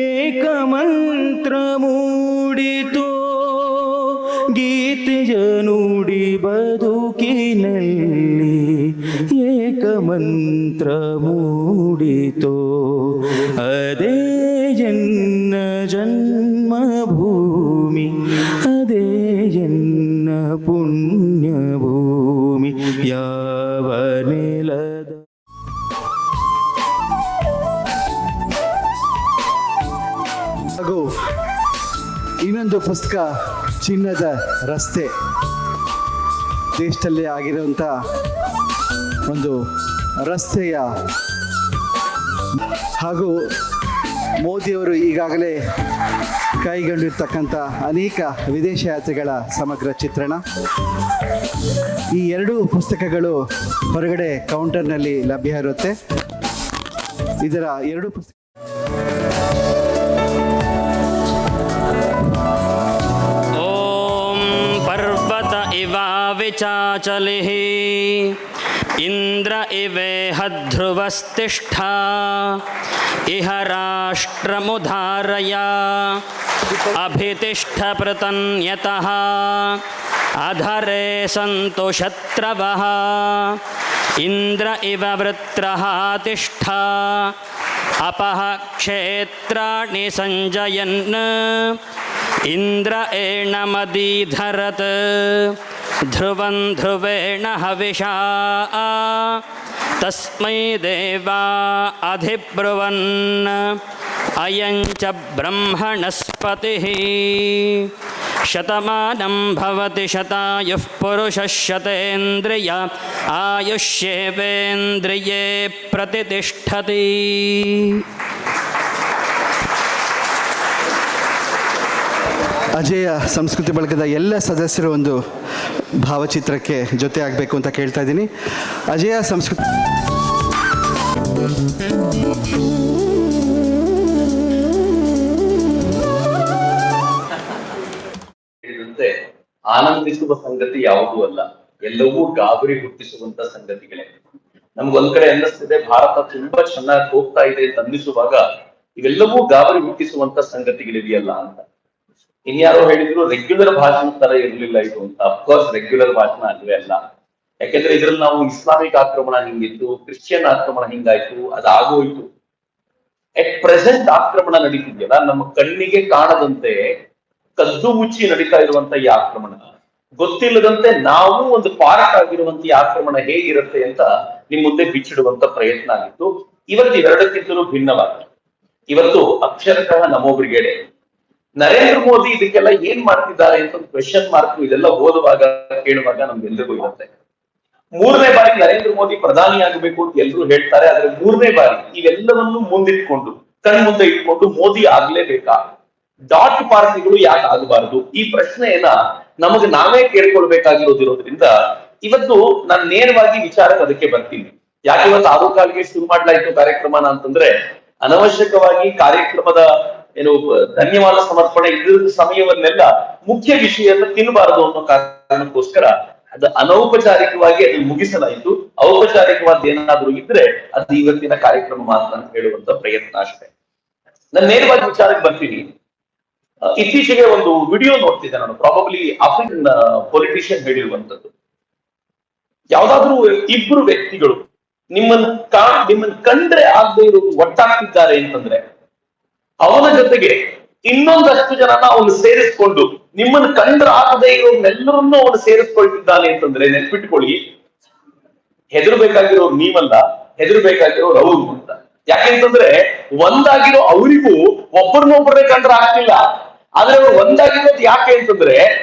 ಏಕಮಂತ್ರ ಮೂಡಿತೋ ಗೀತೆಯ ನುಡಿ ಬದುಕಿನಲ್ಲಿ ಏಕಮಂತ್ರ ಮೂಡಿತೋ ಅದೇ ಎನ್ನ ಜನ್ಮಭೂಮಿ ಅದೇ ಎನ್ನ ಪುಣ್ಯಭೂಮಿ ಯಾವ ನೆಲದ ಹಾಗೂ ಇನ್ನೊಂದು ಪುಸ್ತಕ ಚಿನ್ನದ ರಸ್ತೆ. ದೇಶದಲ್ಲಿ ಆಗಿರುವಂಥ ಒಂದು ರಸ್ತೆಯ ಹಾಗೂ ಮೋದಿಯವರು ಈಗಾಗಲೇ ಕೈಗೊಂಡಿರ್ತಕ್ಕಂಥ ಅನೇಕ ವಿದೇಶ ಯಾತ್ರೆಗಳ ಸಮಗ್ರ ಚಿತ್ರಣ. ಈ ಎರಡೂ ಪುಸ್ತಕಗಳು ಹೊರಗಡೆ ಕೌಂಟರ್ನಲ್ಲಿ ಲಭ್ಯ ಇರುತ್ತೆ. ಇದರ ಎರಡು ಪುಸ್ತಕ ವಿಚಾಚಲಿಃ ಇಂದ್ರ ಇವೇಹ ಇಹ ರಾಷ್ಟ್ರಮುಧಾರಯ ಅಭಿತಿಷ್ಠ ಪೃತನ್ಯತಃ ಅಧರೆ ಸಂತು ಶತ್ರವಃ ಇಂದ್ರ ಇವ ವೃತ್ರಃ ತಿಷ್ಠ ಅಪಃ ಕ್ಷೇತ್ರಾಣಿ ಸಂಜಯನ್ ಇಂದ್ರ ಏಣ ಮದೀಧರತ್ ಧ್ರುವಂ ಧ್ರುವೇಣ ಹವಿಷಾ ತಸ್ಮೈ ದೇವಾ ಅಧಿಬ್ರುವನ್ ಅಯಂಚ ಬ್ರಹ್ಮಣಸ್ಪತಿಃ ಶತಮಾನಂ ಭವತಿ ಶತಾಯುಃ ಪುರುಷಃ ಶತೇಂದ್ರಿಯ ಆಯುಷ್ಯೇವೇಂದ್ರಿಯೇ ಪ್ರತಿಷ್ಠತಿ. ಅಜೇಯ ಸಂಸ್ಕೃತಿ ಬಳಗದ ಎಲ್ಲ ಸದಸ್ಯರು ಒಂದು ಭಾವಚಿತ್ರಕ್ಕೆ ಜೊತೆ ಆಗಬೇಕು ಅಂತ ಕೇಳ್ತಾ ಇದ್ದೀನಿ. ಅಜೇಯ ಸಂಸ್ಕೃತಿ ಹೇಳಿದಂತೆ ಆನಂದಿಸುವ ಸಂಗತಿ ಯಾವುದೂ ಅಲ್ಲ, ಎಲ್ಲವೂ ಗಾಬರಿ ಹುಟ್ಟಿಸುವಂತ ಸಂಗತಿಗಳೇ. ನಮ್ಗೊಂದ್ ಕಡೆ ಅನ್ನಿಸ್ತಿದೆ ಭಾರತ ತುಂಬಾ ಚೆನ್ನಾಗಿ ಹೋಗ್ತಾ ಇದೆ ಅಂತ ಅನ್ನಿಸುವಾಗ ಇವೆಲ್ಲವೂ ಗಾಬರಿ ಹುಟ್ಟಿಸುವಂತ ಸಂಗತಿಗಳಿದೆಯಲ್ಲ ಅಂತ. ಇನ್ಯಾರೋ ಹೇಳಿದ್ರು ರೆಗ್ಯುಲರ್ ಭಾಷಣ ತರ ಇರ್ಲಿಲ್ಲ ಇದು ಅಂತ. ಅಫ್ಕೋರ್ಸ್ ರೆಗ್ಯುಲರ್ ಭಾಷಣ ಅಲ್ವೇ ಅಲ್ಲ. ಯಾಕೆಂದ್ರೆ ಇದ್ರಲ್ಲಿ ನಾವು ಇಸ್ಲಾಮಿಕ್ ಆಕ್ರಮಣ ಹಿಂಗಿತ್ತು, ಕ್ರಿಶ್ಚಿಯನ್ ಆಕ್ರಮಣ ಹಿಂಗಾಯ್ತು, ಅದಾಗೋಯ್ತು. ಎಟ್ ಪ್ರೆಸೆಂಟ್ ಆಕ್ರಮಣ ನಡೀತಿದ್ಯಲ್ಲ, ನಮ್ಮ ಕಣ್ಣಿಗೆ ಕಾಣದಂತೆ ಕದ್ದು ಮುಚ್ಚಿ ನಡೀತಾ ಇರುವಂತ ಈ ಆಕ್ರಮಣ, ಗೊತ್ತಿಲ್ಲದಂತೆ ನಾವು ಒಂದು ಪಾರ್ಟ್ ಆಗಿರುವಂತ ಈ ಆಕ್ರಮಣ ಹೇಗಿರುತ್ತೆ ಅಂತ ನಿಮ್ ಮುಂದೆ ಬಿಚ್ಚಿಡುವಂತ ಪ್ರಯತ್ನ ಆಗಿತ್ತು. ಇವತ್ತು ಇವೆರಡಕ್ಕಿಂತಲೂ ಭಿನ್ನವಾಗಿ ಇವತ್ತು ಅಕ್ಷರಶಃ ನಮೋ ಬ್ರಿಗೇಡೆ. ನರೇಂದ್ರ ಮೋದಿ ಇದಕ್ಕೆಲ್ಲ ಏನ್ ಮಾಡ್ತಿದ್ದಾರೆ ಅಂತ ಒಂದು ಕ್ವೆಶನ್ ಮಾರ್ಕ್ ಇದೆಲ್ಲ ಓದುವಾಗ ಕೇಳುವಾಗ ನಮ್ಗೆಲ್ರಿಗೂ ಇರುತ್ತೆ. 3ನೇ ಬಾರಿ ನರೇಂದ್ರ ಮೋದಿ ಪ್ರಧಾನಿ ಆಗಬೇಕು ಅಂತ ಎಲ್ರು ಹೇಳ್ತಾರೆ. ಆದ್ರೆ 3ನೇ ಬಾರಿ ಇವೆಲ್ಲವನ್ನು ಮುಂದಿಟ್ಕೊಂಡು ಕಣ್ಮುಂದೆ ಇಟ್ಕೊಂಡು ಮೋದಿ ಆಗ್ಲೇಬೇಕಾ, ಡಾಟ್ ಪಾರ್ಟಿಗಳು ಯಾಕೆ ಆಗಬಾರದು, ಈ ಪ್ರಶ್ನೆಯನ್ನ ನಮಗೆ ನಾವೇ ಕೇಳ್ಕೊಳ್ಬೇಕಾಗಿರೋದಿರೋದ್ರಿಂದ ಇವತ್ತು ನಾನು ನೇರವಾಗಿ ವಿಚಾರಕ್ಕೆ ಅದಕ್ಕೆ ಬರ್ತೀನಿ. ಯಾಕೆ ಇವತ್ತು ಆರು ಕಾಲಿಗೆ ಶುರು ಮಾಡ್ಲಾಯ್ತು ಕಾರ್ಯಕ್ರಮನ ಅಂತಂದ್ರೆ, ಅನವಶ್ಯಕವಾಗಿ ಕಾರ್ಯಕ್ರಮದ ಏನು ಧನ್ಯವಾದ ಸಮರ್ಪಣೆ ಇದ್ರ ಸಮಯವನ್ನೆಲ್ಲ ಮುಖ್ಯ ವಿಷಯವನ್ನು ತಿನ್ನಬಾರದು ಅನ್ನೋ ಕಾರಣಕ್ಕೋಸ್ಕರ ಅದು ಅನೌಪಚಾರಿಕವಾಗಿ ಅದನ್ನು ಮುಗಿಸಲಾಯಿತು. ಔಪಚಾರಿಕವಾದ ಏನಾದ್ರೂ ಇದ್ರೆ ಅದು ಇವತ್ತಿನ ಕಾರ್ಯಕ್ರಮ ಮಾತ್ರ ಅಂತ ಹೇಳುವಂತ ಪ್ರಯತ್ನ ಅಷ್ಟೇ. ನಾನು ನೇರವಾಗಿ ವಿಚಾರಕ್ಕೆ ಬರ್ತೀನಿ. ಇತ್ತೀಚೆಗೆ ಒಂದು ವಿಡಿಯೋ ನೋಡ್ತಿದ್ದೆ ನಾನು, ಪ್ರಾಬಬ್ಲಿ ಆಫ್ರಿಕನ್ ಪೊಲಿಟಿಷಿಯನ್ ಹೇಳಿರುವಂತದ್ದು. ಯಾವ್ದಾದ್ರು ಇಬ್ರು ವ್ಯಕ್ತಿಗಳು ನಿಮ್ಮನ್ನ ಕಂಡ್ರೆ ಆಗದೆ ಇರೋದು ಒಟ್ಟಾಗ್ತಿದ್ದಾರೆ ಅಂತಂದ್ರೆ, ಅವನ ಜೊತೆಗೆ ಇನ್ನೊಂದಷ್ಟು ಜನನ ಅವನು ಸೇರಿಸ್ಕೊಂಡು ನಿಮ್ಮನ್ನು ಕಂಡ್ರೆ ಆಗದೆ ಇರೋನೆಲ್ಲರನ್ನೂ ಅವನು ಸೇರಿಸ್ಕೊಳ್ತಿದ್ದಾನೆ ಅಂತಂದ್ರೆ ನೆನ್ಪಿಟ್ಕೊಳ್ಳಿ, ಹೆದರ್ಬೇಕಾಗಿರೋರು ನೀವಲ್ಲ, ಹೆದರ್ಬೇಕಾಗಿರೋರು ಅವ್ರು ಅಂತ. ಯಾಕೆಂತಂದ್ರೆ ಒಂದಾಗಿರೋ ಅವರಿಗೂ ಒಬ್ಬರನ್ನೊಬ್ಬರೇ ಕಂಡ್ರೆ ಆಗ್ತಿಲ್ಲ. ಆದ್ರೆ ಅವರು ಒಂದಾಗಿರೋದು ಯಾಕೆ ಅಂತಂದ್ರೆ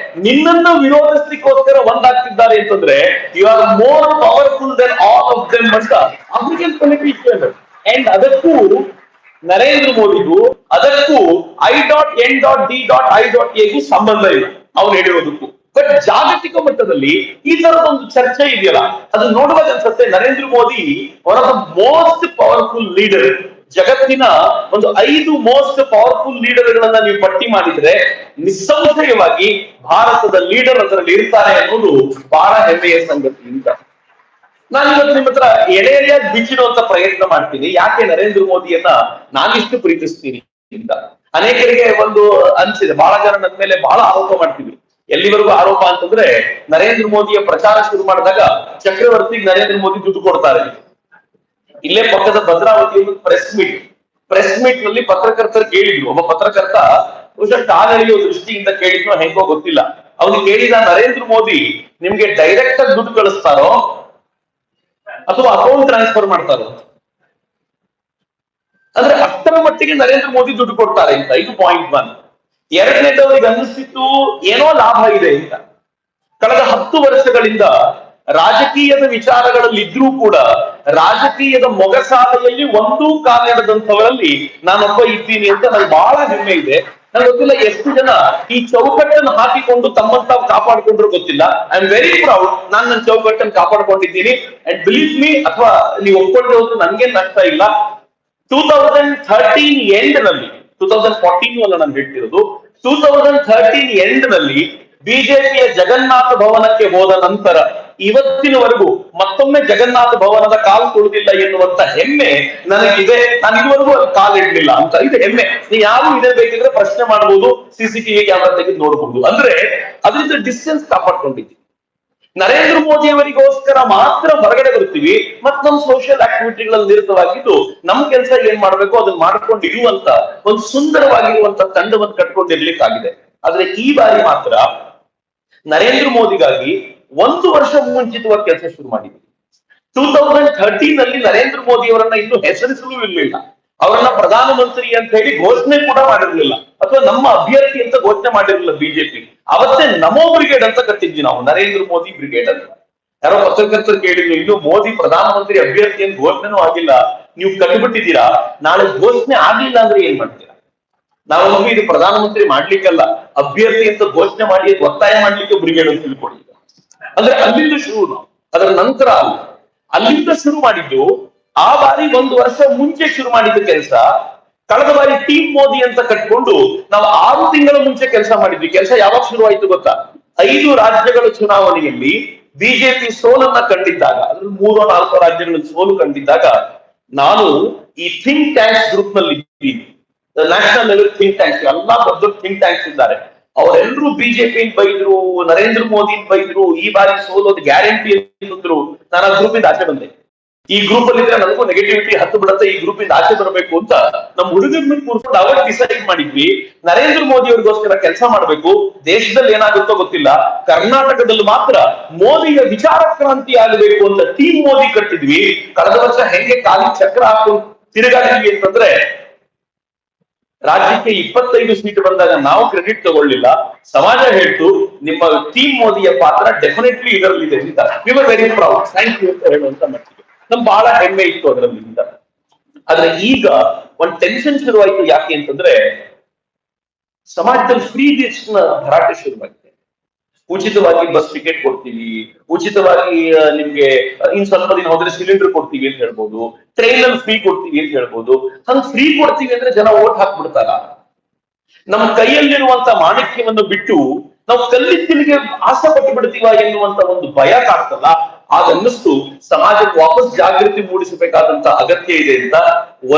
ನಿನ್ನನ್ನು ವಿರೋಧಿಸ್ಲಿಕ್ಕೋಸ್ಕರ ಒಂದಾಗ್ತಿದ್ದಾರೆ ಅಂತಂದ್ರೆ you are more powerful than all of them ಅಂತ ಆಫ್ರಿಕನ್ ಪೊಲಿಟಿಷಿಯನ್. ಅಂಡ್ ಅದಕ್ಕೂ ನರೇಂದ್ರ ಮೋದಿಗೂ ಅದಕ್ಕೂ I.N.D.I.A ಸಂಬಂಧ ಇಲ್ಲ ಅವ್ನು ಹೇಳಿರೋದಕ್ಕೂ. ಬಟ್ ಜಾಗತಿಕ ಮಟ್ಟದಲ್ಲಿ ಈ ತರದೊಂದು ಚರ್ಚೆ ಇದೆಯಲ್ಲ, ಅದು ನೋಡುವಾಗ ಅನ್ಸುತ್ತೆ Narendra Modi one of the most powerful leader. ಜಗತ್ತಿನ ಒಂದು 5 ಮೋಸ್ಟ್ ಪವರ್ಫುಲ್ ಲೀಡರ್ಗಳನ್ನ ನೀವು ಪಟ್ಟಿ ಮಾಡಿದ್ರೆ ನಿಸ್ಸಂಶಯವಾಗಿ ಭಾರತದ ಲೀಡರ್ ಅದರಲ್ಲಿ ಇರ್ತಾರೆ ಅನ್ನೋದು ಬಹಳ ಹೆಮ್ಮೆಯ ಸಂಗತಿ ಅಂತ. ನಾನು ಇವತ್ತು ನಿಮ್ಮ ಹತ್ರ ಎಳೆಯಾಗಿ ಬಿಚ್ಚಿಡುವಂತ ಪ್ರಯತ್ನ ಮಾಡ್ತೀನಿ. ಯಾಕೆ ನರೇಂದ್ರ ಮೋದಿಯನ್ನ ನಾನಿಷ್ಟು ಪ್ರೀತಿಸ್ತೀನಿ ಅಂತ ಅನೇಕರಿಗೆ ಒಂದು ಅನ್ಸಿದೆ. ಬಹಳ ಜನ ನನ್ನ ಮೇಲೆ ಬಹಳ ಆರೋಪ ಮಾಡ್ತಿದ್ರು. ಎಲ್ಲಿವರೆಗೂ ಆರೋಪ ಅಂತಂದ್ರೆ, ನರೇಂದ್ರ ಮೋದಿಯ ಪ್ರಚಾರ ಶುರು ಮಾಡಿದಾಗ ಚಕ್ರವರ್ತಿಗೆ ನರೇಂದ್ರ ಮೋದಿ ದುಡ್ಡು ಕೊಡ್ತಾರೆ. ಇಲ್ಲೇ ಪಕ್ಕದ ಭದ್ರಾವತಿ ಪ್ರೆಸ್ ಮೀಟ್ ನಲ್ಲಿ ಪತ್ರಕರ್ತರು ಕೇಳಿದ್ರು. ಒಬ್ಬ ಪತ್ರಕರ್ತ ಬಹುಶಃ ಕಾಲೆಳೆಯುವ ದೃಷ್ಟಿಯಿಂದ ಕೇಳಿದ್ನೋ ಹೆಂಗೋ ಗೊತ್ತಿಲ್ಲ. ಅವನು ಕೇಳಿದ, ನರೇಂದ್ರ ಮೋದಿ ನಿಮ್ಗೆ ಡೈರೆಕ್ಟ್ ಆಗಿ ದುಡ್ಡು ಕಳಿಸ್ತಾರೋ ಅಥವಾ ಅಕೌಂಟ್ ಟ್ರಾನ್ಸ್ಫರ್ ಮಾಡ್ತಾರೋ? ಅಂದ್ರೆ ಅಷ್ಟರ ಮಟ್ಟಿಗೆ ನರೇಂದ್ರ ಮೋದಿ ದುಡ್ಡು ಕೊಡ್ತಾರೆ ಅಂತ. ಇದು ಪಾಯಿಂಟ್ 1. ಎರಡನೇದವರಿಗೆ ಅನ್ನಿಸ್ತಿತ್ತು ಏನೋ ಲಾಭ ಇದೆ ಅಂತ. ಕಳೆದ 10 ವರ್ಷಗಳಿಂದ ರಾಜಕೀಯದ ವಿಚಾರಗಳಲ್ಲಿದ್ರೂ ಕೂಡ ರಾಜಕೀಯದ ಮೊಗಸಾಲೆಯಲ್ಲಿ ಒಂದೂ ಕಾಲಿಡದಂಥವರಲ್ಲಿ ನಾನೊಬ್ಬ ಇದ್ದೀನಿ ಅಂತ ನನಗೆ ಬಹಳ ಹೆಮ್ಮೆ ಇದೆ. ನಂಗೆ ಗೊತ್ತಿಲ್ಲ ಎಷ್ಟು ಜನ ಈ ಚೌಕಟ್ಟನ್ನು ಹಾಕಿಕೊಂಡು ತಮ್ಮನ್ನು ತಾವು ಕಾಪಾಡಿಕೊಂಡ್ರು ಗೊತ್ತಿಲ್ಲ. I am very proud. ನಾನು ನನ್ನ ಚೌಕಟ್ಟನ್ನು ಕಾಪಾಡ್ಕೊಂಡಿದ್ದೀನಿ. ಅಂಡ್ ಬಿಲೀವ್ ಮೀ, ಅಥವಾ ನೀವು ಒಪ್ಕೊಂಡ್ರೆ ಹೋದ್ರು ನನ್ಗೇನ್ ನಷ್ಟ ಇಲ್ಲ. 2013 ಎಂಡ್ ನಲ್ಲಿ, 2014 ಅಲ್ಲ ನಾನು ಹೇಳ್ತಿರೋದು, 2013 ಎಂಡ್ ನಲ್ಲಿ ಬಿಜೆಪಿಯ ಜಗನ್ನಾಥ ಭವನಕ್ಕೆ ಹೋದ ನಂತರ ಇವತ್ತಿನವರೆಗೂ ಮತ್ತೊಮ್ಮೆ ಜಗನ್ನಾಥ ಭವನದ ಕಾಲು ತುಳಿದಿಲ್ಲ ಎನ್ನುವಂತ ಹೆಮ್ಮೆ ನನಗಿದೆ. ನಾನು ಇದುವರೆಗೂ ಅಲ್ಲಿ ಕಾಲಿಡ್ಲಿಲ್ಲ ಅಂತ ಇದು ಹೆಮ್ಮೆ. ನೀವು ಯಾರು ಇದೇ ಬೇಕಿದ್ರೆ ಪ್ರಶ್ನೆ ಮಾಡಬಹುದು, CCTV ಕ್ಯಾಮೆರಾ ತೆಗೆದು ನೋಡಬಹುದು. ಅಂದ್ರೆ ಅದರಿಂದ ಡಿಸ್ಟೆನ್ಸ್ ಕಾಪಾಡ್ಕೊಂಡಿದ್ದೀವಿ. ನರೇಂದ್ರ ಮೋದಿ ಅವರಿಗೋಸ್ಕರ ಮಾತ್ರ ಹೊರಗಡೆ ಬರ್ತೀವಿ, ಮತ್ ನಮ್ಮ ಸೋಷಿಯಲ್ ಆಕ್ಟಿವಿಟಿಗಳಲ್ಲಿ ನಿರತವಾಗಿದ್ದು ನಮ್ ಕೆಲಸ ಏನ್ ಮಾಡ್ಬೇಕು ಅದನ್ನ ಮಾಡ್ಕೊಂಡು ಇರುವಂತ ಒಂದು ಸುಂದರವಾಗಿರುವಂತ ತಂಡವನ್ನು ಕಟ್ಕೊಂಡಿರ್ಲಿಕ್ಕಾಗಿದೆ. ಆದ್ರೆ ಈ ಬಾರಿ ಮಾತ್ರ ನರೇಂದ್ರ ಮೋದಿಗಾಗಿ 1 ವರ್ಷ ಮುಂಚಿತವಾಗಿ ಕೆಲಸ ಶುರು ಮಾಡಿದ್ವಿ. 2013 ನಲ್ಲಿ ನರೇಂದ್ರ ಮೋದಿ ಅವರನ್ನ ಇನ್ನು ಹೆಸರಿಸಲೂ ಇರಲಿಲ್ಲ. ಅವರನ್ನ ಪ್ರಧಾನಮಂತ್ರಿ ಅಂತ ಹೇಳಿ ಘೋಷಣೆ ಕೂಡ ಮಾಡಿರ್ಲಿಲ್ಲ, ಅಥವಾ ನಮ್ಮ ಅಭ್ಯರ್ಥಿ ಅಂತ ಘೋಷಣೆ ಮಾಡಿರಲಿಲ್ಲ ಬಿಜೆಪಿ. ಅವತ್ತೇ ನಮೋ ಬ್ರಿಗೇಡ್ ಅಂತ ಕಟ್ಟಿದ್ವಿ ನಾವು, ನರೇಂದ್ರ ಮೋದಿ ಬ್ರಿಗೇಡ್ ಅಂತ. ಯಾರೋ ಪತ್ರಕರ್ತರು ಕೇಳಿದ್ರು, ಇನ್ನು ಮೋದಿ ಪ್ರಧಾನಮಂತ್ರಿ ಅಭ್ಯರ್ಥಿ ಅಂತ ಘೋಷಣೆನೂ ಆಗಿಲ್ಲ, ನೀವು ಕಟ್ಟಿಬಿಟ್ಟಿದ್ದೀರಾ, ನಾಳೆ ಘೋಷಣೆ ಆಗ್ಲಿಲ್ಲ ಅಂದ್ರೆ ಏನ್ ಮಾಡ್ತೀರಾ? ನಾವು ಇದು ಪ್ರಧಾನಮಂತ್ರಿ ಮಾಡ್ಲಿಕ್ಕಲ್ಲ, ಅಭ್ಯರ್ಥಿ ಅಂತ ಘೋಷಣೆ ಮಾಡಿ ಒತ್ತಾಯ ಮಾಡ್ಲಿಕ್ಕೆ ಬ್ರಿಗೇಡ್ ಅಂತ ತಿಳ್ಕೊಳ್ಳಿ. ಅಂದ್ರೆ ಅಲ್ಲಿಂದ ಶುರು ನಾವು, ಅದರ ನಂತರ ಅಲ್ಲ, ಅಲ್ಲಿಂದ ಶುರು ಮಾಡಿದ್ದು. ಆ ಬಾರಿ 1 ವರ್ಷ ಮುಂಚೆ ಶುರು ಮಾಡಿದ ಕೆಲಸ ಕಳೆದ ಬಾರಿ ಟೀಮ್ ಮೋದಿ ಅಂತ ಕಟ್ಕೊಂಡು ನಾವು 6 ತಿಂಗಳ ಮುಂಚೆ ಕೆಲಸ ಮಾಡಿದ್ವಿ. ಕೆಲಸ ಯಾವಾಗ ಶುರು ಆಯ್ತು ಗೊತ್ತಾ? 5 ರಾಜ್ಯಗಳ ಚುನಾವಣೆಯಲ್ಲಿ ಬಿಜೆಪಿ ಸೋಲನ್ನ ಕಂಡಿದ್ದಾಗ, ಅದ್ರ 3-4 ರಾಜ್ಯಗಳಲ್ಲಿ ಸೋಲು ಕಂಡಿದ್ದಾಗ ನಾನು ಈ ಥಿಂಕ್ ಟ್ಯಾಂಕ್ಸ್ ಗ್ರೂಪ್ ನಲ್ಲಿ ಇದ್ದೀನಿ. ನ್ಯಾಷನಲ್ ಲೆವೆಲ್ ಥಿಂಕ್ ಟ್ಯಾಂಕ್ಸ್, ಎಲ್ಲಾ ದೊಡ್ಡ ಥಿಂಕ್ ಟ್ಯಾಂಕ್ಸ್ ಇದ್ದಾರೆ. ಅವರೆಲ್ಲರೂ ಬಿಜೆಪಿ ಬೈದ್ರು, ನರೇಂದ್ರ ಮೋದಿ ಬೈದ್ರು, ಈ ಬಾರಿ ಸೋಲೋದು ಗ್ಯಾರಂಟಿ ಅಂದ್ರು. ನಾನು ಆ ಗ್ರೂಪ್ ಇಂದ ಆಚೆ ಬಂದೆ. ಈ ಗ್ರೂಪ್ ಅಲ್ಲಿ ಇದ್ರೆ ನನಗೂ ನೆಗೆಟಿವಿಟಿ ಹತ್ತು ಬಿಡುತ್ತೆ, ಈ ಗ್ರೂಪ್ ಇಂದ ಆಚೆ ಬರಬೇಕು ಅಂತ ನಮ್ಮ ಹುಡುಗರನ್ನ ಕೂರ್ಕೊಂಡು ಅವತ್ತು ಡಿಸೈಡ್ ಮಾಡಿದ್ವಿ. ನರೇಂದ್ರ ಮೋದಿ ಅವರಿಗೋಸ್ಕರ ಕೆಲಸ ಮಾಡಬೇಕು. ದೇಶದಲ್ಲಿ ಏನಾಗುತ್ತೋ ಗೊತ್ತಿಲ್ಲ, ಕರ್ನಾಟಕದಲ್ಲಿ ಮಾತ್ರ ಮೋದಿಯ ವಿಚಾರ ಕ್ರಾಂತಿ ಆಗಬೇಕು ಅಂತ ಟೀಮ್ ಮೋದಿ ಕಟ್ಟಿದ್ವಿ. ಕಳೆದ ವರ್ಷ ಹೆಂಗೆ ಖಾಲಿ ಚಕ್ರ ಹಾಕೊಂಡು ತಿರುಗಾಡಿದ್ವಿ ಅಂತಂದ್ರೆ, ರಾಜ್ಯಕ್ಕೆ 25 ಸೀಟ್ ಬಂದಾಗ ನಾವು ಕ್ರೆಡಿಟ್ ತಗೊಳ್ಳಿಲ್ಲ, ಸಮಾಜ ಹೇಳ್ತು ನಿಮ್ಮ ಟೀಮ್ ಮೋದಿಯ ಪಾತ್ರ ಡೆಫಿನೆಟ್ಲಿ ಇದರಲ್ಲಿದೆ ಅಂತ. We were very proud, thank you ಅಂತ ಹೇಳುವಂತ ಮಟ್ಟಿಗೆ ನಮ್ಗೆ ಬಹಳ ಹೆಮ್ಮೆ ಇತ್ತು ಅದರಲ್ಲಿ. ಆದ್ರೆ ಈಗ ಒಂದು ಟೆನ್ಷನ್ ಶುರುವಾಯ್ತು. ಯಾಕೆ ಅಂತಂದ್ರೆ, ಸಮಾಜದಲ್ಲಿ ಫ್ರೀ ನ ಭರಾಟೆ ಶುರುವಾಗಿದೆ. ಉಚಿತವಾಗಿ ಬಸ್ ಟಿಕೆಟ್ ಕೊಡ್ತೀವಿ, ಉಚಿತವಾಗಿ ನಿಮ್ಗೆ ಇನ್ ಸ್ವಲ್ಪ ದಿನ ಹೋದ್ರೆ ಸಿಲಿಂಡರ್ ಕೊಡ್ತೀವಿ ಅಂತ ಹೇಳ್ಬೋದು, ಟ್ರೈನ್ ಅಲ್ಲಿ ಫ್ರೀ ಕೊಡ್ತೀವಿ ಅಂತ ಹೇಳ್ಬೋದು. ಹಂಗ್ ಫ್ರೀ ಕೊಡ್ತೀವಿ ಅಂದ್ರೆ ಜನ ಓಟ್ ಹಾಕ್ಬಿಡ್ತಾರ? ನಮ್ಮ ಕೈಯಲ್ಲಿರುವಂತ ಮಾಣಿಕ್ಯವನ್ನು ಬಿಟ್ಟು ನಾವು ಕಲ್ಲಿದ್ದಲಿಗೆ ಆಸೆ ಪಟ್ಟು ಬಿಡ್ತೀವ ಎನ್ನುವಂತ ಒಂದು ಭಯ ಕಾಡ್ತಲ್ಲ, ಆಗನ್ನಿಸ್ತು ಸಮಾಜಕ್ಕೆ ವಾಪಸ್ ಜಾಗೃತಿ ಮೂಡಿಸಬೇಕಾದಂತ ಅಗತ್ಯ ಇದೆ ಅಂತ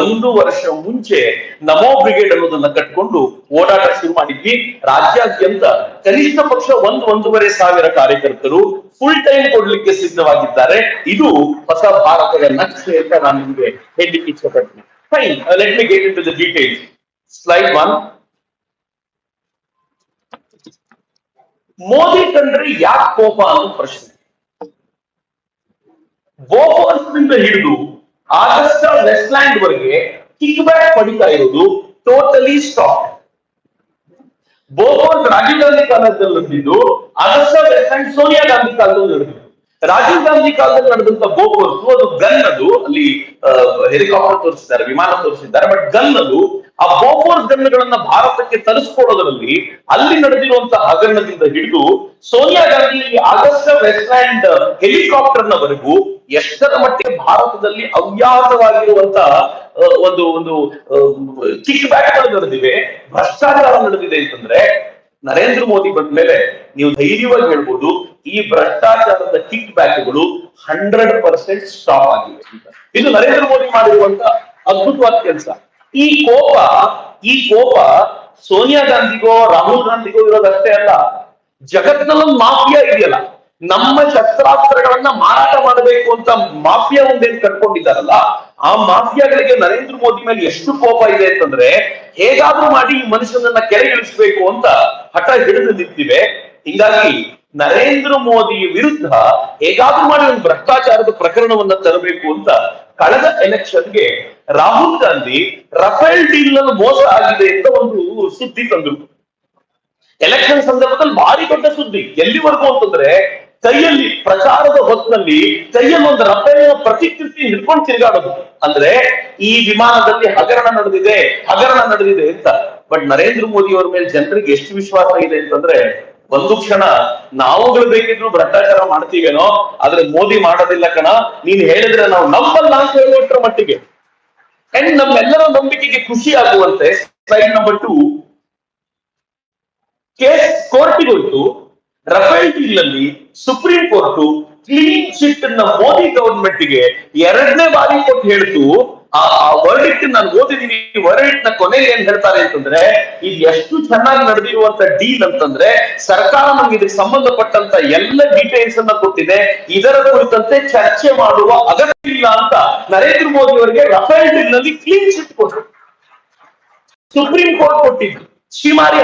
1 ವರ್ಷ ಮುಂಚೆ ನಮೋ ಬ್ರಿಗೇಡ್ ಅನ್ನೋದನ್ನ ಕಟ್ಕೊಂಡು ಓಡಾಟ ಶುರು ಮಾಡಿದ್ವಿ. ರಾಜ್ಯಾದ್ಯಂತ ಕನಿಷ್ಠ ಪಕ್ಷ 1-1.5 ಸಾವಿರ ಕಾರ್ಯಕರ್ತರು ಫುಲ್ ಟೈಮ್ ಕೊಡ್ಲಿಕ್ಕೆ ಸಿದ್ಧವಾಗಿದ್ದಾರೆ. ಇದು ಹೊಸ ಭಾರತದ ನಕ್ಷೆ ಅಂತ ನಾನು ನಿಮಗೆ ಹೇಳಲಿಕ್ಕೆ ಇಷ್ಟಪಡ್ತೀನಿ. Fine, let me get into the details. Slide 1. Modi ಕಂಡ್ರೆ ಯಾಕೆ ಕೋಪ ಅನ್ನೋ ಪ್ರಶ್ನೆ. ಬೋಫೋರ್ಸ್ನಿಂದ ಹಿಡಿದು ಆಗಸ್ಟಾ ವೆಸ್ಟ್ಲ್ಯಾಂಡ್ ವರೆಗೆ ಕಿಕ್ ಬ್ಯಾಕ್ ಪಡಿತಾ ಇರೋದು totally stop. Bofors Rajiv Gandhi ಕಾಲದಲ್ಲಿ ನಡೆದಿದ್ದು, ಆಗಸ್ಟಾ ವೆಸ್ಟ್ಲ್ಯಾಂಡ್ ಸೋನಿಯಾ ಗಾಂಧಿ ಕಾಲದಲ್ಲಿ ನಡೆದಿದ್ದು. ರಾಜೀವ್ ಗಾಂಧಿ ಕಾಲದಲ್ಲಿ ನಡೆದಂತ ಬೋಫೋರ್ಸ್ ಅದು ಗನ್, ಅದು ಅಲ್ಲಿ ಹೆಲಿಕಾಪ್ಟರ್ ತೋರಿಸಿದ್ದಾರೆ, ವಿಮಾನ ತೋರಿಸಿದ್ದಾರೆ, ಬಟ್ ಗನ್ ಅದು. ಆ ಬೋಫೋರ್ಸ್ ಗನ್ಗಳನ್ನ ಭಾರತಕ್ಕೆ ತರಿಸ್ಕೊಡೋದ್ರಲ್ಲಿ ಅಲ್ಲಿ ನಡೆದಿರುವಂತಹ ಹಗರಣದಿಂದ ಹಿಡಿದು ಸೋನಿಯಾ ಗಾಂಧಿ ಆಗಸ್ಟಾ ವೆಸ್ಟ್ಲ್ಯಾಂಡ್ ಹೆಲಿಕಾಪ್ಟರ್ ನವರೆಗೂ ಎಷ್ಟರ ಮಟ್ಟಿಗೆ ಭಾರತದಲ್ಲಿ ಅವ್ಯಾಹತವಾಗಿರುವಂತಹ ಒಂದು ಕಿಕ್ ಬ್ಯಾಕ್ ಗಳು ನಡೆದಿವೆ, ಭ್ರಷ್ಟಾಚಾರ ನಡೆದಿದೆ ಅಂತಂದ್ರೆ ನರೇಂದ್ರ ಮೋದಿ ಬಂದ ಮೇಲೆ ನೀವು ಧೈರ್ಯವಾಗಿ ಹೇಳ್ಬೋದು ಈ ಭ್ರಷ್ಟಾಚಾರದ ಕಿಕ್ ಬ್ಯಾಕ್ಗಳು 100% ಸ್ಟಾಪ್ ಆಗಿವೆ ಅಂತ. ಇದು ನರೇಂದ್ರ ಮೋದಿ ಮಾಡಿರುವಂತ ಅದ್ಭುತವಾದ ಕೆಲಸ. ಈ ಕೋಪ ಸೋನಿಯಾ ಗಾಂಧಿಗೋ ರಾಹುಲ್ ಗಾಂಧಿಗೋ ಇರೋದಷ್ಟೇ ಅಲ್ಲ, ಜಗತ್ತಿನಲ್ಲೊಂದು ಮಾಫಿಯಾ ಇದೆಯಲ್ಲ, ನಮ್ಮ ಶಸ್ತ್ರಾಸ್ತ್ರಗಳನ್ನ ಮಾರಾಟ ಮಾಡಬೇಕು ಅಂತ ಮಾಫಿಯಾ ಒಂದೇನು ಕಟ್ಕೊಂಡಿದ್ದಾರಲ್ಲ, ಆ ಮಾಫಿಯಾಗಳಿಗೆ ನರೇಂದ್ರ ಮೋದಿ ಮೇಲೆ ಎಷ್ಟು ಕೋಪ ಇದೆ ಅಂತಂದ್ರೆ ಹೇಗಾದ್ರೂ ಮಾಡಿ ಈ ಮನುಷ್ಯನನ್ನ ಕೆಳಗಿಳಿಸಬೇಕು ಅಂತ ಹಠ ಹಿಡಿದು ನಿಂತಿವೆ. ಹೀಗಾಗಿ ನರೇಂದ್ರ ಮೋದಿ ವಿರುದ್ಧ ಹೇಗಾದ್ರೂ ಮಾಡಿ ಒಂದು ಭ್ರಷ್ಟಾಚಾರದ ಪ್ರಕರಣವನ್ನ ತರಬೇಕು ಅಂತ ಕಳೆದ ಎಲೆಕ್ಷನ್ಗೆ ರಾಹುಲ್ ಗಾಂಧಿ ರಫೇಲ್ ಡೀಲ್ ನಲ್ಲಿ ಮೋಸ ಆಗಿದೆ ಅಂತ ಒಂದು ಸುದ್ದಿ ತಂದ್ರು. ಎಲೆಕ್ಷನ್ ಸಂದರ್ಭದಲ್ಲಿ ಭಾರಿ ದೊಡ್ಡ ಸುದ್ದಿ. ಎಲ್ಲಿವರೆಗೂ ಅಂತಂದ್ರೆ ಕೈಯಲ್ಲಿ ಪ್ರಚಾರದ ಹೊತ್ತಿನಲ್ಲಿ ಕೈಯಲ್ಲಿ ಒಂದು ರಫೇಲ್ ಪ್ರತಿಕೃತಿ ಹಿಡ್ಕೊಂಡು ತಿರುಗಾಡೋದು, ಅಂದ್ರೆ ಈ ವಿಮಾನದಲ್ಲಿ ಹಗರಣ ನಡೆದಿದೆ ಅಂತ. ಬಟ್ ನರೇಂದ್ರ ಮೋದಿ ಅವರ ಮೇಲೆ ಜನರಿಗೆ ಎಷ್ಟು ವಿಶ್ವಾಸ ಇದೆ ಅಂತಂದ್ರೆ ಒಂದು ಕ್ಷಣ ನಾವುಗಳು ಬೇಕಿದ್ರು ಭ್ರಷ್ಟಾಚಾರ ಮಾಡ್ತೀವೇನೋ, ಆದ್ರೆ ಮೋದಿ ಮಾಡೋದಿಲ್ಲ ಕಣ, ನೀನ್ ಹೇಳಿದ್ರೆ ನಾವು ನಂಬಲ್ಲ ಅಂತ ಹೇಳುವಷ್ಟರ ಮಟ್ಟಿಗೆ. ಅಂಡ್ ನಮ್ಮೆಲ್ಲರ ನಂಬಿಕೆಗೆ ಖುಷಿ ಆಗುವಂತೆ ಸ್ಲೈಡ್ ನಂಬರ್ 2 ಕೇಸ್ ಕೋರ್ಟಿಗೆ ಹೋಯ್ತು. ರಫೇಲ್ ಡೀಲ್ ಅಲ್ಲಿ ಸುಪ್ರೀಂ ಕೋರ್ಟ್ ಕ್ಲೀನ್ ಚಿಟ್ ಅನ್ನ ಮೋದಿ ಗವರ್ಮೆಂಟ್ ಗೆ 2ನೇ ಬಾರಿ ಕೊಟ್ಟು ಹೇಳ್ತು. ಆ ವರ್ಡಿಕ್ಟ್ ನಾನು ಓದಿದೀನಿ. ವರ್ಡಿಕ್ಟ್ ನ ಕೊನೆಗೆ ಏನ್ ಹೇಳ್ತಾರೆ ಅಂತಂದ್ರೆ, ಇದು ಎಷ್ಟು ಚೆನ್ನಾಗಿ ನಡೆದಿರುವಂತ ಡೀಲ್ ಅಂತಂದ್ರೆ ಸರ್ಕಾರ ನಮ್ಗೆ ಇದಕ್ಕೆ ಸಂಬಂಧಪಟ್ಟಂತ ಎಲ್ಲ ಡೀಟೇಲ್ಸ್ ಅನ್ನ ಕೊಟ್ಟಿದೆ, ಇದರ ಕುರಿತಂತೆ ಚರ್ಚೆ ಮಾಡುವ ಅಗತ್ಯ ಇಲ್ಲ ಅಂತ ನರೇಂದ್ರ ಮೋದಿ ಅವರಿಗೆ ರಫೇಲ್ ಡೀಲ್ ನಲ್ಲಿ ಕ್ಲೀನ್ ಚಿಟ್ ಕೊಟ್ಟರು. ಸುಪ್ರೀಂ ಕೋರ್ಟ್ ಕೊಟ್ಟಿದ್ದು ಶ್ರೀಮಾರಿ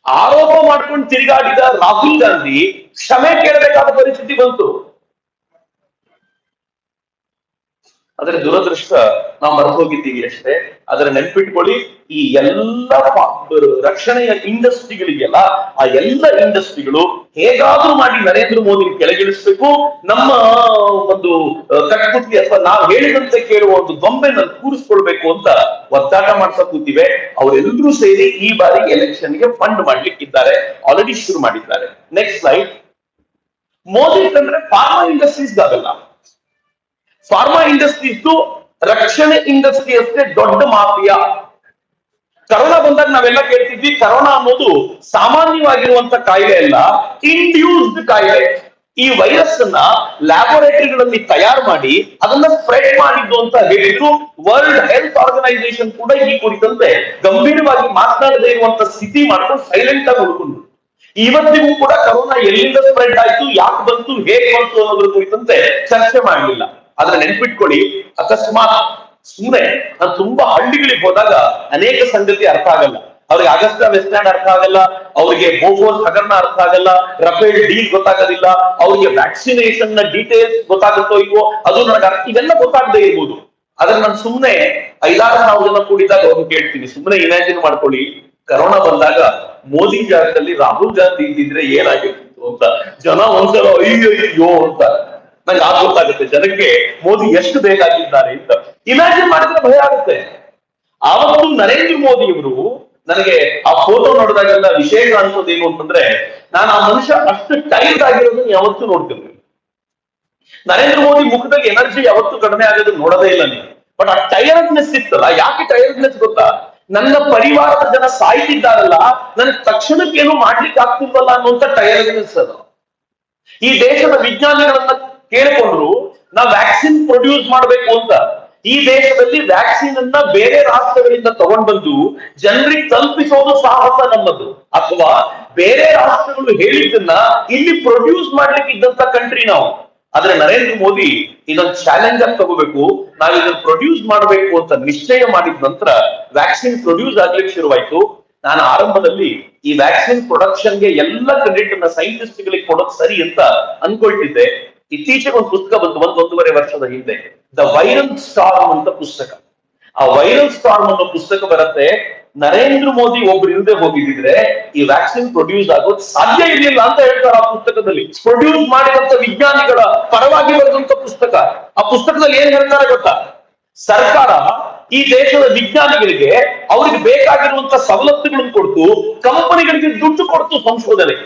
ಆರೋಪ ಮಾಡ್ಕೊಂಡು ತಿರುಗಾಡಿದ ರಾಹುಲ್ ಗಾಂಧಿ ಕ್ಷಮೆ ಕೇಳಬೇಕಾದ ಪರಿಸ್ಥಿತಿ ಬಂತು. ಆದ್ರೆ ದುರದೃಷ್ಟ ನಾವು ಮರೆತು ಹೋಗಿದ್ದೀವಿ ಅಷ್ಟೇ. ಅದರ ನೆನ್ಪಿಟ್ಕೊಳ್ಳಿ, ಈ ಎಲ್ಲ ರಕ್ಷಣೆಯ ಇಂಡಸ್ಟ್ರಿಗಳಿಗೆಲ್ಲ ಆ ಎಲ್ಲ ಇಂಡಸ್ಟ್ರಿಗಳು ಹೇಗಾದ್ರೂ ಮಾಡಿ ನರೇಂದ್ರ ಮೋದಿ ಕೆಳಗಿಳಿಸ್ಬೇಕು, ನಮ್ಮ ಒಂದು ಕಟ್ಪುಟ್ಟಿ ಅಥವಾ ನಾವು ಹೇಳಿದಂತೆ ಕೇಳುವ ಒಂದು ಗೊಂಬೆನಲ್ಲಿ ಕೂರಿಸ್ಕೊಳ್ಬೇಕು ಅಂತ ಒತ್ತಾಟ ಮಾಡ್ತಾ ಕೂತಿವೆ. ಅವರೆಲ್ಲರೂ ಸೇರಿ ಈ ಬಾರಿ ಎಲೆಕ್ಷನ್ಗೆ ಫಂಡ್ ಮಾಡ್ಲಿಕ್ಕಿದ್ದಾರೆ, ಆಲ್ರೆಡಿ ಶುರು ಮಾಡಿದ್ದಾರೆ. Next slide. ಮೋದಿ ಕಂಡ್ರೆ ಫಾರ್ಮಾ ಇಂಡಸ್ಟ್ರೀಸ್ ಆಗಲ್ಲ. ಫಾರ್ಮಾ ಇಂಡಸ್ಟ್ರೀಸ್ ರಕ್ಷಣೆ ಇಂಡಸ್ಟ್ರಿ ಅಷ್ಟೇ ದೊಡ್ಡ ಮಾಫಿಯಾ. ಕರೋನಾ ಬಂದಾಗ ನಾವೆಲ್ಲ ಕೇಳ್ತಿದ್ವಿ, ಕರೋನಾ ಅನ್ನೋದು ಸಾಮಾನ್ಯವಾಗಿರುವಂತ ಕಾಯಿಲೆ ಅಲ್ಲ, ಇಂಡ್ಯೂಸ್ಡ್ ಕಾಯಿಲೆ. ಈ ವೈರಸ್ ಅನ್ನ ಲ್ಯಾಬೋರೇಟರಿಗಳಲ್ಲಿ ತಯಾರು ಮಾಡಿ ಅದನ್ನ ಸ್ಪ್ರೆಡ್ ಮಾಡಿದ್ದು ಅಂತ ಹೇಳಿದ್ರು. ವರ್ಲ್ಡ್ ಹೆಲ್ತ್ ಆರ್ಗನೈಸೇಷನ್ ಕೂಡ ಈ ಕುರಿತಂತೆ ಗಂಭೀರವಾಗಿ ಮಾತನಾಡದೇ ಇರುವಂತ ಸ್ಥಿತಿ ಮಾಡ್ಕೊಂಡು ಸೈಲೆಂಟ್ ಆಗಿ ಉಳ್ಕೊಂಡು ಇವತ್ತಿಗೂ ಕೂಡ ಕರೋನಾ ಎಲ್ಲಿಂದ ಸ್ಪ್ರೆಡ್ ಆಯ್ತು, ಯಾಕೆ ಬಂತು, ಹೇಗೆ ಬಂತು ಅನ್ನೋದ್ರ ಕುರಿತಂತೆ ಚರ್ಚೆ ಮಾಡಲಿಲ್ಲ. ಆದ್ರೆ ನೆನ್ಪಿಟ್ಕೊಳ್ಳಿ, ಅಕಸ್ಮಾತ್ ಸುಮ್ಮನೆ ನಾನು ತುಂಬಾ ಹಳ್ಳಿಗಳಿಗೆ ಹೋದಾಗ ಅನೇಕ ಸಂಗತಿ ಅರ್ಥ ಆಗಲ್ಲ. ಅವ್ರಿಗೆ ಅಗಸ್ಟಾ ವೆಸ್ಟ್ಲ್ಯಾಂಡ್ ಅರ್ಥ ಆಗಲ್ಲ, ಅವ್ರಿಗೆ ಬೋಫೋರ್ಸ್ ಹಗರಣ ಅರ್ಥ ಆಗಲ್ಲ, ರಫೇಲ್ ಡೀಲ್ ಗೊತ್ತಾಗೋದಿಲ್ಲ, ಅವ್ರಿಗೆ ವ್ಯಾಕ್ಸಿನೇಷನ್ ನ ಡೀಟೇಲ್ಸ್ ಗೊತ್ತಾಗುತ್ತೋ ಇಲ್ವೋ ಅದು ನನಗೆ ಇವೆಲ್ಲ ಗೊತ್ತಾಗದೇ ಇರ್ಬೋದು. ಆದ್ರೆ ನಾನು ಸುಮ್ಮನೆ 5-6 ಜನ ಕೂಡಿದಾಗ ಅವ್ರು ಕೇಳ್ತೀನಿ, ಸುಮ್ಮನೆ ಇಮ್ಯಾಜಿನ್ ಮಾಡ್ಕೊಳ್ಳಿ, ಕರೋನಾ ಬಂದಾಗ ಮೋದಿ ಜಾಗದಲ್ಲಿ ರಾಹುಲ್ ಗಾಂಧಿ ಇದ್ದಿದ್ರೆ ಏನಾಗಿರ್ತಿತ್ತು ಅಂತ ಜನ ಒಂದ್ಸಲ ಅಯ್ಯೋ ಅಂತ ನಂಗೆ ಆಗ ಗೊತ್ತಾಗುತ್ತೆ ಜನಕ್ಕೆ ಮೋದಿ ಎಷ್ಟು ಬೇಕಾಗಿದ್ದಾರೆ ಅಂತ. ಇಮ್ಯಾಜಿನ್ ಮಾಡಿದ್ರೆ ಭಯ ಆಗುತ್ತೆ. ಆವತ್ತು ನರೇಂದ್ರ ಮೋದಿ ಇವರು ನನಗೆ ಆ ಫೋಟೋ ನೋಡಿದಾಗೆಲ್ಲ ವಿಶೇಷ ಅನ್ಸೋದೇನು ಅಂತಂದ್ರೆ, ನಾನು ಆ ಮನುಷ್ಯ ಅಷ್ಟು ಟೈರ್ಡ್ ಆಗಿರೋದನ್ನ ಯಾವತ್ತೂ ನೋಡ್ತೀನಿ. ನರೇಂದ್ರ ಮೋದಿ ಮುಖದಲ್ಲಿ ಎನರ್ಜಿ ಯಾವತ್ತೂ ಕಡಿಮೆ ಆಗೋದನ್ನ ನೋಡೋದೇ ಇಲ್ಲ ನೀವು. ಬಟ್ ಆ ಟೈರ್ಡ್ನೆಸ್ ಇತ್ತಲ್ಲ, ಯಾಕೆ ಟೈರ್ಡ್ನೆಸ್ ಗೊತ್ತಾ? ನನ್ನ ಪರಿವಾರದ ಜನ ಸಾಯ್ತಿದ್ದಾರಲ್ಲ, ನನಗೆ ತಕ್ಷಣಕ್ಕೇನು ಮಾಡ್ಲಿಕ್ಕೆ ಆಗ್ತಿಲ್ವಲ್ಲ ಅನ್ನುವಂತ ಟೈರ್ಡ್ನೆಸ್ ಅದು. ಈ ದೇಶದ ವಿಜ್ಞಾನಿಗಳನ್ನ ಕೇಳಿಕೊಂಡ್ರು ನಾವು ವ್ಯಾಕ್ಸಿನ್ ಪ್ರೊಡ್ಯೂಸ್ ಮಾಡಬೇಕು ಅಂತ. ಈ ದೇಶದಲ್ಲಿ ವ್ಯಾಕ್ಸಿನ್ ಅನ್ನ ಬೇರೆ ರಾಷ್ಟ್ರಗಳಿಂದ ತಗೊಂಡ್ ಬಂದು ಜನರಿಗೆ ತಲುಪಿಸೋದು ಸಾಹಸ ನಮ್ಮದು, ಅಥವಾ ಬೇರೆ ರಾಷ್ಟ್ರಗಳು ಹೇಳಿದ್ದನ್ನ ಇಲ್ಲಿ ಪ್ರೊಡ್ಯೂಸ್ ಮಾಡ್ಲಿಕ್ಕೆ ಇದ್ದಂತ ಕಂಟ್ರಿ ನಾವು. ಆದ್ರೆ ನರೇಂದ್ರ ಮೋದಿ ಇದೊಂದು ಚಾಲೆಂಜ್ ಆಗಿ ತಗೋಬೇಕು, ನಾವು ಇದನ್ನ ಪ್ರೊಡ್ಯೂಸ್ ಮಾಡಬೇಕು ಅಂತ ನಿಶ್ಚಯ ಮಾಡಿದ ನಂತರ ವ್ಯಾಕ್ಸಿನ್ ಪ್ರೊಡ್ಯೂಸ್ ಆಗ್ಲಿಕ್ಕೆ ಶುರುವಾಯ್ತು. ನಾನು ಆರಂಭದಲ್ಲಿ ಈ ವ್ಯಾಕ್ಸಿನ್ ಪ್ರೊಡಕ್ಷನ್ಗೆ ಎಲ್ಲ ಕ್ರೆಡಿಟ್ ಅನ್ನ ಸೈಂಟಿಸ್ಟ್ ಗಳಿಗೆ ಕೊಡೋದು ಸರಿ ಅಂತ ಅನ್ಕೊಳ್ತಿದ್ದೆ. ಇತ್ತೀಚೆಗೆ ಒಂದು ಪುಸ್ತಕ ಬಂತು 1.5 ವರ್ಷದ ಹಿಂದೆ, ದ ವೈರಲ್ ಸ್ಟಾರ್ಮ್ ಅಂತ ಪುಸ್ತಕ. ಆ ವೈರಲ್ ಸ್ಟಾರ್ಮ್ ಅನ್ನೋ ಪುಸ್ತಕ ಬರುತ್ತೆ. ನರೇಂದ್ರ ಮೋದಿ ಒಬ್ರು ಇಲ್ಲದೆ ಹೋಗಿದ್ರೆ ಈ ವ್ಯಾಕ್ಸಿನ್ ಪ್ರೊಡ್ಯೂಸ್ ಆಗೋದು ಸಾಧ್ಯ ಇರಲಿಲ್ಲ ಅಂತ ಹೇಳ್ತಾರೆ ಆ ಪುಸ್ತಕದಲ್ಲಿ. ಪ್ರೊಡ್ಯೂಸ್ ಮಾಡಿದಂತ ವಿಜ್ಞಾನಿಗಳ ಪರವಾಗಿ ಬರೆದಂತ ಪುಸ್ತಕ. ಆ ಪುಸ್ತಕದಲ್ಲಿ ಏನ್ ಹೇಳ್ತಾರೆ ಗೊತ್ತಾ? ಸರ್ಕಾರ ಈ ದೇಶದ ವಿಜ್ಞಾನಿಗಳಿಗೆ ಅವ್ರಿಗೆ ಬೇಕಾಗಿರುವಂತ ಸವಲತ್ತುಗಳನ್ನು ಕೊಡ್ತು, ಕಂಪನಿಗಳಿಗೆ ದುಡ್ಡು ಕೊಡ್ತು ಸಂಶೋಧನೆ.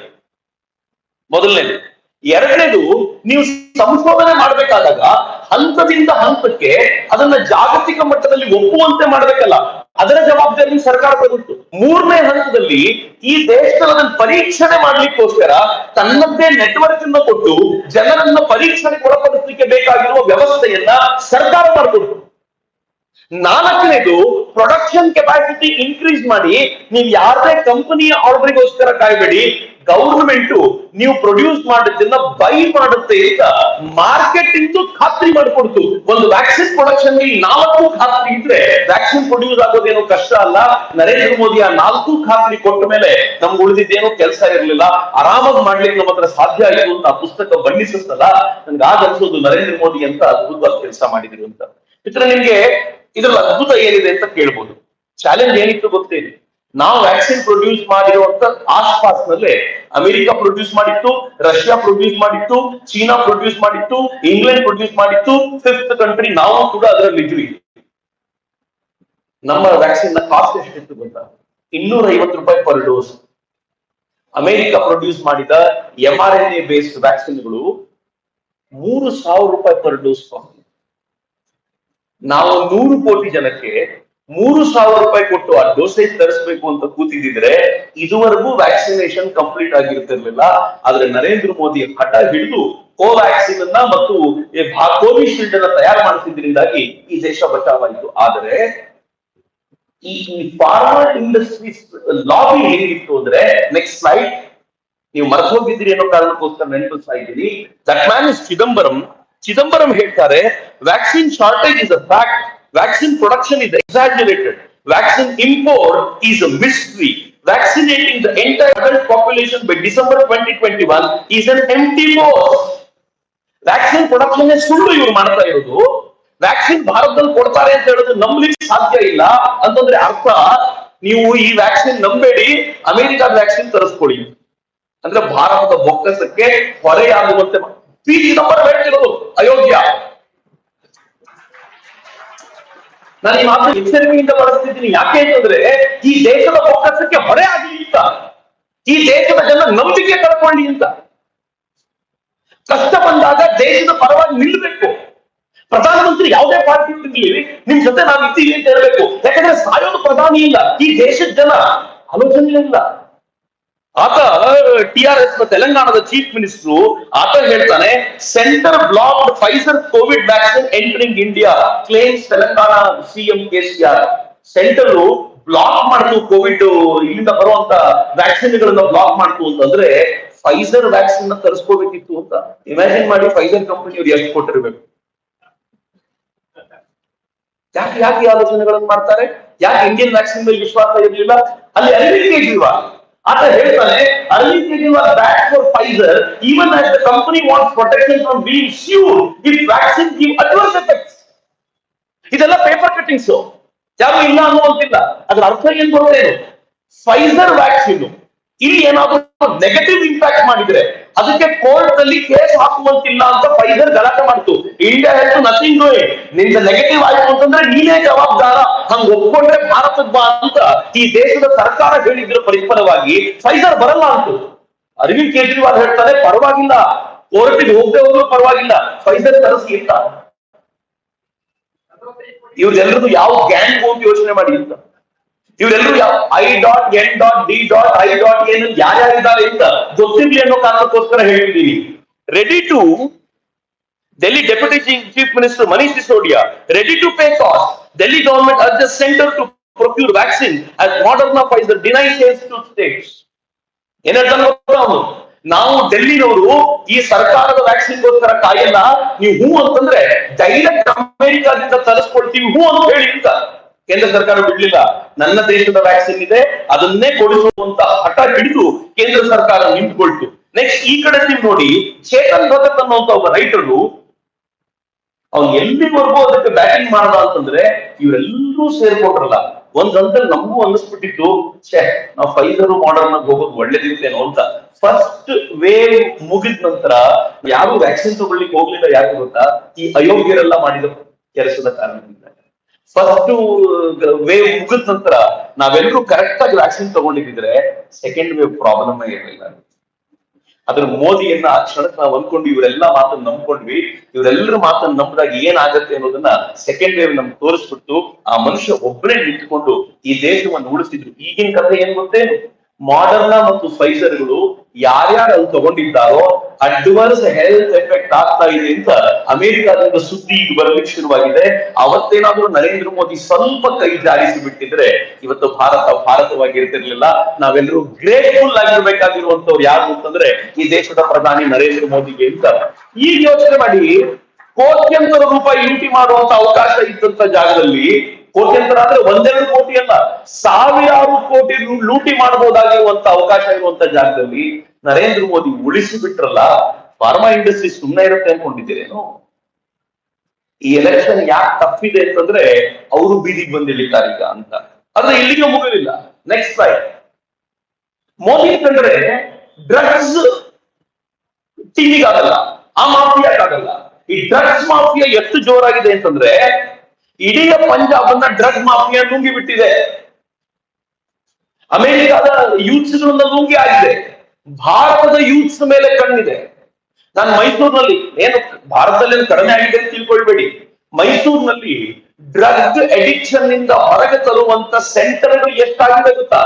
ಮೊದಲನೇದು. ಎರಡನೇದು, ನೀವು ಸಂಶೋಧನೆ ಮಾಡ್ಬೇಕಾದಾಗ ಹಂತದಿಂದ ಹಂತಕ್ಕೆ ಅದನ್ನ ಜಾಗತಿಕ ಮಟ್ಟದಲ್ಲಿ ಒಪ್ಪುವಂತೆ ಮಾಡ್ಬೇಕಲ್ಲ. ಅದರ ಜವಾಬ್ದಾರಿ ಸರ್ಕಾರ ತಗೊಂಡು. ಮೂರನೇ ಹಂತದಲ್ಲಿ ಈ ದೇಶದಲ್ಲಿ ಅದನ್ನು ಪರೀಕ್ಷಣೆ ಮಾಡ್ಲಿಕ್ಕೋಸ್ಕರ ತನ್ನದೇ ನೆಟ್ವರ್ಕ್ ಅನ್ನು ಕೊಟ್ಟು ಜನರನ್ನ ಪರೀಕ್ಷಣೆಗೆ ಒಳಪಡಿಸಲಿಕ್ಕೆ ಬೇಕಾಗಿರುವ ವ್ಯವಸ್ಥೆಯನ್ನ ಸರ್ಕಾರ ಮಾಡಿಕೊಡ್ತು. ನಾಲ್ಕನೇದು ಪ್ರೊಡಕ್ಷನ್ ಕೆಪಾಸಿಟಿ ಇನ್ಕ್ರೀಸ್ ಮಾಡಿ, ನೀವು ಯಾರದೇ ಕಂಪನಿಯ ಆರ್ಡರ್ಗೋಸ್ಕರ ಕಾಯ್ಬೇಡಿ, ಗವರ್ಮೆಂಟ್ ನೀವು ಪ್ರೊಡ್ಯೂಸ್ ಮಾಡಿದ್ದನ್ನ ಬೈ ಮಾಡುತ್ತೆ ಅಂತ ಮಾರ್ಕೆಟಿಂಗ್ ಖಾತ್ರಿ ಮಾಡಿಕೊಡ್ತು. ಒಂದು ವ್ಯಾಕ್ಸಿನ್ ಪ್ರೊಡಕ್ಷನ್ 4 ಖಾತ್ರಿ ಇದ್ರೆ ವ್ಯಾಕ್ಸಿನ್ ಪ್ರೊಡ್ಯೂಸ್ ಆಗೋದೇನೋ ಕಷ್ಟ ಅಲ್ಲ. ನರೇಂದ್ರ ಮೋದಿ ಆ 4 ಖಾತ್ರಿ ಕೊಟ್ಟ ಮೇಲೆ ನಮ್ಗೆ ಉಳಿದಿದ್ದೇನೋ ಕೆಲಸ ಇರಲಿಲ್ಲ, ಆರಾಮಾಗಿ ಮಾಡ್ಲಿಕ್ಕೆ ನಮ್ಮ ಹತ್ರ ಸಾಧ್ಯ ಆಯಿತು ಅಂತ ಆ ಪುಸ್ತಕ ಬಣ್ಣಿಸುತ್ತಲ್ಲ. ನನ್ಗೆ ಆಗ ಅನ್ಸೋದು ನರೇಂದ್ರ ಮೋದಿ ಅಂತ ಅದ್ಭುತವಾದ ಕೆಲಸ ಮಾಡಿದ್ರು ಅಂತ. ಇತರ ನಿಮ್ಗೆ ಇದ್ರಲ್ಲಿ ಅದ್ಭುತ ಏನಿದೆ ಅಂತ ಕೇಳ್ಬೋದು. ಚಾಲೆಂಜ್ ಏನಿತ್ತು ಗೊತ್ತೇನೆ, ನಾವು ವ್ಯಾಕ್ಸಿನ್ ಪ್ರೊಡ್ಯೂಸ್ ಮಾಡಿರುವಂತ ಆಸ್ಪಾಸ್ನಲ್ಲೇ ಅಮೆರಿಕ ಪ್ರೊಡ್ಯೂಸ್ ಮಾಡಿತ್ತು, ರಷ್ಯಾ ಪ್ರೊಡ್ಯೂಸ್ ಮಾಡಿತ್ತು, ಚೀನಾ ಪ್ರೊಡ್ಯೂಸ್ ಮಾಡಿತ್ತು, ಇಂಗ್ಲೆಂಡ್ ಪ್ರೊಡ್ಯೂಸ್ ಮಾಡಿತ್ತು, 5th ಕಂಟ್ರಿ ನಾವು ಕೂಡ ಅದರಲ್ಲಿ ಇದ್ವಿ. ನಮ್ಮ ವ್ಯಾಕ್ಸಿನ್ ನ ಕಾಸ್ಟ್ ಎಷ್ಟಿತ್ತು ಗೊತ್ತಾ? 250 ರೂಪಾಯಿ ಪರ್ ಡೋಸ್. ಅಮೆರಿಕ ಪ್ರೊಡ್ಯೂಸ್ ಮಾಡಿದ mRNA ಬೇಸ್ಡ್ ವ್ಯಾಕ್ಸಿನ್ಗಳು 3000 ರೂಪಾಯಿ ಪರ್ ಡೋಸ್. ನಾವು 100 ಕೋಟಿ ಜನಕ್ಕೆ 3000 ರೂಪಾಯಿ ಕೊಟ್ಟು ಆ ಡೋಸೇಜ್ ತರಿಸಬೇಕು ಅಂತ ಕೂತಿದ್ರೆ ಇದುವರೆಗೂ ವ್ಯಾಕ್ಸಿನೇಷನ್ ಕಂಪ್ಲೀಟ್ ಆಗಿರ್ತಿರ್ಲಿಲ್ಲ. ಆದ್ರೆ ನರೇಂದ್ರ ಮೋದಿ ಹಠ ಹಿಡಿದು ಕೋವ್ಯಾಕ್ಸಿನ್ ಅನ್ನ ಮತ್ತು ಕೋವಿಶೀಲ್ಡ್ ಅನ್ನ ತಯಾರು ಮಾಡಿಸಿದ್ರಿಂದಾಗಿ ಈ ದೇಶ ಬಚಾವಾಯಿತು. ಆದರೆ ಈ ಫಾರ್ಮಾ ಇಂಡಸ್ಟ್ರೀಸ್ ಲಾಬಿ ಹೇಗಿತ್ತು ಅಂದ್ರೆ, ನೆಕ್ಸ್ಟ್ ಸ್ಲೈಡ್, ನೀವು ಮರೆತು ಹೋಗಿದ್ದೀರಿ ಅನ್ನೋ ಕಾರಣಕ್ಕೋಸ್ಕರ ನೆನಪಿಸ್ತಾ ಇದ್ದೀನಿ. That man is Chidambaram. Chidambaram ಹೇಳ್ತಾರೆ, vaccine shortage is a fact, vaccine production is exaggerated, vaccine import is a mystery, vaccinating the entire adult population by December 2021 is an empty boast. Vaccine production ಸುಳ್ಳು ಇವ್ರು ಮಾಡ್ತಾ ಇರೋದು. ವ್ಯಾಕ್ಸಿನ್ ಭಾರತದಲ್ಲಿ ಕೊಡ್ತಾರೆ ಅಂತ ಹೇಳೋದು ನಂಬಲಿಕ್ಕೆ ಸಾಧ್ಯ ಇಲ್ಲ ಅಂತಂದ್ರೆ ಅರ್ಥ ನೀವು ಈ ವ್ಯಾಕ್ಸಿನ್ ನಂಬೇಡಿ, ಅಮೆರಿಕದ ವ್ಯಾಕ್ಸಿನ್ ತರಿಸ್ಕೊಳ್ಳಿ ಅಂದ್ರೆ ಭಾರತದ ಬೊಕ್ಕಸಕ್ಕೆ ಹೊರೆಯಾಗುವಂತೆ ಪಿ ಚಿದಂಬರಂ ಹೇಳ್ತಿರೋದು ಅಯೋಗ್ಯ. ನಾನು ಈ ಮಾತು ಎಚ್ಚರಿಕೆಯಿಂದ ಬಳಸ್ತಿದ್ದೀನಿ. ಯಾಕೆ ಅಂತಂದ್ರೆ ಈ ದೇಶದ ಬೊಕ್ಕಸಕ್ಕೆ ಹೊರೆ ಆಗಲಿ ಅಂತ, ಈ ದೇಶದ ಜನ ನಂಬಿಕೆ ಕಳ್ಕೊಳ್ಳಿ ಅಂತ. ಕಷ್ಟ ಬಂದಾಗ ದೇಶದ ಪರವಾಗಿ ನಿಲ್ಲಬೇಕು. ಪ್ರಧಾನಮಂತ್ರಿ ಯಾವುದೇ ಪಾರ್ಟಿ ಇರಲಿ, ನಿಮ್ ಜೊತೆ ನಾವು ಇದ್ದೀವಿ ಅಂತ ಹೇಳಬೇಕು. ಯಾಕಂದ್ರೆ ಸಾಯೋದು ಪ್ರಧಾನಿ ಇಲ್ಲ, ಈ ದೇಶದ ಜನ ಆಲೋಚನೆ ಇಲ್ಲ. ಆತ TRS ತೆಲಂಗಾಣದ ಚೀಫ್ ಮಿನಿಸ್ಟರ್, ಆತ ಹೇಳ್ತಾನೆ, centre blocked Pfizer covid vaccine entering India claims Telangana CM KCR. Centre block ಮಾಡ್ತು ಕೋವಿಡ್ ಇಲ್ಲಿಂದ ಬರುವಂತ ವ್ಯಾಕ್ಸಿನ್ ಗಳನ್ನ ಬ್ಲಾಕ್ ಮಾಡ್ತು ಅಂತಂದ್ರೆ ಫೈಸರ್ ವ್ಯಾಕ್ಸಿನ್ ತರಿಸ್ಕೋಬೇಕಿತ್ತು ಅಂತ. ಇಮ್ಯಾಜಿನ್ ಮಾಡಿ, ಫೈಸರ್ ಕಂಪನಿಯವ್ರು ಎಷ್ಟು ಕೊಟ್ಟಿರ್ಬೇಕು. ಯಾಕೆ ಈ ಆಲೋಚನೆಗಳನ್ನು ಮಾಡ್ತಾರೆ? ಯಾಕೆ ಇಂಡಿಯನ್ ವ್ಯಾಕ್ಸಿನ್ ಮೇಲೆ ವಿಶ್ವಾಸ ಇರಲಿಲ್ಲ? ಅಲ್ಲಿ ಅರವಿಂದ್ ಕೇಜ್ರಿವಾಲ್ ಆತ ಹೇಳ್ತಾನೆ, Arvind Kejriwal back for Pfizer even as the company wants protection from being sued if vaccine give adverse effects. ಇದೆಲ್ಲ ಪೇಪರ್ ಕಟ್ಟಿಂಗ್ಸ್, ಯಾರು ಇಲ್ಲ ಅನ್ನುವಂತಿಲ್ಲ. ಅದರ ಅರ್ಥ ಏನ್ ಗೊತ್ತೇನು? ಫೈಸರ್ ವ್ಯಾಕ್ಸಿನ್ ಇಲ್ಲಿ ಏನಾದ್ರು ನೆಗೆಟಿವ್ ಇಂಪ್ಯಾಕ್ಟ್ ಮಾಡಿದ್ರೆ ಅದಕ್ಕೆ ಕೋರ್ಟ್ ಅಲ್ಲಿ ಕೇಸ್ ಹಾಕುವಂತಿಲ್ಲ ಅಂತ ಫೈಸರ್ ಗಲಾಟೆ ಮಾಡ್ತು. ಇಂಡಿಯಾ ಹೇಳ್ತು ನಥಿಂಗ್ ಡೂಯಿಂಗ್, ನಿಂದ ನೆಗೆಟಿವ್ ಆಯ್ತು ಅಂತಂದ್ರೆ ನೀನೇ ಜವಾಬ್ದಾರ, ಹಂಗ ಒಪ್ಕೊಂಡ್ರೆ ಭಾರತದ ಬಾ ಅಂತ ಈ ದೇಶದ ಸರ್ಕಾರ ಹೇಳಿದ್ರ ಪರಿಫಲವಾಗಿ ಫೈಸರ್ ಬರಲ್ಲ ಅಂತ ಅರವಿಂದ್ ಕೇಜ್ರಿವಾಲ್ ಹೇಳ್ತಾರೆ, ಪರವಾಗಿಲ್ಲ, ಕೋರ್ಟಿಗೆ ಹೋಗದೆ ಹೋದ್ರು ಪರವಾಗಿಲ್ಲ, ಫೈಸರ್ ತರಿಸಿ ಅಂತ. ಇವ್ರೆಲ್ಲರದು ಯಾವ ಗ್ಯಾಂಗ್ ಅಂತ ಯೋಚನೆ ಮಾಡಿ ಅಂತ. ಇವರೆಲ್ಲರೂ ಯಾವ I.N.D.I.N ಯಾರ್ಯಾರಿದ್ದಾರೆ ಅಂತ ಗೊತ್ತಿರ್ಲಿ ಅನ್ನೋ ಕಾರಣಕ್ಕೋಸ್ಕರ ಹೇಳ್ತಿದ್ದೀನಿ. Ready to Delhi deputy chief minister Manish Sisodia, ready to pay cost. Delhi government urges centre to procure vaccine as Moderna Pfizer deny sales to states. ಏನ್ ಹೇಳ್ತಾನೆ ಗೊತ್ತಾ ಅವನು? ನಾವು ಡೆಲ್ಲಿನವರು ಈ ಸರ್ಕಾರದ ವ್ಯಾಕ್ಸಿನ್ಗೋಸ್ಕರ ಕಾಯಲ್ಲ, ನೀವು ಹೂ ಅಂತಂದ್ರೆ ಡೈರೆಕ್ಟ್ ಅಮೆರಿಕಾದಿಂದ ತರಿಸ್ಕೊಳ್ತೀವಿ ಹೂ ಅಂತ ಹೇಳಿ ಅಂತ. ಕೇಂದ್ರ ಸರ್ಕಾರ ಬಿಡ್ಲಿಲ್ಲ, ನನ್ನ ದೇಶದ ವ್ಯಾಕ್ಸಿನ್ ಇದೆ ಅದನ್ನೇ ಕೊಡಿಸುವಂತ ಹಠ ಹಿಡಿದು ಕೇಂದ್ರ ಸರ್ಕಾರ ನಿಂತ್ಕೊಳ್ತು. ನೆಕ್ಸ್ಟ್ ಈ ಕಡೆ ನೀವು ನೋಡಿ, ಚೇತನ್ ಭಗತ್ ಅನ್ನುವಂತ ಒಬ್ಬ ರೈಟರು, ಅವ್ನು ಎಲ್ಲಿವರೆಗೂ ಅದಕ್ಕೆ ಬ್ಯಾಟಿಂಗ್ ಮಾಡ್ದ ಅಂತಂದ್ರೆ ಇವರೆಲ್ಲರೂ ಸೇರ್ಕೊಟ್ರಲ್ಲ. ಒಂದ್ ಹಂತದಲ್ಲಿ ನಮಗೂ ಅನ್ನಿಸ್ಬಿಟ್ಟಿತ್ತು, ನಾವು ಫೈಸರ್ ಮಾಡರ್ನ್ ಹೋಗೋದು ಒಳ್ಳೇದಿತ್ತೇನೋ ಅಂತ. ಫಸ್ಟ್ ವೇವ್ ಮುಗಿದ ನಂತರ ಯಾರು ವ್ಯಾಕ್ಸಿನ್ ತಗೊಳ್ಳಿಕ್ಕೆ ಹೋಗ್ಲಿಲ್ಲ. ಯಾಕೆ ಗೊತ್ತಾ? ಈ ಅಯೋಗ್ಯರೆಲ್ಲ ಮಾಡಿದ ಕೆಲಸದ ಕಾರಣದಿಂದ. ಫಸ್ಟ್ ವೇವ್ ಮುಗಿದ ನಂತರ ನಾವೆಲ್ಲರೂ ಕರೆಕ್ಟ್ ಆಗಿ ವ್ಯಾಕ್ಸಿನ್ ತಗೊಂಡಿದ್ರೆ ಸೆಕೆಂಡ್ ವೇವ್ ಪ್ರಾಬ್ಲಮ್ ಇರಲಿಲ್ಲ. ಅದ್ರ ಮೋದಿಯನ್ನ ಆ ಕ್ಷಣಕ್ಕೆ ನಾವು ಅಂದ್ಕೊಂಡು ಇವರೆಲ್ಲ ಮಾತನ್ನ ನಂಬ್ಕೊಂಡ್ವಿ. ಇವರೆಲ್ಲರ ಮಾತನ್ನ ನಂಬಿದಾಗ ಏನಾಗತ್ತೆ ಅನ್ನೋದನ್ನ ಸೆಕೆಂಡ್ ವೇವ್ ನಮ್ಗೆ ತೋರಿಸ್ಬಿಟ್ಟು ಆ ಮನುಷ್ಯ ಒಬ್ಬರೇ ನಿಂತ್ಕೊಂಡು ಈ ದೇಶವನ್ನು ಉಳಿಸಿದ್ರು. ಈಗಿನ ಕಥೆ ಏನ್ ಗೊತ್ತೇ, ಮಾಡರ್ನ ಮತ್ತು ಫೈಸರ್ಗಳು ಯಾರ್ಯಾರು ಅಲ್ಲಿ ತಗೊಂಡಿದ್ದಾರೋ ಅಡ್ವಾನ್ಸ್ ಹೆಲ್ತ್ ಎಫೆಕ್ಟ್ ಆಗ್ತಾ ಇದೆ ಅಂತ ಅಮೆರಿಕಾದಿಂದ ಸುದ್ದಿ ಈಗ ಬರ್ಲಿಕ್ಕೆ ಶುರುವಾಗಿದೆ. ಅವತ್ತೇನಾದ್ರೂ ನರೇಂದ್ರ ಮೋದಿ ಸ್ವಲ್ಪ ಕೈ ಜಾರಿಸಿ ಬಿಟ್ಟಿದ್ರೆ ಇವತ್ತು ಭಾರತವಾಗಿರ್ತಿರ್ಲಿಲ್ಲ. ನಾವೆಲ್ಲರೂ ಗ್ರೇಟ್ಫುಲ್ ಆಗಿರ್ಬೇಕಾಗಿರುವಂತವ್ರು ಯಾರು ಅಂತಂದ್ರೆ ಈ ದೇಶದ ಪ್ರಧಾನಿ ನರೇಂದ್ರ ಮೋದಿಗೆ ಅಂತ. ಈಗ ಯೋಚನೆ ಮಾಡಿ, ಕೋಟ್ಯಂತರ ರೂಪಾಯಿ ಲೂಟಿ ಮಾಡುವಂತ ಅವಕಾಶ ಇದ್ದಂತ ಜಾಗದಲ್ಲಿ, ಕೋಟ್ಯಂತರ ಅಂದ್ರೆ 1-2 ಕೋಟಿ ಅಲ್ಲ, ಸಾವಿರಾರು ಕೋಟಿ ಲೂಟಿ ಮಾಡಬಹುದಾಗಿರುವಂತ ಅವಕಾಶ ಇರುವಂತ ಜಾಗದಲ್ಲಿ ನರೇಂದ್ರ ಮೋದಿ ಉಳಿಸಿ ಬಿಟ್ರಲ್ಲ. ಫಾರ್ಮಾ ಇಂಡಸ್ಟ್ರಿ ಸುಮ್ಮನೆ ಇರುತ್ತೆ ಅನ್ಕೊಂಡಿದ್ದೀರೇನು? ಈ ಎಲೆಕ್ಷನ್ ಯಾಕೆ ತಪ್ಪಿದೆ ಅಂತಂದ್ರೆ ಅವರು ಬೀದಿಗೆ ಬಂದಿಳಿತಾರೆ ಈಗ ಅಂತ. ಆದ್ರೆ ಇಲ್ಲಿಗೆ ಮುಗಿಲಿಲ್ಲ. Next slide. ಮೋದಿ ಕಂಡ್ರೆ ಡ್ರಗ್ಸ್ ಟಿವಿಗಾಗಲ್ಲ, ಆ ಮಾಫಿಯಾಗಲ್ಲ. ಈ ಡ್ರಗ್ಸ್ ಮಾಫಿಯಾ ಎಷ್ಟು ಜೋರಾಗಿದೆ ಅಂತಂದ್ರೆ ಇಡೀ ಪಂಜಾಬ್ ಅನ್ನ ಡ್ರಗ್ ಮಾಫಿಯಾ ನುಂಗಿ ಬಿಟ್ಟಿದೆ. ಅಮೆರಿಕದ ಯೂತ್ಸ್ ಗಳನ್ನ ನುಂಗಿ ಆಗಿದೆ. ಭಾರತದ ಯೂತ್ಸ್ ಮೇಲೆ ಕಣ್ಣಿದೆ. ನಾನು ಮೈಸೂರಿನಲ್ಲಿ, ಏನು ಭಾರತದಲ್ಲಿ ಕಡಿಮೆ ಆಗಿದೆ ಅಂತ ತಿಳ್ಕೊಳ್ಬೇಡಿ, ಮೈಸೂರಿನಲ್ಲಿ ಡ್ರಗ್ ಅಡಿಕ್ಷನ್ ನಿಂದ ಹೊರಗೆ ತರುವಂತ ಸೆಂಟರ್ಗಳು ಎಷ್ಟಾಗಿದೆ ಗೊತ್ತಾ?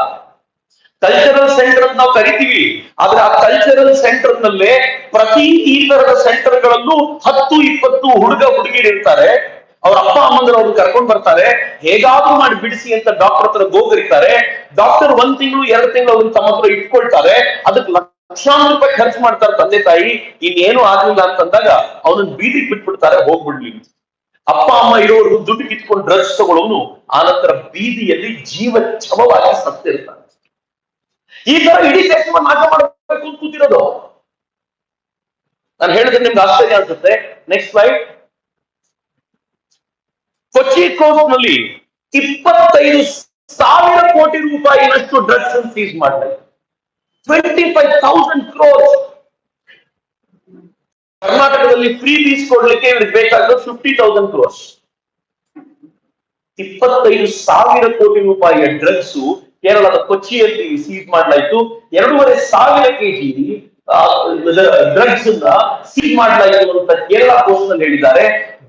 ಕಲ್ಚರಲ್ ಸೆಂಟರ್ ಅಂತ ನಾವು ಕರಿತೀವಿ, ಆದ್ರೆ ಆ ಕಲ್ಚರಲ್ ಸೆಂಟರ್ ನಲ್ಲೇ ಪ್ರತಿ ಈ ತರದ ಸೆಂಟರ್ಗಳಲ್ಲೂ 10-20 ಹುಡುಗಿರು ಇರ್ತಾರೆ. ಅವ್ರ ಅಪ್ಪ ಅಮ್ಮಂದ್ರೆ ಅವ್ರು ಕರ್ಕೊಂಡ್ ಬರ್ತಾರೆ, ಹೇಗಾದ್ರೂ ಮಾಡಿ ಬಿಡಿಸಿ ಅಂತ ಡಾಕ್ಟರ್ ಹತ್ರ ಗೋಗರಿತಾರೆ. ಡಾಕ್ಟರ್ 1 ತಿಂಗಳು 2 ತಿಂಗಳು ಅವ್ರನ್ನ ತಮ್ಮ ಹತ್ರ ಇಟ್ಕೊಳ್ತಾರೆ. ಅದಕ್ಕೆ ಲಕ್ಷಾಂತರ ರೂಪಾಯಿ ಖರ್ಚು ಮಾಡ್ತಾರೆ ತಂದೆ ತಾಯಿ. ಇನ್ನೇನು ಆಗ್ಲಿಲ್ಲ ಅಂತಂದಾಗ ಅವನನ್ನ ಬೀದಿಗೆ ಬಿಟ್ಬಿಡ್ತಾರೆ, ಹೋಗ್ಬಿಡ್ಲಿ. ಅಪ್ಪ ಅಮ್ಮ ಇರೋರು ದುಡ್ಡು ಕಿತ್ಕೊಂಡು ಡ್ರಗ್ಸ್ ತಗೊಳ್ಳೋನು ಆನಂತರ ಬೀದಿಯಲ್ಲಿ ಜೀವ ಛವವಾಗಿ ಸತ್ತಿರ್ತಾನೆ. ಈ ತರ ಇಡೀ ದೇಶವನ್ನು ನಾಶ ಮಾಡಬೇಕು ಕೂತಿರೋದು. ನಾನು ಹೇಳಿದ್ರೆ ನಿಮ್ಗೆ ಆಶ್ಚರ್ಯ ಅನ್ಸುತ್ತೆ. Next slide. ಕೊಚ್ಚಿ ಕೋರ್ಟ್ ನಲ್ಲಿ 25,000 ಕೋಟಿ ರೂಪಾಯಿನಷ್ಟು ಡ್ರಗ್ಸ್ ಸೀಸ್ ಮಾಡಲಾಯಿತು. 25,000 crores. ಕರ್ನಾಟಕದಲ್ಲಿ ಫ್ರೀ ಲೀಸ್ ಕೊಡ್ಲಿಕ್ಕೆ ಇವ್ರಿಗೆ ಬೇಕಾಗಿರೋ 50,000 crores. 25,000 ಕೋಟಿ ರೂಪಾಯಿಯ ಡ್ರಗ್ಸ್ ಕೇರಳದ ಕೊಚ್ಚಿಯಲ್ಲಿ ಸೀಸ್ ಮಾಡಲಾಯಿತು. 2,500 kg ಡ್ರಗ್ಸ್ ಸೀಸ್ ಮಾಡಲಾಯಿತು ಅಂತ ಕೇರಳ ಪೋಸ್ಟ್ ನಲ್ಲಿ ಹೇಳಿದ್ದಾರೆ.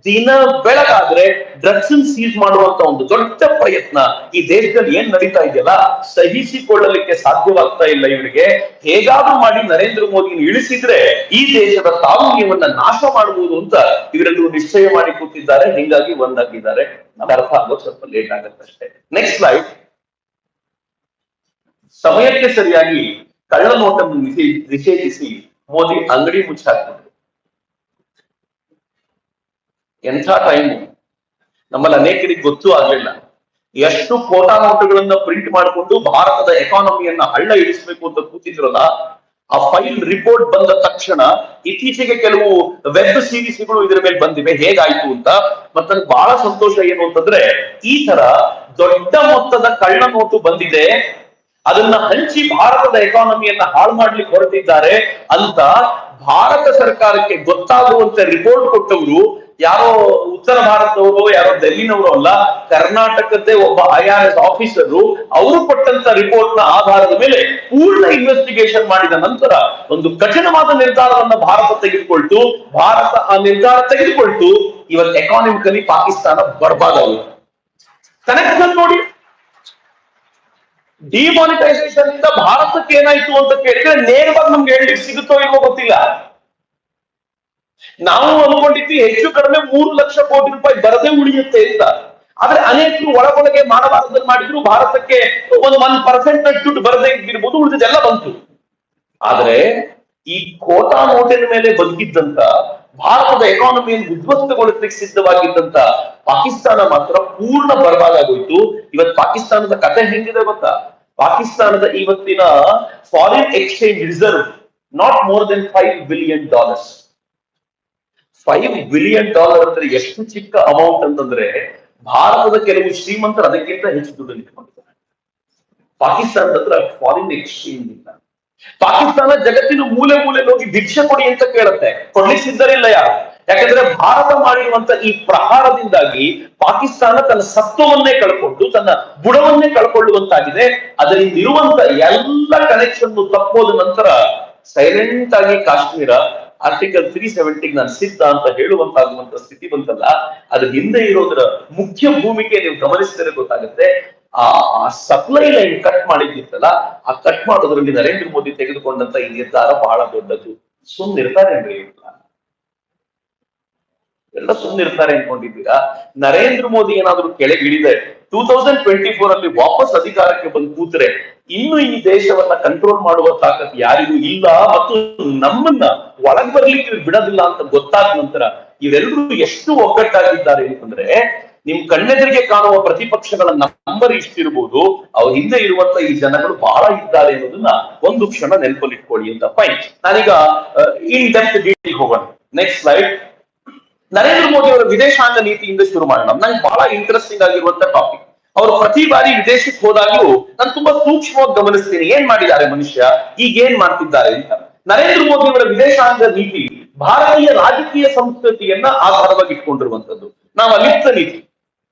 ದಿನ ಬೆಳಗಾದ್ರೆ ಡ್ರಗ್ಸ್ ಸೀಸ್ ಮಾಡುವಂತ ಒಂದು ದೊಡ್ಡ ಪ್ರಯತ್ನ ಈ ದೇಶದಲ್ಲಿ ಏನ್ ನಡೀತಾ ಇದೆಯಲ್ಲ, ಸಹಿಸಿಕೊಳ್ಳಲಿಕ್ಕೆ ಸಾಧ್ಯವಾಗ್ತಾ ಇಲ್ಲ ಇವರಿಗೆ. ಹೇಗಾದ್ರೂ ಮಾಡಿ ನರೇಂದ್ರ ಮೋದಿ ಇಳಿಸಿದ್ರೆ ಈ ದೇಶದ ತಾರುಣ್ಯವನ್ನ ನಾಶ ಮಾಡಬಹುದು ಅಂತ ಇವರೆಲ್ಲರೂ ನಿಶ್ಚಯ ಮಾಡಿ ಕೂತಿದ್ದಾರೆ. ಹಿಂಗಾಗಿ ಒಂದಾಗಿದ್ದಾರೆ. ನಮ್ಗೆ ಅರ್ಥ ಆಗೋದು ಸ್ವಲ್ಪ ಲೇಟ್ ಆಗತ್ತಷ್ಟೇ. Next slide. ಸಮಯಕ್ಕೆ ಸರಿಯಾಗಿ ಕಳ್ಳ ನೋಟನ್ನು ನಿಷೇಧಿಸಿ ಮೋದಿ ಅಂಗಡಿ ಮುಚ್ಚಾಕ್ತಾರೆ. ಎಂಥ ಟೈಮು ನಮ್ಮಲ್ಲಿ ಅನೇಕರಿಗೆ ಗೊತ್ತೂ ಆಗ್ಲಿಲ್ಲ. ಎಷ್ಟು ಖೋಟಾ ನೋಟುಗಳನ್ನ ಪ್ರಿಂಟ್ ಮಾಡಿಕೊಂಡು ಭಾರತದ ಎಕಾನಮಿಯನ್ನ ಹಳ್ಳ ಇಳಿಸಬೇಕು ಅಂತ ಕೂತಿದ್ರಲ್ಲ, ಆ ಫೈಲ್ ರಿಪೋರ್ಟ್ ಬಂದ ತಕ್ಷಣ ಇತ್ತೀಚೆಗೆ ಕೆಲವು ವೆಬ್ ಸೀರೀಸ್ಗಳು ಇದರ ಮೇಲೆ ಬಂದಿವೆ ಹೇಗಾಯ್ತು ಅಂತ. ಮತ್ತೆ ಬಹಳ ಸಂತೋಷ ಏನು ಅಂತಂದ್ರೆ, ಈ ತರ ದೊಡ್ಡ ಮೊತ್ತದ ಕಳ್ಳ ನೋಟು ಬಂದಿದೆ, ಅದನ್ನ ಹಂಚಿ ಭಾರತದ ಎಕಾನಮಿಯನ್ನ ಹಾಳು ಮಾಡ್ಲಿಕ್ಕೆ ಹೊರಟಿದ್ದಾರೆ ಅಂತ ಭಾರತ ಸರ್ಕಾರಕ್ಕೆ ಗೊತ್ತಾಗುವಂತೆ ರಿಪೋರ್ಟ್ ಕೊಟ್ಟವರು ಯಾರೋ ಉತ್ತರ ಭಾರತದವರು, ಯಾರೋ ಡೆಲ್ಲಿನವರು ಅಲ್ಲ, ಕರ್ನಾಟಕದ್ದೇ ಒಬ್ಬ IRS ಆಫೀಸರು. ಅವರು ಕೊಟ್ಟಂತ ರಿಪೋರ್ಟ್ ನ ಆಧಾರದ ಮೇಲೆ ಪೂರ್ಣ ಇನ್ವೆಸ್ಟಿಗೇಷನ್ ಮಾಡಿದ ನಂತರ ಒಂದು ಕಠಿಣವಾದ ನಿರ್ಧಾರವನ್ನ ಭಾರತ ತೆಗೆದುಕೊಳ್ತು. ಭಾರತ ಆ ನಿರ್ಧಾರ ತೆಗೆದುಕೊಳ್ತು. ಇವತ್ತು ಎಕಾನಮಿಕಲಿ ಪಾಕಿಸ್ತಾನ ಬರ್ಬಾದಾಗಿದೆ. ಕನೆಕ್ಷನ್ ನೋಡಿ. ಡಿಮಾನಿಟೈಸೇಷನ್ ಇಂದ ಭಾರತಕ್ಕೆ ಏನಾಯ್ತು ಅಂತ ಕೇಳಿದ್ರೆ ನೇರವಾಗಿ ನಮ್ಗೆ ಹೇಳಲಿಕ್ಕೆ ಸಿಗುತ್ತೋ ಇಲ್ವೋ ಗೊತ್ತಿಲ್ಲ. ನಾವು ಅನ್ಕೊಂಡಿದ್ವಿ ಹೆಚ್ಚು ಕಡಿಮೆ 3 ಲಕ್ಷ ಕೋಟಿ ರೂಪಾಯಿ ಬರದೇ ಉಳಿಯುತ್ತೆ ಅಂತ. ಆದ್ರೆ ಅನೇಕರು ಒಳಗೊಳಗೆ ಮಾಡಬಾರದಲ್ಲಿ ಮಾಡಿದ್ರು. ಭಾರತಕ್ಕೆ ಒಂದು 1% ದುಡ್ಡು ಬರದೇ ಇದ್ದಿರ್ಬೋದು, ಉಳಿದೆಲ್ಲ ಬಂತು. ಆದ್ರೆ ಈ ಖೋಟಾ ನೋಟಿನ ಮೇಲೆ ಬದುಕಿದ್ದಂತ, ಭಾರತದ ಎಕಾನಮಿಯನ್ನು ಉದ್ವಸ್ತಗೊಳಿಸಲಿಕ್ಕೆ ಸಿದ್ಧವಾಗಿದ್ದಂತ ಪಾಕಿಸ್ತಾನ ಮಾತ್ರ ಪೂರ್ಣ ಬರ್ಬಾದಾಗೋಯ್ತು. ಇವತ್ತು ಪಾಕಿಸ್ತಾನದ ಕಥೆ ಹೆಂಗಿದೆ ಗೊತ್ತಾ? ಪಾಕಿಸ್ತಾನದ ಇವತ್ತಿನ foreign exchange reserve not more than $5 billion. $5 billion ಅಂದ್ರೆ ಎಷ್ಟು ಚಿಕ್ಕ ಅಮೌಂಟ್ ಅಂತಂದ್ರೆ ಭಾರತದ ಕೆಲವು ಶ್ರೀಮಂತರು ಅದಕ್ಕಿಂತ ಹೆಚ್ಚು ದುಡ್ಡು ಇಟ್ಕೊಂಡಿದ್ದಾರೆ. ಪಾಕಿಸ್ತಾನದ ಹತ್ರ ಫಾರಿನ್ ಎಕ್ಸ್ಚೇಂಜ್ ಇಲ್ಲ. ಪಾಕಿಸ್ತಾನ ಜಗತ್ತಿನ ಮೂಲೆ ಹೋಗಿ ಭಿಕ್ಷೆ ಕೊಡಿ ಅಂತ ಕೇಳುತ್ತೆ, ಕೊಡ್ಲಿಕ್ಕೆ ಸಿದ್ಧರಿಲ್ಲ ಯಾರು. ಯಾಕಂದ್ರೆ ಭಾರತ ಮಾಡಿರುವಂತ ಈ ಪ್ರಹಾರದಿಂದಾಗಿ ಪಾಕಿಸ್ತಾನ ತನ್ನ ಸತ್ವವನ್ನೇ ಕಳ್ಕೊಂಡು, ತನ್ನ ಬುಡವನ್ನೇ ಕಳ್ಕೊಳ್ಳುವಂತಾಗಿದೆ. ಅದರಿಂದ ಇರುವಂತ ಎಲ್ಲ ಕನೆಕ್ಷನ್ ತಪ್ಪೋದ ನಂತರ ಸೈಲೆಂಟ್ ಆಗಿ ಕಾಶ್ಮೀರ ಆರ್ಟಿಕಲ್ 370 ನಾನು ಸಿದ್ಧ ಅಂತ ಹೇಳುವಂತಾಗುವಂತ ಸ್ಥಿತಿ ಬಂತಲ್ಲ, ಅದ್ರ ಹಿಂದೆ ಇರೋದ್ರ ಮುಖ್ಯ ಭೂಮಿಕೆ ನೀವು ಗಮನಿಸಿದರೆ ಗೊತ್ತಾಗುತ್ತೆ. ಆ ಸಪ್ಲೈ ಲೈನ್ ಕಟ್ ಮಾಡಿದ್ದಿತ್ತಲ್ಲ, ಆ ಕಟ್ ಮಾಡೋದ್ರಲ್ಲಿ ನರೇಂದ್ರ ಮೋದಿ ತೆಗೆದುಕೊಂಡಂತ ಈ ನಿರ್ಧಾರ ಬಹಳ ದೊಡ್ಡದು. ಸುಮ್ಮನಿರ್ತಾರೆ ಅಂದ್ರೆ ಎಲ್ಲ ಸುಮ್ಮನಿರ್ತಾರೆ ಅನ್ಕೊಂಡಿದ್ದೀರಾ? ನರೇಂದ್ರ ಮೋದಿ ಏನಾದ್ರು ಕೆಳಗಿಳಿದೆ 2024 ಅಲ್ಲಿ ವಾಪಸ್ ಅಧಿಕಾರಕ್ಕೆ ಬಂದು ಕೂತ್ರೆ ಇನ್ನು ಈ ದೇಶವನ್ನ ಕಂಟ್ರೋಲ್ ಮಾಡುವ ತಾಕತ್ ಯಾರಿಗೂ ಇಲ್ಲ, ಮತ್ತು ನಮ್ಮನ್ನ ಒಳಗ್ ಬರ್ಲಿಕ್ಕೆ ಬಿಡೋದಿಲ್ಲ ಅಂತ ಗೊತ್ತಾದ ನಂತರ ಇವರೆಲ್ಲರೂ ಎಷ್ಟು ಒಗ್ಗಟ್ಟಾಗಿದ್ದಾರೆ ಅಂತಂದ್ರೆ, ನಿಮ್ ಕಣ್ಣೆದುರಿಗೆ ಕಾಣುವ ಪ್ರತಿಪಕ್ಷಗಳ ನಂಬರ್ ಇಷ್ಟಿರ್ಬೋದು, ಅವ್ರ ಹಿಂದೆ ಇರುವಂತ ಈ ಜನಗಳು ಬಹಳ ಇದ್ದಾರೆ ಅನ್ನೋದನ್ನ ಒಂದು ಕ್ಷಣ ನೆನಪಲ್ಲಿ ಇಟ್ಕೊಳ್ಳಿ ಅಂತ. ಫೈನ್, ನಾನೀಗ ಇನ್ ಡೆಪ್ತ್ ಡೀಟೇಲ್ ಹೋಗೋಣ. Next slide. ನರೇಂದ್ರ ಮೋದಿ ಅವರ ವಿದೇಶಾಂಗ ನೀತಿಯಿಂದ ಶುರು ಮಾಡೋಣ. ನಂಗೆ ಬಹಳ ಇಂಟ್ರೆಸ್ಟಿಂಗ್ ಆಗಿರುವಂತ ಟಾಪಿಕ್. ಅವರು ಪ್ರತಿ ಬಾರಿ ವಿದೇಶಕ್ಕೆ ಹೋದಾಗ್ಲೂ ನಾನು ತುಂಬಾ ಸೂಕ್ಷ್ಮವಾಗಿ ಗಮನಿಸ್ತೀನಿ, ಏನ್ ಮಾಡಿದ್ದಾರೆ ಮನುಷ್ಯ, ಈಗ ಏನ್ ಮಾಡ್ತಿದ್ದಾರೆ ಅಂತ. ನರೇಂದ್ರ ಮೋದಿ ಅವರ ವಿದೇಶಾಂಗ ನೀತಿ ಭಾರತೀಯ ರಾಜಕೀಯ ಸಂಸ್ಕೃತಿಯನ್ನ ಆಧಾರವಾಗಿ ಇಟ್ಕೊಂಡಿರುವಂತದ್ದು. ನಾವು ಅಲಿಪ್ತ ನೀತಿ,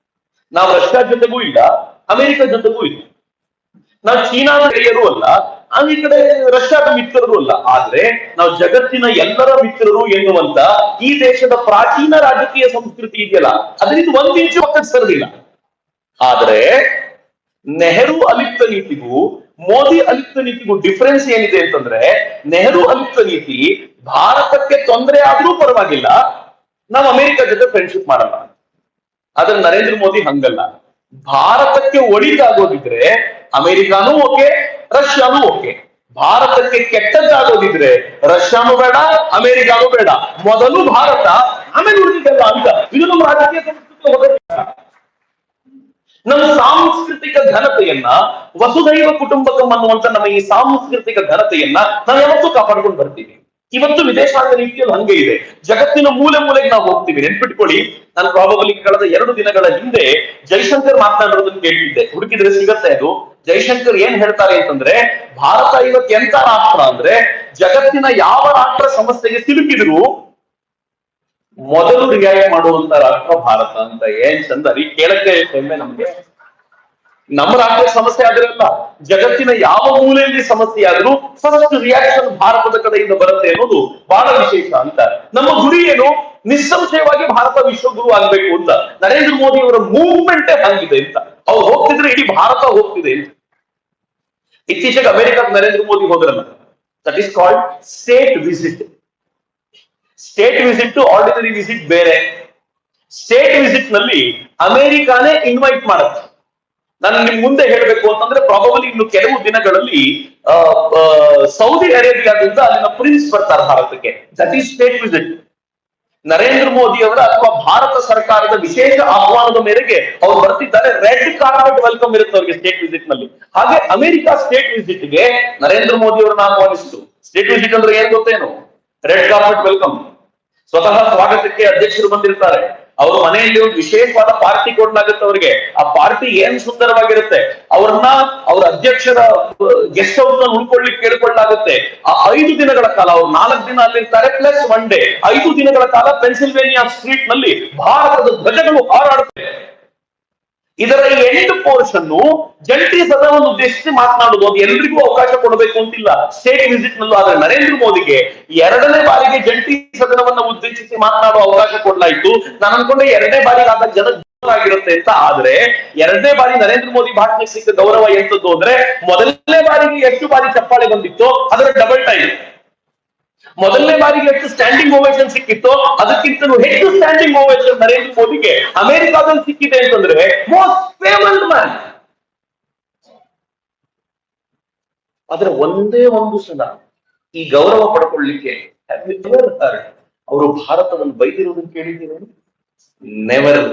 ನಾವು ರಷ್ಯಾ ಜೊತೆಗೂ ಇಲ್ಲ, ಅಮೆರಿಕ ಜೊತೆಗೂ ಇಲ್ಲ, ನಾವು ಚೀನಾದ ಗೆಳೆಯರು ಅಲ್ಲ, ಈ ಕಡೆ ರಷ್ಯಾದ ಮಿತ್ರರು ಅಲ್ಲ, ಆದ್ರೆ ನಾವು ಜಗತ್ತಿನ ಎಲ್ಲರ ಮಿತ್ರರು ಎನ್ನುವಂತ ಈ ದೇಶದ ಪ್ರಾಚೀನ ರಾಜಕೀಯ ಸಂಸ್ಕೃತಿ ಇದೆಯಲ್ಲ, ಅದರಿಂದ ಒಂದ್ ಇಂಚು ಪಕ್ಕಕ್ಕೆ ಸರದಿಲ್ಲ. ಆದ್ರೆ ನೆಹರು ಅಲಿಪ್ತ ನೀತಿಗೂ ಮೋದಿ ಅಲಿಪ್ತ ನೀತಿಗೂ ಡಿಫರೆನ್ಸ್ ಏನಿದೆ ಅಂತಂದ್ರೆ, ನೆಹರು ಅಲಿಪ್ತ ನೀತಿ ಭಾರತಕ್ಕೆ ತೊಂದರೆ ಆದ್ರೂ ಪರವಾಗಿಲ್ಲ, ನಾವು ಅಮೆರಿಕ ಜೊತೆ ಫ್ರೆಂಡ್ಶಿಪ್ ಮಾಡಲ್ಲ. ಆದ್ರೆ ನರೇಂದ್ರ ಮೋದಿ ಹಂಗಲ್ಲ. ಭಾರತಕ್ಕೆ ಒಳಿತಾಗೋದಿದ್ರೆ ಅಮೆರಿಕಾನೂ ಓಕೆ, ರಷ್ಯಾನೂ ಓಕೆ. ಭಾರತಕ್ಕೆ ಕೆಟ್ಟದ್ದಾಗೋದಿದ್ರೆ ರಷ್ಯಾನೂ ಬೇಡ, ಅಮೆರಿಕಾನೂ ಬೇಡ, ಮೊದಲು ಭಾರತ ಆಮೇಲೆ ಉಳಿದಿದ್ದಲ್ಲ ಅಂತ. ಇದು ನಮ್ಮ ರಾಜಕೀಯ ಸಂಸ್ಕೃತಿ. ನಮ್ಮ ಸಾಂಸ್ಕೃತಿಕ ಘನತೆಯನ್ನ, ವಸುಧೈವ ಕುಟುಂಬಕಂ ಅನ್ನುವಂತ ನಮ್ಮ ಈ ಸಾಂಸ್ಕೃತಿಕ ಘನತೆಯನ್ನ ನಾವು ಯಾವತ್ತೂ ಕಾಪಾಡ್ಕೊಂಡು ಬರ್ತೀವಿ. ಇವತ್ತು ವಿದೇಶಾಂಗ ನೀತಿಯಲ್ಲಿ ಹಂಗೆ ಇದೆ. ಜಗತ್ತಿನ ಮೂಲೆ ಮೂಲೆಗೆ ನಾವು ಹೋಗ್ತೀವಿ. ನೆನ್ಪಿಟ್ಕೊಳ್ಳಿ, ನಾನು ಪ್ರಾಬಬಲಿ ಕಳೆದ 2 ದಿನಗಳ ಹಿಂದೆ ಜೈಶಂಕರ್ ಮಾತನಾಡಿರೋದನ್ನ ಕೇಳಿದ್ದೆ, ಹುಡುಕಿದ್ರೆ ಸಿಗತ್ತೆ ಅದು. ಜೈಶಂಕರ್ ಏನ್ ಹೇಳ್ತಾರೆ ಅಂತಂದ್ರೆ, ಭಾರತ ಇವತ್ತು ಎಂತ ರಾಷ್ಟ್ರ ಅಂದ್ರೆ, ಜಗತ್ತಿನ ಯಾವ ರಾಷ್ಟ್ರ ಸಮಸ್ಯೆಗೆ ಸಿಲುಕಿದ್ರು ಮೊದಲು ರಿಯಾಕ್ಟ್ ಮಾಡುವಂತ ರಾಷ್ಟ್ರ ಭಾರತ ಅಂತ. ಏನ್ ಚಂದ ರೀ, ಕೇಳಕ್ಕೆ ಹೆಮ್ಮೆ ನಮ್ಗೆ. ನಮ್ಮ ರಾಷ್ಟ್ರೀಯ ಸಮಸ್ಯೆ ಆದ್ರಲ್ಲ, ಜಗತ್ತಿನ ಯಾವ ಮೂಲೆಯಲ್ಲಿ ಸಮಸ್ಯೆ ಆದ್ರೂ ಫಸ್ಟ್ ರಿಯಾಕ್ಷನ್ ಭಾರತದ ಕಡೆಯಿಂದ ಬರುತ್ತೆ ಅನ್ನೋದು ಬಹಳ ವಿಶೇಷ ಅಂತ. ನಮ್ಮ ಗುರಿ ಏನು? ನಿಸ್ಸಂಶಯವಾಗಿ ಭಾರತ ವಿಶ್ವಗುರು ಆಗ್ಬೇಕು ಅಂತ. ನರೇಂದ್ರ ಮೋದಿ ಅವರ ಮೂವ್ಮೆಂಟ್ ಹಂಗಿದೆ ಅಂತ. ಅವ್ರು ಹೋಗ್ತಿದ್ರೆ ಇಡೀ ಭಾರತ ಹೋಗ್ತಿದೆ ಅಂತ. ಇತ್ತೀಚೆಗೆ ಅಮೆರಿಕಕ್ಕೆ ನರೇಂದ್ರ ಮೋದಿ ಹೋದ್ರಲ್ಲ, that is called state visit. State visit ordinary visit ಬೇರೆ. ಸ್ಟೇಟ್ ವಿಸಿಟ್ ನಲ್ಲಿ ಅಮೆರಿಕಾನೇ ಇನ್ವೈಟ್ ಮಾಡುತ್ತೆ. ನಾನು ನಿಮ್ ಮುಂದೆ ಹೇಳ್ಬೇಕು ಅಂತಂದ್ರೆ, ಪ್ರಾಬಬಲಿ ಇನ್ನು ಕೆಲವು ದಿನಗಳಲ್ಲಿ ಸೌದಿ ಅರೇಬಿಯಾದಿಂದ ಅಲ್ಲಿನ ಪ್ರಿನ್ಸ್ ಬರ್ತಾರೆ ಭಾರತಕ್ಕೆ. That is state visit. Narendra Modi ಅವರ ಅಥವಾ ಭಾರತ ಸರ್ಕಾರದ ವಿಶೇಷ ಆಹ್ವಾನದ ಮೇರೆಗೆ ಅವ್ರು ಬರ್ತಿದ್ದಾರೆ. ರೆಡ್ ಕಾರ್ಪೆಟ್ ವೆಲ್ಕಮ್ ಇರುತ್ತೆ ಅವ್ರಿಗೆ ಸ್ಟೇಟ್ ವಿಸಿಟ್ ನಲ್ಲಿ. ಹಾಗೆ ಅಮೆರಿಕ ಸ್ಟೇಟ್ ವಿಸಿಟ್ ಗೆ ನರೇಂದ್ರ ಮೋದಿ ಅವರನ್ನ ಆಹ್ವಾನಿಸಿತು. ಸ್ಟೇಟ್ ವಿಸಿಟ್ ಅಂದ್ರೆ ಏನ್ ಗೊತ್ತೇನು? Red carpet welcome. ಸ್ವತಃ ಸ್ವಾಗತಕ್ಕೆ ಅಧ್ಯಕ್ಷರು ಬಂದಿರ್ತಾರೆ. ಅವ್ರ ಮನೆಯಲ್ಲಿ ಒಂದು ವಿಶೇಷವಾದ ಪಾರ್ಟಿ ಕೊಡ್ಲಾಗುತ್ತೆ ಅವರಿಗೆ. ಆ ಪಾರ್ಟಿ ಏನ್ ಸುಂದರವಾಗಿರುತ್ತೆ. ಅವ್ರನ್ನ ಅವ್ರ ಅಧ್ಯಕ್ಷರ ಗೆಸ್ಟ್ ಹೌಸ್ ನಲ್ಲಿ ಉಳ್ಕೊಳ್ಳಿಕ್ಕೆ ಕೇಳ್ಕೊಳ್ಳಾಗುತ್ತೆ. ಆ 5 ದಿನಗಳ ಕಾಲ, ಅವ್ರು 4 ದಿನ ಅಲ್ಲಿರ್ತಾರೆ ಪ್ಲಸ್ 1 ಡೇ. 5 ದಿನಗಳ ಕಾಲ ಪೆನ್ಸಿಲ್ವೇನಿಯಾ ಸ್ಟ್ರೀಟ್ ನಲ್ಲಿ ಭಾರತದ ಧ್ವಜಗಳು ಹಾರಾಡುತ್ತೆ. ಇದರ ಎಂಡ್ ಪೋರ್ಷನ್ ಜಂಟಿ ಸದನವನ್ನು ಉದ್ದೇಶಿಸಿ ಮಾತನಾಡುವುದು. ಅದು ಎಲ್ರಿಗೂ ಅವಕಾಶ ಕೊಡಬೇಕು ಅಂತಿಲ್ಲ ಸ್ಟೇಟ್ ವಿಸಿಟ್ ನಲ್ಲೂ. ಆದ್ರೆ ನರೇಂದ್ರ ಮೋದಿಗೆ 2ನೇ ಬಾರಿಗೆ ಜಂಟಿ ಸದನವನ್ನ ಉದ್ದೇಶಿಸಿ ಮಾತನಾಡುವ ಅವಕಾಶ ಕೊಡ್ಲಾಯ್ತು. ನಾನು ಅನ್ಕೊಂಡೆ 2ನೇ ಬಾರಿಗೆ ಆದ ಜನ ಆಗಿರುತ್ತೆ ಅಂತ. ಆದ್ರೆ 2ನೇ ಬಾರಿ ನರೇಂದ್ರ ಮೋದಿ ಭಾಷಣಕ್ಕೆ ಸಿಕ್ಕ ಗೌರವ ಎಂತದ್ದು ಅಂದ್ರೆ, ಮೊದಲನೇ ಬಾರಿಗೆ ಎಷ್ಟು ಬಾರಿ ಚಪ್ಪಾಳೆ ಬಂದಿತ್ತು ಅದರ ಡಬಲ್ ಟೈಮ್. ಮೊದಲನೇ ಬಾರಿಗೆ ಎಷ್ಟು ಸ್ಟ್ಯಾಂಡಿಂಗ್ ಓವೇಷನ್ ಸಿಕ್ಕಿತ್ತು ಅದಕ್ಕಿಂತಲೂ ಹೆಚ್ಚು ಸ್ಟ್ಯಾಂಡಿಂಗ್ ಓವೇಷನ್ ನರೇಂದ್ರ ಮೋದಿಗೆ ಅಮೆರಿಕಾದಲ್ಲಿ ಸಿಕ್ಕಿದೆ ಅಂತಂದ್ರೆ ಮೋಸ್ಟ್ ಫೇವರ್ಡ್ ಮ್ಯಾನ್. ಆದ್ರೆ ಒಂದೇ ಒಂದು ಸಲ ಈ ಗೌರವ ಪಡ್ಕೊಳ್ಳಿಕ್ಕೆ ಅವರು ಭಾರತವನ್ನು ಬೈದಿರೋದನ್ನು ಕೇಳಿದ್ದೀರಿ? ನೆವರ್.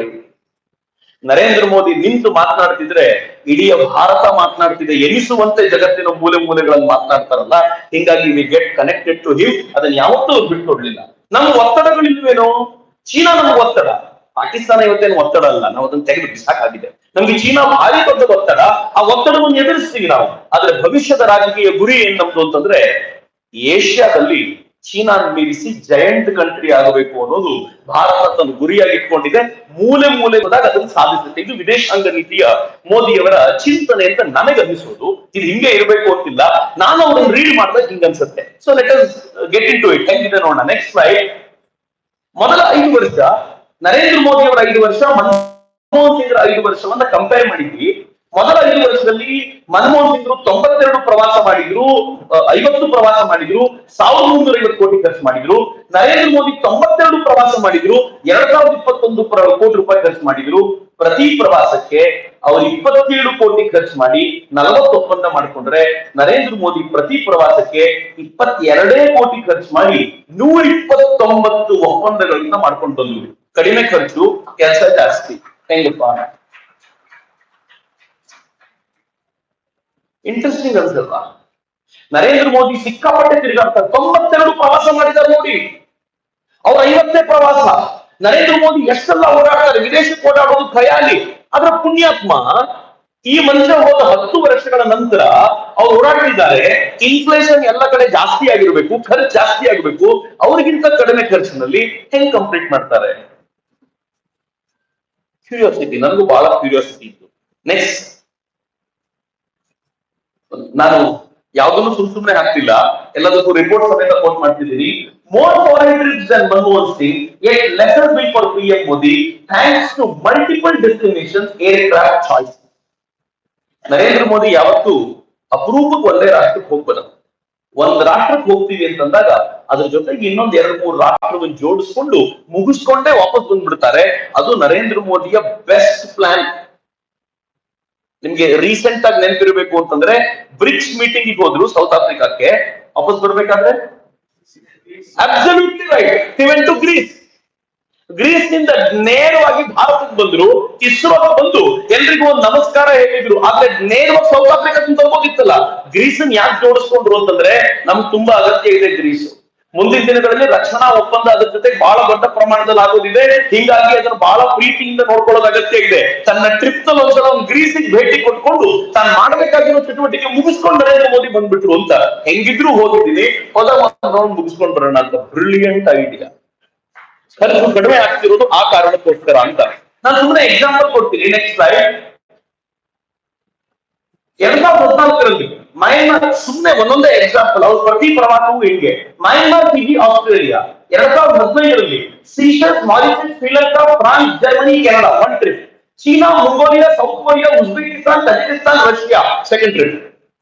ನರೇಂದ್ರ ಮೋದಿ ನಿಂತು ಮಾತನಾಡ್ತಿದ್ರೆ ಇಡೀ ಭಾರತ ಮಾತನಾಡ್ತಿದೆ ಎನಿಸುವಂತೆ ಜಗತ್ತಿನ ಮೂಲೆ ಮೂಲೆಗಳಲ್ಲಿ ಮಾತನಾಡ್ತಾರಲ್ಲ. ಹಿಂಗಾಗಿ we get connected to him. ಅದನ್ನ ಯಾವತ್ತೂ ಬಿಟ್ಕೊಡ್ಲಿಲ್ಲ. ನಮ್ಮ ಒತ್ತಡಗಳಿಲ್ವೇನೋ? ಚೀನಾ ನಮ್ಗೆ ಒತ್ತಡ, ಪಾಕಿಸ್ತಾನ ಇವತ್ತೇನು ಒತ್ತಡ ಅಲ್ಲ, ನಾವು ಅದನ್ನ ತೆಗೆದು ಬಿಸಾಕಾಗಿದೆ. ನಮ್ಗೆ ಚೀನಾ ಭಾರಿ ದೊಡ್ಡ ಒತ್ತಡ. ಆ ಒತ್ತಡವನ್ನು ಎದುರಿಸ್ತೀವಿ ನಾವು. ಆದ್ರೆ ಭವಿಷ್ಯದ ರಾಜಕೀಯ ಗುರಿ ಏನ್ ನಮ್ದು ಅಂತಂದ್ರೆ, ಏಷ್ಯಾದಲ್ಲಿ ಚೀನಾ ಮೀರಿಸಿ ಜಯಂಟ್ ಕಂಟ್ರಿ ಆಗಬೇಕು ಅನ್ನೋದು ಭಾರತ ತನ್ನ ಗುರಿಯಾಗಿ ಇಟ್ಕೊಂಡಿದೆ. ಮೂಲೆ ಮೂಲೆ ಹೋದಾಗ ಅದನ್ನು ಸಾಧಿಸುತ್ತೆ. ಇದು ವಿದೇಶಾಂಗ ನೀತಿಯ ಮೋದಿಯವರ ಚಿಂತನೆ ಅಂತ ನನಗನ್ನಿಸೋದು. ಇದು ಹಿಂಗೆ ಇರಬೇಕು ಅಂತಿಲ್ಲ. ನಾನು ಅವ್ರನ್ನ ರೀಡ್ ಮಾಡಿದಾಗ ಹಿಂಗ ಅನ್ಸುತ್ತೆ. So let us get into it. ಹೆಂಗಿದೆ ನೋಡೋಣ. Next slide. ಮೊದಲ 5 ವರ್ಷ ನರೇಂದ್ರ ಮೋದಿ ಅವರ 5 ವರ್ಷ, ಮನಮೋಹನ್ ಸಿಂಗ್ 5 ವರ್ಷವನ್ನ ಕಂಪೇರ್ ಮಾಡಿದ್ವಿ. ಮೊದಲ 5 ವರ್ಷದಲ್ಲಿ ಮನಮೋಹನ್ ಸಿಂಗ್ 92 ಪ್ರವಾಸ ಮಾಡಿದ್ರು, 50 ಪ್ರವಾಸ ಮಾಡಿದ್ರು, 1350 ಕೋಟಿ ಖರ್ಚು ಮಾಡಿದ್ರು. ನರೇಂದ್ರ ಮೋದಿ 92 ಪ್ರವಾಸ ಮಾಡಿದ್ರು, 2021 ಕೋಟಿ ರೂಪಾಯಿ ಖರ್ಚು ಮಾಡಿದ್ರು. ಪ್ರತಿ ಪ್ರವಾಸಕ್ಕೆ ಅವರು 27 ಕೋಟಿ ಖರ್ಚು ಮಾಡಿ 40 ಒಪ್ಪಂದ ಮಾಡಿಕೊಂಡ್ರೆ, ನರೇಂದ್ರ ಮೋದಿ ಪ್ರತಿ ಪ್ರವಾಸಕ್ಕೆ 22 ಕೋಟಿ ಖರ್ಚು ಮಾಡಿ 129 ಒಪ್ಪಂದಗಳನ್ನ ಮಾಡ್ಕೊಂಡು ಬಂದ್ರು. ಕಡಿಮೆ ಖರ್ಚು, ಕೆಲಸ ಜಾಸ್ತಿ. ಹೆಂಗಪ್ಪ? ಇಂಟ್ರೆಸ್ಟಿಂಗ್ ಅನ್ಸಲ್ವಾ? ನರೇಂದ್ರ ಮೋದಿ ಸಿಕ್ಕಾಪಟ್ಟೆ ತಿರುಗಾಡ್ತಾರೆ. 92 ಪ್ರವಾಸ ಮಾಡಿದ್ದಾರೆ ನೋಡಿ. ಅವ್ರ 50 ಪ್ರವಾಸ. ನರೇಂದ್ರ ಮೋದಿ ಎಷ್ಟೆಲ್ಲ ಓಡಾಡ್ತಾರೆ. ವಿದೇಶಕ್ಕೆ ಓಡಾಡೋದು ಖಯಾಲಿ. ಅದರ ಪುಣ್ಯಾತ್ಮ ಈ ಮನುಷ್ಯ ಹೋದ 10 ವರ್ಷಗಳ ನಂತರ ಅವ್ರು ಓಡಾಡ್ತಿದ್ದಾರೆ. ಇನ್ಫ್ಲೇಷನ್ ಎಲ್ಲ ಕಡೆ ಜಾಸ್ತಿ ಆಗಿರ್ಬೇಕು, ಖರ್ಚು ಜಾಸ್ತಿ ಆಗ್ಬೇಕು. ಅವ್ರಿಗಿಂತ ಕಡಿಮೆ ಖರ್ಚಿನಲ್ಲಿ ಹೆಂಗ್ ಕಂಪ್ಲೀಟ್ ಮಾಡ್ತಾರೆ? ಕ್ಯೂರಿಯಾಸಿಟಿ, ನನಗೂ ಬಹಳ ಕ್ಯೂರಿಯಾಸಿಟಿ ಇತ್ತು. ನೆಕ್ಸ್ಟ್, ನಾನು ಯಾವ್ದನ್ನು ಸುಮ್ಮನೆ ಹಾಕ್ತಿಲ್ಲ, ಎಲ್ಲದಕ್ಕೂ ರಿಪೋರ್ಟ್ ಸಮೇತ ಕೋಟ್ ಮಾಡ್ತಿದ್ದೀನಿ. More foreign trips than Manmohan Singh, yet lesser bill for PM Modi thanks to multiple destinations aircraft choice. Narendra Modi ಯಾವತ್ತು ಅಪರೂಪಕ್ಕೆ ಒಂದೇ ರಾಷ್ಟ್ರಕ್ಕೆ ಹೋಗ್ಬಲ್ಲ. ಒಂದ್ ರಾಷ್ಟ್ರಕ್ಕೆ ಹೋಗ್ತೀವಿ ಅಂತಂದಾಗ ಅದ್ರ ಜೊತೆಗೆ ಇನ್ನೊಂದ್ 2-3 ರಾಷ್ಟ್ರವನ್ನು ಜೋಡಿಸ್ಕೊಂಡು ಮುಗಿಸ್ಕೊಂಡೇ ವಾಪಸ್ ಬಂದ್ಬಿಡ್ತಾರೆ. ಅದು ನರೇಂದ್ರ ಮೋದಿಯ ಬೆಸ್ಟ್ ಪ್ಲಾನ್. ನಿಮ್ಗೆ ರೀಸೆಂಟ್ ಆಗಿ ನೆನಪಿರ್ಬೇಕು ಅಂತಂದ್ರೆ, ಬ್ರಿಕ್ಸ್ ಮೀಟಿಂಗ್ ಹೋದ್ರು ಸೌತ್ ಆಫ್ರಿಕಾಕ್ಕೆ. ವಾಪಸ್ ಬರ್ಬೇಕಾದ್ರೆ absolutely right, he went to Greece. Greece ನಿಂದ ನೇರವಾಗಿ ಭಾರತಕ್ಕೆ ಬಂದ್ರು. ಇಸ್ರೋಗೆ ಬಂದು ಎಲ್ರಿಗೂ ಒಂದು ನಮಸ್ಕಾರ ಹೇಳಿದ್ರು. ಆದ್ರೆ ನೇರವಾಗಿ ಸೌತ್ ಆಫ್ರಿಕಾದಿಂದ ತಗೋದಿತ್ತಲ್ಲ. ಗ್ರೀಸನ್ ಯಾಕೆ ಜೋಡಿಸ್ಕೊಂಡ್ರು ಅಂತಂದ್ರೆ, ನಮ್ಗೆ ತುಂಬಾ ಅಗತ್ಯ ಇದೆ ಗ್ರೀಸ್. ಮುಂದಿನ ದಿನಗಳಲ್ಲಿ ರಕ್ಷಣಾ ಒಪ್ಪಂದ ಅದ್ರ ಜೊತೆ ಬಹಳ ದೊಡ್ಡ ಪ್ರಮಾಣದಲ್ಲಿ ಆಗೋದಿದೆ. ಹೀಗಾಗಿ ಅದನ್ನು ಬಹಳ ಪ್ರೀತಿಯಿಂದ ನೋಡ್ಕೊಳ್ಳೋದು ಅಗತ್ಯ ಇದೆ. ತನ್ನ ಟ್ರಿಪ್ ನಲ್ಲಿ ಒಂದ್ಸಲ ಒಂದು ಗ್ರೀಸಿಗೆ ಭೇಟಿ ಕೊಟ್ಕೊಂಡು ತಾನು ಮಾಡಬೇಕಾಗಿರೋ ಚಟುವಟಿಕೆ ಮುಗಿಸ್ಕೊಂಡು ನರೇಂದ್ರ ಮೋದಿ ಬಂದ್ಬಿಟ್ರು ಅಂತ. ಹೆಂಗಿದ್ರು ಹೋಗಿದ್ದೀನಿ, ಹೋದಾಗ ಒಂದು ರೌಂಡ್ ಮುಗಿಸ್ಕೊಂಡು ಬರೋಣ ಅಂತ. Brilliant idea. ಖರ್ಚು ಕಡಿಮೆ ಆಗ್ತಿರೋದು ಆ ಕಾರಣಕ್ಕೋಸ್ಕರ ಅಂತ. ನಾನು ಸುಮ್ಮನೆ ಎಕ್ಸಾಂಪಲ್ ಕೊಡ್ತೀನಿ. Next slide. 2014ರಲ್ಲಿ ಮಯನ್ಮಾರ್, ಸುಮ್ಮನೆ ಒಂದೊಂದೇ ಎಕ್ಸಾಂಪಲ್, ಅವ್ರ ಪ್ರತಿ ಪ್ರವಾಸವೂ ಹಿಂಗೆ. Myanmar, Fiji, Australia. 2015ರಲ್ಲಿ Seychelles, Mauritius, Sri Lanka, France, Germany, Canada 1 trip. China, Mongolia, South Korea, Uzbekistan, Tajikistan, Russia 2nd trip.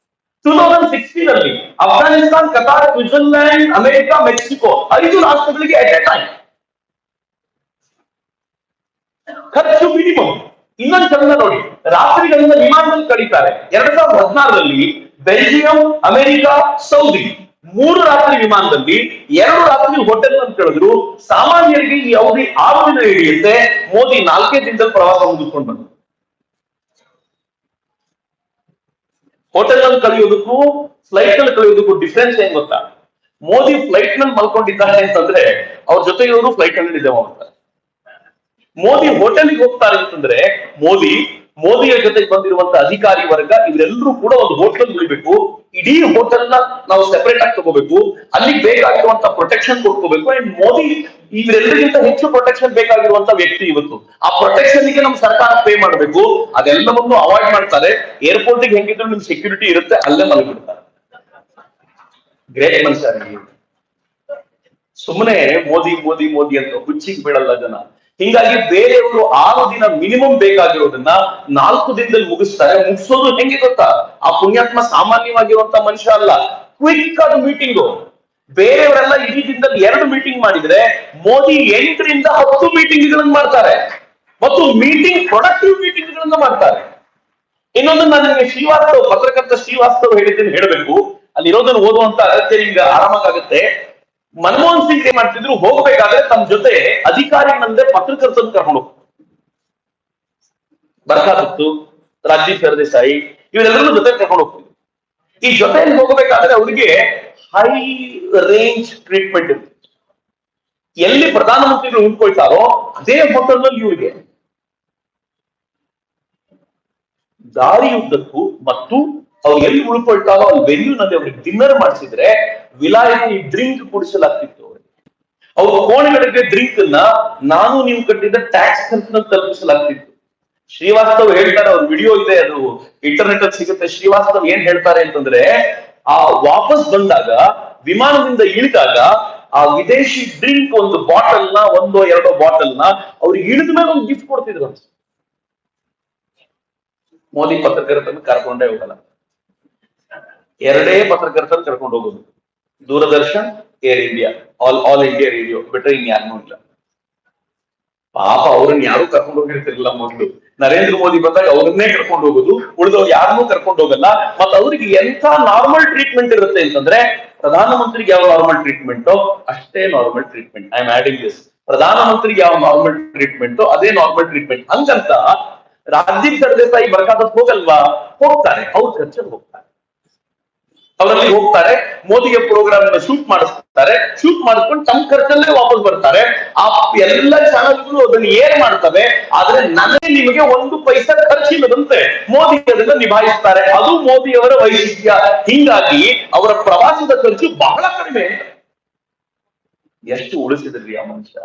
2016ರಲ್ಲಿ Afghanistan, Qatar, Switzerland, America, Mexico 5 ರಾಷ್ಟ್ರಗಳಿಗೆ ಅಟ್ ಎ ಟೈಮ್. ಖರ್ಚು ಮಿನಿಮಮ್. ಇನ್ನೊಂದು ಚಂದ ನೋಡಿ, ರಾತ್ರಿಗಳಿಂದ ವಿಮಾನದಲ್ಲಿ ಕಳೀತಾರೆ. 2016ರಲ್ಲಿ ಬೆಲ್ಜಿಯಂ, ಅಮೆರಿಕ, ಸೌದಿ 3 ರಾತ್ರಿ ವಿಮಾನದಲ್ಲಿ, 2 ರಾತ್ರಿ ಹೋಟೆಲ್ ಅಂತ ಕಳೆದ್ರು. ಸಾಮಾನ್ಯರಿಗೆ ಈ ಅವಧಿ 6 ದಿನ ಹಿಡಿಯುತ್ತೆ. ಮೋದಿ 4 ದಿನದಲ್ಲಿ ಪ್ರವಾಸ ಮುಗಿಸ್ಕೊಂಡು ಬಂದ್ರು. ಹೋಟೆಲ್ ನಲ್ಲಿ ಕಳೆಯೋದಕ್ಕೂ ಫ್ಲೈಟ್ ನಲ್ಲಿ ಕಳೆಯೋದಕ್ಕೂ ಡಿಫ್ರೆನ್ಸ್ ಏನ್ ಗೊತ್ತಾ? ಮೋದಿ ಫ್ಲೈಟ್ ನಲ್ಲಿ ಮಲ್ಕೊಂಡಿದ್ದಾರೆ ಅಂತಂದ್ರೆ ಅವ್ರ ಜೊತೆಗಿರೋರು ಫ್ಲೈಟ್ ನಲ್ಲಿ ನಿದ್ದೆ ಮಾಡ್ತಾರೆ. ಮೋದಿ ಹೋಟೆಲ್ಗೆ ಹೋಗ್ತಾರೆ ಅಂತಂದ್ರೆ ಮೋದಿಯ ಜೊತೆಗೆ ಬಂದಿರುವಂತ ಅಧಿಕಾರಿ ವರ್ಗ ಇವರೆಲ್ಲರೂ ಕೂಡ ಒಂದು ಹೋಟೆಲ್ ಉಳಿಬೇಕು. ಇಡೀ ಹೋಟೆಲ್ ನ ನಾವು ಸೆಪರೇಟ್ ಆಗಿ ತಗೋಬೇಕು. ಅಲ್ಲಿ ಬೇಕಾಗಿರುವಂತ ಪ್ರೊಟೆಕ್ಷನ್ ಕೊಡ್ಕೋಬೇಕು. ಅಂಡ್ ಮೋದಿ ಇವರೆಲ್ಲರಿಗಿಂತ ಹೆಚ್ಚು ಪ್ರೊಟೆಕ್ಷನ್ ಬೇಕಾಗಿರುವಂತ ವ್ಯಕ್ತಿ ಇವತ್ತು. ಆ ಪ್ರೊಟೆಕ್ಷನ್ ಗೆ ನಮ್ಮ ಸರ್ಕಾರ ಪೇ ಮಾಡಬೇಕು. ಅದೆಲ್ಲವನ್ನು ಅವಾಯ್ಡ್ ಮಾಡ್ತಾರೆ. ಏರ್ಪೋರ್ಟ್ ಗೆ ಹೆಂಗಿದ್ರು ನಿಮ್ ಸೆಕ್ಯೂರಿಟಿ ಇರುತ್ತೆ, ಅಲ್ಲೇ ಮಲಗಿಬಿಡ್ತಾರೆ. ಗ್ರೇಟ್ ಮನುಷ್ಯ. ಸುಮ್ಮನೆ ಮೋದಿ ಮೋದಿ ಮೋದಿ ಅಂತ ಹುಚ್ಚಿಗೆ ಬೀಳಲ್ಲ ಜನ. ಹಿಂಗಾಗಿ ಬೇರೆಯವರು 6 ದಿನ ಮಿನಿಮಮ್ ಬೇಕಾಗಿರೋದನ್ನ 4 ದಿನದಲ್ಲಿ ಮುಗಿಸ್ತಾರೆ. ಮುಗಿಸೋದು ಹೆಂಗೆ ಗೊತ್ತಾ? ಆ ಪುಣ್ಯಾತ್ಮ ಸಾಮಾನ್ಯವಾಗಿರುವಂತ ಮನುಷ್ಯ ಅಲ್ಲ. ಕ್ವಿಕ್ ಆದ ಮೀಟಿಂಗು. ಬೇರೆಯವರೆಲ್ಲ ಇಡೀ ದಿನದಲ್ಲಿ 2 ಮೀಟಿಂಗ್ ಮಾಡಿದ್ರೆ, ಮೋದಿ 8 ರಿಂದ 10 ಮೀಟಿಂಗ್ಗಳನ್ನು ಮಾಡ್ತಾರೆ. ಮತ್ತು ಮೀಟಿಂಗ್ ಪ್ರೊಡಕ್ಟಿವ್ ಮೀಟಿಂಗ್ಗಳನ್ನ ಮಾಡ್ತಾರೆ. ಇನ್ನೊಂದು ನಾನು ನಿಮಗೆ ಪತ್ರಕರ್ತ ಶ್ರೀವಾಸ್ತವ್ ಹೇಳಿದ್ದೇನೆ ಹೇಳಬೇಕು. ಅಲ್ಲಿ ಇರೋದನ್ನು ಓದುವಂತ ಅಗತ್ಯ ನಿಮ್ಗೆ ಆರಾಮಾಗುತ್ತೆ. ಮನಮೋಹನ್ ಸಿಂಗ್ ಏನ್ ಮಾಡ್ತಿದ್ರು, ಹೋಗ್ಬೇಕಾದ್ರೆ ತಮ್ಮ ಜೊತೆ ಅಧಿಕಾರಿಗಳಂದ್ರೆ ಪತ್ರಕರ್ತರನ್ನು ಕರ್ಕೊಂಡು ಹೋಗ್ತಾರೆ. ಬರ್ಕಾದತ್ತು, ರಾಜೀವ್ ಸರ್ದೇಸಾಯಿ ಇವರೆಲ್ಲರೂ ಜೊತೆ ಕರ್ಕೊಂಡು ಹೋಗ್ತಿದ್ರು. ಈ ಜೊತೆಯಲ್ಲಿ ಹೋಗಬೇಕಾದ್ರೆ ಅವರಿಗೆ ಹೈ ರೇಂಜ್ ಟ್ರೀಟ್ಮೆಂಟ್ ಇರುತ್ತೆ. ಎಲ್ಲಿ ಪ್ರಧಾನಮಂತ್ರಿಗಳು ಉಳ್ಕೊಳ್ತಾರೋ ಅದೇ ಹೋಟೆಲ್ ನಲ್ಲಿ ಇವರಿಗೆ ದಾರಿಯುದ್ದಕ್ಕೂ ಮತ್ತು ಅವ್ರು ಎಲ್ಲಿ ಉಳ್ಕೊಳ್ತಾರೋ ಅಲ್ಲಿ ವೆನ್ಯೂನಲ್ಲಿ ಅವ್ರಿಗೆ ಡಿನ್ನರ್ ಮಾಡಿಸಿದ್ರೆ ವಿಲಾಯತಿ ಡ್ರಿಂಕ್ ಕುಡಿಸಲಾಗ್ತಿತ್ತು. ಅವ್ರ ಕೋಣೆಗಳಿಗೆ ಡ್ರಿಂಕ್ ಅನ್ನ ನೀವು ಕಟ್ಟಿದ್ದ ಟ್ಯಾಕ್ಸ್ ಖರ್ಚನ್ನ ತಲುಪಿಸಲಾಗ್ತಿತ್ತು. ಶ್ರೀವಾಸ್ತವ್ ಹೇಳ್ತಾರೆ, ಅವ್ರ ವಿಡಿಯೋ ಇದೆ, ಅದು ಇಂಟರ್ನೆಟ್ ಅಲ್ಲಿ ಸಿಗುತ್ತೆ. ಶ್ರೀವಾಸ್ತವ್ ಏನ್ ಹೇಳ್ತಾರೆ ಅಂತಂದ್ರೆ, ಆ ವಾಪಸ್ ಬಂದಾಗ ವಿಮಾನದಿಂದ ಇಳಿದಾಗ ಆ ವಿದೇಶಿ ಡ್ರಿಂಕ್ ಒಂದು ಬಾಟಲ್ ನ, ಒಂದೋ ಎರಡೋ ಬಾಟಲ್ ನ ಅವ್ರಿಗೆ ಇಳಿದ ಮೇಲೆ ಒಂದು ಗಿಫ್ಟ್ ಕೊಡ್ತಿದ್ರು. ಮೋದಿ ಪತ್ರಕರ್ತರನ್ನು ಕರ್ಕೊಂಡೇ ಹೋಗಲ್ಲ, ಎರಡೇ ಪತ್ರಕರ್ತರು ಕರ್ಕೊಂಡು ಹೋಗೋದು, Doordarshan, air India, all India radio ಬಿಟ್ರೆ ಇನ್ಯಾರನ್ನೂ ಇಲ್ಲ. ಪಾಪ ಅವ್ರನ್ನ ಯಾರು ಕರ್ಕೊಂಡು ಹೋಗಿರ್ತಿರ್ಲಿಲ್ಲ. ಮೊದಲು ನರೇಂದ್ರ ಮೋದಿ ಬಂದಾಗ ಅವ್ರನ್ನೇ ಕರ್ಕೊಂಡು ಹೋಗೋದು, ಉಳಿದವ್ರು ಯಾರನ್ನೂ ಕರ್ಕೊಂಡು ಹೋಗಲ್ಲ. ಮತ್ತೆ ಅವ್ರಿಗೆ ಎಂತ ನಾರ್ಮಲ್ ಟ್ರೀಟ್ಮೆಂಟ್ ಇರುತ್ತೆ ಅಂತಂದ್ರೆ, ಪ್ರಧಾನಮಂತ್ರಿಗೆ ಯಾವ ನಾರ್ಮಲ್ ಟ್ರೀಟ್ಮೆಂಟೋ ಅಷ್ಟೇ normal treatment. I am adding this. ಪ್ರಧಾನಮಂತ್ರಿಗೆ ಯಾವ ನಾರ್ಮಲ್ ಟ್ರೀಟ್ಮೆಂಟೋ ಅದೇ ನಾರ್ಮಲ್ ಟ್ರೀಟ್ಮೆಂಟ್. ಹಂಗಂತ ರಾಜೀವ್ ಸರ್ದೇಸಾಯಿ ಬರ್ಕಾದತ್ ಹೋಗಲ್ವಾ? ಹೋಗ್ತಾರೆ, ಅವ್ರ ಖರ್ಚಲ್ಲಿ ಹೋಗ್ತಾರೆ, ಅವರಲ್ಲಿ ಹೋಗ್ತಾರೆ. ಮೋದಿಗೆ ಪ್ರೋಗ್ರಾಮ್ ಶೂಟ್ ಮಾಡಿಸ್ತಾರೆ, ಶೂಟ್ ಮಾಡಿಸ್ಕೊಂಡು ತಮ್ಮ ಖರ್ಚಲ್ಲೇ ವಾಪಸ್ ಬರ್ತಾರೆ. ಆ ಎಲ್ಲ ಚಾನಲ್ಗಳು ಅದನ್ನ ಏನ್ ಮಾಡ್ತವೆ, ಆದ್ರೆ ನನಗೆ ನಿಮಗೆ ಒಂದು ಪೈಸಾ ಖರ್ಚಿಲ್ಲದಂತೆ ಮೋದಿ ಅದನ್ನ ನಿಭಾಯಿಸ್ತಾರೆ. ಅದು ಮೋದಿಯವರ ವೈಶಿಷ್ಟ್ಯ. ಹಿಂಗಾಗಿ ಅವರ ಪ್ರವಾಸದ ಖರ್ಚು ಬಹಳ ಕಡಿಮೆ. ಎಷ್ಟು ಉಳಿಸಿದ್ರಿ ಆ ಮನುಷ್ಯ,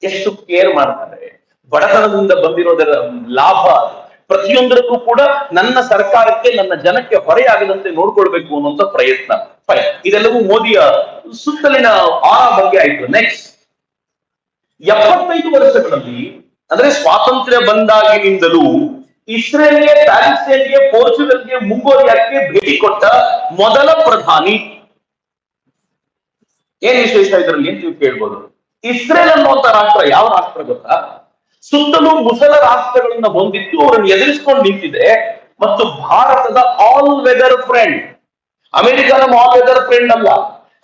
ಎಷ್ಟು ಕೇರ್ ಮಾಡ್ತಾರೆ. ಬಡತನದಿಂದ ಬಂದಿರೋದರ ಲಾಭ ಪ್ರತಿಯೊಂದಕ್ಕೂ ಕೂಡ ನನ್ನ ಸರ್ಕಾರಕ್ಕೆ, ನನ್ನ ಜನಕ್ಕೆ ಹೊರೆಯಾಗದಂತೆ ನೋಡ್ಕೊಳ್ಬೇಕು ಅನ್ನುವಂತ ಪ್ರಯತ್ನ. ಇದೆಲ್ಲವೂ ಮೋದಿಯ ಸುತ್ತಲಿನ ಬಗ್ಗೆ ಆಯ್ತು. ನೆಕ್ಸ್ಟ್ 75 ವರ್ಷಗಳಲ್ಲಿ, ಅಂದ್ರೆ ಸ್ವಾತಂತ್ರ್ಯ ಬಂದಾಗಿನಿಂದಲೂ ಇಸ್ರೇಲ್ಗೆ, ಪ್ಯಾಲೆಸ್ತೈನ್ಗೆ, ಪೋರ್ಚುಗಲ್ಗೆ, ಮುಂಗೋಲಿಯಾಕ್ಕೆ ಭೇಟಿ ಕೊಟ್ಟ ಮೊದಲ ಪ್ರಧಾನಿ. ಏನ್ ವಿಶೇಷ ಇದರಲ್ಲಿ ಅಂತ ನೀವು ಕೇಳ್ಬೋದು. ಇಸ್ರೇಲ್ ಅನ್ನುವಂತ ರಾಷ್ಟ್ರ ಯಾವ ರಾಷ್ಟ್ರ ಗೊತ್ತಾ? ಸುತ್ತಲೂ ಮುಸಲ ರಾಷ್ಟ್ರಗಳನ್ನ ಹೊಂದಿದ್ದು ಅವರನ್ನು ಎದುರಿಸಿಕೊಂಡು ನಿಂತಿದೆ. ಮತ್ತು ಭಾರತದ ಆಲ್ ವೆದರ್ ಫ್ರೆಂಡ್. ಅಮೆರಿಕ ನಮ್ಮ ಆಲ್ ವೆದರ್ ಫ್ರೆಂಡ್ ಅಲ್ಲ.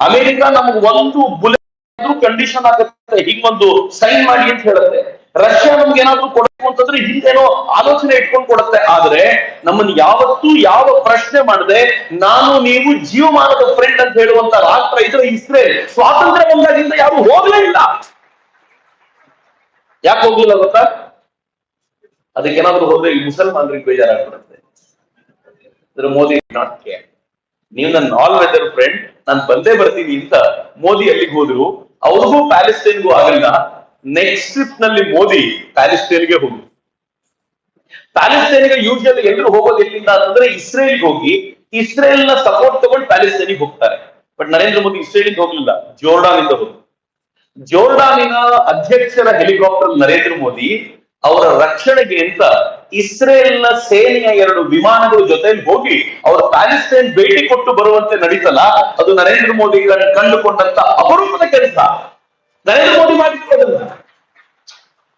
ಅಮೆರಿಕ ನಮ್ಗೆ ಒಂದು ಬುಲೆಟ್ ಕಂಡೀಷನ್ ಆಗುತ್ತೆ, ಹಿಂಗೊಂದು ಸೈನ್ ಮಾಡಿ ಅಂತ ಹೇಳುತ್ತೆ. ರಷ್ಯಾ ನಮ್ಗೆ ಏನಾದ್ರು ಕೊಡಬೇಕು ಅಂತಂದ್ರೆ ಹಿಂದೇನೋ ಆಲೋಚನೆ ಇಟ್ಕೊಂಡು ಕೊಡುತ್ತೆ. ಆದ್ರೆ ನಮ್ಮನ್ನು ಯಾವತ್ತೂ ಯಾವ ಪ್ರಶ್ನೆ ಮಾಡದೆ ನಾನು ನೀವು ಜೀವಮಾನದ ಫ್ರೆಂಡ್ ಅಂತ ಹೇಳುವಂತ ರಾಷ್ಟ್ರ ಇದ್ರೆ ಇಸ್ರೇಲ್. ಸ್ವಾತಂತ್ರ್ಯ ಬಂದಾಗಿಂದ ಯಾರು ಹೋಗ್ಲೇ ಇಲ್ಲ. ಯಾಕೆ ಹೋಗ್ಲಿಲ್ಲ ಗೊತ್ತಾ? ಅದಕ್ಕೇನಾದ್ರು ಹೋದ್ರೆ ಈ ಮುಸಲ್ಮಾನರಿಗೆ ಬೇಜಾರಾಗ್ಬಿಡುತ್ತೆ. Modi not care. ನೀವು ನನ್ನ ಆಲ್ ವೆದರ್ ಫ್ರೆಂಡ್, ನಾನು ಬಂದೇ ಬರ್ತೀನಿ ಅಂತ ಮೋದಿ ಅಲ್ಲಿಗೆ ಹೋದ್ರು. ಅವ್ರಿಗೂ ಪ್ಯಾಲೆಸ್ತೈನ್ಗೂ ಆಗಲ್ಲ. ನೆಕ್ಸ್ಟ್ ಟ್ರಿಪ್ ನಲ್ಲಿ ಮೋದಿ ಪ್ಯಾಲೆಸ್ತೈನ್ಗೆ ಹೋಗಿ, ಪ್ಯಾಲೆಸ್ತೈನ್ಗೆ ಯೂಶುವಲಿ ಎಲ್ಲರೂ ಹೋಗೋದು ಎಲ್ಲಿಂದ ಅಂತಂದ್ರೆ ಇಸ್ರೇಲ್ಗೆ ಹೋಗಿ, ಇಸ್ರೇಲ್ ನ ಸಪೋರ್ಟ್ ತಗೊಂಡು ಪ್ಯಾಲೆಸ್ತೈನ್ಗೆ ಹೋಗ್ತಾರೆ. ಬಟ್ ನರೇಂದ್ರ ಮೋದಿ ಇಸ್ರೇಲ್ಗೆ ಹೋಗ್ಲಿಲ್ಲ, ಜೋರ್ಡಾನ್ ಇಂದ ಹೋಗಿ. ಜೋರ್ಡಾನಿನ ಅಧ್ಯಕ್ಷರ ಹೆಲಿಕಾಪ್ಟರ್ ನರೇಂದ್ರ ಮೋದಿ ಅವರ ರಕ್ಷಣೆಗೆ ಅಂತ ಇಸ್ರೇಲ್ನ ಸೇನೆಯ 2 ವಿಮಾನಗಳ ಜೊತೆಲಿ ಹೋಗಿ ಅವರ ಪ್ಯಾಲೆಸ್ತೈನ್ ಭೇಟಿ ಕೊಟ್ಟು ಬರುವಂತೆ ನಡೀತಲ್ಲ, ಅದು ನರೇಂದ್ರ ಮೋದಿ ಕಂಡುಕೊಂಡಂತ ಅಪರೂಪದ ಕೆಲಸ. ನರೇಂದ್ರ ಮೋದಿ ಮಾಡಿರೋದಲ್ಲ.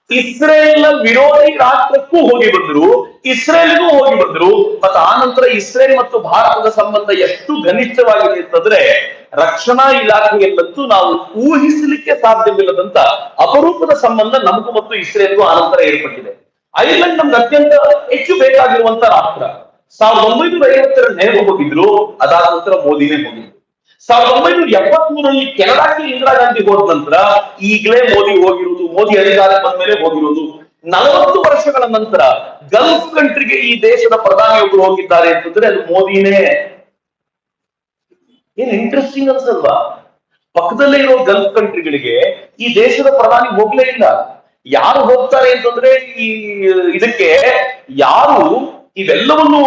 ಇಸ್ರೇಲ್ನ ವಿರೋಧಿ ರಾಷ್ಟ್ರಕ್ಕೂ ಹೋಗಿ ಬಂದ್ರು, ಇಸ್ರೇಲ್ಗೂ ಹೋಗಿ ಬಂದ್ರು. ಮತ್ತು ಆ ನಂತರ ಇಸ್ರೇಲ್ ಮತ್ತು ಭಾರತದ ಸಂಬಂಧ ಎಷ್ಟು ಘನಿಷ್ಠವಾಗಿದೆ ಅಂತಂದ್ರೆ ರಕ್ಷಣಾ ಇಲಾಖೆಯಲ್ಲಂತೂ ನಾವು ಊಹಿಸಲಿಕ್ಕೆ ಸಾಧ್ಯವಿಲ್ಲದಂತ ಅಪರೂಪದ ಸಂಬಂಧ ನಮಗೂ ಮತ್ತು ಇಸ್ರೇಲ್ಗೂ ಆನಂತರ ಏರ್ಪಟ್ಟಿದೆ. ಐರ್ಲೆಂಡ್ ನಮ್ಗೆ ಅತ್ಯಂತ ಹೆಚ್ಚು ಬೇಕಾಗಿರುವಂತ ರಾಷ್ಟ್ರ. 1950 ನೆಹರು ಹೋಗಿದ್ರು, ಅದಾದ ನಂತರ ಮೋದಿನೇ ಹೋಗಿದ್ರು. 1973 ಕೆನಡಾಕ್ಕೆ ಇಂದಿರಾ ಗಾಂಧಿ ಹೋದ ನಂತರ ಈಗಲೇ ಮೋದಿ ಹೋಗಿರುವುದು, ಮೋದಿ ಅಧಿಕಾರಕ್ಕೆ ಬಂದ ಮೇಲೆ ಹೋಗಿರುವುದು. 40 ವರ್ಷಗಳ ನಂತರ ಗಲ್ಫ್ ಕಂಟ್ರಿಗೆ ಈ ದೇಶದ ಪ್ರಧಾನಿಯೊಬ್ಬರು ಹೋಗಿದ್ದಾರೆ ಅಂತಂದ್ರೆ ಅದು ಮೋದಿನೇ. ಏನ್ ಇಂಟ್ರೆಸ್ಟಿಂಗ್ ಅನ್ಸಲ್ವಾ? ಪಕ್ಕದಲ್ಲೇ ಇರೋ ಗಲ್ಫ್ ಕಂಟ್ರಿಗಳಿಗೆ ಈ ದೇಶದ ಪ್ರಧಾನಿ ಹೋಗ್ಲೇ ಇಲ್ಲ. ಯಾರು ಹೋಗ್ತಾರೆ ಅಂತಂದ್ರೆ ಈ ಇದಕ್ಕೆ ಯಾರು ಇವೆಲ್ಲವನ್ನು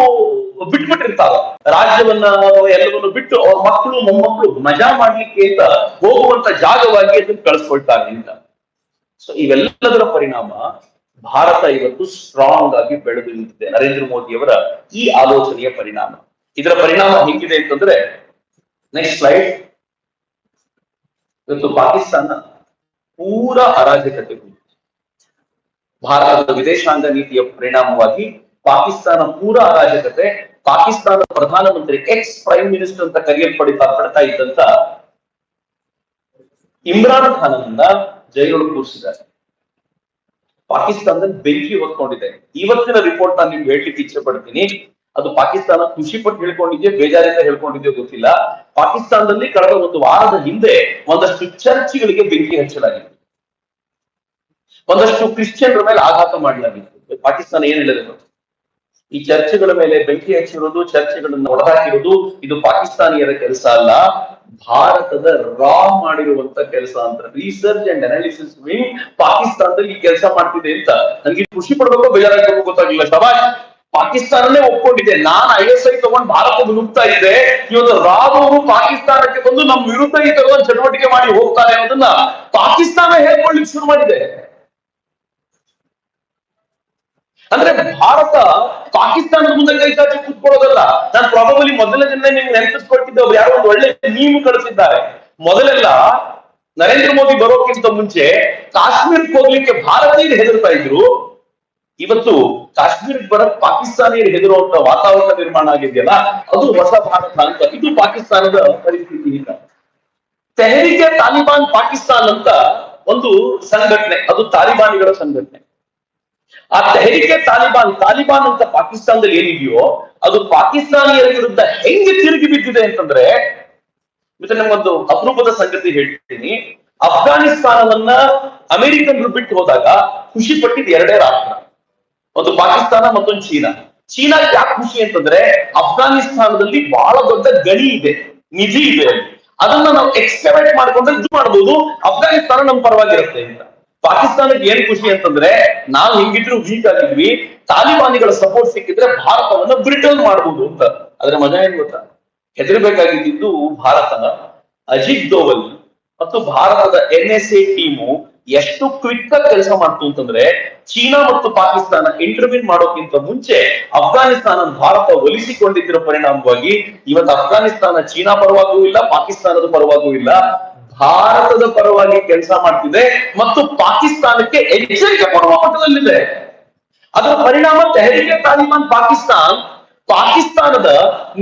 ಬಿಟ್ಬಿಟ್ಟಿರ್ತಾರ, ರಾಜ್ಯವನ್ನ ಎಲ್ಲವನ್ನು ಬಿಟ್ಟು ಅವ್ರ ಮಕ್ಕಳು ಮೊಮ್ಮಕ್ಕಳು ಮಜಾ ಮಾಡ್ಲಿಕ್ಕೆ ಅಂತ ಹೋಗುವಂತ ಜಾಗವಾಗಿ ಅದನ್ನು ಕಳಿಸ್ಕೊಳ್ತಾರೆ ಅಂತ. ಸೊ ಇವೆಲ್ಲದರ ಪರಿಣಾಮ ಭಾರತ ಇವತ್ತು ಸ್ಟ್ರಾಂಗ್ ಆಗಿ ಬೆಳೆದು ನಿಂತಿದೆ. ನರೇಂದ್ರ ಮೋದಿಯವರ ಈ ಆಲೋಚನೆಯ ಪರಿಣಾಮ. ಇದರ ಪರಿಣಾಮ ಹೇಗಿದೆ ಅಂತಂದ್ರೆ, ನೆಕ್ಸ್ಟ್ ಸ್ಲೈಡ್. ಇವತ್ತು ಪಾಕಿಸ್ತಾನ ಪೂರ ಅರಾಜಕತೆ ಹೋಗಿದೆ. ಭಾರತದ ವಿದೇಶಾಂಗ ನೀತಿಯ ಪರಿಣಾಮವಾಗಿ ಪಾಕಿಸ್ತಾನ ಪೂರ ಅರಾಜಕತೆ. ಪಾಕಿಸ್ತಾನ ಪ್ರಧಾನಮಂತ್ರಿ, ಎಕ್ಸ್ ಪ್ರೈಮ್ ಮಿನಿಸ್ಟರ್ ಅಂತ ಪಡ್ತಾ ಇದ್ದಂತ ಇಮ್ರಾನ್ ಖಾನನ್ನ ಜೈಲೊಳಗೆ ಕೂರಿಸಿದ್ದಾರೆ. ಪಾಕಿಸ್ತಾನದಲ್ಲಿ ಬೆಂಕಿ ಹೊತ್ಕೊಂಡಿದೆ. ಇವತ್ತಿನ ರಿಪೋರ್ಟ್ ನಾನು ನಿಮ್ಗೆ ಹೇಳ್ಲಿಕ್ಕೆ ಇಚ್ಛೆ ಪಡ್ತೀನಿ. ಅದು ಪಾಕಿಸ್ತಾನ ಖುಷಿ ಪಟ್ಟು ಹೇಳ್ಕೊಂಡಿದ್ಯೋ ಬೇಜಾರಿಂದ ಹೇಳ್ಕೊಂಡಿದ್ಯೋ ಗೊತ್ತಿಲ್ಲ. ಪಾಕಿಸ್ತಾನದಲ್ಲಿ ಕಳೆದ 1 ವಾರದ ಹಿಂದೆ ಒಂದಷ್ಟು ಚರ್ಚ್ಗಳಿಗೆ ಬೆಂಕಿ ಹಚ್ಚಲಾಗಿತ್ತು, ಒಂದಷ್ಟು ಕ್ರಿಶ್ಚಿಯನ್ರ ಮೇಲೆ ಆಘಾತ ಮಾಡಲಾಗಿತ್ತು. ಪಾಕಿಸ್ತಾನ ಏನ್ ಹೇಳಿದೆ, ಈ ಚರ್ಚ್ಗಳ ಮೇಲೆ ಬೆಂಕಿ ಹಚ್ಚಿರೋದು, ಚರ್ಚ್ಗಳನ್ನು ಹೊಡೆದಾಕಿರೋದು ಇದು ಪಾಕಿಸ್ತಾನಿಯರ ಕೆಲಸ ಅಲ್ಲ, ಭಾರತದ ರಾ ಮಾಡಿರುವಂತ ಕೆಲಸ ಅಂತ. ರಿಸರ್ಚ್ ಅಂಡ್ ಅನಾಲಿಸಿಸ್ ವಿಂಗ್ ಪಾಕಿಸ್ತಾನದಲ್ಲಿ ಈ ಕೆಲಸ ಮಾಡ್ತಿದೆ ಅಂತ ನನಗೆ ಖುಷಿ ಪಡ್ಬೇಕು, ಬೇಜಾರಾಗಬೇಕು ಗೊತ್ತಾಗಿಲ್ಲ. ಶಬಾಷ್, ಪಾಕಿಸ್ತಾನನೇ ಒಪ್ಕೊಂಡಿದೆ. ನಾನು ISI ತಗೊಂಡು ಭಾರತದ ನುಗ್ತಾ ಇದ್ದೆ, ಇವತ್ತು ರಾಬವರು ಪಾಕಿಸ್ತಾನಕ್ಕೆ ಬಂದು ನಮ್ಮ ವಿರುದ್ಧ ಈ ತಗೊಂಡು ಚಟುವಟಿಕೆ ಮಾಡಿ ಹೋಗ್ತಾರೆ ಅನ್ನೋದನ್ನ ಪಾಕಿಸ್ತಾನ ಹೇಳ್ಕೊಳ್ಳಿಕ್ಕೆ ಶುರು ಮಾಡಿದೆ. ಅಂದ್ರೆ ಭಾರತ ಪಾಕಿಸ್ತಾನದ ಮುಂದೆ ಕೈ ಚಾಚಿ ಕೂತ್ಕೊಳ್ಳೋದಲ್ಲ. ನಾನು ಪ್ರಾಬಬಲಿ ಮೊದಲನೇ ದಿನ ನಿಮ್ಗೆ ನೆನಪಿಸ್ಕೊಳ್ತಿದ್ದೆ, ಅವ್ರು ಯಾರೋ ಒಂದು ಒಳ್ಳೆ ನೀವು ಕಳಿಸಿದ್ದಾರೆ. ಮೊದಲೆಲ್ಲ ನರೇಂದ್ರ ಮೋದಿ ಬರೋಕ್ಕಿಂತ ಮುಂಚೆ ಕಾಶ್ಮೀರಕ್ಕೆ ಹೋಗ್ಲಿಕ್ಕೆ ಭಾರತೀಯರು ಹೆದರ್ತಾ ಇದ್ರು. ಇವತ್ತು ಕಾಶ್ಮೀರಕ್ಕೆ ಬರಕ್ ಪಾಕಿಸ್ತಾನಿಯರು ಹೆದರುವಂತ ವಾತಾವರಣ ನಿರ್ಮಾಣ ಆಗಿದೆಯಲ್ಲ, ಅದು ಹೊಸ ಭಾರತ ಅಂತ. ಇದು ಪಾಕಿಸ್ತಾನದ ಪರಿಸ್ಥಿತಿ. ಈಗ ತೆಹರಿಕೆ ತಾಲಿಬಾನ್ ಪಾಕಿಸ್ತಾನ್ ಅಂತ ಒಂದು ಸಂಘಟನೆ, ಅದು ತಾಲಿಬಾನಿಗಳ ಸಂಘಟನೆ. ಆ ತೆಹರಿಕೆ ತಾಲಿಬಾನ್ ಅಂತ ಪಾಕಿಸ್ತಾನದಲ್ಲಿ ಏನಿದೆಯೋ ಅದು ಪಾಕಿಸ್ತಾನಿಯರ ವಿರುದ್ಧ ಹೆಂಗೆ ತಿರುಗಿ ಬಿದ್ದಿದೆ ಅಂತಂದ್ರೆ, ಮತ್ತೆ ನಿಮ್ಗೊಂದು ಅಪರೂಪದ ಸಂಗತಿ ಹೇಳ್ತೀನಿ. ಅಫ್ಘಾನಿಸ್ತಾನವನ್ನ ಅಮೆರಿಕನ್ರು ಬಿಟ್ಟು ಹೋದಾಗ ಖುಷಿ ಪಟ್ಟಿದ್ ಎರಡೇ ರಾಷ್ಟ್ರ, ಒಂದು ಪಾಕಿಸ್ತಾನ ಮತ್ತೊಂದು ಚೀನಾ. ಚೀನಾ ಯಾಕೆ ಖುಷಿ ಅಂತಂದ್ರೆ ಅಫ್ಘಾನಿಸ್ತಾನದಲ್ಲಿ ಬಹಳ ದೊಡ್ಡ ಗಣಿ ಇದೆ, ನಿಧಿ ಇದೆ, ಅದನ್ನ ನಾವು ಎಕ್ಸ್ಕವೇಟ್ ಮಾಡ್ಕೊಂಡ್ರೆ ಇದು ಮಾಡ್ಬೋದು, ಅಫ್ಘಾನಿಸ್ತಾನ ನಮ್ ಪರವಾಗಿರುತ್ತೆ ಅಂತ. ಪಾಕಿಸ್ತಾನಕ್ಕೆ ಏನ್ ಖುಷಿ ಅಂತಂದ್ರೆ ನಾವು ಹಿಂಗಿದ್ರು ವೀಕ್ ಆಗಿದ್ವಿ, ತಾಲಿಬಾನಿಗಳ ಸಪೋರ್ಟ್ ಸಿಕ್ಕಿದ್ರೆ ಭಾರತವನ್ನ ಬ್ರಿಟಲ್ ಮಾಡ್ಬೋದು ಅಂತ. ಆದ್ರೆ ಮಜಾ ಏನ್ ಗೊತ್ತಾ, ಹೆದರ್ಬೇಕಾಗಿದ್ದು ಭಾರತ. ಅಜಿತ್ ದೋವಲ್ ಮತ್ತು ಭಾರತದ NSA ಟೀಮು ಎಷ್ಟು ಕ್ವಿಕ್ ಆಗಿ ಕೆಲಸ ಮಾಡ್ತು ಅಂತಂದ್ರೆ, ಚೀನಾ ಮತ್ತು ಪಾಕಿಸ್ತಾನ ಇಂಟರ್ವ್ಯೂನ್ ಮಾಡೋಕ್ಕಿಂತ ಮುಂಚೆ ಅಫ್ಘಾನಿಸ್ತಾನ ಭಾರತ ಒಲಿಸಿಕೊಂಡಿದ್ದರ ಪರಿಣಾಮವಾಗಿ ಇವತ್ತು ಅಫ್ಘಾನಿಸ್ತಾನ ಚೀನಾ ಪರವಾಗೂ ಇಲ್ಲ, ಪಾಕಿಸ್ತಾನದ ಪರವಾಗೂ ಇಲ್ಲ, ಭಾರತದ ಪರವಾಗಿ ಕೆಲಸ ಮಾಡ್ತಿದೆ ಮತ್ತು ಪಾಕಿಸ್ತಾನಕ್ಕೆ ಎಚ್ಚರಿಕೆ ಕೊಡುವ ಮಟ್ಟದಲ್ಲಿದೆ. ಅದರ ಪರಿಣಾಮ ತೆಹರಿಕೆ ತಾಲಿಬಾನ್ ಪಾಕಿಸ್ತಾನದ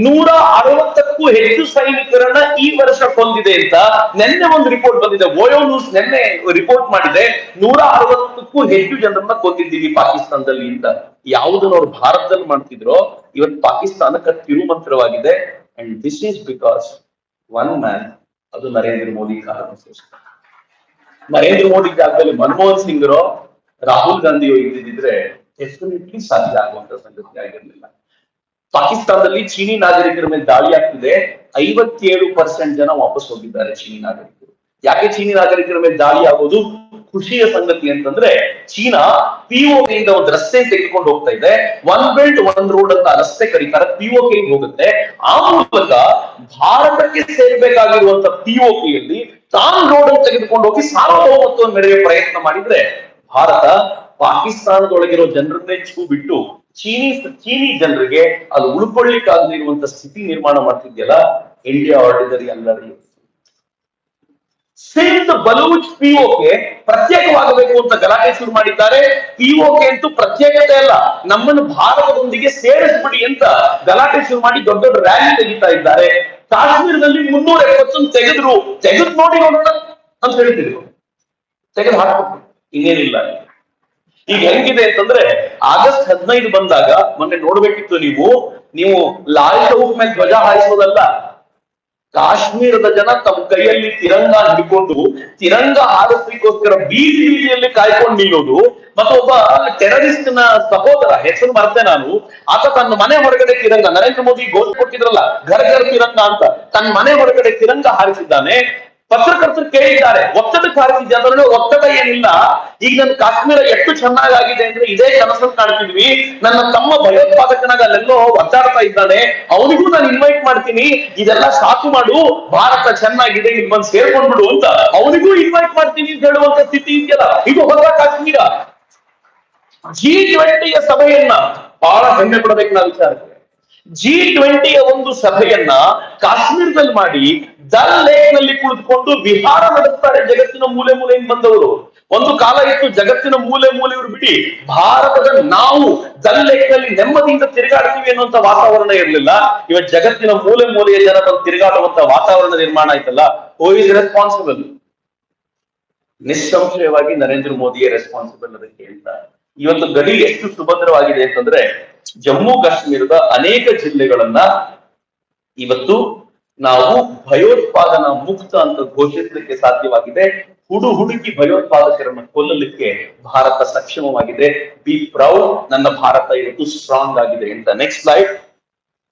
160ಕ್ಕೂ ಹೆಚ್ಚು ಸೈನಿಕರನ್ನ ಈ ವರ್ಷ ಕೊಂದಿದೆ ಅಂತ ನಿನ್ನೆ ಒಂದು ರಿಪೋರ್ಟ್ ಬಂದಿದೆ. ಓಯೋ ನ್ಯೂಸ್ ನಿನ್ನೆ ರಿಪೋರ್ಟ್ ಮಾಡಿದೆ, 160ಕ್ಕೂ ಹೆಚ್ಚು ಜನರನ್ನ ಕೊಂದಿದ್ದೀವಿ ಪಾಕಿಸ್ತಾನದಲ್ಲಿ ಅಂತ. ಯಾವುದನ್ನು ಅವ್ರು ಭಾರತದಲ್ಲಿ ಮಾಡ್ತಿದ್ರೋ ಇವತ್ತು ಪಾಕಿಸ್ತಾನಕ್ಕೆ ತಿರುಮಂತ್ರವಾಗಿದೆ. And this is because one man, ಅದು ನರೇಂದ್ರ ಮೋದಿ ಕಾರಣ. ನರೇಂದ್ರ ಮೋದಿ ಜಾಗದಲ್ಲಿ ಮನಮೋಹನ್ ಸಿಂಗ್ರೋ ರಾಹುಲ್ ಗಾಂಧಿಯೋ ಇದ್ದಿದ್ರೆ ಡೆಫಿನೆಟ್ಲಿ ಸಾಧ್ಯ ಆಗುವಂತ ಸಂಗತಿ ಆಗಿರ್ಲಿಲ್ಲ. ಪಾಕಿಸ್ತಾನದಲ್ಲಿ ಚೀನಿ ನಾಗರಿಕರ ಮೇಲೆ ದಾಳಿ ಆಗ್ತಿದೆ, 57% ಜನ ವಾಪಸ್ ಹೋಗಿದ್ದಾರೆ ಚೀನಿ ನಾಗರಿಕರು. ಯಾಕೆ ಚೀನಿ ನಾಗರಿಕರ ಮೇಲೆ ದಾಳಿ ಆಗೋದು ಖುಷಿಯ ಸಂಗತಿ ಅಂತಂದ್ರೆ, ಚೀನಾ POK ಇಂದ ಒಂದು ರಸ್ತೆ ತೆಗೆದುಕೊಂಡು ಹೋಗ್ತಾ ಇದೆ. ಒನ್ ಬೆಲ್ಟ್ ಒನ್ ರೋಡ್ ಅಂತ ರಸ್ತೆ ಕರೀತಾರೆ, POK ಹೋಗುತ್ತೆ. ಆ ಮೂಲಕ ಭಾರತಕ್ಕೆ ಸೇರ್ಬೇಕಾಗಿರುವಂತ POK ಯಲ್ಲಿ ತಾನ್ ರೋಡ್ ಅನ್ನು ತೆಗೆದುಕೊಂಡು ಹೋಗಿ ಸಾರ್ವಭೌಮತ್ವವನ್ನು ಮೆರೆಯುವ ಪ್ರಯತ್ನ ಮಾಡಿದ್ರೆ, ಭಾರತ ಪಾಕಿಸ್ತಾನದೊಳಗಿರೋ ಜನರನ್ನೇ ಛೂ ಬಿಟ್ಟು ಚೀನಿ ಜನರಿಗೆ ಅದು ಉಳ್ಕೊಳ್ಳಿಕ್ಕಾಗದೇ ಇರುವಂತ ಸ್ಥಿತಿ ನಿರ್ಮಾಣ ಮಾಡ್ತಿದ್ಯಲ್ಲ, ಇಂಡಿಯಾ ಆರ್ಡಿನರಿ ಅಲ್ಲರಿ. ಸಿಂಧ್ ಬಲೂಚ್ POK ಪ್ರತ್ಯೇಕವಾಗಬೇಕು ಅಂತ ಗಲಾಟೆ ಶುರು ಮಾಡಿದ್ದಾರೆ. POK ಅಂತೂ ಪ್ರತ್ಯೇಕತೆ ಅಲ್ಲ, ನಮ್ಮನ್ನು ಭಾರತದೊಂದಿಗೆ ಸೇರಿಸ್ಬಿಡಿ ಅಂತ ಗಲಾಟೆ ಶುರು ಮಾಡಿ ದೊಡ್ಡ ದೊಡ್ಡ ರ್ಯಾಲಿ ತೆಗಿತಾ ಇದ್ದಾರೆ. ಕಾಶ್ಮೀರದಲ್ಲಿ 371 ತೆಗೆದು ನೋಡಿ ನೋಡೋಣ ಅಂತ ಹೇಳ್ತಿದ್ರು, ತೆಗೆದು ಹಾಕ್ಬಿಟ್ಟು ಇನ್ನೇನಿಲ್ಲ. ಈಗ ಹೆಂಗಿದೆ ಅಂತಂದ್ರೆ, ಆಗಸ್ಟ್ 15 ಬಂದಾಗ ಮೊನ್ನೆ ನೋಡ್ಬೇಕಿತ್ತು ನೀವು ಲಾಲ್ ಚೌಕ್ ಮೇಲೆ ಧ್ವಜ ಹಾರಿಸೋದಲ್ಲ, ಕಾಶ್ಮೀರದ ಜನ ತಮ್ಮ ಕೈಯಲ್ಲಿ ತಿರಂಗ ಹಿಡ್ಕೊಂಡು ತಿರಂಗ ಹಾರಿಸ್ಲಿಕ್ಕೋಸ್ಕರ ಬೀದಿಯಲ್ಲಿ ಕಾಯ್ಕೊಂಡು ನಿಲ್ಲೋದು. ಮತ್ತು ಒಬ್ಬ ಟೆರರಿಸ್ಟ್ ನ ಸಹೋದರ, ಹೆಸರು ಮರ್ತೆ ನಾನು, ಆತ ತನ್ನ ಮನೆ ಹೊರಗಡೆ ತಿರಂಗ, ನರೇಂದ್ರ ಮೋದಿ ಘೋಷಣೆ ಕೊಟ್ಟಿದ್ರಲ್ಲ ಘರ್ ಘರ್ ತಿರಂಗ ಅಂತ, ತನ್ನ ಮನೆ ಹೊರಗಡೆ ತಿರಂಗ ಹಾರಿಸಿದ್ದಾನೆ. ಪತ್ರಕರ್ತರು ಕೇಳಿದ್ದಾರೆ, ಒತ್ತಡಕ್ಕೆ ಹಾರಿಸಿದ್ದೆ ಅಂದ್ರೆ ಒತ್ತಡ ಏನಿಲ್ಲ, ಈಗ ನನ್ನ ಕಾಶ್ಮೀರ ಎಷ್ಟು ಚೆನ್ನಾಗಿದೆ ಅಂದ್ರೆ ಇದೇ ಕನಸನ್ನು ಕಾಣ್ತಿದ್ವಿ, ನನ್ನ ತಮ್ಮ ಭಯೋತ್ಪಾದಕನಾಗ ಅಲ್ಲೆಲ್ಲೋ ಒದ್ದಾಡ್ತಾ ಇದ್ದಾನೆ, ಅವನಿಗೂ ನಾನು ಇನ್ವೈಟ್ ಮಾಡ್ತೀನಿ, ಇದೆಲ್ಲ ಸಾಕು ಮಾಡು, ಭಾರತ ಚೆನ್ನಾಗಿದೆ, ಇಲ್ಲಿ ಬಂದು ಸೇರ್ಕೊಂಡ್ಬಿಡು ಅಂತ ಅವನಿಗೂ ಇನ್ವೈಟ್ ಮಾಡ್ತೀನಿ ಅಂತ ಹೇಳುವಂತ ಸ್ಥಿತಿ ಇದೆಯಲ್ಲ, ಇದು ಹೊಸ ಕಾಶ್ಮೀರ. G20 ಸಭೆಯನ್ನ ಬಹಳ ಹೆಮ್ಮೆ ಪಡಬೇಕು ನಾವು ವಿಚಾರಕ್ಕೆ. G20 ಒಂದು ಸಭೆಯನ್ನ ಕಾಶ್ಮೀರದಲ್ಲಿ ಮಾಡಿ ದಲ್ ಲೇಕ್ ನಲ್ಲಿ ಕುಳಿತುಕೊಂಡು ವಿಹಾರ ನಡೆಸ್ತಾರೆ ಜಗತ್ತಿನ ಮೂಲೆ ಮೂಲೆಯಿಂದ ಬಂದವರು. ಒಂದು ಕಾಲ ಇತ್ತು ಜಗತ್ತಿನ ಮೂಲೆ ಮೂಲೆಯವರು ಬಿಡಿ, ಭಾರತದ ನಾವು ದಲ್ ಲೇಕ್ ನಲ್ಲಿ ನೆಮ್ಮದಿಯಿಂದ ತಿರುಗಾಡ್ತೀವಿ ಅನ್ನುವಂತ ವಾತಾವರಣ ಇರಲಿಲ್ಲ. ಇವತ್ತು ಜಗತ್ತಿನ ಮೂಲೆ ಮೂಲೆಯ ಜನ ಬಂದು ತಿರುಗಾಡುವಂತ ವಾತಾವರಣ ನಿರ್ಮಾಣ ಆಯ್ತಲ್ಲ. Who is responsible? ನಿಸ್ಸಂಶಯವಾಗಿ ನರೇಂದ್ರ ಮೋದಿಯೇ ರೆಸ್ಪಾನ್ಸಿಬಲ್ ಅದಕ್ಕೆ ಹೇಳ್ತಾರೆ. ಇವತ್ತು ಗಡಿ ಎಷ್ಟು ಸುಭದ್ರವಾಗಿದೆ ಅಂತಂದ್ರೆ, ಜಮ್ಮು ಕಾಶ್ಮೀರದ ಅನೇಕ ಜಿಲ್ಲೆಗಳನ್ನ ಇವತ್ತು ನಾವು ಭಯೋತ್ಪಾದನಾ ಮುಕ್ತ ಅಂತ ಘೋಷಿಸಲಿಕ್ಕೆ ಸಾಧ್ಯವಾಗಿದೆ. ಹುಡುಕಿ ಭಯೋತ್ಪಾದಕರನ್ನ ಕೊಲ್ಲಲಿಕ್ಕೆ ಭಾರತ ಸಕ್ಷಮವಾಗಿದೆ. ಬಿ ಪ್ರೌಡ್, ನನ್ನ ಭಾರತ ಇವತ್ತು ಸ್ಟ್ರಾಂಗ್ ಆಗಿದೆ ಅಂತ. Next slide.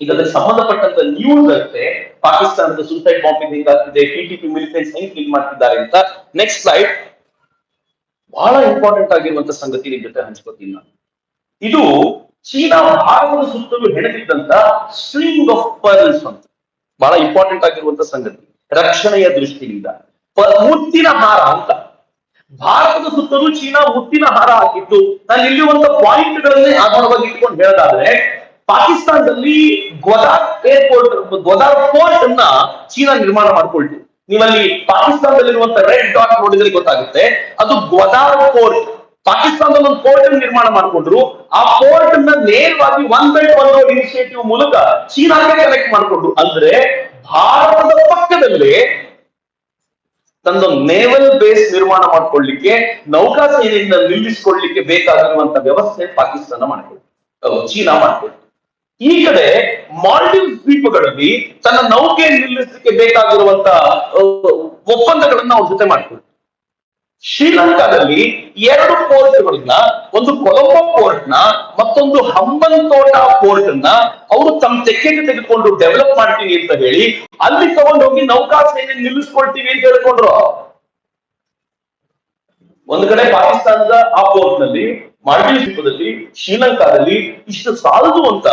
ಈಗ ಅದಕ್ಕೆ ಸಂಬಂಧಪಟ್ಟಂತ ನ್ಯೂಸ್ ಅಂತೆ ಪಾಕಿಸ್ತಾನದ ಸೂಸೈಡ್ ಬಾಂಬಿಂಗ್ ಹೇಗಾಗ್ತಿದೆ, PTP ಮಿಲಿಟೆಂಟ್ಸ್ ಹೆಂಗ್ ಕಿಲ್ ಮಾಡ್ತಿದ್ದಾರೆ ಅಂತ. Next slide. ಬಹಳ ಇಂಪಾರ್ಟೆಂಟ್ ಆಗಿರುವಂತ ಸಂಗತಿ ನಿಮ್ ಜೊತೆ ಹಂಚ್ಕೋತೀನಿ ನಾನು. ಇದು ಚೀನಾ ಭಾರತದ ಸುತ್ತಲೂ ಹೆಣೆದಿದ್ದಂತ ಸ್ಟ್ರಿಂಗ್ ಆಫ್ ಪರ್ಲ್ಸ್ ಅಂತ ಬಹಳ ಇಂಪಾರ್ಟೆಂಟ್ ಆಗಿರುವಂತ ಸಂಗತಿ ರಕ್ಷಣೆಯ ದೃಷ್ಟಿಯಿಂದ. ಮುತ್ತಿನ ಹಾರ ಅಂತ ಭಾರತದ ಸುತ್ತಲೂ ಚೀನಾ ಮುತ್ತಿನ ಹಾರ ಹಾಕಿತ್ತು. ನಾನು ಇಲ್ಲಿರುವಂತ ಪಾಯಿಂಟ್ ಗಳನ್ನೇ ಆಧಾರವಾಗಿ ಇಟ್ಕೊಂಡು ಹೇಳೋದಾದ್ರೆ, ಪಾಕಿಸ್ತಾನದಲ್ಲಿ ಗ್ವಾದಾರ್ ಏರ್ಪೋರ್ಟ್, ಗ್ವಾದಾರ್ ಪೋರ್ಟ್ ಅನ್ನ ಚೀನಾ ನಿರ್ಮಾಣ ಮಾಡ್ಕೊಳ್ತು. ನೀವಲ್ಲಿ ಪಾಕಿಸ್ತಾನದಲ್ಲಿರುವಂತ ರೆಡ್ ಡಾಟ್ ನೋಡಿದ್ರೆ ಗೊತ್ತಾಗುತ್ತೆ, ಅದು ಗ್ವಾದಾರ್ ಪೋರ್ಟ್. ಪಾಕಿಸ್ತಾನದಲ್ಲಿ ಒಂದು ಪೋರ್ಟ್ ಅನ್ನು ನಿರ್ಮಾಣ ಮಾಡ್ಕೊಂಡ್ರು. ಆ ಪೋರ್ಟ್ ಅನ್ನ ನೇರವಾಗಿ one belt one road initiative ಮೂಲಕ ಚೀನಾಗೆ ಕನೆಕ್ಟ್ ಮಾಡ್ಕೊಂಡ್ರು. ಅಂದ್ರೆ ಭಾರತದ ಪಕ್ಕದಲ್ಲೇ ತನ್ನೊಂದು ನೇವಲ್ ಬೇಸ್ ನಿರ್ಮಾಣ ಮಾಡ್ಕೊಳ್ಳಿಕ್ಕೆ, ನೌಕಾ ಸೇನೆಯಿಂದ ನಿಲ್ಲಿಸಿಕೊಳ್ಳಿಕ್ಕೆ ಬೇಕಾಗಿರುವಂತ ವ್ಯವಸ್ಥೆ ಪಾಕಿಸ್ತಾನ ಮಾಡ್ಕೊಳ್ತು, ಚೀನಾ ಮಾಡ್ಕೊಳ್ತು. ಈ ಕಡೆ ಮಾಲ್ಡೀವ್ಸ್ ದ್ವೀಪಗಳಲ್ಲಿ ತನ್ನ ನೌಕೆ ನಿಲ್ಲಿಸಲಿಕ್ಕೆ ಬೇಕಾಗಿರುವಂತ ಒಪ್ಪಂದಗಳನ್ನ ಅವ್ರ ಜೊತೆ ಮಾಡ್ಕೊಳ್ತು. ಶ್ರೀಲಂಕಾದಲ್ಲಿ 2 ಪೋರ್ಟ್ಗಳನ್ನ, ಒಂದು ಕೊಲಂಬೋ ಪೋರ್ಟ್ ನ ಮತ್ತೊಂದು ಹಂಬನ್ತೋಟ ಪೋರ್ಟ್ ಅನ್ನ ಅವರು ತಮ್ಮ ತೆಕ್ಕೆಗೆ ತೆಗೆದುಕೊಂಡು ಡೆವಲಪ್ ಮಾಡ್ತೀವಿ ಅಂತ ಹೇಳಿ ಅಲ್ಲಿ ತಗೊಂಡೋಗಿ ನೌಕಾ ಸೇನೆ ನಿಲ್ಲಿಸ್ಕೊಳ್ತೀವಿ ಅಂತ ಹೇಳ್ಕೊಂಡ್ರು. ಒಂದು ಕಡೆ ಪಾಕಿಸ್ತಾನದ ಆ ಪೋರ್ಟ್ ನಲ್ಲಿ, ಮಾಲ್ಡೀವ್ಸ್ ದ್ವೀಪದಲ್ಲಿ, ಶ್ರೀಲಂಕಾದಲ್ಲಿ ಇಷ್ಟು ಸಾಲದು ಅಂತ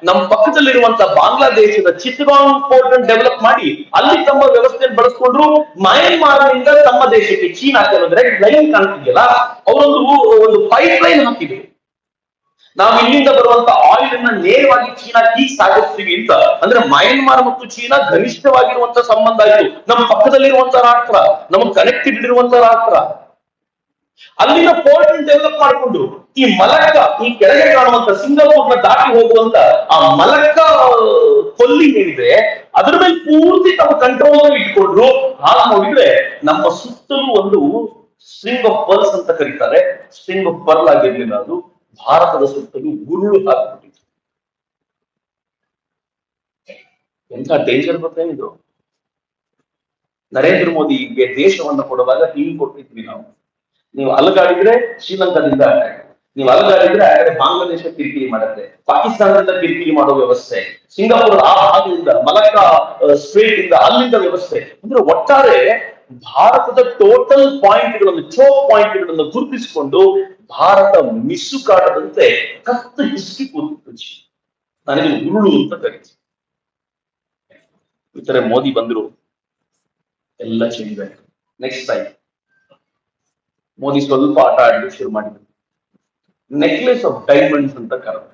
ನಮ್ಮ ಪಕ್ಕದಲ್ಲಿರುವಂತ ಬಾಂಗ್ಲಾದೇಶದ ಚಿತ್ತಗಾಂಗ್ ಪೋರ್ಟ್ ಅನ್ನು ಡೆವಲಪ್ ಮಾಡಿ ಅಲ್ಲಿ ತಮ್ಮ ವ್ಯವಸ್ಥೆಯನ್ನು ಬಳಸ್ಕೊಂಡ್ರು. ಮಯನ್ಮಾರ್ನಿಂದ ತಮ್ಮ ದೇಶಕ್ಕೆ ಚೀನಾಕ್ಕೆ ಅನ್ನೋದ್ರೆ ಲೈನ್ ಕಾಣ್ತಿದೆಯಲ್ಲ, ಅವರೊಂದು ಪೈಪ್ ಲೈನ್ ಹಾಕಿದೆ. ನಾವು ಇಲ್ಲಿಂದ ಬರುವಂತ ಆಯಿಲ್ ಅನ್ನ ನೇರವಾಗಿ ಚೀನಾಕ್ಕೆ ಸಾಗಿಸ್ತೀವಿ ಅಂತ. ಅಂದ್ರೆ ಮಯನ್ಮಾರ್ ಮತ್ತು ಚೀನಾ ಘನಿಷ್ಠವಾಗಿರುವಂತ ಸಂಬಂಧ ಆಯ್ತು. ನಮ್ಮ ಪಕ್ಕದಲ್ಲಿರುವಂತ ರಾಷ್ಟ್ರ, ನಮಗೆ ಕನೆಕ್ಟೆಡ್ ಇರುವಂತ ರಾಷ್ಟ್ರ. ಅಲ್ಲಿನ ಪೋರ್ಟ್ ಡೆವಲಪ್ ಮಾಡಿಕೊಂಡು ಈ ಮಲಕ್ಕ, ಈ ಕೆಳಗೆ ಕಾಣುವಂತ ಸಿಂಗಾಪುರ್ನ ದಾಟಿ ಹೋಗುವಂತ ಆ ಮಲಕ್ಕ ಕೊಲ್ಲಿ ಏನಿದೆ ಅದ್ರ ಮೇಲೆ ಪೂರ್ತಿ ತಮ್ಮ ಕಂಟ್ರೋಲ್ ಇಟ್ಕೊಂಡ್ರು. ಹಾಗೆ ನೋಡಿದ್ರೆ ನಮ್ಮ ಸುತ್ತಲೂ ಒಂದು ಸ್ಟ್ರಿಂಗ್ ಆಫ್ ಪರ್ಲ್ಸ್ ಅಂತ ಕರೀತಾರೆ. ಸ್ಟ್ರಿಂಗ್ ಆಫ್ ಪರ್ಲ್ ಆಗಿರ್ಲಿಲ್ಲ, ಅದು ಭಾರತದ ಸುತ್ತಲೂ ಗುರುಳು ಹಾಕ್ಬಿಟ್ಟಿತ್ತು. ಎಂಥ ಡೇಂಜರ್ ಗೊತ್ತೇನಿದು. ನರೇಂದ್ರ ಮೋದಿಗೆ ದೇಶವನ್ನು ಕೊಡುವಾಗ ಹಿಂಗ್ ಕೊಟ್ಟಿದ್ವಿ ನಾವು. ನೀವು ಅಲಗಾಡಿದ್ರೆ ಶ್ರೀಲಂಕಾದಿಂದ ಅಟ್ಯಾಕ್, ನೀವು ಅಲಗಾಡಿದ್ರೆ ಆ ಕಡೆ ಬಾಂಗ್ಲಾದೇಶ ಕಿರಿಕಿರಿ ಮಾಡುತ್ತೆ, ಪಾಕಿಸ್ತಾನದಿಂದ ಕಿರಿಕಿರಿ ಮಾಡೋ ವ್ಯವಸ್ಥೆ, ಸಿಂಗಾಪುರ ಆ ಭಾಗದಿಂದ, ಮಲಕ್ಕಾ ಸ್ಟ್ರೇಟ್ ಇಂದ ಅಲ್ಲಿಂದ ವ್ಯವಸ್ಥೆ. ಅಂದ್ರೆ ಒಟ್ಟಾರೆ ಭಾರತದ ಟೋಟಲ್ ಪಾಯಿಂಟ್ಗಳನ್ನು, ಚೋಕ್ ಪಾಯಿಂಟ್ಗಳನ್ನು ಗುರುತಿಸಿಕೊಂಡು ಭಾರತ ಮಿಸುಕಾಡದಂತೆ ಕತ್ತು ಹಿಸುಕಿ ಕೂತು ನನಗೆ ಉರುಳು ಅಂತ ಕರೀತಿ. ಈ ತರ ಮೋದಿ ಬಂದ್ರು, ಎಲ್ಲ ಚೇಂಜ್ ಆಯ್ತು. ನೆಕ್ಸ್ಟ್ ಟೈಮ್ ಮೋದಿ ಸ್ವಲ್ಪ ಆಟ ಆಡ್ಲಿಕ್ಕೆ ಶುರು ಮಾಡಿದ್ರು. ನೆಕ್ಲೆಸ್ ಆಫ್ ಡೈಮಂಡ್ಸ್ ಅಂತ ಕರೆದ್ರು.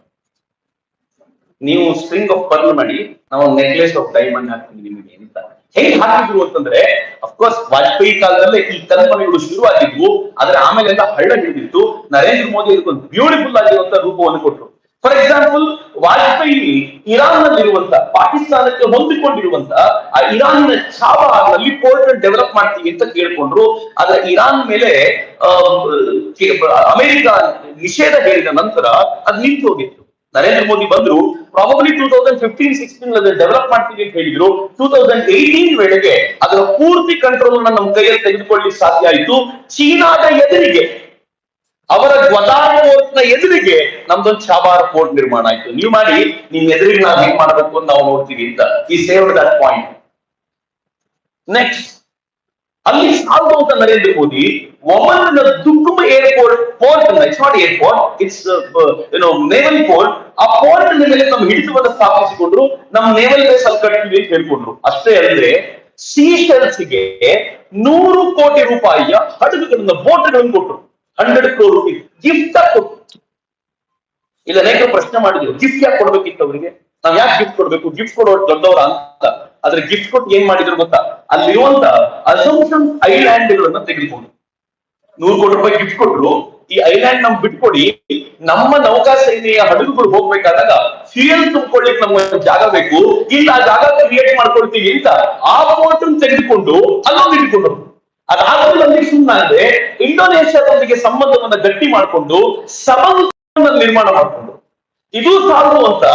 ನೀವು ಸ್ಟ್ರಿಂಗ್ ಆಫ್ ಪರ್ಲ್ ಮಾಡಿ, ನಾವು ನೆಕ್ಲೆಸ್ ಆಫ್ ಡೈಮಂಡ್ ಹಾಕ್ತೀವಿ ನಿಮಗೆ ಅಂತ. ಹೆಂಗ್ ಹಾಕಿದ್ರು ಅಂತಂದ್ರೆ, ಅಫ್ಕೋರ್ಸ್ ವಾಜಪೇಯಿ ಕಾಲದಲ್ಲೇ ಈ ಕಲ್ಪನೆಗಳು ಶುರು ಆಗಿದ್ವು. ಆದ್ರೆ ಆಮೇಲೆ ಎಲ್ಲ ಹಳ್ಳ ಹಿಡಿದಿತ್ತು. ನರೇಂದ್ರ ಮೋದಿ ಅದಕ್ಕೊಂದು ಬ್ಯೂಟಿಫುಲ್ ಆಗಿರುವಂತ ರೂಪವನ್ನು ಕೊಟ್ಟರು. ಫಾರ್ ಎಕ್ಸಾಂಪಲ್, ವಾಜಪೇಯಿ ಇರಾನ್ ನಲ್ಲಿರುವಂತ, ಪಾಕಿಸ್ತಾನಕ್ಕೆ ಹೊಂದಿಕೊಂಡಿರುವಂತ ಆ ಇರಾನಿನ ಚಾಬಹಾರ್ನಲ್ಲಿ ಪೋರ್ಟ್ ಡೆವಲಪ್ ಮಾಡ್ತೀವಿ ಅಂತ ಕೇಳ್ಕೊಂಡ್ರು. ಆದ್ರೆ ಇರಾನ್ ಮೇಲೆ ಅಮೆರಿಕ ನಿಷೇಧ ಹೇಳಿದ ನಂತರ ಅದು ನಿಂತು ಹೋಗಿತ್ತು. ನರೇಂದ್ರ ಮೋದಿ ಬಂದ್ರು, ಪ್ರಾಬಬ್ಲಿ 2015-16 ಡೆವಲಪ್ ಮಾಡ್ತೀವಿ ಅಂತ ಹೇಳಿದ್ರು. 2018 ವೇಳೆಗೆ ಅದರ ಪೂರ್ತಿ ಕಂಟ್ರೋಲ್ ಅನ್ನ ನಮ್ಮ ಕೈಯಲ್ಲಿ ತೆಗೆದುಕೊಳ್ಳಿಕ್ಕೆ ಸಾಧ್ಯ ಆಯಿತು. ಚೀನಾದ ಎದುರಿಗೆ, ಅವರ ಗ್ವಾದಾರ್ ಪೋರ್ಟ್ ನ ಎದುರಿಗೆ ನಮ್ದೊಂದು ಚಾಬಹಾರ್ ಪೋರ್ಟ್ ನಿರ್ಮಾಣ ಆಯ್ತು. ನೀವು ಮಾಡಿ, ನಿಮ್ ಎದುರಿಗೆ ನಾವು ಏನ್ ಮಾಡಬೇಕು ಅಂತ ನಾವು ನೋಡ್ತೀವಿ ಅಂತ. ಈ ಸೇವ್ಡ್ ದಟ್ ಪಾಯಿಂಟ್. ನೆಕ್ಸ್ಟ್, ಅಲ್ಲಿ ಸಾಲ್ದು ಅಂತ ನರೇಂದ್ರ ಮೋದಿ ಒಮನ್ನ ದುಗ್ಗುಮ ಏರ್ಪೋರ್ಟ್ ಪೋರ್ಟ್ ಅನ್ನ, it's not airport, it's naval port, ಆ ಪೋರ್ಟ್ ಮೇಲೆ ನಮ್ಮ ಹಿಡಿತವನ್ನು ಸ್ಥಾಪಿಸಿಕೊಂಡ್ರು. ನಮ್ಮ ನೇವಲ್ ಬೇಸ್ ಅಲ್ಲಿ ಕಟ್ತೀವಿ ಅಂತ ಹೇಳ್ಕೊಂಡ್ರು. ಅಷ್ಟೇ ಅಲ್ಲದೆ ಸೀಶೆಲ್ಸ್ಗೆ 100 ಕೋಟಿ ರೂಪಾಯಿಯ ಹಡಗುಗಳನ್ನ, ಬೋಟ್ಗಳನ್ನು ಕೊಟ್ಟರು. 100 crore rupees ಗಿಫ್ಟ್ ಕೊಟ್ಟು. ಇಲ್ಲ ಅನೇಕ ಪ್ರಶ್ನೆ ಮಾಡಿದ್ರು, ಗಿಫ್ಟ್ ಯಾಕೆ ಕೊಡ್ಬೇಕಿತ್ತು ಅವರಿಗೆ, ನಾವ್ ಯಾಕೆ ಗಿಫ್ಟ್ ಕೊಡ್ಬೇಕು, ಗಿಫ್ಟ್ ಕೊಡೋ ದೊಡ್ಡವರ ಅಂತ. ಆದ್ರೆ ಗಿಫ್ಟ್ ಕೊಟ್ಟು ಏನ್ ಮಾಡಿದ್ರು ಗೊತ್ತಾ, ಅಲ್ಲಿರುವಂತ ಅಸಂಪ್ಷನ್ ಐಲ್ಯಾಂಡ್ಗಳನ್ನ ತೆಗೆದುಕೊಂಡು 100 ಕೋಟಿ ರೂಪಾಯಿ ಗಿಫ್ಟ್ ಕೊಟ್ರು. ಈ ಐಲ್ಯಾಂಡ್ ನಮ್ಗೆ ಬಿಟ್ಕೊಡಿ, ನಮ್ಮ ನೌಕಾ ಸೇನೆಯ ಹಡಗುಗಳು ಹೋಗ್ಬೇಕಾದಾಗ ಫ್ಯೂಯಲ್ ತುಂಬಿಕೊಳ್ಳಿಕ್ ನಮ್ಗೆ ಜಾಗ ಬೇಕು, ಇಲ್ಲ ಆ ಜಾಗ ಕ್ರಿಯೇಟ್ ಮಾಡ್ಕೊಳ್ತೀವಿ ಅಂತ ಆ ಪೋರ್ಟ್ ತೆಗೆದುಕೊಂಡು ಅಲ್ಲೊಂದು ಇಟ್ಕೊಂಡ್ರು. ಅದಾದ್ಮೇಲೆ ಸುಮ್ಮನೆ ಇಂಡೋನೇಷ್ಯಾದೊಂದಿಗೆ ಸಂಬಂಧವನ್ನ ಗಟ್ಟಿ ಮಾಡಿಕೊಂಡು ಸಮಂದ್ರ ನಿರ್ಮಾಣ ಮಾಡಿಕೊಂಡು, ಇದು ಸಾಲು ಅಂತ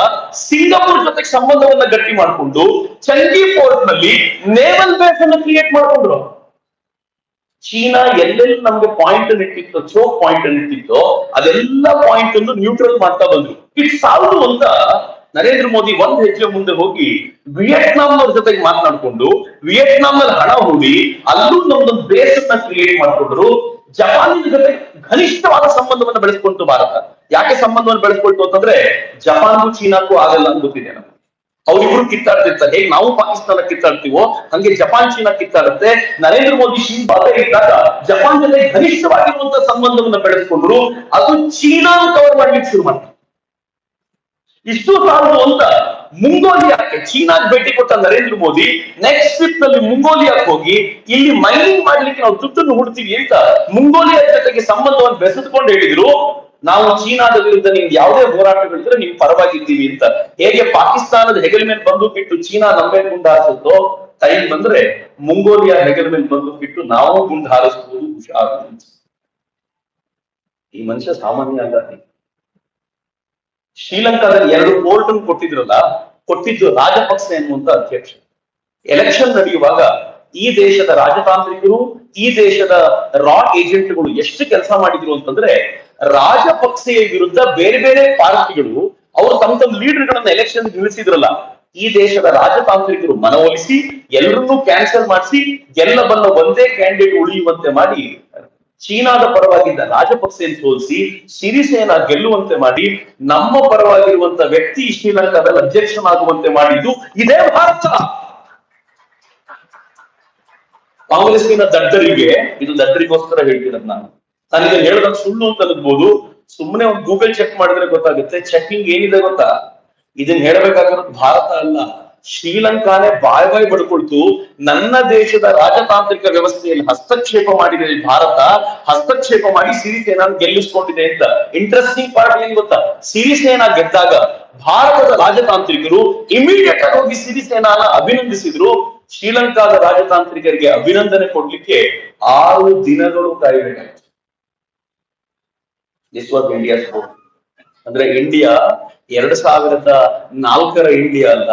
ಸಿಂಗಾಪುರ್ ಜೊತೆಗೆ ಸಂಬಂಧವನ್ನ ಗಟ್ಟಿ ಮಾಡಿಕೊಂಡು ಚಂಗಿ ಪೋರ್ಟ್ ನಲ್ಲಿ ನೇವಲ್ ಬೇಸ್ ಅನ್ನು ಕ್ರಿಯೇಟ್ ಮಾಡಿಕೊಂಡ್ರು. ಚೀನಾ ಎಲ್ಲೆಲ್ಲಿ ನಮ್ಗೆ ಪಾಯಿಂಟ್ ಇಟ್ಟಿತ್ತೋ, ಚೋಕ್ ಪಾಯಿಂಟ್ ಇಟ್ಟಿತ್ತೋ ಅದೆಲ್ಲ ಪಾಯಿಂಟ್ ಅನ್ನು ನ್ಯೂಟ್ರಲ್ ಮಾಡ್ತಾ ಬಂದ್ರು. ಇದು ಸಾಲದು ಅಂತ ನರೇಂದ್ರ ಮೋದಿ ಒಂದ್ ಹೆಜ್ಜೆ ಮುಂದೆ ಹೋಗಿ ವಿಯೆಟ್ನಾಂನವ್ರ ಜೊತೆಗೆ ಮಾತನಾಡ್ಕೊಂಡು ವಿಯೆಟ್ನಾಂನಲ್ಲಿ ಹಣ ಹೂಡಿ ಅಲ್ಲೂ ನಮ್ದೊಂದು ಬೇಸನ್ನ ಕ್ರಿಯೇಟ್ ಮಾಡ್ಕೊಂಡ್ರು. ಜಪಾನಿನ ಜೊತೆ ಘನಿಷ್ಠವಾದ ಸಂಬಂಧವನ್ನು ಬೆಳೆಸ್ಕೊಂತು ಭಾರತ. ಯಾಕೆ ಸಂಬಂಧವನ್ನು ಬೆಳೆಸ್ಕೊಳ್ತು ಅಂತಂದ್ರೆ ಜಪಾನ್ಗೂ ಚೀನಾಕ್ಕೂ ಆಗಲ್ಲ ಅಂತ ಗೊತ್ತಿದೆ ನಮ್ಗೆ. ಅವ್ರಿಬ್ರು ಕಿತ್ತಾಡ್ತಿರ್ತಾರೆ. ಹೇಗೆ ನಾವು ಪಾಕಿಸ್ತಾನ ಕಿತ್ತಾಡ್ತೀವೋ ಹಂಗೆ ಜಪಾನ್ ಚೀನಾ ಕಿತ್ತಾಡುತ್ತೆ. ನರೇಂದ್ರ ಮೋದಿ ಬಾಬೆ ಇದ್ದಾಗ ಜಪಾನ್ ಜೊತೆ ಘನಿಷ್ಠವಾಗಿರುವಂತಹ ಸಂಬಂಧವನ್ನ ಬೆಳೆಸ್ಕೊಂಡ್ರು. ಅದು ಚೀನಾ ಕವರ್ ಮಾಡ್ಲಿಕ್ಕೆ ಶುರು ಮಾಡ್ತಾರೆ. ಇಷ್ಟು ಸಾಲದು ಅಂತ ಮುಂಗೋಲಿಯಾಕ್ಕೆ ಚೀನಾಗ್ ಭೇಟಿ ಕೊಟ್ಟ ನರೇಂದ್ರ ಮೋದಿ ನೆಕ್ಸ್ಟ್ ಟ್ರಿಪ್ ನಲ್ಲಿ ಮುಂಗೋಲಿಯಾಕ್ಕೆ ಹೋಗಿ ಇಲ್ಲಿ ಮೈನಿಂಗ್ ಮಾಡ್ಲಿಕ್ಕೆ ನಾವು ದುಡ್ಡನ್ನು ಹುಡ್ತೀವಿ ಅಂತ ಮುಂಗೋಲಿಯಾ ಜೊತೆಗೆ ಸಂಬಂಧವನ್ನು ಬೆಸೆದುಕೊಂಡು ಹೇಳಿದ್ರು, ನಾವು ಚೀನಾದ ವಿರುದ್ಧ ನಿಮ್ಗೆ ಯಾವುದೇ ಹೋರಾಟಗಳಿದ್ರೆ ನೀವು ಪರವಾಗಿದ್ದೀವಿ ಅಂತ. ಹೇಗೆ ಪಾಕಿಸ್ತಾನದ ಹೆಗಲ ಮೇಲೆ ಬಂದೂಕಿಟ್ಟು ಚೀನಾ ನಮ್ಮೇಲೆ ಗುಂಡು ಹಾರಿಸುತ್ತೋ, ಟೈಮ್ ಬಂದ್ರೆ ಮುಂಗೋಲಿಯಾ ಹೆಗಲ ಮೇಲೆ ಬಂದೂಕಿಟ್ಟು ನಾವು ಗುಂಡು ಹಾರಿಸಬಹುದು. ಹುಷಾರು. ಈ ಮನುಷ್ಯ ಸಾಮಾನ್ಯ ಅಲ್ಲ. ಶ್ರೀಲಂಕಾದಲ್ಲಿ 2 ಪೋರ್ಟ್ ಕೊಟ್ಟಿದ್ರಲ್ಲ, ಕೊಟ್ಟಿದ್ದು ರಾಜಪಕ್ಸೆ ಎನ್ನುವಂತ ಅಧ್ಯಕ್ಷ. ಎಲೆಕ್ಷನ್ ನಡೆಯುವಾಗ ಈ ದೇಶದ ರಾಜತಾಂತ್ರಿಕರು, ಈ ದೇಶದ ರಾ ಏಜೆಂಟ್ಗಳು ಎಷ್ಟು ಕೆಲಸ ಮಾಡಿದ್ರು ಅಂತಂದ್ರೆ, ರಾಜಪಕ್ಸೆಯ ವಿರುದ್ಧ ಬೇರೆ ಬೇರೆ ಪಾರ್ಟಿಗಳು ಅವರು ತಮ್ಮ ಲೀಡರ್ಗಳನ್ನ ಎಲೆಕ್ಷನ್ ನಿಲ್ಲಿಸಿದ್ರಲ್ಲ, ಈ ದೇಶದ ರಾಜತಾಂತ್ರಿಕರು ಮನವೊಲಿಸಿ ಎಲ್ಲರನ್ನೂ ಕ್ಯಾನ್ಸಲ್ ಮಾಡಿಸಿ ಗೆಲ್ಲಬಲ್ಲ ಒಂದೇ ಕ್ಯಾಂಡಿಡೇಟ್ ಉಳಿಯುವಂತೆ ಮಾಡಿ ಚೀನಾದ ಪರವಾಗಿದ್ದ ರಾಜಪಕ್ಸೆಯನ್ನು ಸೋಲಿಸಿ ಸಿರಿಸೇನಾ ಗೆಲ್ಲುವಂತೆ ಮಾಡಿ ನಮ್ಮ ಪರವಾಗಿರುವಂತ ವ್ಯಕ್ತಿ ಶ್ರೀಲಂಕಾದಲ್ಲಿ ಅಧ್ಯಕ್ಷನಾಗುವಂತೆ ಮಾಡಿದ್ದು ಇದೇ ಭಾರತ. ಕಾಂಗ್ರೆಸ್ಸಿನ ದಡ್ಡರಿಗೆ, ಇದು ದಡ್ಡರಿಗೋಸ್ಕರ ಹೇಳ್ತಿರೋದು ನಾನೀಗ ಹೇಳಿದಾಗ ಸುಳ್ಳು ಅಂತ ಅನ್ಬೋದು. ಸುಮ್ಮನೆ ಒಂದು ಗೂಗಲ್ ಚೆಕ್ ಮಾಡಿದ್ರೆ ಗೊತ್ತಾಗುತ್ತೆ. ಚೆಕಿಂಗ್ ಏನಿದೆ ಗೊತ್ತಾ? ಇದನ್ನ ಹೇಳಬೇಕಾಗಿರೋದು ಭಾರತ ಅಲ್ಲ, ಶ್ರೀಲಂಕಾನೇ ಬಾಯ್ ಬಡ್ಕೊಳ್ತು. ನನ್ನ ದೇಶದ ರಾಜತಾಂತ್ರಿಕ ವ್ಯವಸ್ಥೆಯಲ್ಲಿ ಹಸ್ತಕ್ಷೇಪ ಮಾಡಿದೆ ಭಾರತ, ಹಸ್ತಕ್ಷೇಪ ಮಾಡಿ ಸಿರಿಸೇನಾ ಗೆಲ್ಲಿಸ್ಕೊಂಡಿದೆ ಅಂತ. ಇಂಟ್ರೆಸ್ಟಿಂಗ್ ಪಾರ್ಟ್ ಏನ್ ಗೊತ್ತಾ? ಸಿರಿಸೇನಾ ಗೆದ್ದಾಗ ಭಾರತದ ರಾಜತಾಂತ್ರಿಕರು ಇಮಿಡಿಯೇಟ್ ಆಗಿ ಹೋಗಿ ಸಿರಿಸೇನಾನ ಅಭಿನಂದಿಸಿದ್ರು. ಶ್ರೀಲಂಕಾದ ರಾಜತಾಂತ್ರಿಕರಿಗೆ ಅಭಿನಂದನೆ ಕೊಡ್ಲಿಕ್ಕೆ 6 ದಿನಗಳು ಕಾಯಬೇಕಾಯ್ತು. ದಿಸ್ ವಾಸ್ ಇಂಡಿಯಾಸ್ ಗೋಲ್. ಅಂದ್ರೆ ಇಂಡಿಯಾ 2004 ಇಂಡಿಯಾ ಅಲ್ಲ,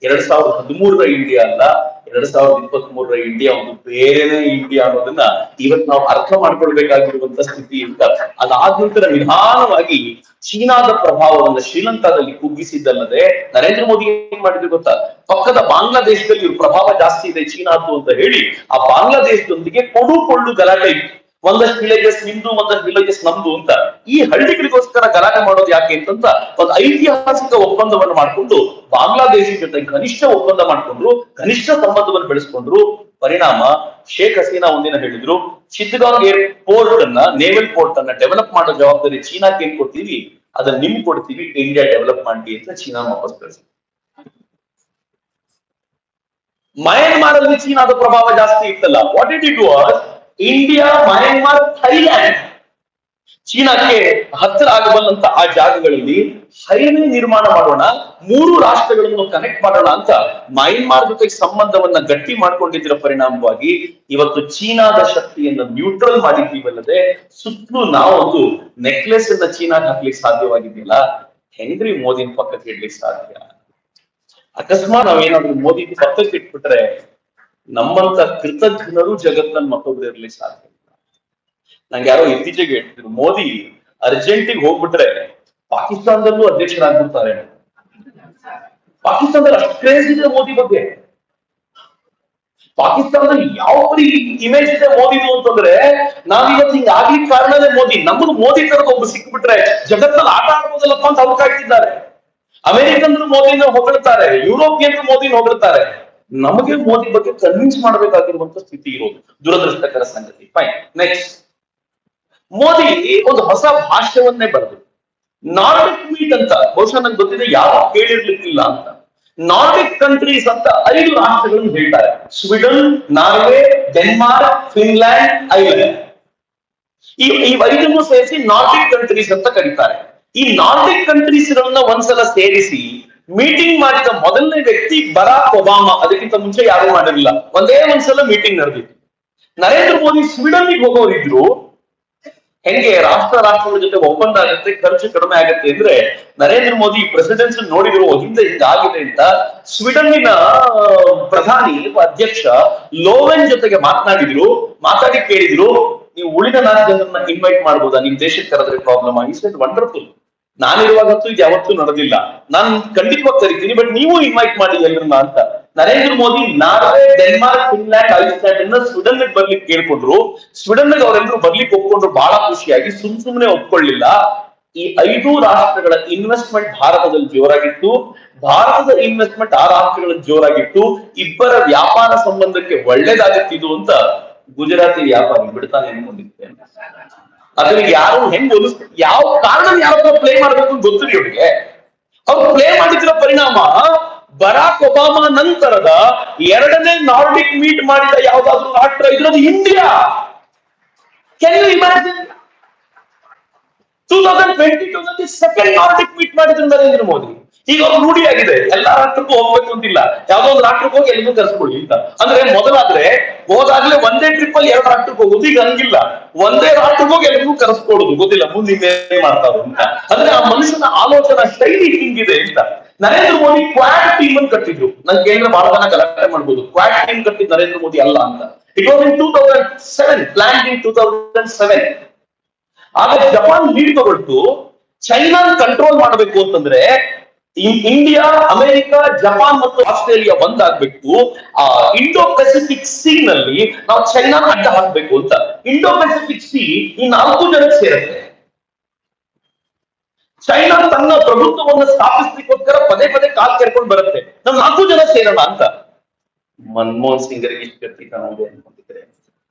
2013 ಇಂಡಿಯಾ ಅಲ್ಲ, 2023 ಇಂಡಿಯಾ ಒಂದು ಬೇರೆನೇ ಇಂಡಿಯಾ ಅನ್ನೋದನ್ನ ಇವತ್ತು ನಾವು ಅರ್ಥ ಮಾಡ್ಕೊಳ್ಬೇಕಾಗಿರುವಂತ ಸ್ಥಿತಿ ಅಂತ. ಅದಾದ ನಂತರ ನಿಧಾನವಾಗಿ ಚೀನಾದ ಪ್ರಭಾವವನ್ನು ಶ್ರೀಲಂಕಾದಲ್ಲಿ ಕುಗ್ಗಿಸಿದ್ದಲ್ಲದೆ ನರೇಂದ್ರ ಮೋದಿ ಏನ್ ಮಾಡಿದ್ರು ಗೊತ್ತಾ? ಪಕ್ಕದ ಬಾಂಗ್ಲಾದೇಶದಲ್ಲಿ ಇವ್ರ ಪ್ರಭಾವ ಜಾಸ್ತಿ ಇದೆ ಚೀನಾದ್ದು ಅಂತ ಹೇಳಿ ಆ ಬಾಂಗ್ಲಾದೇಶದೊಂದಿಗೆ ಕೊಡು ಗಲಾಟೆ ಇತ್ತು. ಒಂದಷ್ಟು ವಿಲೇಜಸ್ ನಿಮ್ದು, ಒಂದಷ್ಟು ವಿಲೇಜಸ್ ನಮ್ದು ಅಂತ. ಈ ಹಳ್ಳಿಗಳಿಗೋಸ್ಕರ ಗಲಾಟೆ ಮಾಡೋದು ಯಾಕೆ ಅಂತಂತ ಒಂದು ಐತಿಹಾಸಿಕ ಒಪ್ಪಂದವನ್ನು ಮಾಡ್ಕೊಂಡು ಬಾಂಗ್ಲಾದೇಶ ಜೊತೆ ಘನಿಷ್ಠ ಒಪ್ಪಂದ ಮಾಡ್ಕೊಂಡ್ರು, ಘನಿಷ್ಠ ಸಂಬಂಧವನ್ನು ಬೆಳೆಸ್ಕೊಂಡ್ರು. ಪರಿಣಾಮ ಶೇಖ್ ಹಸೀನಾ ಒಂದಿನ ಹೇಳಿದ್ರು, ಚಿತ್ತಗಾಂಗ್ ಏರ್ ಪೋರ್ಟ್ ಅನ್ನ, ನೇವಲ್ ಪೋರ್ಟ್ ಅನ್ನ ಡೆವಲಪ್ ಮಾಡೋ ಜವಾಬ್ದಾರಿ ಚೀನಾಕ್ಕೆ ಏನ್ ಕೊಡ್ತೀವಿ ಅದನ್ನ ನಿಮ್ಗೆ ಕೊಡ್ತೀವಿ, ಇಂಡಿಯಾ ಡೆವಲಪ್ ಮಾಡಿ ಅಂತ ಚೀನಾ ವಾಪಸ್ ಕಳಿಸಿ. ಮಯನ್ಮಾರ್ ಅಲ್ಲಿ ಚೀನಾದ ಪ್ರಭಾವ ಜಾಸ್ತಿ ಇತ್ತಲ್ಲ. What it it was India, Myanmar, Thailand, ಚೀನಾಕ್ಕೆ ಹತ್ತಿರ ಆಗಬಲ್ಲಂತ ಆ ಜಾಗಗಳಲ್ಲಿ ಹೈವೇ ನಿರ್ಮಾಣ ಮಾಡೋಣ, 3 ರಾಷ್ಟ್ರಗಳನ್ನು ಕನೆಕ್ಟ್ ಮಾಡೋಣ ಅಂತ ಮಯನ್ಮಾರ್ ಜೊತೆಗೆ ಸಂಬಂಧವನ್ನ ಗಟ್ಟಿ ಮಾಡ್ಕೊಂಡಿದ್ದರ ಪರಿಣಾಮವಾಗಿ ಇವತ್ತು ಚೀನಾದ ಶಕ್ತಿಯನ್ನ ನ್ಯೂಟ್ರಲ್ ಮಾಡಿದ್ದೀವಲ್ಲದೆ ಸುತ್ತಲೂ ನಾವೊಂದು ನೆಕ್ಲೆಸ್ ಅನ್ನ ಚೀನಾಗೆ ಹಾಕ್ಲಿಕ್ಕೆ ಸಾಧ್ಯವಾಗಿದ್ದಿಲ್ಲ. ಹೆಂಗ್ರಿ ಮೋದಿನ ಪಕ್ಕಕ್ಕೆ ಇಡ್ಲಿಕ್ಕೆ ಸಾಧ್ಯ? ಅಕಸ್ಮಾತ್ ನಾವೇನಾದ್ರೂ ಮೋದಿ ಪಕ್ಕಕ್ಕೆ ಇಟ್ಬಿಟ್ರೆ ನಮ್ಮಂತ ಕೃತಜ್ಞರು ಜಗತ್ತಲ್ಲಿ ಮತ್ತೊಬ್ರು ಇರ್ಲಿಕ್ಕೆ ಸಾಧ್ಯ ಇಲ್ಲ. ನಂಗೆ ಯಾರೋ ಇತ್ತೀಚೆಗೆ ಹೇಳ್ತಿದ್ರು, ಮೋದಿ ಅರ್ಜೆಂಟಿಗೆ ಹೋಗ್ಬಿಟ್ರೆ ಪಾಕಿಸ್ತಾನದಲ್ಲೂ ಅಧ್ಯಕ್ಷರಾಗ್ಬಿಡ್ತಾರೆ. ಪಾಕಿಸ್ತಾನದಲ್ಲಿ ಅಷ್ಟು ಕ್ರೇಜ್ ಇದೆ ಮೋದಿ ಬಗ್ಗೆ. ಪಾಕಿಸ್ತಾನದಲ್ಲಿ ಯಾವ ಪರಿ ಇಮೇಜ್ ಇದೆ ಮೋದಿದು ಅಂತಂದ್ರೆ, ನಾವಿವತ್ತು ಹಿಂಗ ಆಗ್ಲಿಕ್ಕೆ ಕಾರಣನೇ ಮೋದಿ. ನಮ್ಮದು ಮೋದಿ ತರದ ಒಬ್ಬ ಸಿಕ್ಬಿಟ್ರೆ ಜಗತ್ತಲ್ಲಿ ಆಟ ಆಡ್ಬೋದಲ್ಲಪ್ಪ ಅಂತ ಅವ್ರು ಕಾಯ್ತಿದ್ದಾರೆ. ಅಮೆರಿಕನ್ರು ಮೋದಿನ ಹೊಗಳ್ತಾರೆ, ಯುರೋಪಿಯನ್ರು ಮೋದಿನ ಹೊಗಳ್ತಾರೆ. ನಮಗೆ ಮೋದಿ ಬಗ್ಗೆ ಕನ್ವಿನ್ಸ್ ಮಾಡಬೇಕಾಗಿರುವಂತ ಸ್ಥಿತಿ ಇರೋದು ದುರದೃಷ್ಟಕರ ಸಂಗತಿ. Fine, next. ಮೋದಿ ಒಂದು ಹೊಸ ಭಾಷ್ಯವನ್ನೇ ಬರೆದು ನಾರ್ಡಿಕ್ ಮೀಟ್ ಅಂತ, ಬಹುಶಃ ನಂಗೆ ಗೊತ್ತಿದೆ, ಯಾರು ಕೇಳಿರ್ಲಿಕ್ಕಿಲ್ಲ ಅಂತ. ನಾರ್ಡಿಕ್ ಕಂಟ್ರೀಸ್ ಅಂತ 5 ರಾಷ್ಟ್ರಗಳನ್ನು ಹೇಳ್ತಾರೆ. Sweden, Norway, Denmark, Finland, Ireland. ಈ 5 ಸೇರಿಸಿ ನಾರ್ಡಿಕ್ ಕಂಟ್ರೀಸ್ ಅಂತ ಕರೀತಾರೆ. ಈ ನಾರ್ಡಿಕ್ ಕಂಟ್ರೀಸ್ ಗಳನ್ನ ಒಂದ್ಸಲ ಸೇರಿಸಿ ಮೀಟಿಂಗ್ ಮಾಡಿದ ಮೊದಲನೇ ವ್ಯಕ್ತಿ ಬರಾಕ್ ಒಬಾಮಾ. ಅದಕ್ಕಿಂತ ಮುಂಚೆ ಯಾರು ಮಾಡಿರಲಿಲ್ಲ. ಒಂದೇ ಒಂದ್ಸಲ ಮೀಟಿಂಗ್ ನಡೆದಿತ್ತು. ನರೇಂದ್ರ ಮೋದಿ ಸ್ವೀಡನ್ಗೆ ಹೋಗೋರಿದ್ರು. ಹೆಂಗೆ ರಾಷ್ಟ್ರಗಳ ಜೊತೆ ಒಪ್ಪಂದ ಆಗುತ್ತೆ, ಖರ್ಚು ಕಡಿಮೆ ಆಗುತ್ತೆ ಅಂದ್ರೆ ನರೇಂದ್ರ ಮೋದಿ ಪ್ರೆಸಿಡೆನ್ಸ್ ನೋಡಿದ್ರು ಹಿಂದೆ ಹಿಂಗಾಗಿದೆ ಅಂತ ಸ್ವೀಡನ್ನಿನ ಪ್ರಧಾನಿ ಅಧ್ಯಕ್ಷ ಲೋವೆನ್ ಜೊತೆಗೆ ಮಾತಾಡಿ ಕೇಳಿದ್ರು, ನೀವು ಉಳಿದ 4 ಜನರನ್ನ ಇನ್ವೈಟ್ ಮಾಡ್ಬೋದಾ, ನಿಮ್ ದೇಶಕ್ಕೆ ಕರೆದ್ರೆ ಪ್ರಾಬ್ಲಮ್ ಆಗಿ. ವಂಡರ್ಫುಲ್, ನಾನಿರುವಾಗಂತೂ ಇದು ಯಾವತ್ತೂ ನಡೆದಿಲ್ಲ. ನಾನು ಖಂಡಿತವಾಗಿ ಕರಿತೀನಿ, ಬಟ್ ನೀವು ಇನ್ವೈಟ್ ಮಾಡಿ ಎಲ್ರನ್ನ ಅಂತ. Narendra Modi Norway, Denmark, Finland, Iceland ಅನ್ನ ಸ್ವೀಡನ್ ಬರ್ಲಿಕ್ಕೆ ಕೇಳ್ಕೊಂಡ್ರು. ಸ್ವೀಡನ್ ಅವರೆಲ್ಲರೂ ಬರ್ಲಿಕ್ಕೆ ಒಪ್ಕೊಂಡ್ರು. ಬಹಳ ಖುಷಿಯಾಗಿ ಸುಮ್ನೆ ಒಪ್ಕೊಳ್ಳಿಲ್ಲ. ಈ 5 ರಾಷ್ಟ್ರಗಳ ಇನ್ವೆಸ್ಟ್ಮೆಂಟ್ ಭಾರತದಲ್ಲಿ ಜೋರಾಗಿತ್ತು. ಭಾರತದ ಇನ್ವೆಸ್ಟ್ಮೆಂಟ್ ಆ ರಾಷ್ಟ್ರಗಳಲ್ಲಿ ಜೋರಾಗಿತ್ತು. ಇಬ್ಬರ ವ್ಯಾಪಾರ ಸಂಬಂಧಕ್ಕೆ ಒಳ್ಳೇದಾಗುತ್ತಿದ್ದು ಅಂತ ಗುಜರಾತಿ ವ್ಯಾಪಾರಿ ಬಿಡ್ತಾನೆ ಅನ್ಕೊಂಡಿದ್ದೆ. ಅದ್ರಿಗೆ ಯಾರು ಹೆಂಗ್ ಯಾವ ಕಾರಣ ಯಾರನ್ನ ಪ್ಲೇ ಮಾಡ್ಬೇಕು ಅಂತ ಗೊತ್ತಿರಿ ಅವ್ರಿಗೆ. ಅವ್ರು ಪ್ಲೇ ಮಾಡಿದ್ರ ಪರಿಣಾಮ ಬರಾಕ್ ಒಬಾಮಾ ನಂತರದ 2ನೇ ನಾರ್ಡಿಕ್ ಮೀಟ್ ಮಾಡಿದ ಯಾವ್ದಾದ್ರು ರಾಷ್ಟ್ರ ಇದ್ರದು India. Can you imagine? 2022 second Nordic meet ಮಾಡಿದ್ರು ನರೇಂದ್ರ ಮೋದಿ. ಈಗ ಅವ್ರು ರೂಢಿಯಾಗಿದೆ, ಎಲ್ಲಾ ರಾಷ್ಟ್ರಕ್ಕೂ ಹೋಗ್ಬೇಕು ಅಂತಿಲ್ಲ, ಯಾವ್ದೋ ಒಂದು ರಾಷ್ಟ್ರಕ್ಕೆ ಹೋಗಿ ಎಲ್ಲರೂ ಕರ್ಸ್ಕೊಳ್ಳಿ ಅಂತ. ಅಂದ್ರೆ ಮೊದಲಾದ್ರೆ ಹೋದಾಗ್ಲೇ ಒಂದೇ ಟ್ರಿಪ್ ಅಲ್ಲಿ 2 ರಾಷ್ಟ್ರಕ್ಕೆ ಹೋಗೋದು. ಈಗ ಹಂಗಿಲ್ಲ, ಒಂದೇ ರಾಷ್ಟ್ರಕ್ಕೆ ಹೋಗಿ ಎಲ್ಲರೂ ಕರೆಸ್ಕೊಳ್ಳೋದು. ಗೊತ್ತಿಲ್ಲ ಮುಂದೆ ಏನ್ ಮಾಡ್ತಾರೋ ಅಂತ. ಅಂದ್ರೆ ಆ ಮನುಷ್ಯನ ಆಲೋಚನಾ ಶೈಲಿ ಹಿಂಗಿದೆ ಅಂತ. ನರೇಂದ್ರ ಮೋದಿ ಕ್ವಾಡ್ ಟೀಮ್ ಅನ್ನು ಕಟ್ಟಿದ್ರು. ನನ್ ಕೇಂದ್ರ ಬಹಳ ಜನ ಗಲಾಟೆ ಮಾಡ್ಬೋದು, ಕ್ವಾಡ್ ಟೀಮ್ ಕಟ್ಟಿದ್ ನರೇಂದ್ರ ಮೋದಿ ಅಲ್ಲ ಅಂತ. ಇಟ್ ವಾಸ್ ಇನ್ 2007, ಪ್ಲಾನ್ ಇನ್ 2007. ಆಗ ಜಪಾನ್ ಲೀಡ್ ತಗೊಳ್ತು. ಚೈನಾ ಕಂಟ್ರೋಲ್ ಮಾಡಬೇಕು ಅಂತಂದ್ರೆ ಇಂಡಿಯಾ, ಅಮೆರಿಕ, ಜಪಾನ್ ಮತ್ತು ಆಸ್ಟ್ರೇಲಿಯಾ ಒಂದಾಗ್ಬೇಕು. ಆ ಇಂಡೋ ಪೆಸಿಫಿಕ್ ಸಿ ನಲ್ಲಿ ನಾವು ಚೈನಾ ಅಡ್ಡ ಹಾಕ್ಬೇಕು ಅಂತ. ಇಂಡೋ ಪೆಸಿಫಿಕ್ ಸಿ ಈ 4 ಜನಕ್ಕೆ ಸೇರುತ್ತೆ. ಚೈನಾ ತನ್ನ ಪ್ರಭುತ್ವವನ್ನು ಸ್ಥಾಪಿಸ್ಲಿಕ್ಕೋಸ್ಕರ ಪದೇ ಪದೇ ಕಾಲ್ ಕೆರ್ಕೊಂಡು ಬರುತ್ತೆ. ನಾವು 4 ಜನ ಸೇರೋಣ ಅಂತ. ಮನಮೋಹನ್ ಸಿಂಗರಿಗೆ ಇಷ್ಟು ಗಟ್ಟಿ ಕಾಣೋದು ಅನ್ಕೊಂಡಿದ್ರೆ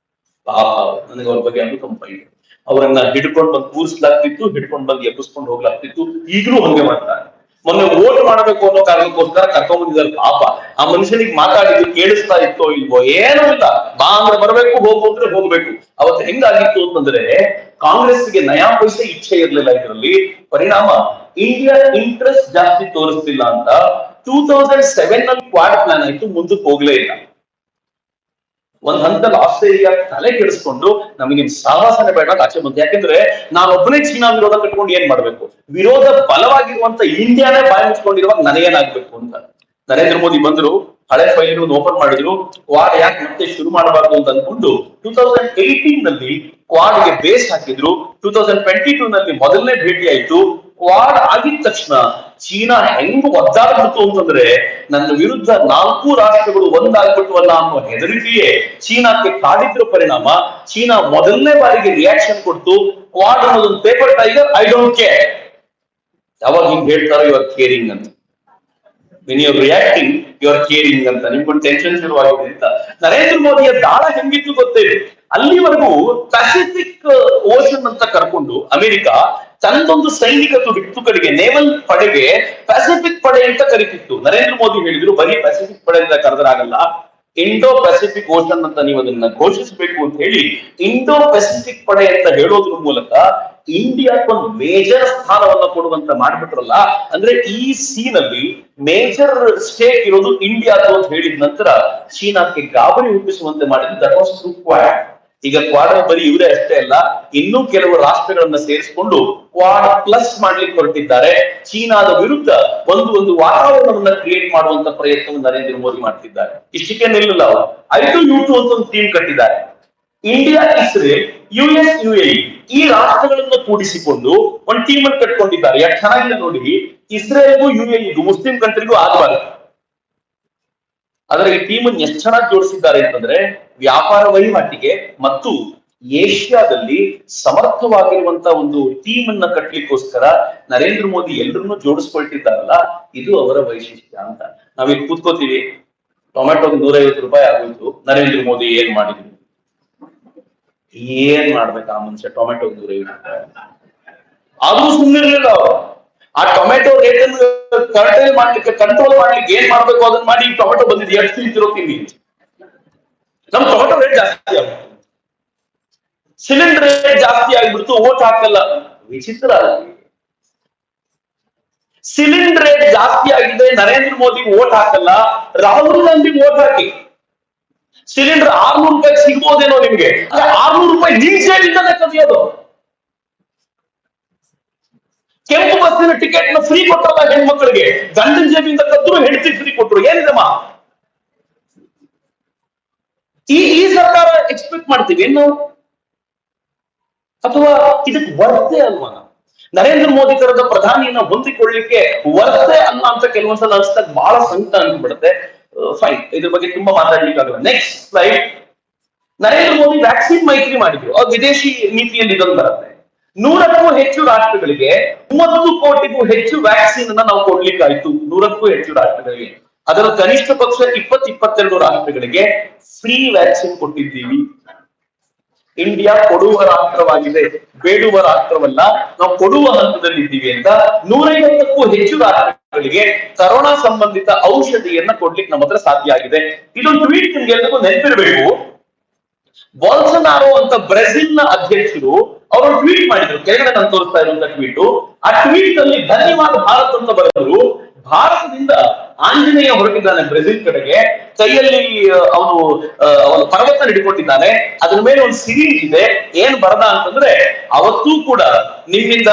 ಪಾಪ, ನನಗೆ ಅವ್ರ ಬಗ್ಗೆ ಅನುಕಂಪ ಇದೆ. ಅವರನ್ನ ಹಿಡ್ಕೊಂಡು ಬಂದು ಕೂರಿಸ್ಲಾಗ್ತಿತ್ತು, ಹಿಡ್ಕೊಂಡು ಬಂದು ಎಬ್ಬಿಸ್ಕೊಂಡು ಹೋಗ್ಲಾಗ್ತಿತ್ತು. ಈಗಲೂ ಹಂಗೆ ಮಾಡ್ತಾರೆ. ಮೊನ್ನೆ ವೋಟ್ ಮಾಡಬೇಕು ಅನ್ನೋ ಕಾರಣಕ್ಕೋಸ್ಕರ ಕರ್ಕೊಂಡ್ಬಂದಿದ್ದಾರೆ. ಪಾಪ ಆ ಮನುಷ್ಯನಿಗೆ ಮಾತಾಡಿದ್ದು ಕೇಳಿಸ್ತಾ ಇತ್ತೋ ಇಲ್ವೋ ಏನೂ ಇಲ್ಲ. ಬಾ ಅಂದ್ರೆ ಬರ್ಬೇಕು, ಹೋಗು ಅಂದ್ರೆ ಹೋಗ್ಬೇಕು. ಅವತ್ತು ಹೆಂಗಾಗಿತ್ತು ಅಂತಂದ್ರೆ ಕಾಂಗ್ರೆಸ್ಗೆ ನಯಾ ಪೈಸೆ ಇಚ್ಛೆ ಇರ್ಲಿಲ್ಲ ಇದರಲ್ಲಿ. ಪರಿಣಾಮ ಇಂಡಿಯಾ ಇಂಟ್ರೆಸ್ಟ್ ಜಾಸ್ತಿ ತೋರಿಸ್ತಿಲ್ಲ ಅಂತ 2007 ನಲ್ಲಿ ಕ್ವಾಡ್ ಪ್ಲಾನ್ ಆಯ್ತು, ಮುಂದಕ್ಕೆ ಹೋಗ್ಲೇ ಇಲ್ಲ. ಒಂದ್ ಹಂತದಲ್ಲಿ ಆಸ್ಟ್ರೇಲಿಯಾ ತಲೆ ಕೆಡಿಸ್ಕೊಂಡು ನಮಗೆ ಸಾಹಸನೆ ಬೇಡ ಆಚೆ ಬಂತು. ಯಾಕಂದ್ರೆ ನಾನೊಬ್ಬನೇ ಚೀನಾ ವಿರೋಧ ಕಟ್ಕೊಂಡು ಏನ್ ಮಾಡ್ಬೇಕು, ವಿರೋಧ ಬಲವಾಗಿರುವಂತ ಇಂಡಿಯಾನೇ ಬಾಯಿ ಮುಚ್ಕೊಂಡಿರುವಾಗ ನನಗೇನಾಗ್ಬೇಕು ಅಂತ ನರೇಂದ್ರ ಮೋದಿ ಬಂದ್ರು. ಹಳೆ ಫೈಲ್ ಓಪನ್ ಮಾಡಿದ್ರು. ಕ್ವಾಡ್ ಯಾಕೆ ಮತ್ತೆ ಶುರು ಮಾಡಬಾರ್ದು ಅಂತ ಅನ್ಕೊಂಡು 2018 ನಲ್ಲಿ ಕ್ವಾಡ್ಗೆ ಬೇಸ್ ಹಾಕಿದ್ರು. 2022 ನಲ್ಲಿ ಮೊದಲನೇ ಭೇಟಿ ಆಯ್ತು. ಕ್ವಾಡ್ ಆಗಿದ ತಕ್ಷಣ ಚೀನಾ ಹೆಂಗ್ ಒದ್ದಾಡ್ಬಿಡ್ತು ಅಂತಂದ್ರೆ ನನ್ನ ವಿರುದ್ಧ 4 ರಾಷ್ಟ್ರಗಳು ಒಂದಾಗ್ಬಿಟ್ವಲ್ಲ ಅನ್ನೋ ಹೆದರಿಕೆಯೇ ಚೀನಾಕ್ಕೆ ಕಾಡಿದ್ರ ಪರಿಣಾಮ ಚೀನಾ ಮೊದಲನೇ ಬಾರಿಗೆ ರಿಯಾಕ್ಷನ್ ಕೊಡ್ತು. ಕ್ವಾಡ್ ಅನ್ನೋದೊಂದು paper tiger, I don't care. ಯಾವಾಗ ಹಿಂಗ್ ಹೇಳ್ತಾರೋ ಯು ಆರ್ ಕೇರಿಂಗ್ ಅಂತ. When you are reacting you are caring ಅಂತ. ನಿಮ್ಗೊಂದು ಟೆನ್ಷನ್ ಶುರುವಾಗಿದೆ ಅಂತ. ನರೇಂದ್ರ ಮೋದಿಯ ದಾಳ ಹೆಂಗಿತ್ತು ಗೊತ್ತೇವೆ. ಅಲ್ಲಿವರೆಗೂ ಪೆಸಿಫಿಕ್ ಓಷನ್ ಅಂತ ಕರ್ಕೊಂಡು ಅಮೆರಿಕ ತನ್ನದೊಂದು ಸೈನಿಕ ತುಕಡಿಗೆ, ನೇವಲ್ ಪಡೆಗೆ ಪೆಸಿಫಿಕ್ ಪಡೆ ಅಂತ ಕರಿತಿತ್ತು. ನರೇಂದ್ರ ಮೋದಿ ಹೇಳಿದ್ರು ಬರೀ ಪೆಸಿಫಿಕ್ ಪಡೆ ಅಂತ ಕರೆದರಾಗಲ್ಲ, ಇಂಡೋ ಪೆಸಿಫಿಕ್ ಓಷನ್ ಅಂತ ನೀವು ಅದನ್ನ ಘೋಷಿಸಬೇಕು ಅಂತ ಹೇಳಿ ಇಂಡೋ ಪೆಸಿಫಿಕ್ ಪಡೆ ಅಂತ ಹೇಳೋದ್ರ ಮೂಲಕ ಇಂಡಿಯಾಕ್ಕೊಂದು ಮೇಜರ್ ಸ್ಥಾನವನ್ನ ಕೊಡುವಂತ ಮಾಡ್ಬಿಟ್ರಲ್ಲ. ಅಂದ್ರೆ ಈ ಸೀನಲ್ಲಿ ಮೇಜರ್ ಸ್ಟೇಕ್ ಇರೋದು ಇಂಡಿಯಾದು ಅಂತ ಹೇಳಿದ ನಂತರ ಚೀನಾಕ್ಕೆ ಗಾಬರಿ ಹುಟ್ಟಿಸುವಂತೆ ಮಾಡಿದ್ದು ದಟ್ ವಾಸ್ ಥ್ರೂ ಕ್ವಾಡ್. ಈಗ ಕ್ವಾಡ್ ಬರೀ ಇವರೇ ಅಷ್ಟೇ ಅಲ್ಲ, ಇನ್ನೂ ಕೆಲವು ರಾಷ್ಟ್ರಗಳನ್ನ ಸೇರಿಸಿಕೊಂಡು ಕ್ವಾಡ್ ಪ್ಲಸ್ ಮಾಡ್ಲಿಕ್ಕೆ ಹೊರಟಿದ್ದಾರೆ. ಚೀನಾದ ವಿರುದ್ಧ ಒಂದು ವಾತಾವರಣವನ್ನ ಕ್ರಿಯೇಟ್ ಮಾಡುವಂತ ಪ್ರಯತ್ನವನ್ನು ನರೇಂದ್ರ ಮೋದಿ ಮಾಡ್ತಿದ್ದಾರೆ. ಇಷ್ಟಕ್ಕೆ ನಿಲ್ಲಲ್ಲ ಅವರು. I2U2 ಅಂತ ಒಂದು ಟೀಮ್ ಕಟ್ಟಿದ್ದಾರೆ. ಇಂಡಿಯಾ, ಇಸ್ರೇಲ್, US, UAE ಈ ರಾಷ್ಟ್ರಗಳನ್ನು ಕೂಡಿಸಿಕೊಂಡು ಒಂದು ಟೀಮ್ ಅನ್ನು ಕಟ್ಕೊಂಡಿದ್ದಾರೆ. ಯಾಕೆ ಚೆನ್ನಾಗಿದೆ ನೋಡಿ. ಇಸ್ರೇಲ್ಗೂ UAEಗೂ ಮುಸ್ಲಿಂ ಕಂಟ್ರಿಗೂ ಆಗಬಾರದು. ಆದ್ರೆ ಈ ಟೀಮ್ ಅನ್ನು ಎಷ್ಟು ಚೆನ್ನಾಗಿ ಜೋಡಿಸಿದ್ದಾರೆ ಅಂತಂದ್ರೆ ವ್ಯಾಪಾರ ವಹಿವಾಟಿಗೆ ಮತ್ತು ಏಷ್ಯಾದಲ್ಲಿ ಸಮರ್ಥವಾಗಿರುವಂತ ಒಂದು ಟೀಮ್ ಅನ್ನ ಕಟ್ಟಲಿಕ್ಕೋಸ್ಕರ ನರೇಂದ್ರ ಮೋದಿ ಎಲ್ಲರನ್ನೂ ಜೋಡಿಸ್ಕೊಳ್ತಿದ್ದಾರಲ್ಲ, ಇದು ಅವರ ವೈಶಿಷ್ಟ್ಯ ಅಂತ. ನಾವಿಲ್ಲಿ ಕೂತ್ಕೋತೀವಿ, ಟೊಮೆಟೊ 150 ರೂಪಾಯಿ ಆಗೋಯ್ತು. ನರೇಂದ್ರ ಮೋದಿ ಏನ್ ಮಾಡಿದ್ರು? ಏನ್ ಮಾಡ್ಬೇಕು ಆ ಮನುಷ್ಯ? ಟೊಮೆಟೊ 150 ರೂಪಾಯಿ ಆದ್ರೂ ಸುಮ್ಮನಿರ್ಲಿಲ್ಲ ಅವರು. ಆ ಟೊಮೆಟೊ ರೇಟ್ ಅನ್ನು ಕರ್ಟೈಲ್ ಮಾಡ್ಲಿಕ್ಕೆ, ಕಂಟ್ರೋಲ್ ಮಾಡ್ಲಿಕ್ಕೆ ಏನ್ ಮಾಡ್ಬೇಕು ಅದನ್ನ ಮಾಡಿ ಟೊಮೆಟೊ ಬಂದಿದೆ. ಎಷ್ಟು ತಿಂತಿರೋ ತಿನ್ನಿ, ನಮ್ ಟೊಮೆಟೊ ರೇಟ್ ಜಾಸ್ತಿ ಆಗುತ್ತೆ. ಸಿಲಿಂಡರ್ ರೇಟ್ ಜಾಸ್ತಿ ಆಗ್ಬಿಡ್ತು, ಓಟ್ ಹಾಕಲ್ಲ. ವಿಚಿತ್ರ. ಸಿಲಿಂಡರ್ ರೇಟ್ ಜಾಸ್ತಿ ಆಗಿದೆ, ನರೇಂದ್ರ ಮೋದಿ ಓಟ್ ಹಾಕಲ್ಲ, ರಾಹುಲ್ ಗಾಂಧಿ ಓಟ್ ಹಾಕಿ. ಸಿಲಿಂಡರ್ 600 ರೂಪಾಯಿ ಸಿಗ್ಬೋದೇನೋ ನಿಮ್ಗೆ, 600 ರೂಪಾಯಿ ನಿಮ್ ಸೇವಿಂದಲೇ ಕದಿಯೋದು. ಕೆಂಪು ಬಸ್ಸಿನ ಟಿಕೆಟ್ ನ ಫ್ರೀ ಕೊಟ್ಟಲ್ಲ ಹೆಣ್ಮಕ್ಳಿಗೆ, ಗಂಡನ ಜೇಬಿಂದ ಕದ್ರು ಹೆಂಡತಿ ಫ್ರೀ ಕೊಟ್ಟರು. ಏನಿದಮ್ಮ ಈ ಸರ್ಕಾರ ಎಕ್ಸ್ಪೆಕ್ಟ್ ಮಾಡ್ತೀವಿ ಏನು? ಅಥವಾ ಇದಕ್ಕೆ ವರ್ತೆ ಅಲ್ವಾ? ನರೇಂದ್ರ ಮೋದಿ ತರದ ಪ್ರಧಾನಿಯನ್ನ ಹೊಂದಿಕೊಳ್ಳಿಕ್ಕೆ ವರ್ತೆ ಅಲ್ಲ ಅಂತ ಕೆಲವೊಂದ್ಸಲ ಅನ್ಸ್ದಾಗ ಬಹಳ ಸಂಕಟ ಅನ್ಸ್ಬಿಡುತ್ತೆ. ಫೈನ್, ಇದ್ರ ಬಗ್ಗೆ ತುಂಬಾ ಮಾತಾಡ್ಲಿಕ್ಕಾಗಲ್ಲ. Next slide. Narendra Modi vaccine Maitri ಮಾಡಿದ್ರು. ಅವ್ರ ವಿದೇಶಿ ನೀತಿಯಲ್ಲಿ ಇದೊಂದು ಬರುತ್ತೆ. 100ಕ್ಕೂ ಹೆಚ್ಚು ರಾಷ್ಟ್ರಗಳಿಗೆ 30 ಕೋಟಿಗೂ ಹೆಚ್ಚು ವ್ಯಾಕ್ಸಿನ್ ಅನ್ನ ನಾವು ಕೊಡ್ಲಿಕ್ಕಾಯ್ತು. 100ಕ್ಕೂ ಹೆಚ್ಚು ರಾಷ್ಟ್ರಗಳಿಗೆ. ಅದರ ಕನಿಷ್ಠ ಪಕ್ಷ 22 ರಾಷ್ಟ್ರಗಳಿಗೆ ಫ್ರೀ ವ್ಯಾಕ್ಸಿನ್ ಕೊಟ್ಟಿದ್ದೀವಿ. ಇಂಡಿಯಾ ಕೊಡುವ ರಾಷ್ಟ್ರವಾಗಿದೆ, ಬೇಡುವ ರಾಷ್ಟ್ರವಲ್ಲ. ನಾವು ಕೊಡುವ ಹಂತದಲ್ಲಿದ್ದೀವಿ ಅಂತ 150ಕ್ಕೂ ಹೆಚ್ಚು ರಾಷ್ಟ್ರಗಳಿಗೆ ಕರೋನಾ ಸಂಬಂಧಿತ ಔಷಧಿಯನ್ನ ಕೊಡ್ಲಿಕ್ಕೆ ನಮ್ಮ ಹತ್ರ ಸಾಧ್ಯ ಆಗಿದೆ. ಇದೊಂದು ಟ್ವೀಟ್ ನಿಮ್ಗೆ ಎಲ್ಲರಿಗೂ ನೆನಪಿರಬೇಕು. ಬಾಲ್ಸನಾರೋ ಅಂತ ಬ್ರೆಜಿಲ್ ನ ಅಧ್ಯಕ್ಷರು ಅವರು ಟ್ವೀಟ್ ಮಾಡಿದ್ರು. ಕೆಳಗಡೆ ನಾನು ತೋರಿಸ್ತಾ ಇರುವಂತ ಟ್ವೀಟ್. ಆ ಟ್ವೀಟ್ ಅಲ್ಲಿ ಧನ್ಯವಾದ ಭಾರತ್ ಅಂತ ಬರೆದ್ರು. ಭಾರತದಿಂದ ಆಂಜನೇಯ ಹೊರಟಿದ್ದಾನೆ ಬ್ರೆಜಿಲ್ ಕಡೆಗೆ. ಕೈಯಲ್ಲಿ ಅವನು ಪರ್ವತ ಹಿಡ್ಕೊಂಡಿದ್ದಾನೆ. ಅದ್ರ ಮೇಲೆ ಒಂದು ಸಿರೀಸ್ ಇದೆ. ಏನ್ ಬರದ ಅಂತಂದ್ರೆ, ಅವತ್ತೂ ಕೂಡ ನಿಮ್ಮಿಂದ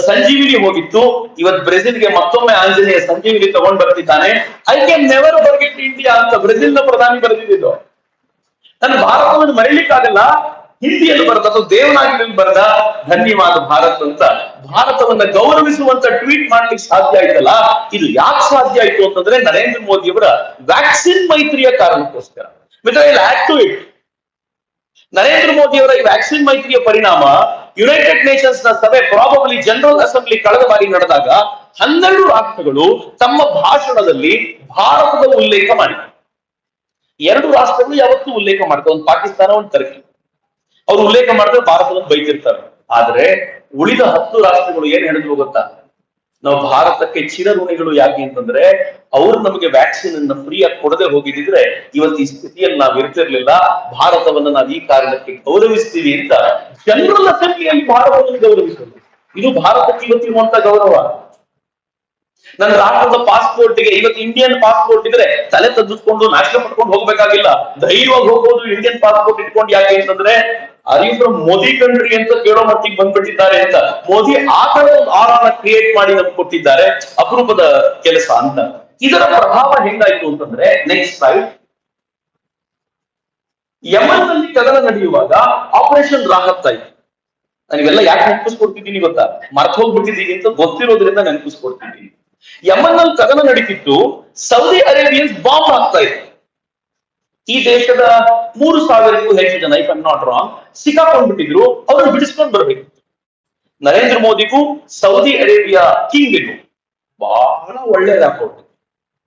ಸಂಜೀವಿನಿ ಹೋಗಿತ್ತು, ಇವತ್ ಬ್ರೆಜಿಲ್ಗೆ ಮತ್ತೊಮ್ಮೆ ಆಂಜನೇಯ ಸಂಜೀವಿನಿ ತಗೊಂಡ್ ಬರ್ತಿದ್ದಾನೆ. I can never forget India ಅಂತ ಬ್ರೆಜಿಲ್ ನ ಪ್ರಧಾನಿ ಬರೆದಿದ್ದು. ನನ್ನ ಭಾರತವನ್ನು ಮರೀಲಿಕ್ಕಾಗಲ್ಲ. ಹಿಂದಿಯಲ್ಲಿ ಬರದ ಅಥವಾ ದೇವನಾಗರಿಯಲ್ಲಿ ಬರದ ಧನ್ಯವಾದ ಭಾರತ್ ಅಂತ ಭಾರತವನ್ನ ಗೌರವಿಸುವಂತ ಟ್ವೀಟ್ ಮಾಡ್ಲಿಕ್ಕೆ ಸಾಧ್ಯ ಆಯ್ತಲ್ಲ. ಇದು ಯಾಕೆ ಸಾಧ್ಯ ಆಯ್ತು ಅಂತಂದ್ರೆ ನರೇಂದ್ರ ಮೋದಿ ಅವರ ವ್ಯಾಕ್ಸಿನ್ ಮೈತ್ರಿಯ ಕಾರಣಕ್ಕೋಸ್ಕರ. ನರೇಂದ್ರ ಮೋದಿ ಅವರ ಈ ವ್ಯಾಕ್ಸಿನ್ ಮೈತ್ರಿಯ ಪರಿಣಾಮ ಯುನೈಟೆಡ್ ನೇಷನ್ಸ್ ನ ಸಭೆ, ಪ್ರಾಬಬ್ಲಿ ಜನರಲ್ ಅಸೆಂಬ್ಲಿ ಕಳೆದ ಬಾರಿ ನಡೆದಾಗ 12 ರಾಷ್ಟ್ರಗಳು ತಮ್ಮ ಭಾಷಣದಲ್ಲಿ ಭಾರತದ ಉಲ್ಲೇಖ ಮಾಡಿವೆ. 2 ರಾಷ್ಟ್ರಗಳು ಯಾವತ್ತೂ ಉಲ್ಲೇಖ ಮಾಡ್ತಾರೆ, ಒಂದು ಪಾಕಿಸ್ತಾನ, ಒಂದು ಟರ್ಕಿ. ಅವ್ರು ಉಲ್ಲೇಖ ಮಾಡಿದ್ರೆ ಭಾರತವನ್ನು ಬೈತಿರ್ತಾರೆ. ಆದ್ರೆ ಉಳಿದ 10 ರಾಷ್ಟ್ರಗಳು ಏನ್ ಹೇಳಿದ್ವು ಗೊತ್ತಾ? ನಾವು ಭಾರತಕ್ಕೆ ಚಿರಋಣಿಗಳು. ಯಾಕೆ ಅಂತಂದ್ರೆ ಅವ್ರು ನಮಗೆ ವ್ಯಾಕ್ಸಿನ್ ಅನ್ನ ಫ್ರೀ ಆಗಿ ಕೊಡದೆ ಹೋಗಿದ್ರೆ ಇವತ್ತು ಈ ಸ್ಥಿತಿಯಲ್ಲಿ ನಾವ್ ಇರ್ತಿರ್ಲಿಲ್ಲ. ಭಾರತವನ್ನ ನಾವು ಈ ಕಾರಣಕ್ಕೆ ಗೌರವಿಸ್ತೀವಿ ಅಂತ ಜನರಲ್ ಅಸೆಂಬ್ಲಿಯಲ್ಲಿ ಭಾರತವನ್ನು ಗೌರವಿಸೋದು, ಇದು ಭಾರತಕ್ಕೆ ಇವತ್ತಿರುವಂತ ಗೌರವ. ನನ್ನ ರಾಷ್ಟ್ರದ ಪಾಸ್ಪೋರ್ಟ್ಗೆ ಇವತ್ತು ಇಂಡಿಯನ್ ಪಾಸ್ಪೋರ್ಟ್ ಇದ್ರೆ ತಲೆ ತಗ್ಗಿಸ್ಕೊಂಡು ನಾಶ ಪಡ್ಕೊಂಡು ಹೋಗ್ಬೇಕಾಗಿಲ್ಲ, ಧೈರ್ಯವಾಗಿ ಹೋಗ್ಬೋದು ಇಂಡಿಯನ್ ಪಾಸ್ಪೋರ್ಟ್ ಇಟ್ಕೊಂಡು. ಯಾಕೆ ಅಂತಂದ್ರೆ ಅರಿವು ಮೋದಿ ಕಂಟ್ರಿ ಅಂತ ಕೇಳೋ ಮಟ್ಟಿಗೆ ಬಂದ್ಬಿಟ್ಟಿದ್ದಾರೆ ಅಂತ ಮೋದಿ ಆ ತರ ಒಂದು ಆರಾಮ ಕ್ರಿಯೇಟ್ ಮಾಡಿ ನಮ್ಗೆ ಕೊಟ್ಟಿದ್ದಾರೆ. ಅಪರೂಪದ ಕೆಲಸ ಅಂತ. ಇದರ ಪ್ರಭಾವ ಹೆಂಗಾಯ್ತು ಅಂತಂದ್ರೆ, ನೆಕ್ಸ್ಟ್ ಸ್ಲೈಡ್. ಯಮನ್ ನಲ್ಲಿ ಕದನ ನಡೆಯುವಾಗ ಆಪರೇಷನ್ ರಾಹತ್ ಆಯ್ತು. ನಾನಿವೆಲ್ಲ ಯಾಕೆ ನೆನಪಿಸ್ಕೊಡ್ತಿದ್ದೀನಿ ಗೊತ್ತಾ? ಮರ್ತ ಹೋಗ್ಬಿಟ್ಟಿದ್ದೀನಿ ಅಂತ ಗೊತ್ತಿರೋದ್ರಿಂದ ನೆನಪಿಸ್ಕೊಡ್ತಿದ್ದೀನಿ. ಯಮನ್ ನಲ್ಲಿ ಕದನ ನಡೀತಿತ್ತು. ಸೌದಿ ಅರೇಬಿಯನ್ಸ್ ಬಾಂಬ್ ಹಾಕ್ತಾ ಇತ್ತು. ಈ ದೇಶದ 3,000ಕ್ಕೂ ಹೆಚ್ಚು ಜನ, if I am not wrong, ಸಿಕ್ಕಾಕೊಂಡ್ಬಿಟ್ಟಿದ್ರು. ಅವ್ರನ್ನ ಬಿಡಿಸ್ಕೊಂಡು ಬರ್ಬೇಕು. ನರೇಂದ್ರ ಮೋದಿಗೂ ಸೌದಿ ಅರೇಬಿಯಾ ಕಿಂಗ್ಗೂ ಬಹಳ ಒಳ್ಳೆ ರ್ಯಾಪೋರ್ಟ್,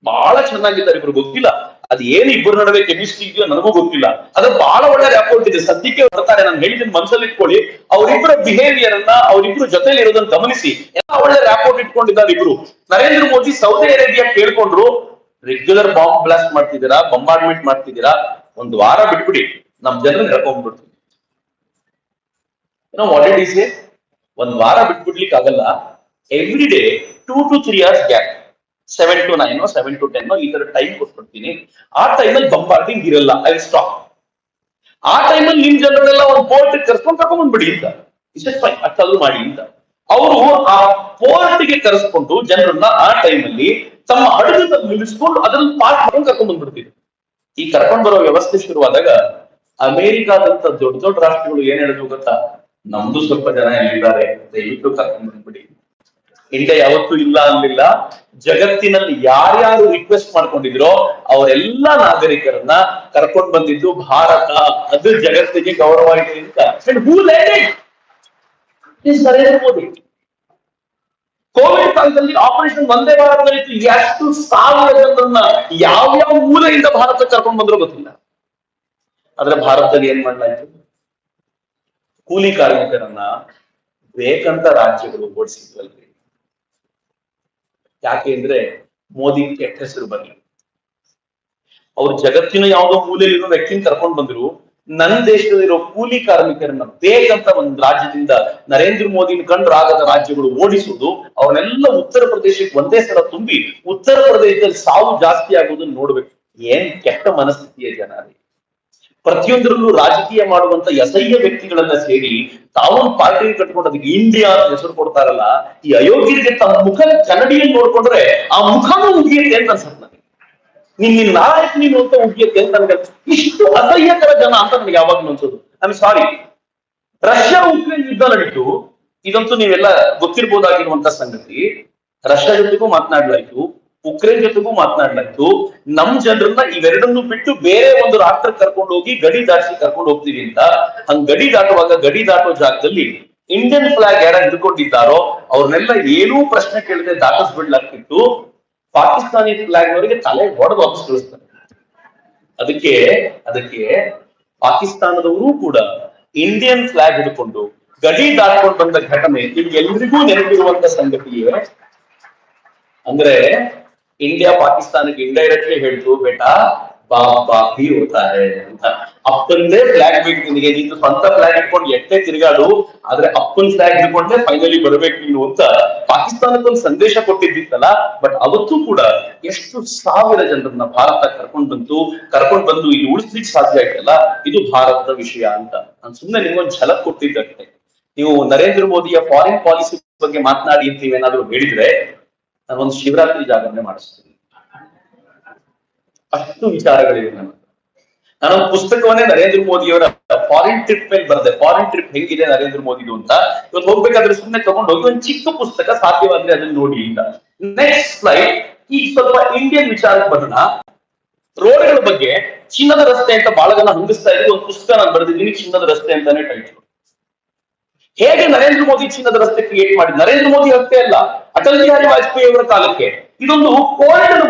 ಬಹಳ ಚೆನ್ನಾಗಿದ್ದಾರೆ ಇಬ್ರು. ಗೊತ್ತಿಲ್ಲ ಅದು ಏನು ಇಬ್ಬರ ನಡುವೆ ಕೆಮಿಸ್ಟ್ರಿ ಇದೆಯೋ ನನಗೂ ಗೊತ್ತಿಲ್ಲ. ಅದು ಬಹಳ ಒಳ್ಳೆ ರ್ಯಾಪೋರ್ಟ್ ಇದೆ. ಸದ್ಯಕ್ಕೆ ಬರ್ತಾರೆ, ನಾನು ಹೇಳಿದ್ದನ್ನು ಮನಸ್ಸಲ್ಲಿ ಇಟ್ಕೊಳ್ಳಿ. ಅವರಿಬ್ಬರ ಬಿಹೇವಿಯರ್ ಅನ್ನ, ಅವರಿಬ್ರು ಜೊತೆಲಿ ಇರೋದನ್ನ ಗಮನಿಸಿ. ಎಲ್ಲ ಒಳ್ಳೆ ರ್ಯಾಪೋರ್ಟ್ ಇಟ್ಕೊಂಡಿದ್ದಾರೆ ಇಬ್ರು. ನರೇಂದ್ರ ಮೋದಿ ಸೌದಿ ಅರೇಬಿಯಾ ಕೇಳ್ಕೊಂಡ್ರು, ರೆಗ್ಯುಲರ್ ಬಾಂಬ್ ಬ್ಲಾಸ್ಟ್ ಮಾಡ್ತಿದ್ದೀರಾ, ಬಂಬಾರ್ಡ್ಮೆಂಟ್ ಮಾಡ್ತಿದ್ದೀರಾ, ಒಂದು ವಾರ ಬಿಟ್ಬಿಡಿ, ನಮ್ ಜನರನ್ನ ಹೇಳ್ಕೊಂಡ್ಬಿಡ್ತೀವಿ. ಒಂದ್ ವಾರ ಬಿಟ್ಬಿಡ್ಲಿಕ್ಕೆ ಆಗಲ್ಲ. Every day 2 to 3 hours gap, 7 to 9 7 to 10 ಈ ತರ ಟೈಮ್ ಕೊಟ್ಬಿಡ್ತೀನಿ. ಆ ಟೈಮಲ್ಲಿ ಬಂಬಾರ್ಡಿಂಗ್ ಇರಲ್ಲ, ಐ ವಿಲ್ ಸ್ಟಾಪ್. ಆ ಟೈಮಲ್ಲಿ ನಿಮ್ ಜನರನ್ನೆಲ್ಲ ಒಂದು ಪೋರ್ಟ್ ಕರ್ಸ್ಕೊಂಡು ಕರ್ಕೊಂಡ್ಬಿಡಿ ಅಂತ, ಅಷ್ಟಾದ್ರೂ ಮಾಡಿ ಅಂತ. ಅವರು ಆ ಪೋರ್ಟ್ಗೆ ಕರೆಸ್ಕೊಂಡು ಜನರನ್ನ ಆ ಟೈಮಲ್ಲಿ ತಮ್ಮ ಹಡಗದಲ್ಲಿ ನಿಲ್ಲಿಸ್ಕೊಂಡು ಅದನ್ನ ಪಾಸ್ ಮಾಡ್ಕೊಂಡು ಕರ್ಕೊಂಡ್ ಬಂದ್ಬಿಡ್ತಿದ್ರು. ಈ ಕರ್ಕೊಂಡ್ ಬರೋ ವ್ಯವಸ್ಥೆ ಶುರುವಾದಾಗ ಅಮೆರಿಕಾದಂತ ದೊಡ್ಡ ದೊಡ್ಡ ರಾಷ್ಟ್ರಗಳು ಏನ್ ಹೇಳಿದ್ರು ಗೊತ್ತಾ? ನಮ್ದು ಸ್ವಲ್ಪ ಜನ ಇಲ್ಲಿದ್ದಾರೆ, ದಯವಿಟ್ಟು ಕರ್ಕೊಂಡ್ ಬಂದ್ಬಿಡಿ. ಇಂಡಿಯಾ ಯಾವತ್ತೂ ಇಲ್ಲ ಅನ್ಲಿಲ್ಲ. ಜಗತ್ತಿನಲ್ಲಿ ಯಾರ್ಯಾರು ರಿಕ್ವೆಸ್ಟ್ ಮಾಡ್ಕೊಂಡಿದ್ರೋ ಅವರೆಲ್ಲ ನಾಗರಿಕರನ್ನ ಕರ್ಕೊಂಡ್ ಬಂದಿದ್ದು ಭಾರತ. ಅದು ಜಗತ್ತಿಗೆ ಗೌರವ ಇದೆ ಅಂತ. ನರೇಂದ್ರ ಮೋದಿ ಕೋವಿಡ್ ಕಾಲದಲ್ಲಿ ಆಪರೇಷನ್ ವಂದೇ ಭಾರತ್ ನಡೀತು. ಎಷ್ಟು ಸಾವಿರ ಜನರನ್ನ ಯಾವ್ಯಾವ ಮೂಲೆಯಿಂದ ಭಾರತಕ್ಕೆ ಕರ್ಕೊಂಡು ಬಂದ್ರೂ ಗೊತ್ತಿಲ್ಲ. ಆದ್ರೆ ಭಾರತದಲ್ಲಿ ಏನ್ ಮಾಡ್ಲಾಯ್ತು? ಕೂಲಿ ಕಾರ್ಮಿಕರನ್ನ ಬೇಕಂತ ರಾಜ್ಯಗಳು ಓಡಿಸಿದ್ವಲ್ರಿ. ಯಾಕೆ ಅಂದ್ರೆ ಮೋದಿ ಕೆಟ್ಟ ಹೆಸರು ಬರ್ಲಿ. ಅವ್ರು ಜಗತ್ತಿನ ಯಾವುದೋ ಮೂಲೆಯಲ್ಲಿರೋ ವ್ಯಕ್ತಿನ ಕರ್ಕೊಂಡು ಬಂದ್ರು. ನನ್ನ ದೇಶದಲ್ಲಿರೋ ಕೂಲಿ ಕಾರ್ಮಿಕರನ್ನ ಬೇಕಂತ ಒಂದು ರಾಜ್ಯದಿಂದ ನರೇಂದ್ರ ಮೋದಿನ ಕಂಡು ರಾಗದ ರಾಜ್ಯಗಳು ಓಡಿಸುವುದು, ಅವ್ರನ್ನೆಲ್ಲ ಉತ್ತರ ಪ್ರದೇಶಕ್ಕೆ ಒಂದೇ ಸಲ ತುಂಬಿ ಉತ್ತರ ಪ್ರದೇಶದಲ್ಲಿ ಸಾವು ಜಾಸ್ತಿ ಆಗುವುದನ್ನು ನೋಡ್ಬೇಕು. ಏನ್ ಕೆಟ್ಟ ಮನಸ್ಥಿತಿಯ ಜನ. ಪ್ರತಿಯೊಂದರಲ್ಲೂ ರಾಜಕೀಯ ಮಾಡುವಂತ ಅಸಹ್ಯ ವ್ಯಕ್ತಿಗಳನ್ನ ಸೇರಿ ತಾವೊಂದು ಪಾರ್ಟಿ ಕಟ್ಕೊಂಡು ಅದಕ್ಕೆ ಇಂಡಿಯಾ ಅಂತ ಹೆಸರು ಕೊಡ್ತಾರಲ್ಲ. ಈ ಅಯೋಗ್ಯರಿಗೆ ತಮ್ಮ ಮುಖ ಕನ್ನಡಿಯಲ್ಲಿ ನೋಡ್ಕೊಂಡ್ರೆ ಆ ಮುಖನೂ ಉಗಿಯುತ್ತೆ ಅಂತ ಅನ್ಸುತ್ತೆ ನನಗೆ. ನಿನ್ನ ನಾಯಕ ನೀನು ಅಂತ ಉಗಿಯುತ್ತೆ ಅಂತ ನನಗೆ. ಇಷ್ಟು ಅಸಹ್ಯಕರ ಜನ ಅಂತ ನನಗೆ ಯಾವಾಗ್ಲೂ ಅನ್ಸೋದು. I am sorry. Russia Ukraine ಯುದ್ಧ ನಡೀತು. ಇದಂತೂ ನೀವೆಲ್ಲ ಗೊತ್ತಿರ್ಬೋದಾಗಿರುವಂತ ಸಂಗತಿ. ರಷ್ಯಾ ಜೊತೆಗೂ ಮಾತನಾಡ್ಲಾಯ್ತು, ಉಕ್ರೇನ್ ಜೊತೆಗೂ ಮಾತನಾಡ್ಲಾಯ್ತು. ನಮ್ ಜನರನ್ನ ಇವೆರಡನ್ನು ಬಿಟ್ಟು ಬೇರೆ ಒಂದು ರಾಷ್ಟ್ರಕ್ಕೆ ಕರ್ಕೊಂಡು ಹೋಗಿ ಗಡಿ ದಾಟಿಸಿ ಕರ್ಕೊಂಡು ಹೋಗ್ತೀವಿ ಅಂತ. ಹಂಗ್ ಗಡಿ ದಾಟುವಾಗ ಗಡಿ ದಾಟೋ ಜಾಗದಲ್ಲಿ ಇಂಡಿಯನ್ ಫ್ಲಾಗ್ ಯಾರು ಹಿಡ್ಕೊಂಡಿದ್ದಾರೋ ಅವ್ರನ್ನೆಲ್ಲ ಏನೂ ಪ್ರಶ್ನೆ ಕೇಳದೆ ದಾಟಿಸ್ಬಿಡ್ಲಾಗ್ತಿತ್ತು. ಪಾಕಿಸ್ತಾನಿ ಫ್ಲಾಗ್ ಅವರಿಗೆ ತಲೆ ಹೊಡೆದು ವಾಪಸ್ ಕಳಿಸ್ತಾರೆ. ಅದಕ್ಕೆ ಪಾಕಿಸ್ತಾನದವರು ಕೂಡ ಇಂಡಿಯನ್ ಫ್ಲಾಗ್ ಹಿಡ್ಕೊಂಡು ಗಡಿ ದಾಟ್ಕೊಂಡು ಬಂದ ಘಟನೆ ನಿಮ್ಗೆಲ್ರಿಗೂ ನೆನಪಿರುವಂತ ಸಂಗತಿಯೇ. ಅಂದ್ರೆ ಇಂಡಿಯಾ ಪಾಕಿಸ್ತಾನಕ್ಕೆ ಇಂಡೈರೆಕ್ಟ್ಲಿ ಹೇಳ್ತು, ಬೇಟಾ ಬಾಪ್ ಬಾಪ್ ಹಿ ಹೋತಾ ಹೈ ಅಂತ. ಅಪ್ಪಂದೇ ಫ್ಲಾಗ್ ಬೇಕು ನಿನಗೆ, ನೀನು ಸ್ವಂತ ಫ್ಲಾಗ್ ಇಟ್ಕೊಂಡು ಎಷ್ಟೇ ತಿರುಗಾಡು, ಆದ್ರೆ ಅಪ್ಪನ್ ಫ್ಲಾಗ್ ಹಿಡ್ಕೊಂಡ್ರೆ ಫೈನಲಿ ಬರ್ಬೇಕು ನೀನು ಅಂತ ಪಾಕಿಸ್ತಾನಕ್ಕೊಂದು ಸಂದೇಶ ಕೊಟ್ಟಿದ್ದಿತ್ತಲ್ಲ. ಬಟ್ ಅವತ್ತು ಕೂಡ ಎಷ್ಟು ಸಾವಿರ ಜನರನ್ನ ಭಾರತ ಕರ್ಕೊಂಡ್ ಬಂದು ಇಲ್ಲಿ ಉಳಿಸ್ಲಿಕ್ಕೆ ಸಾಧ್ಯ ಆಯ್ತಲ್ಲ, ಇದು ಭಾರತದ ವಿಷಯ ಅಂತ ನಾನು ಸುಮ್ಮನೆ ನಿಮ್ಗೊಂದು ಝಲಕ್ ಕೊಟ್ಟಿದ್ದಷ್ಟೇ. ನೀವು ನರೇಂದ್ರ ಮೋದಿಯ ಫಾರಿನ್ ಪಾಲಿಸಿ ಬಗ್ಗೆ ಮಾತನಾಡಿ ಅಂತ ನೀವೇನಾದ್ರೂ ಹೇಳಿದ್ರೆ ನಾನೊಂದು ಶಿವರಾತ್ರಿ ಜಾಗರಣೆ ಮಾಡಿಸ್ತೀನಿ. ಅಷ್ಟು ವಿಚಾರಗಳಿವೆ ನಾನೊಂದು ಪುಸ್ತಕವನ್ನೇ ನರೇಂದ್ರ ಮೋದಿಯವರ ಫಾರಿನ್ ಟ್ರಿಪ್ ಮೇಲೆ ಬರೆದೆ. ಫಾರಿನ್ ಟ್ರಿಪ್ ಹೆಂಗಿದೆ ನರೇಂದ್ರ ಮೋದಿದು ಅಂತ. ಇವತ್ತು ಹೋಗ್ಬೇಕಾದ್ರೆ ಸುಮ್ಮನೆ ತಗೊಂಡು ಹೋಗಿ ಒಂದು ಚಿಕ್ಕ ಪುಸ್ತಕ, ಸಾಧ್ಯವಾದ್ರೆ ಅದನ್ನ ನೋಡಿ ಅಂತ. Next slide. ಈಗ ಸ್ವಲ್ಪ ಇಂಡಿಯನ್ ವಿಚಾರಕ್ಕೆ ಬರೋಣ. ರೋಡ್ಗಳ ಬಗ್ಗೆ ಚಿನ್ನದ ರಸ್ತೆ ಅಂತ ಬಹಳ ಜನ ಹಂಗಿಸ್ತಾ ಇದ್ರು. ಒಂದು ಪುಸ್ತಕ ನಾನು ಬರೆದಿದ್ದೀನಿ, ಚಿನ್ನದ ರಸ್ತೆ ಅಂತಾನೆ ಟೈಟಲ್. ಹೇಗೆ ನರೇಂದ್ರ ಮೋದಿ ಚಿನ್ನದ ರಸ್ತೆ ಕ್ರಿಯೇಟ್ ಮಾಡಿದ? ನರೇಂದ್ರ ಮೋದಿ ಅಷ್ಟೇ ಅಲ್ಲ, ಅಟಲ್ ಬಿಹಾರಿ ವಾಜಪೇಯಿ ಅವರ ಕಾಲಕ್ಕೆ ಇದೊಂದು ಕೋರ್ಟಿನ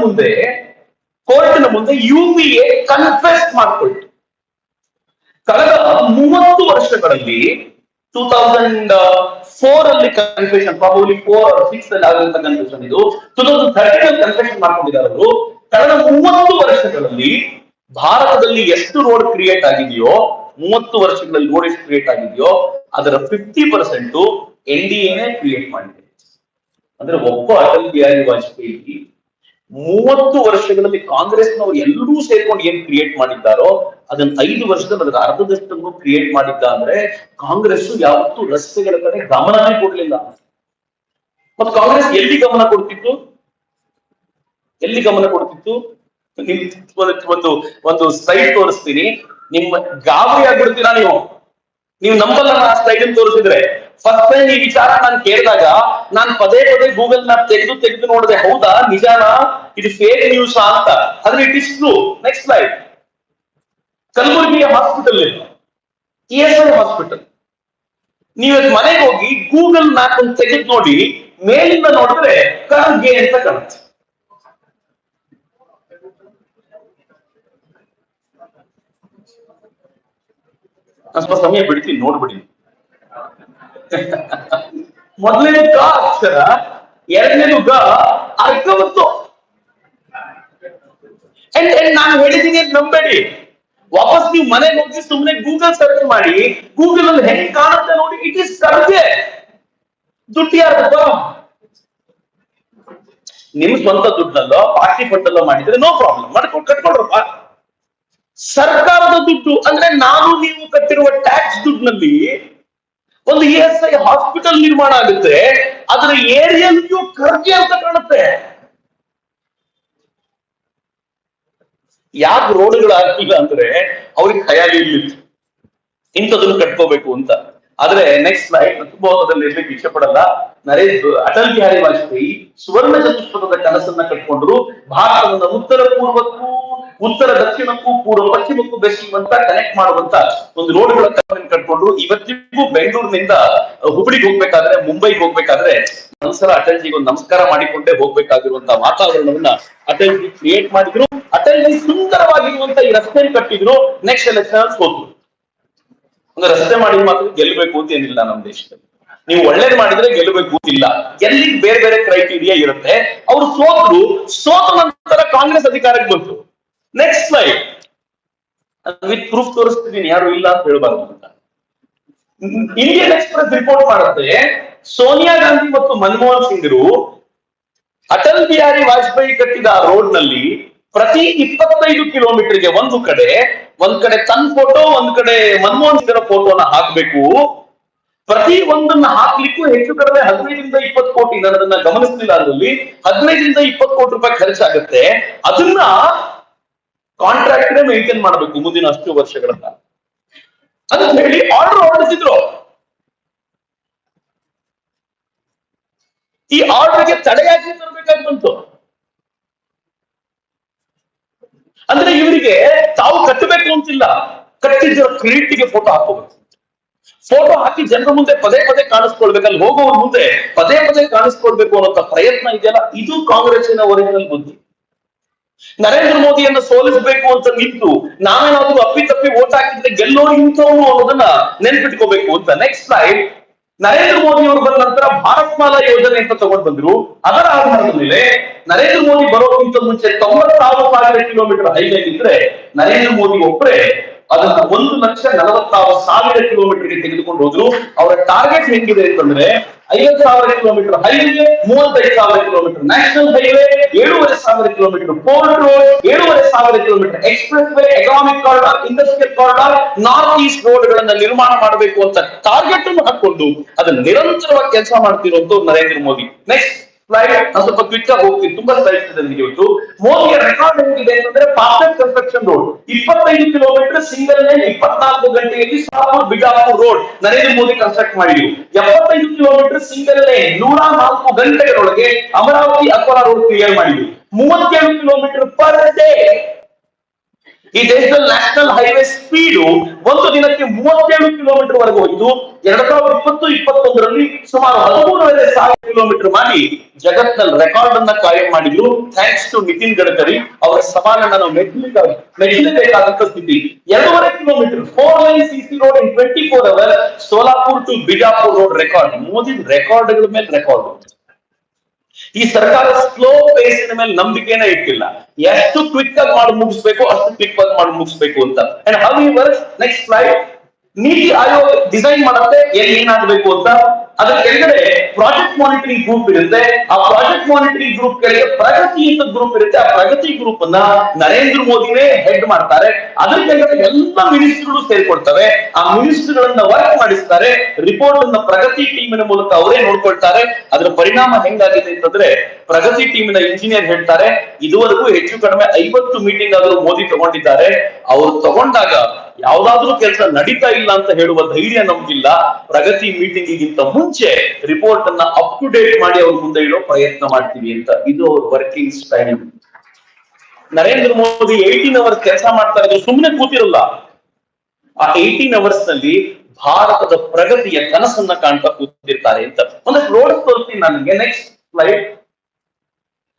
ಮುಂದೆ UPA ಕನ್ಫೆಸ್ ಮಾಡ್ಕೊಳ್ತು. ಕಳೆದ 30 ವರ್ಷಗಳಲ್ಲಿ 2004 ಅಲ್ಲಿ ಕನ್ಫೆಷನ್, ಪ್ರಾಬಬ್ಲಿ 4 or 6 ಅಲ್ಲಿ ಆಗುವಂತ ಕನ್ಫೆಷನ್ ಇದು. 2013 ಕನ್ಫೆಷನ್ ಮಾಡ್ಕೊಂಡಿದ್ದಾರೆ ಅವರು. ಕಳೆದ 30 ವರ್ಷಗಳಲ್ಲಿ ಭಾರತದಲ್ಲಿ ಎಷ್ಟು ರೋಡ್ ಕ್ರಿಯೇಟ್ ಆಗಿದೆಯೋ, 30 ವರ್ಷಗಳಲ್ಲಿ ರೋಡ್ ಎಷ್ಟು ಕ್ರಿಯೇಟ್ ಆಗಿದೆಯೋ ಅದರ 50% NDAನೇ ಕ್ರಿಯೇಟ್ ಮಾಡಿದೆ. ಅಂದ್ರೆ ಒಬ್ಬ ಅಟಲ್ ಬಿಹಾರಿ ವಾಜಪೇಯಿ 30 ವರ್ಷಗಳಲ್ಲಿ ಕಾಂಗ್ರೆಸ್ನವರು ಎಲ್ಲರೂ ಸೇರ್ಕೊಂಡು ಏನ್ ಕ್ರಿಯೇಟ್ ಮಾಡಿದ್ದಾರೋ ಅದನ್ನ 5 ವರ್ಷದಲ್ಲಿ ಅದರ ಅರ್ಧದಷ್ಟನ್ನು ಕ್ರಿಯೇಟ್ ಮಾಡಿದ್ದ. ಅಂದ್ರೆ ಕಾಂಗ್ರೆಸ್ ಯಾವತ್ತೂ ರಸ್ತೆಗಳ ಕಡೆ ಗಮನನೇ ಕೊಡ್ಲಿಲ್ಲ. ಮತ್ತು ಕಾಂಗ್ರೆಸ್ ಎಲ್ಲಿ ಗಮನ ಕೊಡ್ತಿತ್ತು? ಒಂದು ಸ್ಲೈಡ್ ತೋರಿಸ್ತೀನಿ, ನಿಮ್ಮ ಗಾಬರಿ ಆಗ್ಬಿಡ್ತೀರಾ ನೀವು ನಂಬಲ್ಲ. ಆ ಸ್ಲೈಡ್ ತೋರಿಸಿದ್ರೆ ಫಸ್ಟ್ ಟೈಮ್ ಈ ವಿಚಾರ ನಾನು ಕೇಳಿದಾಗ ನಾನು ಪದೇ ಗೂಗಲ್ ಮ್ಯಾಪ್ ತೆಗೆದು ನೋಡಿದೆ, ಹೌದಾ ನಿಜಾನಾ ಇದು ಫೇಕ್ ನ್ಯೂಸ್ ಅಂತ. ಆದ್ರೆ it is true. Next slide. ಕಲಬುರಗಿಯ ಹಾಸ್ಪಿಟಲ್, ESI ಹಾಸ್ಪಿಟಲ್. ನೀವು ಮನೆಗೆ ಹೋಗಿ ಗೂಗಲ್ ಮ್ಯಾಪ್ ಅನ್ನು ತೆಗೆದು ನೋಡಿ, ಮೇಲಿಂದ ನೋಡಿದ್ರೆ ಕರ್ಗೆ ಅಂತ ಕಾಣುತ್ತೆ. ಸ್ವಲ್ಪ ಸಮಯ ಬಿಡ್ತೀನಿ, ನೋಡ್ಬಿಡಿ. ಮೊದಲನೇ ಗ ಅಕ್ಷರ, ಎರಡನೇದು ಗ ಅರ್ಕವತ್ತು. ನಾನು ಹೇಳಿದ್ದೀನಿ ಅಂತ ನಂಬೇಡಿ. ವಾಪಸ್ ನೀವು ಮನೆಗೆ ಹೋಗಿ ಸುಮ್ಮನೆ ಗೂಗಲ್ ಸರ್ಚ್ ಮಾಡಿ, ಗೂಗಲ್ ಅಲ್ಲಿ ಹೆಂಗ್ ಕಾಣುತ್ತೆ ನೋಡಿ. It is Kharge. ದುಡ್ಡು ಯಾರಪ್ಪ? ನಿಮ್ ಸ್ವಂತ ದುಡ್ಡಲ್ಲೋ ಪಾರ್ಟಿ ಫಂಡಲ್ಲೋ ಮಾಡಿದ್ರೆ ನೋ ಪ್ರಾಬ್ಲಮ್, ಕಟ್ಕೊಳ್ರಪ್ಪ. ಸರ್ಕಾರದ ದುಡ್ಡು ಅಂದ್ರೆ ನಾನು ನೀವು ಕಟ್ಟಿರುವ ಟ್ಯಾಕ್ಸ್ ದುಡ್ಡಿನಲ್ಲಿ ಒಂದು ESI ಹಾಸ್ಪಿಟಲ್ ನಿರ್ಮಾಣ ಆಗುತ್ತೆ. ಅದರ ಏರಿಯಲ್ ವ್ಯೂ ಕರ್ಗೆ ಅಂತ ಕಾಣುತ್ತೆ. ಯಾಕೆ ರೋಡ್ಗಳು ಆಗ್ತಿಲ್ಲ ಅಂದ್ರೆ ಅವ್ರಿಗೆ ಖಯಾಲಿ ಇರ್ಲಿತ್ತು ಇಂಥದನ್ನು ಕಟ್ಕೋಬೇಕು ಅಂತ. ಆದ್ರೆ ನೆಕ್ಸ್ಟ್ ಸ್ಲೈಡ್ ತುಂಬಾದಲ್ಲಿ ಇರ್ಲಿಕ್ಕೆ ಇಷ್ಟ ಪಡಲ್ಲ. ಅಟಲ್ ಬಿಹಾರಿ ವಾಜಪೇಯಿ ಸುವರ್ಣ ಚತುಷ್ಪಥದ ಕನಸನ್ನ ಕಟ್ಕೊಂಡ್ರು. ಭಾರತದ ಉತ್ತರ ದಕ್ಷಿಣಕ್ಕೂ ಪೂರ್ವ ಪಶ್ಚಿಮಕ್ಕೂ ಬೆಸುವಂತ ಕನೆಕ್ಟ್ ಮಾಡುವಂತ ಒಂದು ರೋಡ್ಗಳ ಕಟ್ಕೊಂಡ್ರು. ಇವತ್ತಿಗೂ ಬೆಂಗಳೂರಿನಿಂದ ಹುಬ್ಬಳ್ಳಿಗೆ ಹೋಗ್ಬೇಕಾದ್ರೆ, ಮುಂಬೈಗೆ ಹೋಗ್ಬೇಕಾದ್ರೆ ಒಂದ್ಸಲ ಅಟಲ್ಜಿಗೆ ಒಂದು ನಮಸ್ಕಾರ ಮಾಡಿಕೊಂಡೇ ಹೋಗ್ಬೇಕಾಗಿರುವಂತ ವಾತಾವರಣವನ್ನ ಅಟಲ್ಜಿ ಕ್ರಿಯೇಟ್ ಮಾಡಿದ್ರು. ಅಟಲ್ಜಿ ಸುಂದರವಾಗಿರುವಂತ ಈ ರಸ್ತೆ ಕಟ್ಟಿದ್ರು. ನೆಕ್ಸ್ಟ್ ಎಲೆಕ್ಷನ್ ಸೋತು. ಒಂದು ರಸ್ತೆ ಮಾಡಿದ ಮಾತ್ರ ಗೆಲ್ಲಬೇಕು ಅಂತ ಏನಿಲ್ಲ ನಮ್ಮ ದೇಶದಲ್ಲಿ. ನೀವು ಒಳ್ಳೇದ್ ಮಾಡಿದ್ರೆ ಗೆಲ್ಲಬೇಕು ಅಂತಿಲ್ಲ. ಎಲ್ಲಿ ಬೇರೆ ಬೇರೆ ಕ್ರೈಟೀರಿಯಾ ಇರುತ್ತೆ. ಅವರು ಸೋತ ನಂತರ ಕಾಂಗ್ರೆಸ್ ಅಧಿಕಾರಕ್ಕೆ ಬಂತು. Next slide. ವಿತ್ ಪ್ರೂಫ್ ತೋರಿಸ್ತಿದ್ದೀನಿ, ಯಾರು ಇಲ್ಲ ಅಂತ ಹೇಳ್ಬಾರ್ದು ಅಂತ. ಇಂಡಿಯನ್ ಎಕ್ಸ್ಪ್ರೆಸ್ ರಿಪೋರ್ಟ್ ಮಾಡುತ್ತೆ, ಸೋನಿಯಾ ಗಾಂಧಿ ಮತ್ತು ಮನಮೋಹನ್ ಸಿಂಗ್ರು ಅಟಲ್ ಬಿಹಾರಿ ವಾಜಪೇಯಿ ಕಟ್ಟಿದ ರೋಡ್ ನಲ್ಲಿ ಪ್ರತಿ 25 ಕಿಲೋಮೀಟರ್ಗೆ ಒಂದ್ ಕಡೆ ತನ್ನ ಫೋಟೋ, ಒಂದ್ ಕಡೆ ಮನಮೋಹನ್ ಸಿಂಗ್ರ ಫೋಟೋನ ಹಾಕ್ಬೇಕು. ಪ್ರತಿ ಒಂದನ್ನ ಹಾಕ್ಲಿಕ್ಕೂ ಹೆಚ್ಚು ಕಡಿಮೆ 15ರಿಂದ 20 ಕೋಟಿ, ನಾನು ಅದನ್ನ ಗಮನಿಸಲಿಲ್ಲ, ಅದರಲ್ಲಿ 15ರಿಂದ 20 ಕೋಟಿ ರೂಪಾಯಿ ಖರ್ಚಾಗುತ್ತೆ. ಅದನ್ನ ಕಾಂಟ್ರಾಕ್ಟರೇ ಮೇಂಟೈನ್ ಮಾಡಬೇಕು ಮುಂದಿನ ಅಷ್ಟು ವರ್ಷಗಳನ್ನ ಅಂತ ಹೇಳಿ ಆರ್ಡರ್ ಹೊರಡಿಸಿದ್ರು. ಈ ಆರ್ಡರ್ಗೆ ತಡೆಯಾಗಿ ತರಬೇಕಾಗಿ ಬಂತು. ಅಂದ್ರೆ ಇವರಿಗೆ ತಾವು ಕಟ್ಟಬೇಕು ಅಂತಿಲ್ಲ, ಕಟ್ಟಿದ್ರ ಕ್ರೆಡಿಟ್ಗೆ ಫೋಟೋ ಹಾಕೋಬೇಕು. ಫೋಟೋ ಹಾಕಿ ಜನರ ಮುಂದೆ ಪದೇ ಪದೇ ಕಾಣಿಸ್ಕೊಳ್ಬೇಕು, ಅಲ್ಲಿ ಹೋಗೋವ್ರ ಮುಂದೆ ಪದೇ ಪದೇ ಕಾಣಿಸ್ಕೊಳ್ಬೇಕು ಅನ್ನೋ ಪ್ರಯತ್ನ ಇದೆಯಲ್ಲ, ಇದು ಕಾಂಗ್ರೆಸ್ಸಿನ ಒರಿಜಿನಲ್ ಬುದ್ಧಿ. ನರೇಂದ್ರ ಮೋದಿಯನ್ನು ಸೋಲಿಸಬೇಕು ಅಂತ ನಿಂತು ನಾವೇನಾದ್ರೂ ಅಪ್ಪಿತಪ್ಪಿ ಓಟ್ ಹಾಕಿದ್ರೆ ಗೆಲ್ಲೋರು ಇಂಥವ್ರು ಅನ್ನೋದನ್ನ ನೆನ್ಪಿಟ್ಕೋಬೇಕು ಅಂತ. Next slide. ನರೇಂದ್ರ ಮೋದಿ ಅವರು ಬಂದ ನಂತರ ಭಾರತ್ ಮಾಲಾ ಯೋಜನೆ ಅಂತ ತಗೊಂಡ್ ಬಂದ್ರು. ಅದರ ಆಧಾರದ ಮೇಲೆ ನರೇಂದ್ರ ಮೋದಿ ಬರೋಕ್ಕಿಂತ ಮುಂಚೆ 96,000 ಕಿಲೋಮೀಟರ್ ಹೈವೇ ಇದ್ರೆ ನರೇಂದ್ರ ಮೋದಿ ಒಬ್ಬರೇ ಅದನ್ನ 1,46,000 ಕಿಲೋಮೀಟರ್ಗೆ ತೆಗೆದುಕೊಂಡು ಹೋದ್ರು. ಅವರ ಟಾರ್ಗೆಟ್ ಹೆಂಗಿದೆ ಅಂತಂದ್ರೆ 50,000 kilometre highway, 35,000 kilometre national highway, 7,500 kilometre port road, 7,500 kilometre express way, economic corridor, industrial corridor, north East road ಗಳನ್ನ ನಿರ್ಮಾಣ ಮಾಡಬೇಕು ಅಂತ ಟಾರ್ಗೆಟ್ ಅನ್ನು ಹಾಕೊಂಡು ಅದನ್ನ ನಿರಂತರವಾಗಿ ಕೆಲಸ ಮಾಡ್ತಿರುವಂತವ್ರು ನರೇಂದ್ರ ಮೋದಿ. Next slide. ನಾನು ಸ್ವಲ್ಪ ಕ್ವಿಕ್ ಆಗಿ ಹೋಗ್ತೀನಿ, ತುಂಬಾ ಸ್ಲೈಡ್ಸ್ ಇದೆ ನನಗೆ ಇವತ್ತು. ಮೋದಿಯ ರೆಕಾರ್ಡ್ ಹೆಂಗಿದೆ ಅಂತಂದ್ರೆ fastest construction road 25 kilometre single line 24 ಗಂಟೆಯಲ್ಲಿ ಶಾಪುರ್ ಬಿಜಾಪುರ್ ರೋಡ್ ನರೇಂದ್ರ ಮೋದಿ ಕನ್ಸ್ಟ್ರಕ್ಟ್ ಮಾಡಿದ್ರು. 75 ಕಿಲೋಮೀಟರ್ ಸಿಂಗಲ್ ಲೈನ್ 104 ಗಂಟೆಗಳೊಳಗೆ ಅಮರಾವತಿ ಅಕೋಲಾ ರೋಡ್ ಕ್ಲಿಯರ್ ಮಾಡಿದ್ರು. 37 ಕಿಲೋಮೀಟರ್ ಪರ್ ಡೇ. ಈ ದೇಶದಲ್ಲಿ ನ್ಯಾಷನಲ್ ಹೈವೇ ಸ್ಪೀಡು ಒಂದು ದಿನಕ್ಕೆ 37 ಕಿಲೋಮೀಟರ್ ವರೆಗೂ ಹೋಯಿತು. 2020-21ರಲ್ಲಿ ಸುಮಾರು 13,500 ಕಿಲೋಮೀಟರ್ ಮಾಡಿ ಜಗತ್ನಲ್ಲಿ ರೆಕಾರ್ಡ್ ಅನ್ನ ಕಾಯಂ ಮಾಡಿದ್ರು. Thanks to Nitin Gadkari. ಅವರ ಸವಾಲನ್ನ ನಾವು ಮೆಚ್ಚಲೇಬೇಕಾದಂತ ಸ್ಥಿತಿ. 2.5 kilometre 4 line CC road in 24 hour Solapur to Bijapur road record. Modi ರೆಕಾರ್ಡ್ಗಳ ಮೇಲೆ ರೆಕಾರ್ಡ್. ಈ ಸರ್ಕಾರ ಸ್ಲೋ ಪೇಸಿನ ಮೇಲೆ ನಂಬಿಕೆನೇ ಇಟ್ಟಿಲ್ಲ. ಎಷ್ಟು ಕ್ವಿಕ್ ಆಗಿ ಮಾಡಿ ಮುಗಿಸ್ಬೇಕು ಅಷ್ಟು ಕ್ವಿಕ್ ಆಗಿ ಮಾಡಿ ಮುಗಿಸ್ಬೇಕು ಅಂತ. And how he works. Next slide. NITI Aayog design ಮಾಡುತ್ತೆ ಎಲ್ಲಿ ಏನಾಗಬೇಕು ಅಂತ. ಅದರ ಕೆಳಗಡೆ ಪ್ರಾಜೆಕ್ಟ್ ಮಾನಿಟರಿಂಗ್ ಗ್ರೂಪ್ ಇರುತ್ತೆ. ಆ ಪ್ರಾಜೆಕ್ಟ್ ಮಾನಿಟರಿಂಗ್ ಗ್ರೂಪ್ ಕೆಳಗೆ ಪ್ರಗತಿ ಅಂತ ಗ್ರೂಪ್ ಇರುತ್ತೆ. ಆ ಪ್ರಗತಿ ಗ್ರೂಪ್ ಅನ್ನ ನರೇಂದ್ರ ಮೋದಿನೇ ಹೆಡ್ ಮಾಡ್ತಾರೆ. ಅದರ ಕೆಳಗಡೆ ಎಲ್ಲ ಮಿನಿಸ್ಟರ್ಗಳು ಸೇರ್ಕೊಳ್ತವೆ. ಆ ಮಿನಿಸ್ಟರ್ಗಳನ್ನ ವರ್ಕ್ ಮಾಡಿಸ್ತಾರೆ. ರಿಪೋರ್ಟ್ ಅನ್ನ ಪ್ರಗತಿ ಟೀಮಿನ ಮೂಲಕ ಅವರೇ ನೋಡ್ಕೊಳ್ತಾರೆ. ಅದರ ಪರಿಣಾಮ ಹೆಂಗಾಗಿದೆ ಅಂತಂದ್ರೆ ಪ್ರಗತಿ ಟೀಮಿನ ಇಂಜಿನಿಯರ್ ಹೇಳ್ತಾರೆ, ಇದುವರೆಗೂ ಹೆಚ್ಚು ಕಡಿಮೆ 50 ಮೀಟಿಂಗ್ ಆದರೂ ಮೋದಿ ತಗೊಂಡಿದ್ದಾರೆ. ಅವರು ತಗೊಂಡಾಗ ಯಾವ್ದಾದ್ರೂ ಕೆಲಸ ನಡೀತಾ ಇಲ್ಲ ಅಂತ ಹೇಳುವ ಧೈರ್ಯ ನಮ್ಗಿಲ್ಲ. ಪ್ರಗತಿ ಮೀಟಿಂಗಿಗಿಂತ ಮುಂಚೆ ರಿಪೋರ್ಟ್ ಅನ್ನ ಅಪ್ ಟು ಡೇಟ್ ಮಾಡಿ ಅವ್ರ ಮುಂದೆ ಇಡೋ ಪ್ರಯತ್ನ ಮಾಡ್ತೀವಿ ಅಂತ. ಇದು ಅವ್ರ working style. Narendra Modi 18 hours ಕೆಲಸ ಮಾಡ್ತಾ ಇದ್ರು, ಸುಮ್ಮನೆ ಕೂತಿರಲ್ಲ. ಆ 18 ಅವರ್ಸ್ ನಲ್ಲಿ ಭಾರತದ ಪ್ರಗತಿಯ ಕನಸನ್ನ ಕಾಣ್ತಾ ಕೂತಿರ್ತಾರೆ ಅಂತ. ಒಂದಷ್ಟು ರೋಡ್ ತೋರಿಸ್ತೀನಿ ನನಗೆ. Next slide.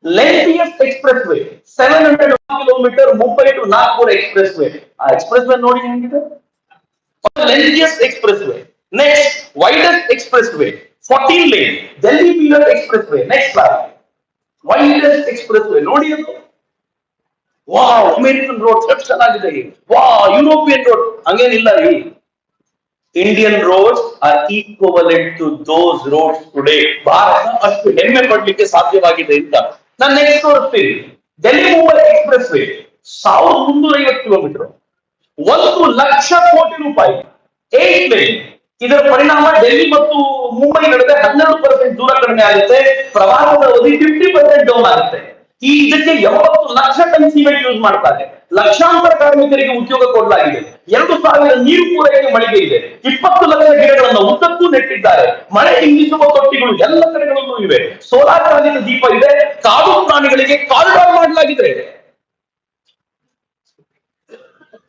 Lengthiest expressway 700 kilometre Mumbai to Nagpur expressway. ಆ ಎಕ್ಸ್ಪ್ರೆಸ್ ವೇ ನೋಡಿ ಹೆಂಗಿದೆ. Lengthiest expressway. Next widest expressway 14 lane Delhi Meerut expressway. Next slide. Widest expressway ನೋಡಿ ಅದು. ವಾವ್, ಅಮೆರಿಕನ್ ರೋಡ್ ಎಷ್ಟು ಚೆನ್ನಾಗಿದೆ. ವಾವ್, ಯುರೋಪಿಯನ್ ರೋಡ್ ಹಂಗೇನಿಲ್ಲ ರೀ. Indian roads are equivalent to those roads today. ಭಾರತ ಅಷ್ಟು ಹೆಮ್ಮೆ ಪಡ್ಲಿಕ್ಕೆ ಸಾಧ್ಯವಾಗಿದೆ ಅಂತ ನಾನು ನೆಕ್ಸ್ಟ್ ತೋರಿಸ್ತೀನಿ. Delhi Mumbai expressway 1,350 kilometre, 1,00,000 crore ರೂಪಾಯಿ, 8 ಲೇನ್. ಇದರ ಪರಿಣಾಮ ಡೆಲ್ಲಿ ಮತ್ತು ಮುಂಬೈ ನಡುವೆ 12% ದೂರ ಕಡಿಮೆ ಆಗುತ್ತೆ. ಪ್ರವಾಸದ ಅವಧಿ 50% ಡೌನ್ ಆಗುತ್ತೆ. ಇದಕ್ಕೆ 70 ಲಕ್ಷ ಟನ್ ಸಿಮೆಂಟ್ ಯೂಸ್ ಮಾಡ್ತಾರೆ. ಲಕ್ಷಾಂತರ ಕಾರ್ಮಿಕರಿಗೆ ಉದ್ಯೋಗ ಕೊಡಲಾಗಿದೆ. 2,000 ನೀರು ಪೂರೈಕೆ ಮಳಿಗೆ ಇದೆ. 20 ಲಕ್ಷ ಗಿಡಗಳನ್ನು ಉದ್ದಕ್ಕೂ ನೆಟ್ಟಿದ್ದಾರೆ. ಮಳೆ ಇಂಗಿಸುವ ತೊಟ್ಟಿಗಳು ಎಲ್ಲ ಕಡೆಗಳಲ್ಲೂ ಇವೆ. ಸೋಲಾರ್ ಚಾಲಿತ ದೀಪ ಇದೆ. ಕಾಡು ಪ್ರಾಣಿಗಳಿಗೆ ಕಾರಿಡಾರ್ ಮಾಡಲಾಗಿದೆ.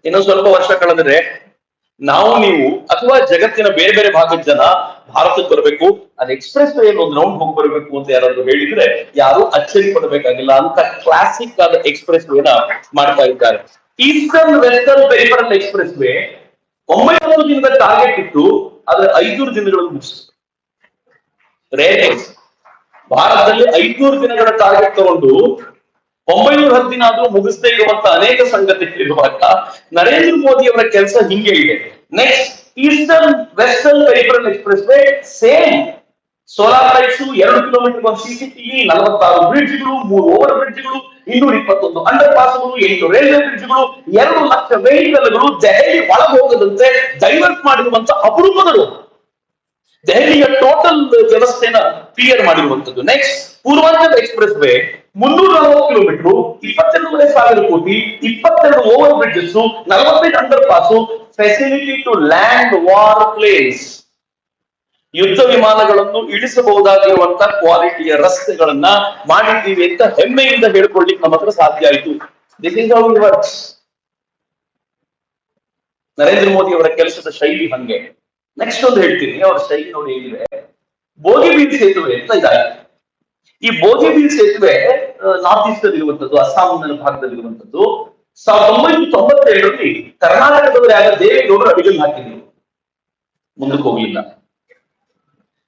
ಇನ್ನೊಂದು ಸ್ವಲ್ಪ ವರ್ಷ ಕಳೆದರೆ ನಾವು ನೀವು ಅಥವಾ ಜಗತ್ತಿನ ಬೇರೆ ಬೇರೆ ಭಾಗದ ಜನ ಭಾರತಕ್ಕೆ ಬರಬೇಕು, ಅದು ಎಕ್ಸ್ಪ್ರೆಸ್ ವೇ ಒಂದು ರೌಂಡ್ ಹೋಗಿ ಬರಬೇಕು ಅಂತ ಯಾರಾದ್ರೂ ಹೇಳಿದ್ರೆ ಯಾರು ಅಚ್ಚರಿ ಪಡಬೇಕಾಗಿಲ್ಲ. ಅಂತ ಕ್ಲಾಸಿಕ್ ಆದ ಎಕ್ಸ್ಪ್ರೆಸ್ ವೇನ ಮಾಡ್ತಾ ಇದ್ದಾರೆ. Eastern western peripheral express way 900 ದಿನದ ಟಾರ್ಗೆಟ್ ಇತ್ತು, ಆದ್ರೆ 500 ದಿನಗಳಲ್ಲಿ ಮುಗಿಸಿತು. ಭಾರತದಲ್ಲಿ 500 ದಿನಗಳ ಟಾರ್ಗೆಟ್ ತಗೊಂಡು 910 ದಿನ ಆದ್ರೂ ಮುಗಿಸದೇ ಇರುವಂತ ಅನೇಕ ಸಂಗತಿಗಳಿರುವಾಗ ನರೇಂದ್ರ ಮೋದಿ ಅವರ ಕೆಲಸ ಹಿಂಗೆ ಇದೆ. Next eastern western peripheral expressway same. Solar lights, 2 kilometre ಒಂದು ಸಿಸಿಟಿವಿ, 46 ಬ್ರಿಡ್ಜ್ಗಳು, 3 ಓವರ್ ಬ್ರಿಡ್ಜ್ಗಳು, 221 ಅಂಡರ್ ಪಾಸ್ಗಳು, 8 ರೈಲ್ವೆ ಬ್ರಿಡ್ಜ್ಗಳು, 2 ಲಕ್ಷ ವೆಹಿಕಲ್ಗಳು ದೆಹಲಿ ಒಳಗೆ ಹೋಗದಂತೆ ಡೈವರ್ಟ್ ಮಾಡಿರುವಂತ ಅಪರೂಪದ ರೋಡ್. ದೆಹಲಿಯ ಟೋಟಲ್ ವ್ಯವಸ್ಥೆನ ಕ್ಲಿಯರ್ ಮಾಡಿರುವಂತದ್ದು. Next Purvanchal expressway 340 kilometre, 22,500 ಕೋಟಿ, 22 over bridges, 45 underpass, facility to land war planes. ಯುದ್ಧ ವಿಮಾನಗಳನ್ನು ಇಳಿಸಬಹುದಾಗಿರುವಂತ ಕ್ವಾಲಿಟಿಯ ರಸ್ತೆಗಳನ್ನ ಮಾಡಿದ್ದೀವಿ ಅಂತ ಹೆಮ್ಮೆಯಿಂದ ಹೇಳ್ಕೊಳ್ಳಿಕ್ಕೆ ನಮ್ಮ ಹತ್ರ ಸಾಧ್ಯ ಆಯಿತು. This is how it works. Narendra Modi ಅವರ ಕೆಲಸದ ಶೈಲಿ ಹಂಗೆ. ನೆಕ್ಸ್ಟ್ ಒಂದು ಹೇಳ್ತೀನಿ, ಅವರ ಶೈಲಿ ನೋಡಿ ಹೇಗಿದೆ. ಬೋಗಿಬೀಲ್ ಸೇತುವೆ ಅಂತ ಇದ್ದಾರೆ. ಈ ಬೋಗಿಬೀಲ್ ಸೇತುವೆ ನಾರ್ತ್ ಈಸ್ಟ್ ಅಲ್ಲಿ ಇರುವಂತದ್ದು, ಅಸ್ಸಾಂನ ಭಾಗದಲ್ಲಿರುವಂತದ್ದು. 1992ರಲ್ಲಿ ಕರ್ನಾಟಕದವರು ಯಾರ ದೇವೇಗೌಡರು ಅಡಿಗಲ್ ಹಾಕಿದ್ರು, ಮುಂದಕ್ಕೆ ಹೋಗ್ಲಿಲ್ಲ.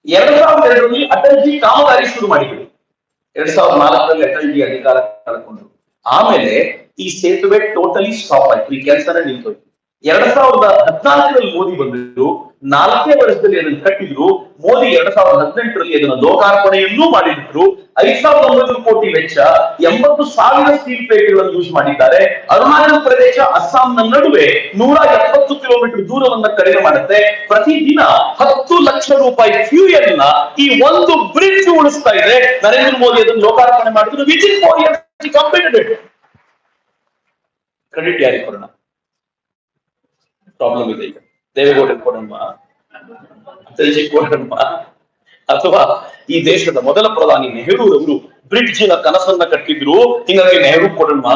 2002ರಲ್ಲಿ ಅಟಲ್ಜಿ ಕಾಮಗಾರಿ ಶುರು ಮಾಡಿದ್ರು. 2004ರಲ್ಲಿ ಅಟಲ್ಜಿ ಅಧಿಕಾರ ಕಳ್ಕೊಂಡ್ರು. ಆಮೇಲೆ ಈ ಸೇತುವೆ ಟೋಟಲಿ ಸ್ಟಾಪ್ ಆಯ್ತು, ಈ ಕೆಲಸನೇ ನಿಂತೋಯ್ತು. 2014ರಲ್ಲಿ ಮೋದಿ ಬಂದಿದ್ರು, 4 ವರ್ಷದಲ್ಲಿ ಅದನ್ನು ಕಟ್ಟಿದ್ರು. ಮೋದಿ 2018ರಲ್ಲಿ ಅದನ್ನು ಲೋಕಾರ್ಪಣೆಯನ್ನೂ ಮಾಡಿದ್ರು. 5,900 ಕೋಟಿ ವೆಚ್ಚ, 80,000 ಸ್ಟೀಲ್ ಪ್ಲೇಟ್ಗಳನ್ನು ಯೂಸ್ ಮಾಡಿದ್ದಾರೆ. ಅರುಣಾಚಲ ಪ್ರದೇಶ ಅಸ್ಸಾಂನ ನಡುವೆ 170 ಕಿಲೋಮೀಟರ್ ದೂರವನ್ನ ಕಡಿಮೆ ಮಾಡುತ್ತೆ. ಪ್ರತಿದಿನ 10 ಲಕ್ಷ ರೂಪಾಯಿ ಫ್ಯೂಯಲ್ ನ ಈ ಒಂದು ಬ್ರಿಡ್ಜ್ ಉಳಿಸ್ತಾ ಇದೆ. ನರೇಂದ್ರ ಮೋದಿ ಅದನ್ನು ಲೋಕಾರ್ಪಣೆ ಮಾಡಿದ್ರು. Within 4 years completed it. Credit ಯಾರಿಗೆ ಕೊಡೋಣ? ಪ್ರಾಬ್ಲಮ್ ಇದೆ. ಈಗ ದೇವೇಗೌಡ ಕೊಡೋಣ, ಅಟಲ್ಜಿ ಕೊಡೋಣ, ಅಥವಾ ಈ ದೇಶದ ಮೊದಲ ಪ್ರಧಾನಿ ನೆಹರು ಅವರು ಬ್ರಿಡ್ಜಿನ ಕನಸನ್ನ ಕಟ್ಟಿದ್ರು, ಹಿಂಗಾಗಿ ನೆಹರು ಕೊಡೋಣ?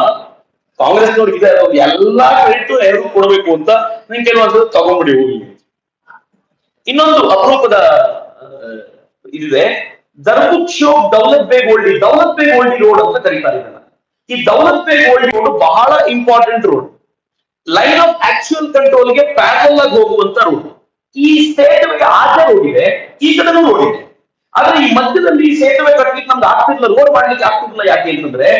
ಕಾಂಗ್ರೆಸ್ನವ್ರು ಇದೆ, ಎಲ್ಲಾ ಕ್ರೆಡಿಟ್ ನೆಹರು ಕೊಡಬೇಕು ಅಂತ ನಿನ್ ಕೆಲವೊಂದು ತಗೊಂಡ್ಬಿಡಿ ಹೋಗಿ. ಇನ್ನೊಂದು ಅಪರೂಪದ ಇದಿದೆ, ದರ್ಬುಕ್ ಶೋಕ್ ದೌಲತ್ ಬೇಗ್ ಓಲ್ಡಿ ರೋಡ್ ಅಂತ ಕರೀತಾರೆ ಇದನ್ನ. ಈ ದೌಲತ್ ಬೇಗ್ ಓಲ್ಡಿ ರೋಡ್ ಬಹಳ important road. Line of actual ಕಂಟ್ರೋಲ್ಗೆ ಪ್ಯಾರಲ್ ಆಗಿ ಹೋಗುವಂತ ರೋಡ್. ಈ ಸೇತುವೆಗೆ ಆಚೆ ರೋಡ್ ಇದೆ, ಈ ಕಡೆನೂ ರೋಡ್ ಇದೆ. ಆದ್ರೆ ಈ ಮಧ್ಯದಲ್ಲಿ ಈ ಸೇತುವೆ ಕಟ್ಟಲಿಕ್ಕೆ ನಮ್ಗೆ ಆಗ್ತಿರ್ಲಿಲ್ಲ, ರೋಡ್ ಮಾಡ್ಲಿಕ್ಕೆ ಆಗ್ತಿರ್ಲಿಲ್ಲ. ಯಾಕೆ ಅಂತಂದ್ರೆ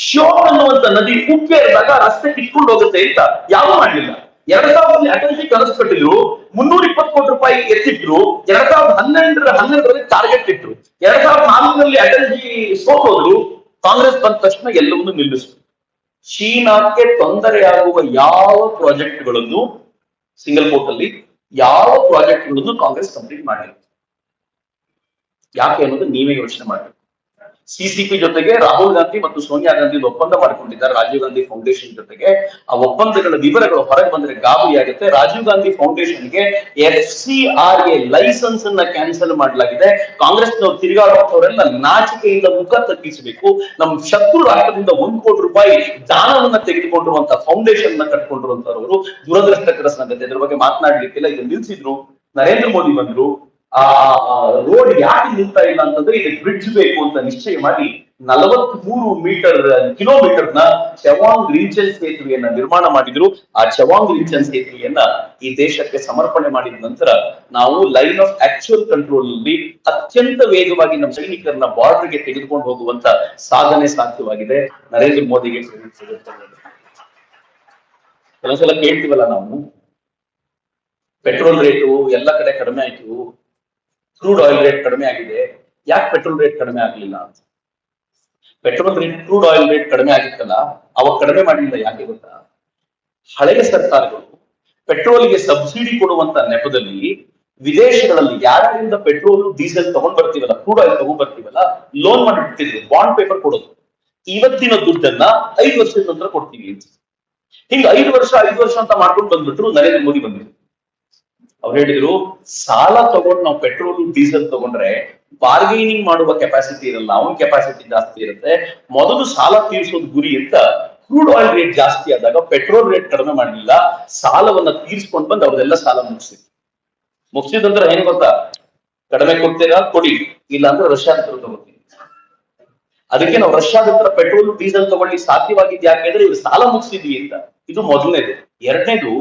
ಶೋಕ್ ಅನ್ನುವಂತ ನದಿ ಉಕ್ಕೇರಿದಾಗ ರಸ್ತೆ ಕಿತ್ಕೊಂಡು ಹೋಗುತ್ತೆ ಅಂತ ಯಾರು ಮಾಡ್ಲಿಲ್ಲ. 2000ರಲ್ಲಿ ಅಟಲ್ಜಿ ಕನಸು ಕಟ್ಟಿದ್ರು, 320 ಕೋಟಿ ರೂಪಾಯಿ ಎತ್ತಿದ್ರು. 2012ರಲ್ಲಿ ಟಾರ್ಗೆಟ್ ಇಟ್ರು. 2004ರಲ್ಲಿ ಅಟಲ್ಜಿ ಸೋತೋದ್ರು. ಕಾಂಗ್ರೆಸ್ ಬಂದ ತಕ್ಷಣ ಎಲ್ಲವನ್ನೂ ನಿಲ್ಲಿಸಿದ್ರು. ಚೀನಾಕ್ಕೆ ತೊಂದರೆಯಾಗುವ ಯಾವ ಪ್ರಾಜೆಕ್ಟ್ಗಳನ್ನು ಸಿಂಗಲ್ ಪೋರ್ಟ್ ಅಲ್ಲಿ ಯಾವ ಪ್ರಾಜೆಕ್ಟ್ಗಳನ್ನು ಕಾಂಗ್ರೆಸ್ ಕಂಪ್ಲೀಟ್ ಮಾಡಿಲ್ಲ. ಯಾಕೆ ಅನ್ನೋದು ನೀವೇ ಯೋಚನೆ ಮಾಡಬೇಕು. ಸಿಸಿಪಿ ಜೊತೆಗೆ ರಾಹುಲ್ ಗಾಂಧಿ ಮತ್ತು ಸೋನಿಯಾ ಗಾಂಧಿ ಒಪ್ಪಂದ ಮಾಡಿಕೊಂಡಿದ್ದಾರೆ, ರಾಜೀವ್ ಗಾಂಧಿ ಫೌಂಡೇಶನ್ ಜೊತೆಗೆ. ಆ ಒಪ್ಪಂದಗಳ ವಿವರಗಳು ಹೊರಗೆ ಬಂದ್ರೆ ಗಾಬರಿ ಆಗುತ್ತೆ. ರಾಜೀವ್ ಗಾಂಧಿ ಫೌಂಡೇಶನ್ಗೆ FCRA ಲೈಸೆನ್ಸ್ ಅನ್ನ ಕ್ಯಾನ್ಸಲ್ ಮಾಡಲಾಗಿದೆ. ಕಾಂಗ್ರೆಸ್ನವ್ರು ತಿರುಗಾಡುವವರೆಲ್ಲ ನಾಚಿಕೆಯಿಂದ ಮುಖ ತಗ್ಗಿಸಬೇಕು. ನಮ್ಮ ಶತ್ರು ರಾಷ್ಟ್ರದಿಂದ 1 ಕೋಟಿ ರೂಪಾಯಿ ದಾನವನ್ನ ತೆಗೆದುಕೊಂಡಿರುವಂತಹ ಫೌಂಡೇಶನ್ ನ ಕಟ್ಕೊಂಡಿರುವಂತವರು ದುರದೃಷ್ಟಕರ ಸಂಗತಿ. ಅದ್ರ ಬಗ್ಗೆ ಮಾತನಾಡ್ಲಿಕ್ಕಿಲ್ಲ. ಇದನ್ನ ನಿಲ್ಸಿದ್ರು. ನರೇಂದ್ರ ಮೋದಿ ಬಂದ್ರು. ಆ ರೋಡ್ ಯಾಕೆ ನಿಲ್ತಾ ಇಲ್ಲ ಅಂತಂದ್ರೆ ಇದಕ್ಕೆ ಬ್ರಿಡ್ಜ್ ಬೇಕು ಅಂತ ನಿಶ್ಚಯ ಮಾಡಿ 43 ಕಿಲೋಮೀಟರ್ನ ಚವಾಂಗ್ ರಿಂಚನ್ ಸೇತುವೆಯನ್ನ ನಿರ್ಮಾಣ ಮಾಡಿದ್ರು. ಆ ಚವಾಂಗ್ ರಿಂಚನ್ ಸೇತುವೆಯನ್ನ ಈ ದೇಶಕ್ಕೆ ಸಮರ್ಪಣೆ ಮಾಡಿದ ನಂತರ ನಾವು ಲೈನ್ ಆಫ್ ಆಕ್ಚುಯಲ್ ಕಂಟ್ರೋಲ್ ಅಲ್ಲಿ ಅತ್ಯಂತ ವೇಗವಾಗಿ ನಮ್ಮ ಸೈನಿಕರನ್ನ ಬಾರ್ಡರ್ಗೆ ತೆಗೆದುಕೊಂಡು ಹೋಗುವಂತ ಸಾಧನೆ ಸಾಧ್ಯವಾಗಿದೆ. ನರೇಂದ್ರ ಮೋದಿಗೆ ಕೆಲವೊಂದ್ಸಲ ಕೇಳ್ತೀವಲ್ಲ ನಾವು, ಪೆಟ್ರೋಲ್ ರೇಟು ಎಲ್ಲ ಕಡೆ ಕಡಿಮೆ ಆಯ್ತು, ಕ್ರೂಡ್ ಆಯಿಲ್ ರೇಟ್ ಕಡಿಮೆ ಆಗಿದೆ, ಯಾಕೆ ಪೆಟ್ರೋಲ್ ರೇಟ್ ಕಡಿಮೆ ಆಗಲಿಲ್ಲ ಅಂತ. Petrol rate, crude oil rate ಕಡಿಮೆ ಆಗಿತ್ತಲ್ಲ, ಅವಾಗ ಕಡಿಮೆ ಮಾಡಲಿಲ್ಲ. ಯಾಕೆ ಗೊತ್ತಾ? ಹಳೆಯ ಸರ್ಕಾರಗಳು ಪೆಟ್ರೋಲ್ಗೆ ಸಬ್ಸಿಡಿ ಕೊಡುವಂತ ನೆಪದಲ್ಲಿ ವಿದೇಶಗಳಲ್ಲಿ ಯಾರಿಂದ ಪೆಟ್ರೋಲ್ ಡೀಸೆಲ್ ತಗೊಂಡ್ ಬರ್ತೀವಲ್ಲ, ಕ್ರೂಡ್ ಆಯಿಲ್ ತಗೊಂಡ್ ಬರ್ತೀವಲ್ಲ, ಲೋನ್ ಮಾಡಿಬಿಡ್ತಿದ್ರು, ಬಾಂಡ್ ಪೇಪರ್ ಕೊಡೋದು. ಇವತ್ತಿನ ದುಡ್ಡನ್ನ 5 ವರ್ಷದ ನಂತರ ಕೊಡ್ತೀವಿ ಅಂತ. ಹಿಂಗ 5 ವರ್ಷ ಅಂತ ಮಾಡ್ಕೊಂಡು ಬಂದ್ಬಿಟ್ರು. ನರೇಂದ್ರ ಮೋದಿ ಬಂದಿದ್ರು. ಅವ್ರು ಹೇಳಿದ್ರು, ಸಾಲ ತಗೊಂಡು ನಾವು ಪೆಟ್ರೋಲ್ ಡೀಸೆಲ್ ತಗೊಂಡ್ರೆ ಬಾರ್ಗೈನಿಂಗ್ ಮಾಡುವ ಕೆಪಾಸಿಟಿ ಇರಲ್ಲ, ಅವನ್ ಕೆಪಾಸಿಟಿ ಜಾಸ್ತಿ ಇರುತ್ತೆ. ಮೊದಲು ಸಾಲ ತೀರಿಸೋದು ಗುರಿ ಅಂತ ಕ್ರೂಡ್ ಆಯಿಲ್ ರೇಟ್ ಜಾಸ್ತಿ ಆದಾಗ ಪೆಟ್ರೋಲ್ ರೇಟ್ ಕಡಿಮೆ ಮಾಡಲಿಲ್ಲ, ಸಾಲವನ್ನ ತೀರಿಸ್ಕೊಂಡು ಬಂದು ಅವ್ರದೆಲ್ಲ ಸಾಲ ಮುಗಿಸಿದಂದ್ರೆ ಏನ್ ಗೊತ್ತಾ? ಕಡಿಮೆ ಕೊಡ್ತೀರಾ ಕೊಡಿ, ಇಲ್ಲ ಅಂದ್ರೆ ರಷ್ಯಾದ ಹತ್ರ ತಗೋತೀವಿ. ಅದಕ್ಕೆ ನಾವು ರಷ್ಯಾದ ಹತ್ರ ಪೆಟ್ರೋಲ್ ಡೀಸೆಲ್ ತಗೊಳ್ಳಿ ಸಾಧ್ಯವಾಗಿದ್ದು ಯಾಕೆ ಅಂದ್ರೆ ಇವ್ರು ಸಾಲ ಮುಗಿಸಿದ್ವಿ ಅಂತ. ಇದು ಮೊದಲನೇದು. ಎರಡನೇದು,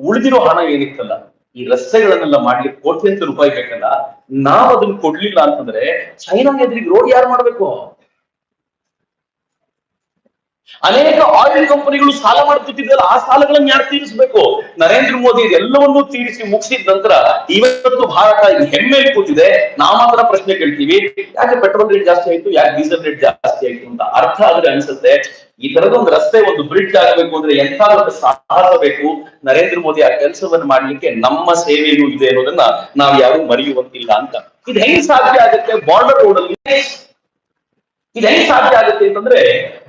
ಉಳಿದಿರೋ ಹಣ ಏನಿತ್ತಲ್ಲ, ಈ ರಸ್ತೆಗಳನ್ನೆಲ್ಲ ಮಾಡ್ಲಿಕ್ಕೆ ಕೋಟ್ಯಂತರ ರೂಪಾಯಿ ಬೇಕಲ್ಲ, ನಾವ್ ಅದನ್ನ ಕೊಡ್ಲಿಲ್ಲ ಅಂತಂದ್ರೆ ಚೈನಾ ಎದುರಿಗೆ ರೋಡ್ ಯಾರು ಮಾಡ್ಬೇಕು? ಅನೇಕ ಆಯಿಲ್ ಕಂಪನಿಗಳು ಸಾಲ ಮಾಡ್ತಿದ್ರಲ್ಲ, ಆ ಸಾಲಗಳನ್ನ ಯಾರು ತೀರಿಸಬೇಕು? ನರೇಂದ್ರ ಮೋದಿ ಎಲ್ಲವನ್ನೂ ತೀರಿಸಿ ಮುಗಿಸಿದ ನಂತರ ಇವತ್ತು ಭಾರತ ಹೆಮ್ಮೆ ಕೂತಿದೆ. ನಾವು ಮಾತ್ರ ಪ್ರಶ್ನೆ ಕೇಳ್ತೀವಿ, ಯಾಕೆ ಪೆಟ್ರೋಲ್ ರೇಟ್ ಜಾಸ್ತಿ ಆಯ್ತು, ಯಾಕೆ ಡೀಸೆಲ್ ರೇಟ್ ಜಾಸ್ತಿ ಆಯ್ತು ಅಂತ. ಅರ್ಥ ಆದ್ರೆ ಅನ್ಸುತ್ತೆ, ಈ ತರದೊಂದು ರಸ್ತೆ, ಒಂದು ಬ್ರಿಡ್ಜ್ ಆಗಬೇಕು ಅಂದ್ರೆ ಎಂತ ದೊಡ್ಡ ಸಾಹಸ ಬೇಕು. ನರೇಂದ್ರ ಮೋದಿ ಆ ಕೆಲಸವನ್ನು ಮಾಡ್ಲಿಕ್ಕೆ ನಮ್ಮ ಸೇವೆಯೂ ಇದೆ ಅನ್ನೋದನ್ನ ನಾವು ಯಾರು ಮರೆಯುವಂತಿಲ್ಲ ಅಂತ. ಇದು ಹೆಂಗ್ ಸಾಧ್ಯ ಆಗುತ್ತೆ? ಬಾರ್ಡರ್ ರೋಡ್ ಅಲ್ಲಿ ಇದು ಹೆಂಗ್ ಸಾಧ್ಯ ಆಗುತ್ತೆ ಅಂತಂದ್ರೆ,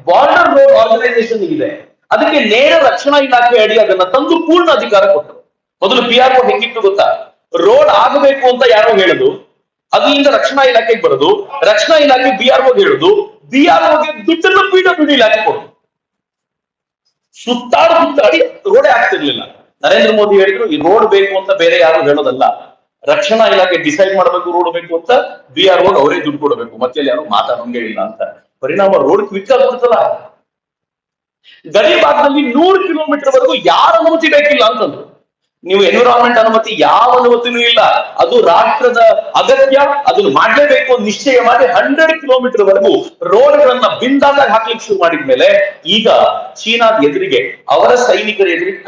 ಬಾರ್ಡರ್ ರೋಡ್ ಆರ್ಗನೈಸೇಷನ್ ಇದೆ, ಅದಕ್ಕೆ ನೇರ ರಕ್ಷಣಾ ಇಲಾಖೆ ಅಡಿ ಅದನ್ನ ತಂದು ಪೂರ್ಣ ಅಧಿಕಾರ ಕೊಟ್ಟರು. ಮೊದಲು PRO ಹೆಂಗಿತ್ತು ಗೊತ್ತಾ? ರೋಡ್ ಆಗಬೇಕು ಅಂತ ಯಾರೋ ಹೇಳುದು, ಅದರಿಂದ ರಕ್ಷಣಾ ಇಲಾಖೆಗೆ ಬರೋದು, ರಕ್ಷಣಾ ಇಲಾಖೆ BRO ಹೇಳುದು, BROಗೆ ದುಡ್ಡನ್ನು PWD ಇಲಾಖೆ ಕೊಡುದು. ಸುತ್ತಾಡಿ ರೋಡೇ ಆಗ್ತಿರ್ಲಿಲ್ಲ. ನರೇಂದ್ರ ಮೋದಿ ಹೇಳಿದ್ರು ಈ ರೋಡ್ ಬೇಕು ಅಂತ ಬೇರೆ ಯಾರು ಹೇಳೋದಲ್ಲ, ರಕ್ಷಣಾ ಇಲಾಖೆ ಡಿಸೈಡ್ ಮಾಡಬೇಕು ರೋಡ್ ಬೇಕು ಅಂತ, BRO ಅವರೇ ದುಡ್ಡು ಕೊಡಬೇಕು, ಮತ್ತೆ ಯಾರು ಮಾತಾಡೋಂಗೇ ಇಲ್ಲ ಅಂತ. ಪರಿಣಾಮ ರೋಡ್ ಕ್ವಿಕ್ ಆಗ್ಬಿಡ್ತಲ್ಲ. ಗಡಿ ಭಾಗದಲ್ಲಿ 100 ಕಿಲೋಮೀಟರ್ ವರೆಗೂ ಯಾರ ಅನುಮತಿ ಬೇಕಿಲ್ಲ ಅಂತಂದ್ರು. ನೀವು ಎನ್ವಿರಾನ್ಮೆಂಟ್ ಅನುಮತಿ ಯಾವ ಅನುಮತಿನೂ ಇಲ್ಲ, ಅದು ರಾಷ್ಟ್ರದ ಅಗತ್ಯ, ಅದನ್ನು ಮಾಡ್ಲೇಬೇಕು ನಿಶ್ಚಯ ಮಾಡಿ 100 ಕಿಲೋಮೀಟರ್ ವರೆಗೂ ರೋಡ್ಗಳನ್ನ ಬಿಂದಾಗಿ ಹಾಕ್ಲಿಕ್ಕೆ ಶುರು ಮಾಡಿದ್ಮೇಲೆ ಈಗ ಚೀನಾದ ಎದುರಿಗೆ, ಅವರ ಸೈನಿಕರ ಎದುರಿಗೆ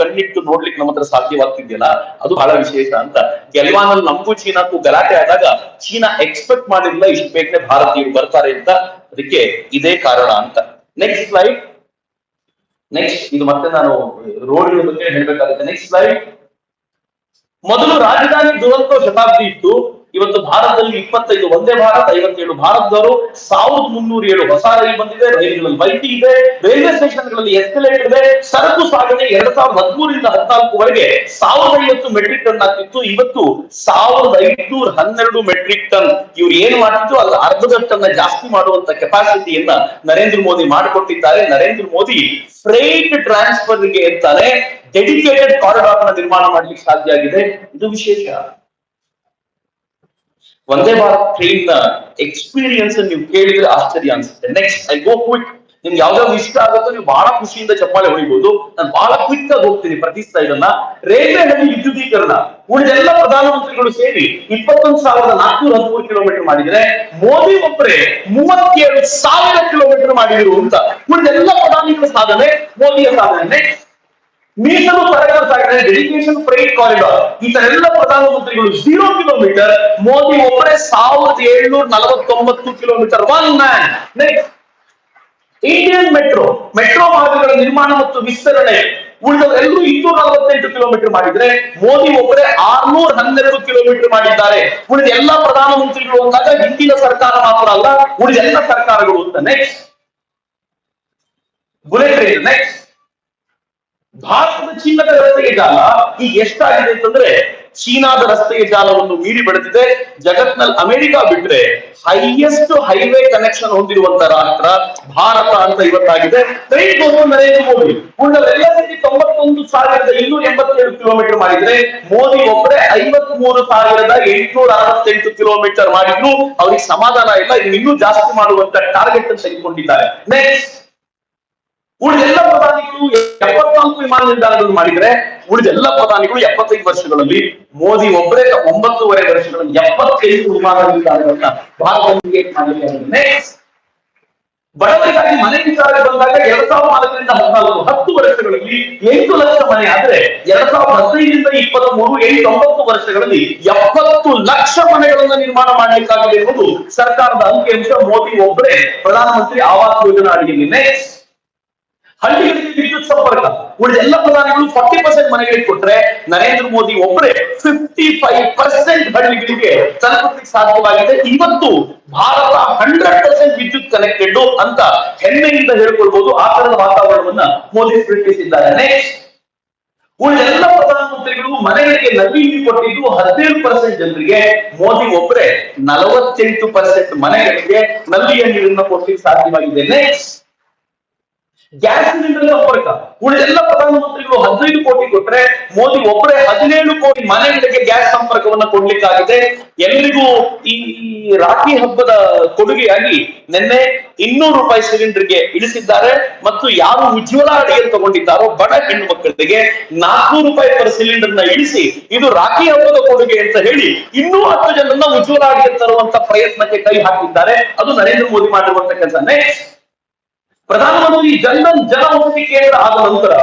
ಕಣ್ಣಿಟ್ಟು ನೋಡ್ಲಿಕ್ಕೆ ನಮ್ಮ ಹತ್ರ ಸಾಧ್ಯವಾಗ್ತಿದೆಯಲ್ಲ, ಅದು ಬಹಳ ವಿಶೇಷ ಅಂತ. ಗೆಲ್ವಾನಲ್ಲಿ ನಮಗೂ ಚೀನಾಕ್ಕೂ ಗಲಾಟೆ ಆದಾಗ ಚೀನಾ ಎಕ್ಸ್ಪೆಕ್ಟ್ ಮಾಡಿರಲಿಲ್ಲ ಇಷ್ಟು ಬೇಗನೆ ಭಾರತೀಯರು ಬರ್ತಾರೆ ಅಂತ. ಅದಕ್ಕೆ ಇದೇ ಕಾರಣ ಅಂತ. Next slide. ನೆಕ್ಸ್ಟ್, ಇದು ಮತ್ತೆ ನಾನು ರೋಡ್ಗಳ ಬಗ್ಗೆ ಹೇಳ್ಬೇಕಾಗುತ್ತೆ. Next slide. ಮೊದಲು ರಾಜಧಾನಿ ದುರಂತೋ ಶತಾಬ್ದಿ ಇತ್ತು. ಇವತ್ತು ಭಾರತದಲ್ಲಿ 25 ವಂದೇ ಭಾರತ್, 57 ಭಾರತದವರು, 1307 ಹೊಸ ರೈಲು ಬಂದಿದೆ, ರೈಲುಗಳಲ್ಲಿ ವೈಟಿ ಇದೆ, ರೈಲ್ವೆ ಸ್ಟೇಷನ್ಗಳಲ್ಲಿ ಎಸ್ಕಲೇಟರ್ ಇದೆ. ಸರಕು ಸಾಗಣೆ 2013ರಿಂದ 14ವರೆಗೆ 1050 ಮೆಟ್ರಿಕ್ ಟನ್ ಆಗ್ತಿತ್ತು. ಇವತ್ತು 1512 ಮೆಟ್ರಿಕ್ ಟನ್. ಇವ್ರು ಏನ್ ಮಾಡ್ತಿದ್ರು ಅದು ಅರ್ಧದಷ್ಟನ್ನ ಜಾಸ್ತಿ ಮಾಡುವಂತ ಕೆಪಾಸಿಟಿಯನ್ನ ನರೇಂದ್ರ ಮೋದಿ ಮಾಡಿಕೊಟ್ಟಿದ್ದಾರೆ. ನರೇಂದ್ರ ಮೋದಿ ಫ್ರೈಟ್ ಟ್ರಾನ್ಸ್ಫರ್ ಗೆ ಅಂತಾನೆ ಡೆಡಿಕೇಟೆಡ್ ಕಾರಿಡಾರ್ ನ ನಿರ್ಮಾಣ ಮಾಡ್ಲಿಕ್ಕೆ ಸಾಧ್ಯ ಆಗಿದೆ. ಇದು ವಿಶೇಷ. ವಂದೇ ಭಾರತ್ ಟ್ರೈನ್ ನ ಎಕ್ಸ್ಪೀರಿಯನ್ಸ್ ನೀವು ಕೇಳಿದ್ರೆ ಆಶ್ಚರ್ಯ ಅನ್ಸುತ್ತೆ. Next, I go quick. ನಿಮ್ಗೆ ಯಾವ್ದಾದ್ರು ಇಷ್ಟ ಆಗುತ್ತೋ ನೀವು ಬಹಳ ಖುಷಿಯಿಂದ ಚಪ್ಪಾಳೆ ಹೊಡಿಬಹುದು. ನಾನು ಬಹಳ ಕ್ವಿಕ್ ಆಗಿ ಹೋಗ್ತೀನಿ ಪ್ರತಿ ಸ್ಲೈಡ್ ಅನ್ನ. ರೈಲ್ವೆನಲ್ಲಿ ವಿದ್ಯುದೀಕರಣ, ಉಳಿದೆಲ್ಲ ಪ್ರಧಾನಮಂತ್ರಿಗಳು ಸೇರಿ 21,413 ಕಿಲೋಮೀಟರ್ ಮಾಡಿದ್ರೆ, ಮೋದಿ ಒಬ್ಬರೇ 37,000 ಕಿಲೋಮೀಟರ್ ಮಾಡಿದ್ರು ಅಂತ. ಉಳಿದೆಲ್ಲ ಪ್ರಧಾನಿಗಳ ಸಾಧನೆ, ಮೋದಿಯ ಸಾಧನೆ. ಮೀಸಲು ಸರಕು ಸಾಗಣೆ, ಡೆಡಿಕೇಶನ್ ಫ್ರೈಟ್ ಕಾರಿಡಾರ್, ಈ ತರ ಎಲ್ಲ ಪ್ರಧಾನಮಂತ್ರಿಗಳು 0 ಕಿಲೋಮೀಟರ್, ಮೋದಿ ಒಬ್ಬರೇ 1749 kilometre. One man. Next, Indian metro ಮಾರ್ಗಗಳ ನಿರ್ಮಾಣ ಮತ್ತು ವಿಸ್ತರಣೆ, ಉಳಿದವರೆಲ್ಲರೂ 248 ಕಿಲೋಮೀಟರ್ ಮಾಡಿದ್ರೆ, ಮೋದಿ ಒಬ್ಬರೇ 612 ಕಿಲೋಮೀಟರ್ ಮಾಡಿದ್ದಾರೆ. ಉಳಿದ ಎಲ್ಲ ಪ್ರಧಾನಮಂತ್ರಿಗಳು ಅಂದಾಗ ಹಿಂದಿನ ಸರ್ಕಾರ ಮಾತ್ರ ಅಲ್ಲ, ಉಳಿದ ಎಲ್ಲ ಸರ್ಕಾರಗಳು ಅಂತ. Next, bullet train. ನೆಕ್ಸ್ಟ್, ಭಾರತದ ಚಿನ್ನದ ರಸ್ತೆಯ ಜಾಲ ಈಗ ಎಷ್ಟಾಗಿದೆ ಅಂತಂದ್ರೆ, ಚೀನಾದ ರಸ್ತೆಯ ಜಾಲವನ್ನು ಮೀರಿ ಬೆಳೆದಿದೆ. ಜಗತ್ನಲ್ಲಿ ಅಮೆರಿಕ ಬಿಟ್ರೆ ಹೈಯೆಸ್ಟ್ ಹೈವೇ ಕನೆಕ್ಷನ್ ಹೊಂದಿರುವಂತ ರಾಷ್ಟ್ರ ಭಾರತ ಅಂತ ಇವತ್ತಾಗಿದೆ. ಟ್ರೈನ್ ನರೇಂದ್ರ ಮೋದಿ ಉಳಿದವರೆಲ್ಲ ಸೇರಿ 91,287 ಕಿಲೋಮೀಟರ್ ಮಾಡಿದ್ರೆ, ಮೋದಿ ಒಬ್ಬರೇ 53,868 ಕಿಲೋಮೀಟರ್ ಮಾಡಿದ್ರು. ಅವ್ರಿಗೆ ಸಮಾಧಾನ ಇಲ್ಲ, ಇನ್ನೂ ಜಾಸ್ತಿ ಮಾಡುವಂತ ಟಾರ್ಗೆಟ್ ಅನ್ನು ತೆಗೆದುಕೊಂಡಿದ್ದಾರೆ. ನೆಕ್ಸ್ಟ್, ಉಳಿದೆಲ್ಲ ಪ್ರಧಾನಿಗಳು 74 ವಿಮಾನ ನಿಲ್ದಾಣಗಳನ್ನು ಮಾಡಿದ್ರೆ, ಉಳಿದೆಲ್ಲ ಪ್ರಧಾನಿಗಳು 75 ವರ್ಷಗಳಲ್ಲಿ, ಮೋದಿ ಒಬ್ಬರೇ 9.5 ವರ್ಷಗಳಲ್ಲಿ 75 ವಿಮಾನ ನಿಲ್ದಾಣಗಳನ್ನ ಭಾರತದಲ್ಲಿ ಮಾಡಿದ್ದಾರೆ. ನೆಕ್ಸ್ಟ್, ಬಡವರಿಗಾಗಿ ಮನೆ ವಿಚಾರಕ್ಕೆ ಬಂದಾಗ 2004ರಿಂದ 14 10 ವರ್ಷಗಳಲ್ಲಿ 8 ಲಕ್ಷ ಮನೆ ಆದ್ರೆ, 2015ರಿಂದ 23 9 ವರ್ಷಗಳಲ್ಲಿ 70 ಲಕ್ಷ ಮನೆಗಳನ್ನ ನಿರ್ಮಾಣ ಮಾಡಲಿಕ್ಕಾಗಿದೆ ಎಂಬುದು ಸರ್ಕಾರದ ಅಂಕಿಅಂಶ. ಮೋದಿ ಒಬ್ಬರೇ ಪ್ರಧಾನಮಂತ್ರಿ ಆವಾಸ್ ಯೋಜನಾ ಅಡಿಯಲ್ಲಿ. ನೆಕ್ಸ್ಟ್, ಹಳ್ಳಿಗಳಿಗೆ ವಿದ್ಯುತ್ ಸಂಪರ್ಕ, ಉಳಿದ ಎಲ್ಲ ಪ್ರಧಾನಿಗಳು 40% ಮನೆಗಳಿಗೆ ಕೊಟ್ರೆ, ನರೇಂದ್ರ ಮೋದಿ ಒಬ್ಬರೇ 55% ಹಳ್ಳಿಗಳಿಗೆ ತಲುಪಲಿಕ್ಕೆ ಸಾಧ್ಯವಾಗಿದೆ. ಇವತ್ತು ಭಾರತ 100% ವಿದ್ಯುತ್ ಕನೆಕ್ಟೆಡ್ ಅಂತ ಹೆಮ್ಮೆಯಿಂದ ಹೇಳ್ಕೊಳ್ಬಹುದು. ಆ ತರದ ವಾತಾವರಣವನ್ನ ಮೋದಿ ಸೃಷ್ಟಿಸಿದ್ದಾರೆ. ನೆಕ್ಸ್ಟ್, ಉಳಿದೆಲ್ಲ ಪ್ರಧಾನಮಂತ್ರಿಗಳು ಮನೆಗಳಿಗೆ ನಲ್ಲಿ ನೀರು ಕೊಟ್ಟಿದ್ದು 17% ಜನರಿಗೆ, ಮೋದಿ ಒಬ್ಬರೇ 48% ಮನೆಗಳಿಗೆ ನಲ್ಲಿಯ ನೀರನ್ನು ಕೊಡ್ಲಿಕ್ಕೆ ಸಾಧ್ಯವಾಗಿದೆ. ನೆಕ್ಸ್ಟ್, ಗ್ಯಾಸ್ ಸಿಲಿಂಡರ್ ಸಂಪರ್ಕ, ಉಳಿದೆಲ್ಲ ಪ್ರಧಾನಮಂತ್ರಿಗಳು 15 ಕೋಟಿ ಕೊಟ್ರೆ, ಮೋದಿ ಒಬ್ಬರೇ 17 ಕೋಟಿ ಮನೆಗಳಿಗೆ ಗ್ಯಾಸ್ ಸಂಪರ್ಕವನ್ನ ಕೊಡ್ಲಿಕ್ಕಾಗಿದೆ. ಎಲ್ಲರಿಗೂ ಈ ರಾಖಿ ಹಬ್ಬದ ಕೊಡುಗೆಯಾಗಿ ನಿನ್ನೆ 200 ರೂಪಾಯಿ ಸಿಲಿಂಡರ್ಗೆ ಇಳಿಸಿದ್ದಾರೆ. ಮತ್ತು ಯಾರು ಉಜ್ವಲ ಅಡಿಯಲ್ಲಿ ತಗೊಂಡಿದ್ದಾರೋ ಬಡ ಹೆಣ್ಣು ಮಕ್ಕಳಿಗೆ 400 ರೂಪಾಯಿ ಪರ್ ಸಿಲಿಂಡರ್ ನ ಇಳಿಸಿ, ಇದು ರಾಖಿ ಹಬ್ಬದ ಕೊಡುಗೆ ಅಂತ ಹೇಳಿ ಇನ್ನೂ 10 ಜನರನ್ನ ಉಜ್ವಲ ಅಡಿಯಲ್ಲಿ ತರುವಂತ ಪ್ರಯತ್ನಕ್ಕೆ ಕೈ ಹಾಕಿದ್ದಾರೆ. ಅದು ನರೇಂದ್ರ ಮೋದಿ ಮಾಡಿರುವಂತ ಕೆಲಸ. ನೆಕ್ಸ್ಟ್, ಪ್ರಧಾನಮಂತ್ರಿ ಜನ್ಧನ್ ಜನ ಔಷಧಿ ಕೇಂದ್ರ ಆದ ನಂತರ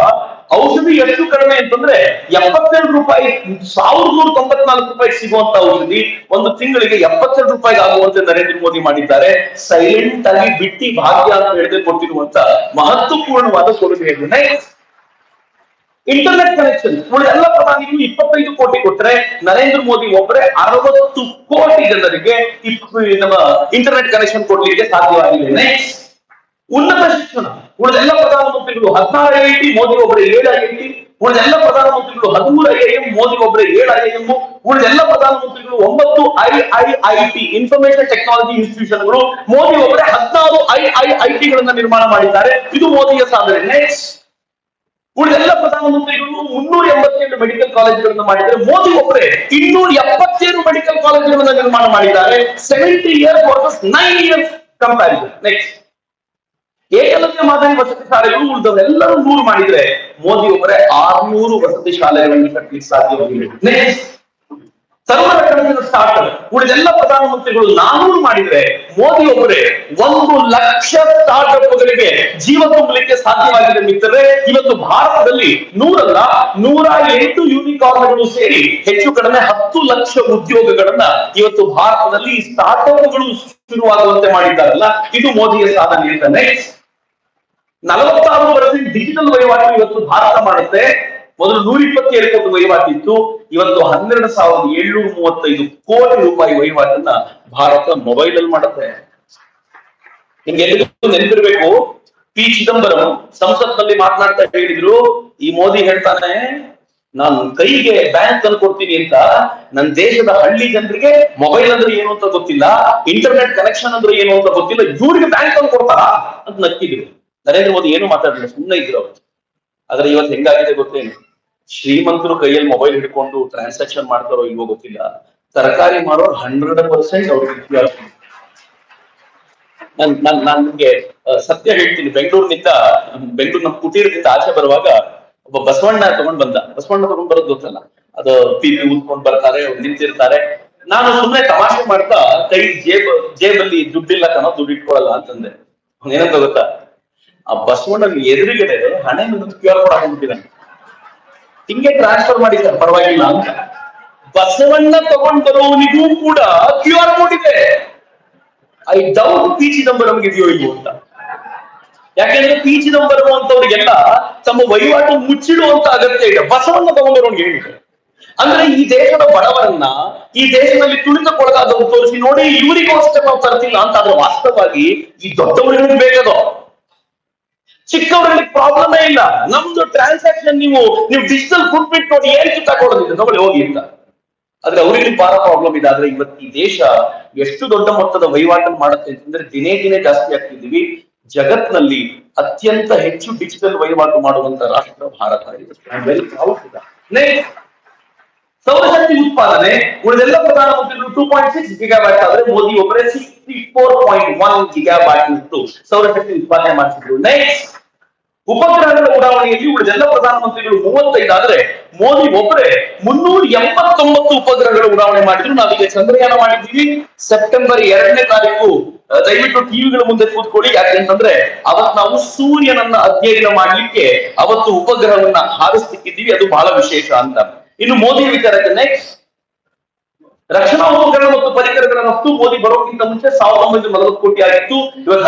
ಔಷಧಿ ಎಷ್ಟು ಕಡಿಮೆ ಅಂತಂದ್ರೆ 72 ರೂಪಾಯಿ 1194 ರೂಪಾಯಿ ಸಿಗುವಂತ ಔಷಧಿ ಒಂದು ತಿಂಗಳಿಗೆ 72 ರೂಪಾಯಿಗೆ ಆಗುವಂತೆ ನರೇಂದ್ರ ಮೋದಿ ಮಾಡಿದ್ದಾರೆ. ಸೈಲೆಂಟ್ ಆಗಿ ಬಿಟ್ಟಿ ಭಾಗ್ಯ ಅಂತ ಹೇಳಿದ್ರೆ ಕೊಟ್ಟಿರುವಂತ ಮಹತ್ವಪೂರ್ಣವಾದ ಕೊಡುಗೆ. ನೆಕ್ಸ್ಟ್, ಇಂಟರ್ನೆಟ್ ಕನೆಕ್ಷನ್, ಉಳಿದೆಲ್ಲ ಪ್ರಧಾನಿಗಳು 25 ಕೋಟಿ ಕೊಟ್ಟರೆ, ನರೇಂದ್ರ ಮೋದಿ ಒಬ್ಬರೇ 60 ಕೋಟಿ ಜನರಿಗೆ ನಮ್ಮ ಇಂಟರ್ನೆಟ್ ಕನೆಕ್ಷನ್ ಕೊಡ್ಲಿಕ್ಕೆ ಸಾಧ್ಯವಾಗಿದೆ. ನೆಕ್ಸ್ಟ್, ಉನ್ನತ ಶಿಕ್ಷಣ, ಉಳಿದೆಲ್ಲ ಪ್ರಧಾನಮಂತ್ರಿಗಳು 16 ಐಐಟಿ, ಮೋದಿ ಒಬ್ಬರೇ 7 ಐಐಟಿ, ಉಳಿದೆಲ್ಲ ಪ್ರಧಾನಮಂತ್ರಿಗಳು 13 IIM, ಮೋದಿ ಒಬ್ಬರೇ 7 IIM. ಉಳಿದೆಲ್ಲ ಪ್ರಧಾನಮಂತ್ರಿಗಳು 9 IIIT ಇನ್ಫಾರ್ಮೇಶನ್ ಟೆಕ್ನಾಲಜಿ ಇನ್ಸ್ಟಿಟ್ಯೂಷನ್ಗಳು, ಮೋದಿ ಒಬ್ಬರೇ 14 IIIT ಗಳನ್ನ ನಿರ್ಮಾಣ ಮಾಡಿದ್ದಾರೆ. ಇದು ಮೋದಿಯ ಸಾಧನೆ. ನೆಕ್ಸ್ಟ್, ಉಳಿದೆಲ್ಲ ಪ್ರಧಾನಮಂತ್ರಿಗಳು 387 ಮೆಡಿಕಲ್ ಕಾಲೇಜುಗಳನ್ನು ಮಾಡಿದರೆ, ಮೋದಿ ಒಬ್ಬರೇ 277 ಮೆಡಿಕಲ್ ಕಾಲೇಜುಗಳನ್ನ ನಿರ್ಮಾಣ ಮಾಡಿದ್ದಾರೆ. 70 years versus 9 years comparison. Next, Eklavya ಮಾದರಿ ವಸತಿ ಶಾಲೆಗಳು ಉಳಿದವರೆಲ್ಲರೂ 100 ಮಾಡಿದ್ರೆ, ಮೋದಿ ಒಬ್ಬರೇ 600 ವಸತಿ ಶಾಲೆಗಳನ್ನು ಕಟ್ಟಲಿಕ್ಕೆ ಸಾಧ್ಯವಾಗಿದೆ. ನೆಕ್ಸ್ಟ್, ಸರ್ವರ ಕನಸಿನ ಸ್ಟಾರ್ಟ್ಅಪ್ ಉಳಿದೆಲ್ಲ ಪ್ರಧಾನಮಂತ್ರಿಗಳು 400 ಮಾಡಿದ್ರೆ, ಮೋದಿ ಒಬ್ಬರೇ 1 ಲಕ್ಷ ಸ್ಟಾರ್ಟ್ಅಪ್ಗಳಿಗೆ ಜೀವ ತುಂಬಲಿಕ್ಕೆ ಸಾಧ್ಯವಾಗಿದೆ. ಮಿತ್ರರೇ, ಇವತ್ತು ಭಾರತದಲ್ಲಿ 108 ಯೂನಿಕಾರ್ನ್ಗಳು ಸೇರಿ ಹೆಚ್ಚು ಕಡಿಮೆ 10 ಲಕ್ಷ ಉದ್ಯೋಗಗಳನ್ನ ಇವತ್ತು ಭಾರತದಲ್ಲಿ ಸ್ಟಾರ್ಟ್ಅಪ್ಗಳು ಶುರುವಾಗುವಂತೆ ಮಾಡಿದ್ದಾರಲ್ಲ, ಇದು ಮೋದಿಯ ಸಾಧನೆ ಅಂತ. ನೆಕ್ಸ್ಟ್, 46% ಡಿಜಿಟಲ್ ವಹಿವಾಟು ಇವತ್ತು ಭಾರತ ಮಾಡುತ್ತೆ. ಮೊದಲು 127 ಕೋಟಿ ವಹಿವಾಟಿತ್ತು, ಇವತ್ತು 12,735 ಕೋಟಿ ರೂಪಾಯಿ ವಹಿವಾಟನ್ನ ಭಾರತ ಮೊಬೈಲ್ ಅಲ್ಲಿ ಮಾಡುತ್ತೆ. ನಿಮ್ಗೆ ಎಲ್ಲರಿಗೂ ನೆನಪಿರ್ಬೇಕು, ಪಿ ಚಿದಂಬರಂ ಸಂಸತ್ನಲ್ಲಿ ಮಾತನಾಡ್ತಾ ಹೇಳಿದ್ರು, ಈ ಮೋದಿ ಹೇಳ್ತಾನೆ ನಾನು ಕೈಗೆ ಬ್ಯಾಂಕ್ ತಂದು ಕೊಡ್ತೀನಿ ಅಂತ, ನನ್ನ ದೇಶದ ಹಳ್ಳಿ ಜನರಿಗೆ ಮೊಬೈಲ್ ಅಂದ್ರೆ ಏನು ಅಂತ ಗೊತ್ತಿಲ್ಲ, ಇಂಟರ್ನೆಟ್ ಕನೆಕ್ಷನ್ ಅಂದ್ರೆ ಏನು ಅಂತ ಗೊತ್ತಿಲ್ಲ, ಇವ್ರಿಗೆ ಬ್ಯಾಂಕ್ ತಂದು ಕೊಡ್ತಾರಾ ಅಂತ ನಕ್ಕಿದ್ರು. ನರೇಂದ್ರ ಮೋದಿ ಏನು ಮಾತಾಡಲಿಲ್ಲ, ಸುಮ್ಮನೆ ಇದ್ರು ಅವ್ರು. ಆದ್ರೆ ಇವತ್ತು ಹೆಂಗಾಗಿದೆ ಗೊತ್ತೇನು, ಶ್ರೀಮಂತರು ಕೈಯಲ್ಲಿ ಮೊಬೈಲ್ ಹಿಡ್ಕೊಂಡು ಟ್ರಾನ್ಸಾಕ್ಷನ್ ಮಾಡ್ತಾರೋ ಇಲ್ವೋ ಗೊತ್ತಿಲ್ಲ, ತರಕಾರಿ ಮಾರೋರು 100% ಅವ್ರಿಗೆ. ನಾನ್ ನಿಮ್ಗೆ ಸತ್ಯ ಹೇಳ್ತೀನಿ, ಬೆಂಗಳೂರು ನಮ್ಮ ಕುಟೀರದಿಂದ ಆಚೆ ಬರುವಾಗ ಒಬ್ಬ ಬಸವಣ್ಣ ತಗೊಂಡ್ ಬರೋದು ಗೊತ್ತಲ್ಲ, ಅದು ಪಿಪಿ ಊದ್ಕೊಂಡ್ ಬರ್ತಾರೆ, ಅವ್ರು ನಿಂತಿರ್ತಾರೆ. ನಾನು ಸುಮ್ಮನೆ ತಮಾಷೆ ಮಾಡ್ತಾ ಕೈ ಜೇಬಲ್ಲಿ ದುಡ್ಡಿಲ್ಲ ಕಣೋ, ದುಡ್ಡು ಇಟ್ಕೊಳಲ್ಲ ಅಂತಂದೆ. ಏನಂತ ಗೊತ್ತಾ, ಆ ಬಸವಣ್ಣನ ಎದುರುಗಡೆ ಹಣೆ ಮೇಲೆ QR ಕೋಡ್ ಹಾಕೊಂಡ್ಬಿಟ್ಟಿದ್ದಾನೆ, ಹಿಂಗೆ ಟ್ರಾನ್ಸ್ಫರ್ ಮಾಡಿದ್ದಾರೆ ಪರವಾಗಿಲ್ಲ ಅಂತ. ಬಸವಣ್ಣ ತಗೊಂಡ್ ಬರೋವನಿಗೂ ಕೂಡ QR ಕೋಡ್ ಇದೆ. ಐ ಡೌಟ್ ಪಿ ಚಿದಂಬರಂಗೆ ಇದೆಯೋ ಇಲ್ವೋ ಅಂತ. ಯಾಕೆಂದ್ರೆ ಪಿ ಚಿದಂಬರಂ ಅಂತವ್ರಿಗೆಲ್ಲ ತಮ್ಮ ವಹಿವಾಟು ಮುಚ್ಚಿಡುವಂತ ಅಗತ್ಯ ಇದೆ, ಬಸವಣ್ಣ ತಗೊಂಡ್ಬರೋನ್ಗೆ ಹೇಳಿದೆ. ಅಂದ್ರೆ ಈ ದೇಶದ ಬಡವರನ್ನ, ಈ ದೇಶದಲ್ಲಿ ತುಳಿತಕ್ಕೊಳಗಾದವ್ರು ತೋರಿಸಿ ನೋಡಿ, ಇವರಿಗೋಸ್ಕರ ನಾವು ತರ್ತಿಲ್ಲ ಅಂತ. ಆದ್ರೆ ವಾಸ್ತವವಾಗಿ ಈ ದೊಡ್ಡವರಿಗೆ ಬೇಕದೋ, ಚಿಕ್ಕವರಲ್ಲಿ ಪ್ರಾಬ್ಲಮೇ ಇಲ್ಲ. ನಮ್ದು ಟ್ರಾನ್ಸಾಕ್ಷನ್ ನೀವು ಡಿಜಿಟಲ್ ಫುಟ್ ಪ್ರಿಂಟ್ ನೋಡಿ ಏನ್ ಕಿತ್ತಾಕೊಳ್ಳೋದಿದೆ, ತಗೊಳ್ಳಿ ಹೋಗಿ ಅಂತ. ಆದ್ರೆ ಅವರಿಗೆ ಬಹಳ ಪ್ರಾಬ್ಲಮ್ ಇದೆ. ಆದ್ರೆ ಇವತ್ತು ಈ ದೇಶ ಎಷ್ಟು ದೊಡ್ಡ ಮೊತ್ತದ ವಹಿವಾಟನ್ನು ಮಾಡುತ್ತೆ ಅಂತಂದ್ರೆ, ದಿನೇ ದಿನೇ ಜಾಸ್ತಿ ಆಗ್ತಿದ್ದೀವಿ. ಜಗತ್ನಲ್ಲಿ ಅತ್ಯಂತ ಹೆಚ್ಚು ಡಿಜಿಟಲ್ ವಹಿವಾಟು ಮಾಡುವಂತ ರಾಷ್ಟ್ರ ಭಾರತ ಇದೆ. ಸೌರಶಕ್ತಿ ಉತ್ಪಾದನೆ ಉಳಿದೆಲ್ಲ ಪ್ರಧಾನಮಂತ್ರಿಗಳು 2.6 ಗಿಗಾವ್ಯಾಟ್ ಆದ್ರೆ, ಮೋದಿ ಒಬ್ಬರೇ 64.1 ಗಿಗಾವ್ಯಾಟ್ ಇತ್ತು ಸೌರಶಕ್ತಿ ಉತ್ಪಾದನೆ ಮಾಡ್ತಿದ್ರು. ನೆಕ್ಸ್ಟ್, ಉಪಗ್ರಹಗಳ ಉಡಾವಣೆಯಲ್ಲಿ ಉಳಿದೆಲ್ಲ ಪ್ರಧಾನಮಂತ್ರಿಗಳು 35 ಆದ್ರೆ, ಮೋದಿ ಒಬ್ಬರೇ 389 ಉಪಗ್ರಹಗಳ ಉಡಾವಣೆ ಮಾಡಿದ್ರು. ನಾವೀಗ ಚಂದ್ರಯಾನ ಮಾಡಿದ್ದೀವಿ. ಸೆಪ್ಟೆಂಬರ್ 2ನೇ ತಾರೀಕು ದಯವಿಟ್ಟು ಟಿವಿಗಳ ಮುಂದೆ ಕೂತ್ಕೊಳ್ಳಿ, ಯಾಕೆಂತಂದ್ರೆ ಅವತ್ತು ನಾವು ಸೂರ್ಯನನ್ನ ಅಧ್ಯಯನ ಮಾಡ್ಲಿಕ್ಕೆ ಅವತ್ತು ಉಪಗ್ರಹವನ್ನ ಹಾರಿಸ್ತಿದ್ದೀವಿ, ಅದು ಬಹಳ ವಿಶೇಷ ಅಂತ. ಇನ್ನು ಮೋದಿ ವಿಚಾರಕ್ಕೆ ನೆಕ್ಸ್ಟ್, ರಕ್ಷಣಾ ಉಪಕರಣ ಮತ್ತು ಪರಿಕರಗಳ ರಫ್ತು ಮೋದಿ ಬರೋಕ್ಕಿಂತ ಮುಂಚೆ 1940 ಕೋಟಿ ಆಗಿತ್ತು, ಇವತ್ತು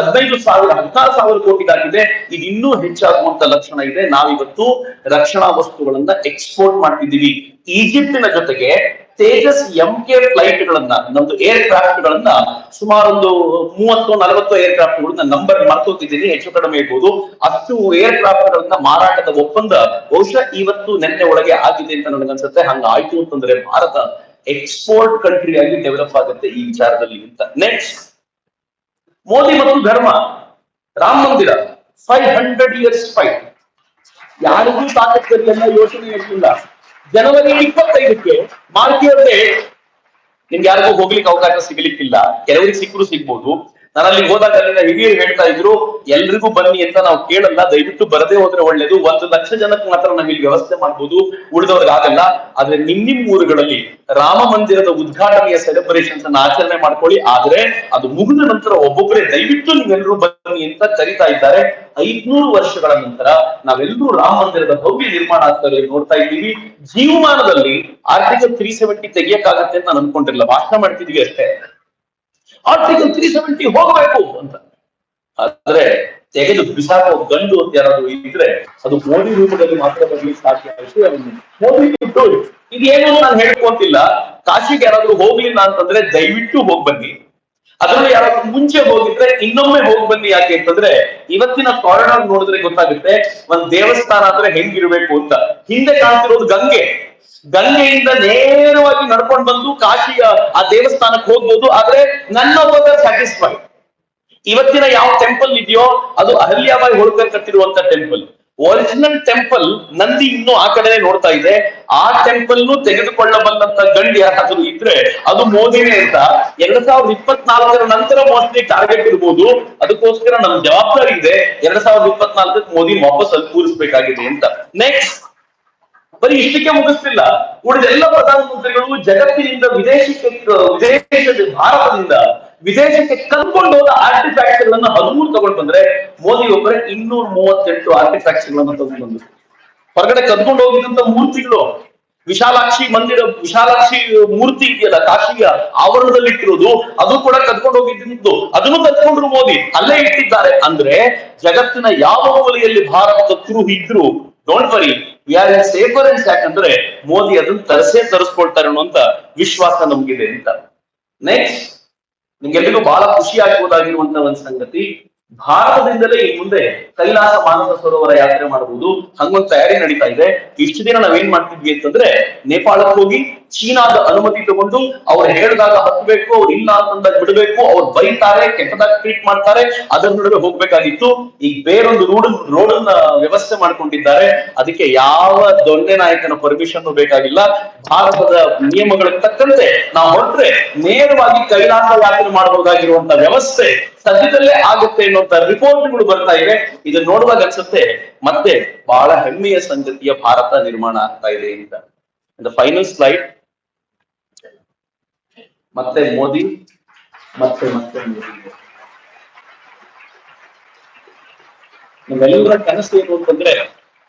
16,000 ಕೋಟಿಗಾಗಿದೆ. ಇದು ಇನ್ನೂ ಹೆಚ್ಚಾಗುವಂತ ಲಕ್ಷಣ ಇದೆ. ನಾವಿವತ್ತು ರಕ್ಷಣಾ ವಸ್ತುಗಳನ್ನ ಎಕ್ಸ್ಪೋರ್ಟ್ ಮಾಡ್ತಿದ್ದೀವಿ. ಈಜಿಪ್ಟಿನ ಜೊತೆಗೆ ತೇಜಸ್ MK ಫ್ಲೈಟ್ ಗಳನ್ನ, ನಮ್ದು ಏರ್ ಕ್ರಾಫ್ಟ್ ಗಳನ್ನ, ಸುಮಾರು ಒಂದು 30-40 ಏರ್ ಕ್ರಾಫ್ಟ್ ಗಳನ್ನ, ನಂಬರ್ ಮರ್ತೋತಿದ್ದೀನಿ, ಹೆಚ್ಚು ಕಡಿಮೆ ಇರ್ಬೋದು, ಅಷ್ಟು ಏರ್ ಕ್ರಾಫ್ಟ್ ಗಳನ್ನ ಮಾರಾಟದ ಒಪ್ಪಂದ ಬಹುಶಃ ಇವತ್ತು ನೆನ್ನೆ ಒಳಗೆ ಆಗಿದೆ ಅಂತ ನನಗನ್ಸುತ್ತೆ. ಹಂಗ ಆಯ್ತು ಅಂತಂದ್ರೆ ಭಾರತ ಎಕ್ಸ್ಪೋರ್ಟ್ ಕಂಟ್ರಿ ಆಗಿ ಡೆವಲಪ್ ಆಗುತ್ತೆ ಈ ವಿಚಾರದಲ್ಲಿ ಅಂತ. ನೆಕ್ಸ್ಟ್, ಮೋದಿ ಮತ್ತು ಧರ್ಮ, ರಾಮ ಮಂದಿರ 500 years ಫೈಟ್. ಯಾರಿಗೂ ತಾಕತ್ತಲ್ಲ, ಯೋಚನೆ ಇರಲಿಲ್ಲ. ಜನವರಿ 25ಕ್ಕೆ ಮಾರ್ಕಿಯರ್ ಡೇಟ್. ನಿಮ್ಗೆ ಯಾರಿಗೂ ಹೋಗ್ಲಿಕ್ಕೆ ಅವಕಾಶ ಸಿಗ್ಲಿಕ್ಕಿಲ್ಲ, ಕೆಲವರಿಗೆ ಸಿಕ್ಕರು ಸಿಗ್ಬೋದು. ನಾನು ಅಲ್ಲಿ ಹೋದಾಗ ಅಲ್ಲಿನ ಹಿರಿಯರು ಹೇಳ್ತಾ ಇದ್ರು, ಎಲ್ರಿಗೂ ಬನ್ನಿ ಅಂತ ನಾವು ಕೇಳಲ್ಲ, ದಯವಿಟ್ಟು ಬರದೇ ಹೋದ್ರೆ ಒಳ್ಳೇದು. 1 ಲಕ್ಷ ಜನಕ್ಕೆ ಮಾತ್ರ ನಾವು ಇಲ್ಲಿ ವ್ಯವಸ್ಥೆ ಮಾಡ್ಬೋದು, ಉಳಿದವ್ರಿಗೆ ಆಗಲ್ಲ. ಆದ್ರೆ ನಿಮ್ಮ ಊರುಗಳಲ್ಲಿ ರಾಮ ಮಂದಿರದ ಉದ್ಘಾಟನೆಯ ಸೆಲೆಬ್ರೇಷನ್ಸ್ ಅನ್ನ ಆಚರಣೆ ಮಾಡ್ಕೊಳ್ಳಿ. ಆದ್ರೆ ಅದು ಮುಗಿದ ನಂತರ ಒಬ್ಬೊಬ್ಬರೇ ದಯವಿಟ್ಟು ನೀವೆಲ್ಲರೂ ಬನ್ನಿ ಅಂತ ಕರೀತಾ ಇದ್ದಾರೆ. 500 ವರ್ಷಗಳ ನಂತರ ನಾವೆಲ್ಲರೂ ರಾಮ ಮಂದಿರದ ಭವ್ಯ ನಿರ್ಮಾಣ ಆಗ್ತಾರೆ ನೋಡ್ತಾ ಇದ್ದೀವಿ. ಜೀವಮಾನದಲ್ಲಿ ಆರ್ಟಿಕಲ್ 370 ತೆಗಿಯಕ್ಕಾಗತ್ತೆ ಅಂತ ನಾನು ಅನ್ಕೊಂಡಿರಲಿಲ್ಲ, ಭಾಷಣ ಮಾಡ್ತಿದ್ವಿ ಅಷ್ಟೇ. ಆರ್ಟಿಕಲ್ 370 ಹೋಗಬೇಕು ಅಂತ. ಆದ್ರೆ ತೆಗೆದು ಬಿಸಾಕೋ ಗಂಡು ಅಂತ ಯಾರಾದ್ರೂ ಇದ್ರೆ ಅದು ಮೋದಿ ರೂಪದಲ್ಲಿ ಮಾತ್ರ ಬರ್ಲಿಕ್ಕೆ ಸಾಧ್ಯ ಆಯ್ತು. ಮೋದಿ ಇದೇನು ನಾನು ಹೇಳ್ಕೊಂತಿಲ್ಲ. ಕಾಶಿಗೆ ಯಾರಾದ್ರೂ ಹೋಗ್ಲಿಲ್ಲ ಅಂತಂದ್ರೆ ದಯವಿಟ್ಟು ಹೋಗ್ ಬನ್ನಿ. ಅದರಲ್ಲಿ ಯಾರಾದ್ರೂ ಮುಂಚೆ ಹೋಗಿದ್ರೆ ಇನ್ನೊಮ್ಮೆ ಹೋಗಿ ಬನ್ನಿ. ಯಾಕೆ ಅಂತಂದ್ರೆ ಇವತ್ತಿನ ಕಾರಿಡಾರ್ ನೋಡಿದ್ರೆ ಗೊತ್ತಾಗುತ್ತೆ ಒಂದ್ ದೇವಸ್ಥಾನ ಅಂದ್ರೆ ಹೆಂಗಿರ್ಬೇಕು ಅಂತ. ಹಿಂದೆ ಕಾಣ್ತಿರೋದು ಗಂಗೆ, ಗಂಗೆಯಿಂದ ನೇರವಾಗಿ ನಡ್ಕೊಂಡು ಬಂದು ಕಾಶಿಯ ಆ ದೇವಸ್ಥಾನಕ್ಕೆ ಹೋಗ್ಬೋದು. ಆದ್ರೆ ನನ್ನೊಬ್ಬ ಸ್ಯಾಟಿಸ್ಫೈಡ್. ಇವತ್ತಿನ ಯಾವ ಟೆಂಪಲ್ ಇದೆಯೋ ಅದು ಅಹಲ್ಯಾಬಾಯಿ ಹೋಳ್ಕರ್ ಕಟ್ಟಿರುವಂತ ಟೆಂಪಲ್. ಒರಿಜಿನಲ್ ಟೆಂಪಲ್ ನಂದಿ ಇನ್ನು ಆ ಕಡೆನೆ ನೋಡ್ತಾ ಇದೆ. ಆ ಟೆಂಪಲ್ ತೆಗೆದುಕೊಳ್ಳಬಲ್ಲಂತ ಗಂಡು ಯಾರಾದ್ರೂ ಇದ್ರೆ ಅದು ಮೋದಿನೇ ಅಂತ 2024 ನಂತರ ಮೋಸ್ಟ್ಲಿ ಟಾರ್ಗೆಟ್ ಇರ್ಬೋದು. ಅದಕ್ಕೋಸ್ಕರ ನಮ್ ಜವಾಬ್ದಾರಿ ಇದೆ 2024 ಮೋದಿ ವಾಪಸ್ ಅಲ್ಲಿ ಕೂರಿಸ್ಬೇಕಾಗಿದೆ ಅಂತ. ನೆಕ್ಸ್ಟ್ ಬರೀ ಇಷ್ಟಕ್ಕೆ ಮುಗಿಸ್ತಿಲ್ಲ, ಉಳಿದೆಲ್ಲ ಪ್ರಧಾನಮಂತ್ರಿಗಳು ಜಗತ್ತಿನಿಂದ ಭಾರತದಿಂದ ವಿದೇಶಕ್ಕೆ ಕರ್ಕೊಂಡು ಹೋದ ಆರ್ಟಿಫ್ಯಾಕ್ಟ್ಸ್ ಗಳನ್ನ 13 ತಗೊಂಡು ಬಂದ್ರೆ ಮೋದಿ ಒಬ್ಬರೇ 238 ಆರ್ಟಿಫ್ಯಾಕ್ಟ್ಸ್ ಗಳನ್ನ ತಗೊಂಡು ಬಂದ್ರು. ಹೊರಗಡೆ ಕದ್ಕೊಂಡು ಹೋಗಿದಂತ ಮೂರ್ತಿಗಳು, ವಿಶಾಲಾಕ್ಷಿ ಮೂರ್ತಿ ಇದೆಯಲ್ಲ ಕಾಶಿಯ ಆವರಣದಲ್ಲಿಟ್ಟಿರೋದು, ಅದು ಕೂಡ ಕದ್ಕೊಂಡು ಹೋಗಿದ್ದು, ಅದನ್ನು ಕದ್ಕೊಂಡ್ರು ಮೋದಿ, ಅಲ್ಲೇ ಇಟ್ಟಿದ್ದಾರೆ. ಅಂದ್ರೆ ಜಗತ್ತಿನ ಯಾವ ಮೂಲೆಯಲ್ಲಿ ಭಾರತದ ಕುರು ಇದ್ರು don't worry, we are in safer and ಯಾಕಂದ್ರೆ ಮೋದಿ ಅದನ್ನ ತರಿಸ್ಕೊಳ್ತಾರೆ ಅನ್ನುವಂತ ವಿಶ್ವಾಸ ನಮ್ಗಿದೆ ಅಂತ. ನೆಕ್ಸ್ಟ್ ನಿಮ್ಗೆಲ್ಲರಿಗೂ ಬಹಳ ಖುಷಿ ಆಗ್ಬೋದಾಗಿರುವಂತ ಒಂದು ಸಂಗತಿ, ಭಾರತದಿಂದಲೇ ಈ ಮುಂದೆ ಕೈಲಾಸ ಮಾನಸ ಸರೋವರ ಯಾತ್ರೆ ಮಾಡಬಹುದು. ಹಂಗೊಂದು ತಯಾರಿ ನಡೀತಾ ಇದೆ. ಇಷ್ಟು ದಿನ ನಾವೇನ್ ಮಾಡ್ತಿದ್ವಿ ಅಂತಂದ್ರೆ ನೇಪಾಳಕ್ಕೆ ಹೋಗಿ ಚೀನಾದ ಅನುಮತಿ ತಗೊಂಡು ಅವ್ರು ಹೇಳಿದಾಗ ಹತ್ಬೇಕು, ಅವ್ರು ಇಲ್ಲ ಅಂತಂದಾಗ ಬಿಡಬೇಕು, ಅವ್ರು ಬೈತಾರೆ, ಕೆಟ್ಟದಾಗ ಟ್ರೀಟ್ ಮಾಡ್ತಾರೆ, ಅದರ ನಡುವೆ ಹೋಗ್ಬೇಕಾಗಿತ್ತು. ಈಗ ಬೇರೊಂದು ರೋಡನ್ನ ವ್ಯವಸ್ಥೆ ಮಾಡ್ಕೊಂಡಿದ್ದಾರೆ. ಅದಕ್ಕೆ ಯಾವ ದೊಣ್ಣೆ ನಾಯಕನ ಪರ್ಮಿಷನ್ ಬೇಕಾಗಿಲ್ಲ. ಭಾರತದ ನಿಯಮಗಳಿಗೆ ತಕ್ಕಂತೆ ನಾವು ಹೊರಟ್ರೆ ನೇರವಾಗಿ ಕೈಲಾಸ ಯಾತ್ರೆ ಮಾಡಬಹುದಾಗಿರುವಂತ ವ್ಯವಸ್ಥೆ ಸದ್ಯದಲ್ಲೇ ಆಗುತ್ತೆ ಅನ್ನುವಂತ ರಿಪೋರ್ಟ್ಗಳು ಬರ್ತಾ ಇವೆ. ಇದನ್ನ ನೋಡುವಾಗ ಅನ್ಸುತ್ತೆ ಮತ್ತೆ ಬಹಳ ಹೆಮ್ಮೆಯ ಸಂಗತಿಯ ಭಾರತ ನಿರ್ಮಾಣ ಆಗ್ತಾ ಇದೆ ಅಂತ. Final slide. ಮತ್ತೆ ಮೋದಿ ಮತ್ತೆ ಮೋದಿ. ನಮ್ಮೆಲ್ಲರ ಕನಸು ಏನು ಅಂತಂದ್ರೆ,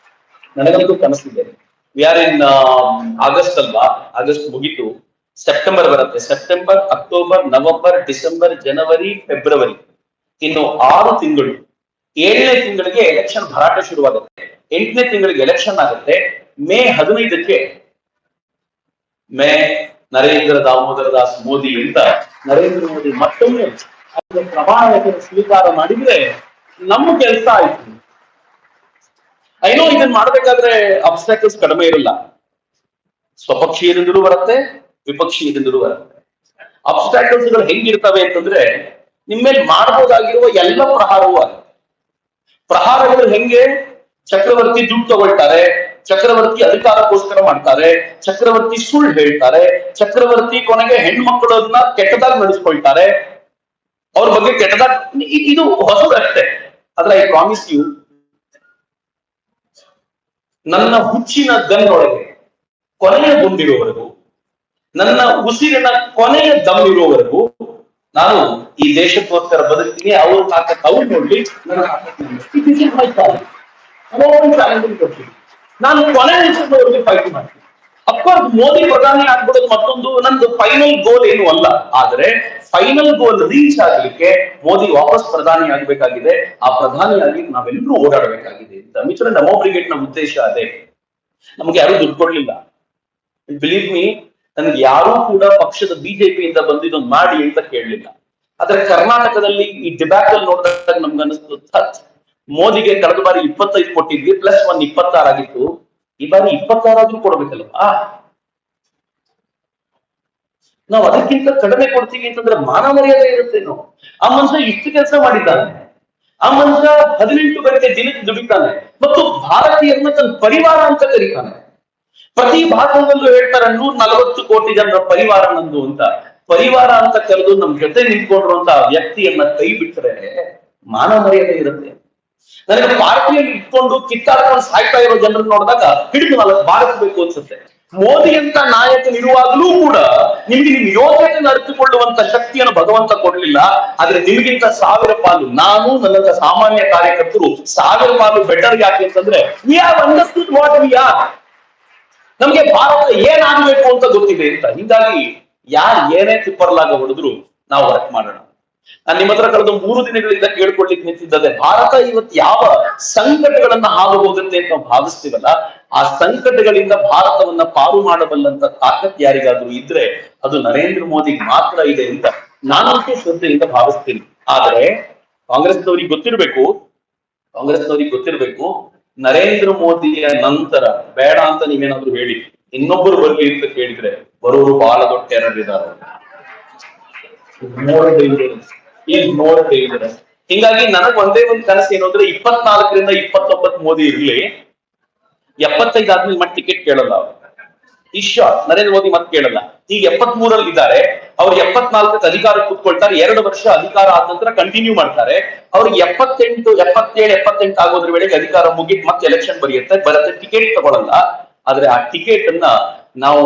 ನನಗಂತೂ ಕನಸಿದೆ. ವಿ ಆರ್ ಇನ್ ಆಗಸ್ಟ್ ಅಲ್ವಾ, ಆಗಸ್ಟ್ ಮುಗಿತು, ಸೆಪ್ಟೆಂಬರ್ ಬರುತ್ತೆ. ಸೆಪ್ಟೆಂಬರ್, ಅಕ್ಟೋಬರ್, ನವೆಂಬರ್, ಡಿಸೆಂಬರ್, ಜನವರಿ, ಫೆಬ್ರವರಿ, ಇನ್ನು 6 ತಿಂಗಳು. 7ನೇ ತಿಂಗಳಿಗೆ ಎಲೆಕ್ಷನ್ ಭರಾಟೆ ಶುರುವಾಗುತ್ತೆ. 8ನೇ ತಿಂಗಳಿಗೆ ಎಲೆಕ್ಷನ್ ಆಗುತ್ತೆ. ಮೇ 15ಕ್ಕೆ ನರೇಂದ್ರ ದಾಮೋದರ ದಾಸ್ ಮೋದಿ ಅಂತ ನರೇಂದ್ರ ಮೋದಿ ಮತ್ತೊಮ್ಮೆ ಪ್ರಮಾಣ ವಚನ ಸ್ವೀಕಾರ ಮಾಡಿದ್ರೆ ನಮ್ಮ ಕೆಲಸ ಆಯ್ತು. ಐನೋ ಇದನ್ನ ಮಾಡ್ಬೇಕಾದ್ರೆ ಅಬ್ಸ್ಟ್ಯಾಕಲ್ಸ್ ಕಡಿಮೆ ಇರಲ್ಲ. ಸ್ವಪಕ್ಷೀಯರಿಂದಲೂ ಬರುತ್ತೆ, ವಿಪಕ್ಷೀಯರಿಂದಲೂ ಬರುತ್ತೆ. ಅಬ್ಸ್ಟ್ಯಾಕಲ್ಸ್ ಗಳು ಹೆಂಗಿರ್ತವೆ ಅಂತಂದ್ರೆ, ನಿಮ್ಮೇಲೆ ಮಾಡಬಹುದಾಗಿರುವ ಎಲ್ಲ ಪ್ರಹಾರಗಳು ಹೆಂಗೆ, ಚಕ್ರವರ್ತಿ ದುಡ್ಡು ತಗೊಳ್ತಾರೆ, ಚಕ್ರವರ್ತಿ ಅಧಿಕಾರಕ್ಕೋಸ್ಕರ ಮಾಡ್ತಾರೆ, ಚಕ್ರವರ್ತಿ ಸುಳ್ಳು ಹೇಳ್ತಾರೆ, ಚಕ್ರವರ್ತಿ ಕೊನೆಗೆ ಹೆಣ್ಮಕ್ಳನ್ನ ಕೆಟ್ಟದಾಗಿ ನಡೆಸ್ಕೊಳ್ತಾರೆ, ಅವ್ರ ಬಗ್ಗೆ ಕೆಟ್ಟದಾಗ. ಇದು ಹೊಸದಷ್ಟೇ. ಆದ್ರೆ ಐ ಪ್ರಾಮಿಸ್ ಯು, ನನ್ನ ಹುಚ್ಚಿನ ಗನ್ನೊಳಗೆ ಕೊನೆಯ ಗುಂಡಿರುವವರೆಗೂ, ನನ್ನ ಉಸಿರಿನ ಕೊನೆಯ ದಮ್ ಇರುವವರೆಗೂ ನಾನು ಈ ದೇಶಕ್ಕೋಸ್ಕರ ಬದುಕ್ತೀನಿ. ಅವ್ರ ತಾಕತ್ ಅವ್ರು ನೋಡ್ಲಿ, ನನ್ನ ನಾನು ಕೊನೆ ನಿಮಿಷದವರೆಗೆ ಫೈಟ್ ಮಾಡ್ತೀನಿ. ಅಫ್ಕೋರ್ಸ್ ಮೋದಿ ಪ್ರಧಾನಿ ಆಗ್ಬಿಡೋದು ಮತ್ತೊಂದು ನಂದು ಫೈನಲ್ ಗೋಲ್ ಏನು ಅಲ್ಲ. ಆದ್ರೆ ಫೈನಲ್ ಗೋಲ್ ರೀಚ್ ಆಗ್ಲಿಕ್ಕೆ ಮೋದಿ ವಾಪಸ್ ಪ್ರಧಾನಿ ಆಗ್ಬೇಕಾಗಿದೆ. ಆ ಪ್ರಧಾನಿಯಾಗಿ ನಾವೆಲ್ಲರೂ ಓಡಾಡಬೇಕಾಗಿದೆ ಅಂತ. ಮಿತ್ರ ನಮೋ ಬ್ರಿಗೇಡ್ ನ ಉದ್ದೇಶ ಅದೇ. ನಮ್ಗೆ ಯಾರು ದುಡ್ಡು ಕೊಡ್ಲಿಲ್ಲ, ಬಿಲೀವ್ ಮೀ, ನನ್ಗೆ ಯಾರೂ ಕೂಡ ಪಕ್ಷದ ಬಿಜೆಪಿಯಿಂದ ಬಂದಿದ್ದೊಂದು ಮಾಡಿ ಅಂತ ಕೇಳಲಿಲ್ಲ. ಆದ್ರೆ ಕರ್ನಾಟಕದಲ್ಲಿ ಈ ಡಿಬ್ಯಾಕಲ್ ನೋಡಿದಾಗ ನಮ್ಗೆ ಅನಿಸ್ತು, ಮೋದಿಗೆ ಕಳೆದ ಬಾರಿ 25 ಕೊಟ್ಟಿದ್ವಿ, ಪ್ಲಸ್ 1 26 ಆಗಿತ್ತು. ಈ ಬಾರಿ 26 ಆದ್ರೂ ಕೊಡ್ಬೇಕಲ್ವಾ? ನಾವು ಅದಕ್ಕಿಂತ ಕಡಿಮೆ ಕೊಡ್ತೀವಿ ಅಂತಂದ್ರೆ ಮಾನ ಮರ್ಯಾದೆ ಇರುತ್ತೇನೋ? ಆ ಮನುಷ್ಯ ಇಷ್ಟು ಕೆಲಸ ಮಾಡಿದ್ದಾನೆ. ಆ ಮನುಷ್ಯ 18 ಗಂಟೆ ದಿನಕ್ಕೆ ದುಡಿತಾನೆ ಮತ್ತು ಭಾರತೀಯರನ್ನ ತನ್ನ ಪರಿವಾರ ಅಂತ ಕರೀತಾನೆ. ಪ್ರತಿ ಭಾಷಣದಲ್ಲೂ ಹೇಳ್ತಾರೆ 140 ಕೋಟಿ ಜನರ ಪರಿವಾರ ನಂದು ಅಂತ. ಪರಿವಾರ ಅಂತ ಕರೆದು ನಮ್ ಜೊತೆ ನಿಂತ್ಕೊಂಡಿರುವಂತ ವ್ಯಕ್ತಿಯನ್ನ ಕೈ ಬಿಟ್ಟರೆ ಮಾನ ಮರ್ಯಾದೆ ಇರುತ್ತೆ. ನನಗೆ ಪಾರ್ಟಿಯಲ್ಲಿ ಇಟ್ಕೊಂಡು ಕಿತ್ತಾಡ್ಕೊಂಡು ಸಾಯ್ತಾ ಇರೋ ಜನರನ್ನ ನೋಡಿದಾಗ ಹಿಡಿದು ನಾನು ಬಾರಿಸಬೇಕು ಅನ್ಸುತ್ತೆ. ಮೋದಿ ಅಂತ ನಾಯಕನಿರುವಾಗಲೂ ಕೂಡ ನಿಮ್ಗೆ ನಿಮ್ ಯೋಗ್ಯತೆಯನ್ನು ಅರಿತುಕೊಳ್ಳುವಂತ ಶಕ್ತಿಯನ್ನು ಭಗವಂತ ಕೊಡ್ಲಿಲ್ಲ. ಆದ್ರೆ ನಿಮಗಿಂತ 1000 ಪಾಲು ನಾನು, ನನ್ನ ಸಾಮಾನ್ಯ ಕಾರ್ಯಕರ್ತರು 1000 ಪಾಲು ಬೆಟರ್. ಯಾಕೆ ಅಂತಂದ್ರೆ we have understood what we are. ನಮ್ಗೆ ಭಾರತ ಏನಾಗಬೇಕು ಅಂತ ಗೊತ್ತಿದೆ ಅಂತ. ಹೀಗಾಗಿ ಯಾರು ಏನೇ ತಿಪ್ಪರ್ಲಾಗ ಹೊಡೆದ್ರು ನಾವು ವರ್ಕ್ ಮಾಡೋಣ. ನಾನು ನಿಮ್ಮ ಹತ್ರ ಕಳೆದ 3 ದಿನಗಳಿಂದ ಕೇಳ್ಕೊಳ್ಲಿಕ್ಕೆ ನಿಂತಿದ್ದೆ, ಭಾರತ ಇವತ್ತು ಯಾವ ಸಂಕಟಗಳನ್ನ ಹಾದು ಹೋಗುತ್ತೆ ಅಂತ ಭಾವಿಸ್ತೀವಲ್ಲ, ಆ ಸಂಕಟಗಳಿಂದ ಭಾರತವನ್ನ ಪಾರು ಮಾಡಬಲ್ಲಂತ ತಾಕತ್ ಯಾರಿಗಾದ್ರೂ ಇದ್ರೆ ಅದು ನರೇಂದ್ರ ಮೋದಿಗೆ ಮಾತ್ರ ಇದೆ ಅಂತ ನಾನಂತೂ ಶ್ರದ್ಧೆಯಿಂದ ಭಾವಿಸ್ತೀನಿ. ಆದರೆ ಕಾಂಗ್ರೆಸ್ನವರಿಗೆ ಗೊತ್ತಿರಬೇಕು ನರೇಂದ್ರ ಮೋದಿಯ ನಂತರ ಬೇಡ ಅಂತ ನೀವೇನಾದ್ರೂ ಹೇಳಿ ಇನ್ನೊಬ್ಬರು ಬರ್ಲಿ ಅಂತ ಕೇಳಿದ್ರೆ ಬರೋರು ಬಹಳ ದೊಡ್ಡ ಟೆರರ್ ಇದ್ದಾರೆ. ಹಿಂಗಾಗಿ ನನಗ್ ಒಂದೇ ಒಂದು ಕನಸು ಏನು ಅಂದ್ರೆ 24ರಿಂದ 29 ಮೋದಿ ಇರ್ಲಿ, 75 ಆದ್ಮೇಲೆ ಮತ್ತೆ ಟಿಕೆಟ್ ಕೇಳಲ್ಲ ಅವ್ರು. ನರೇಂದ್ರ ಮೋದಿ ಮತ್ತೆ ಕೇಳಲ್ಲ. ಈಗ 73ರಲ್ಲಿ ಇದ್ದಾರೆ, ಅವ್ರು 74ಕ್ಕೆ ಅಧಿಕಾರ ಕೂತ್ಕೊಳ್ತಾರೆ, 2 ವರ್ಷ ಅಧಿಕಾರ ಆದ ನಂತರ ಕಂಟಿನ್ಯೂ ಮಾಡ್ತಾರೆ. ಅವ್ರಿಗೆ 78, 77, 78 ಆಗೋದ್ರ ವೇಳೆಗೆ ಅಧಿಕಾರ ಮುಗಿದ್ ಮತ್ತೆ ಎಲೆಕ್ಷನ್ ಬರುತ್ತೆ, ಟಿಕೆಟ್ ತಗೊಳಲ್ಲ. ಆದ್ರೆ ಆ ಟಿಕೆಟ್ ಅನ್ನ ನಾವು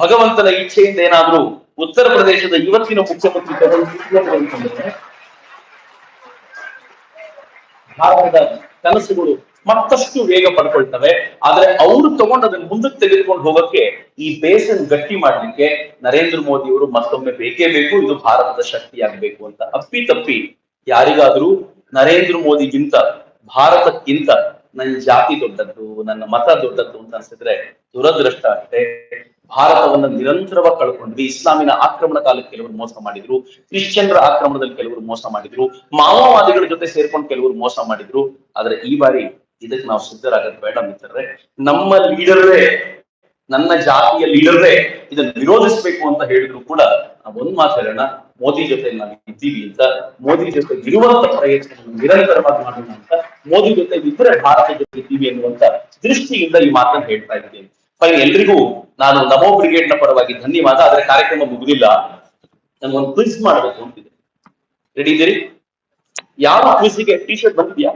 ಭಗವಂತನ ಇಚ್ಛೆಯಿಂದ ಏನಾದ್ರೂ ಉತ್ತರ ಪ್ರದೇಶದ ಇವತ್ತಿನ ಮುಖ್ಯಮಂತ್ರಿ ತಗೊಂಡ್ರೆ ಭಾರತದ ಕನಸುಗಳು ಮತ್ತಷ್ಟು ವೇಗ ಪಡ್ಕೊಳ್ತವೆ. ಆದ್ರೆ ಅವರು ತಗೊಂಡು ಅದನ್ನ ಮುಂದಕ್ಕೆ ತೆಗೆದುಕೊಂಡು ಹೋಗಕ್ಕೆ, ಈ ಬೇಸನ್ನು ಗಟ್ಟಿ ಮಾಡ್ಲಿಕ್ಕೆ ನರೇಂದ್ರ ಮೋದಿ ಅವರು ಮತ್ತೊಮ್ಮೆ ಬೇಕೇ ಬೇಕು. ಇದು ಭಾರತದ ಶಕ್ತಿ ಆಗ್ಬೇಕು ಅಂತ ಅಪ್ಪಿ ಯಾರಿಗಾದ್ರೂ ನರೇಂದ್ರ ಮೋದಿಗಿಂತ ಭಾರತಕ್ಕಿಂತ ನನ್ನ ಜಾತಿ ದೊಡ್ಡದ್ದು, ನನ್ನ ಮತ ದೊಡ್ಡದ್ದು ಅಂತ ಅನ್ಸಿದ್ರೆ ದುರದೃಷ್ಟ ಅಷ್ಟೇ. ಭಾರತವನ್ನ ನಿರಂತರವಾಗಿ ಕಳ್ಕೊಂಡ್ವಿ. ಇಸ್ಲಾಮಿನ ಆಕ್ರಮಣ ಕಾಲಕ್ಕೆ ಕೆಲವರು ಮೋಸ ಮಾಡಿದ್ರು, ಕ್ರಿಶ್ಚಿಯನ್ರ ಆಕ್ರಮಣದಲ್ಲಿ ಕೆಲವರು ಮೋಸ ಮಾಡಿದ್ರು, ಮಾವೋವಾದಿಗಳ ಜೊತೆ ಸೇರ್ಕೊಂಡು ಕೆಲವರು ಮೋಸ ಮಾಡಿದ್ರು. ಆದ್ರೆ ಈ ಬಾರಿ ಇದಕ್ಕೆ ನಾವು ಸಿದ್ಧರಾಗದ್ ಬೇಡ ಮಿತ್ರರೇ. ನಮ್ಮ ಲೀಡರ್ರೇ, ನನ್ನ ಜಾತಿಯ ಲೀಡರ್ರೇ ಇದನ್ನು ವಿರೋಧಿಸಬೇಕು ಅಂತ ಹೇಳಿದ್ರು ಕೂಡ ನಾವು ಒಂದ್ ಮಾತು ಹೇಳೋಣ, ಮೋದಿ ಜೊತೆ ನಾವು ಇದ್ದೀವಿ ಅಂತ, ಮೋದಿ ಜೊತೆ ಇರುವಂತ ಪ್ರಯತ್ನವನ್ನು ನಿರಂತರವಾಗಿ ಮಾಡೋಣ ಅಂತ, ಮೋದಿ ಜೊತೆ ಇದ್ರೆ ಭಾರತ ಜೊತೆ ಇದ್ದೀವಿ ಎನ್ನುವಂತ ದೃಷ್ಟಿಯಿಂದ ಈ ಮಾತನ್ನು ಹೇಳ್ತಾ ಇದ್ದೇನೆ. ಫೈನ್, ಎಲ್ರಿಗೂ ನಾನು ನಮೋ ಬ್ರಿಗೇಡ್ ನ ಪರವಾಗಿ ಧನ್ಯವಾದ. ಆದ್ರೆ ಕಾರ್ಯಕ್ರಮ ಮುಗುದಿಲ್ಲ, ನಮ್ಗೊಂದು ಕ್ವಿಜ್ ಮಾಡಬೇಕು ಅಂತಿದೆ. ರೆಡಿ ಇದ್ದೀರಿ? ಯಾವ ಕ್ವಿಜ್ಗೆ ಟಿ ಶರ್ಟ್ ಬಂದಿದ್ಯಾ?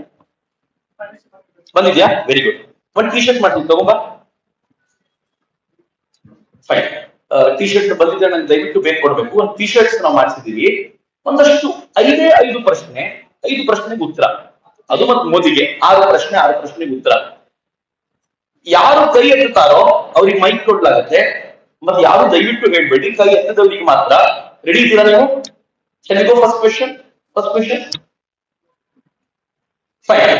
Very good. ಒಂದು ಟಿ ಶರ್ಟ್ ಮಾಡ್ತೀನಿ, ತಗೊಂಬ. ಫೈನ್, ಟಿ ಶರ್ಟ್ ಬಂದಿದ್ರೆ ನಂಗೆ ದಯವಿಟ್ಟು ಬೇಕು ಕೊಡ್ಬೇಕು. ಒಂದು ಟಿ ಶರ್ಟ್ಸ್ ನಾವು ಮಾಡಿಸಿದೀವಿ. ಒಂದಷ್ಟು 5 ಪ್ರಶ್ನೆ, 5 ಪ್ರಶ್ನೆಗೆ ಉತ್ತರ. ಅದು ಮತ್ತೆ ಮೋದಿಗೆ 6 ಪ್ರಶ್ನೆಗೆ ಉತ್ತರ. ಯಾರು ಕೈ ಎತ್ತುತ್ತಾರೋ ಅವ್ರಿಗೆ ಮೈಕ್ ಕೊಡ್ಲಾಗತ್ತೆ. ಮತ್ತೆ ಯಾರು ದಯವಿಟ್ಟು ಹೇಳ್ಬೇಡಿ, ಕೈ ಎತ್ತದವ್ರಿಗೆ ಮಾತ್ರ. ರೆಡಿ ಇದ್ದೀರಾ ನೀವು? First question. ಫೈನ್,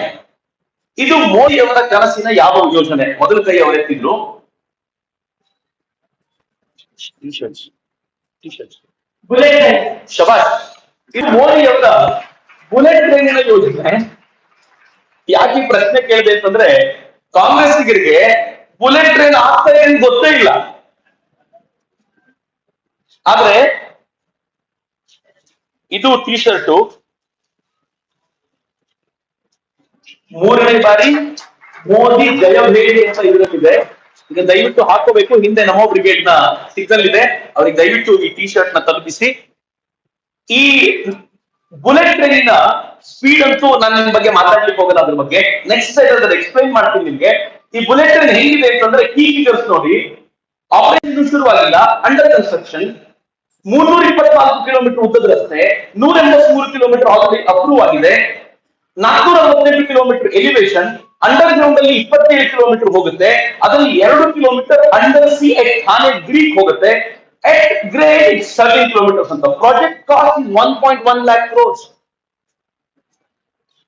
ಇದು ಮೋದಿ ಅವರ ಕನಸಿನ ಯಾವ ಯೋಜನೆ? ಮೊದಲ ಕೈ ಅವರು ಎತ್ತಿದ್ರು. Bullet train. ಶಬಾಷ್. ಇದು ಮೋದಿ ಅವರ ಬುಲೆಟ್ ಟ್ರೈನಿನ ಯೋಜನೆ. ಯಾಕೆ ಈ ಪ್ರಶ್ನೆ ಕೇಳಿದೆ ಅಂತಂದ್ರೆ, ಕಾಂಗ್ರೆಸ್ಸಿಗರಿಗೆ ಬುಲೆಟ್ ಟ್ರೈನ್ ಆಗ್ತಾ ಇದೆ ಅಂತ ಗೊತ್ತೇ ಇಲ್ಲ. ಆದ್ರೆ ಇದು ಟಿ ಶರ್ಟು 3ನೇ ಬಾರಿ ಮೋದಿ ಜಯಭೇರಿ ಅಂತ ಇದರಲ್ಲಿದೆ. ಈಗ ದಯವಿಟ್ಟು ಹಾಕೋಬೇಕು. ಹಿಂದೆ ನಮೋ ಬ್ರಿಗೇಡ್ ನ ಸಿಗ್ನಲ್ ಇದೆ, ಅವ್ರಿಗೆ ದಯವಿಟ್ಟು ಈ ಟಿ ಶರ್ಟ್ ನ ತಲುಪಿಸಿ. ಈ ಬುಲೆಟ್ ಟ್ರೈನಿನ ಸ್ಪೀಡ್ ಅಂತೂ ನಾನು ನಿಮ್ ಬಗ್ಗೆ ಮಾತಾಡ್ಲಿಕ್ಕೆ ಹೋಗಲ್ಲ, ಅದ್ರ ಬಗ್ಗೆ ನೆಕ್ಸ್ಟ್ ಸೈಡ್ ಅದನ್ನ ಎಕ್ಸ್ಪ್ಲೈನ್ ಮಾಡ್ತೀನಿ ನಿಮ್ಗೆ. ಈ ಬುಲೆಟ್ ಟ್ರೈನ್ ಹೇಗಿದೆ ಅಂತಂದ್ರೆ, ಕೀ ಫಿಗರ್ಸ್ ನೋಡಿ. ಆಪರೇಷನ್ ಶುರುವಾಗಿಲ್ಲ, ಅಂಡರ್ ಕನ್ಸ್ಟ್ರಕ್ಷನ್. 324 ಕಿಲೋಮೀಟರ್ ಉದ್ದದ ರಸ್ತೆ, 183 ಕಿಲೋಮೀಟರ್ ಆಲ್ರೆಡಿ ಅಪ್ರೂವ್ ಆಗಿದೆ, 468 ಕಿಲೋಮೀಟರ್ ಎಲಿವೇಶನ್. ಅಂಡರ್ ಗ್ರೌಂಡ್ ಅಲ್ಲಿ 27 ಕಿಲೋಮೀಟರ್ ಹೋಗುತ್ತೆ, ಅದರಲ್ಲಿ 2 ಕಿಲೋಮೀಟರ್ ಅಂಡರ್ ಸಿ ಎಟ್ ಥಾನೆ ಗ್ರೀಕ್ ಹೋಗುತ್ತೆ. ಎಟ್ ಗ್ರೇಡ್ 17 ಕಿಲೋಮೀಟರ್ಸ್ ಅಂತ. Project cost 1.1 lakh crores.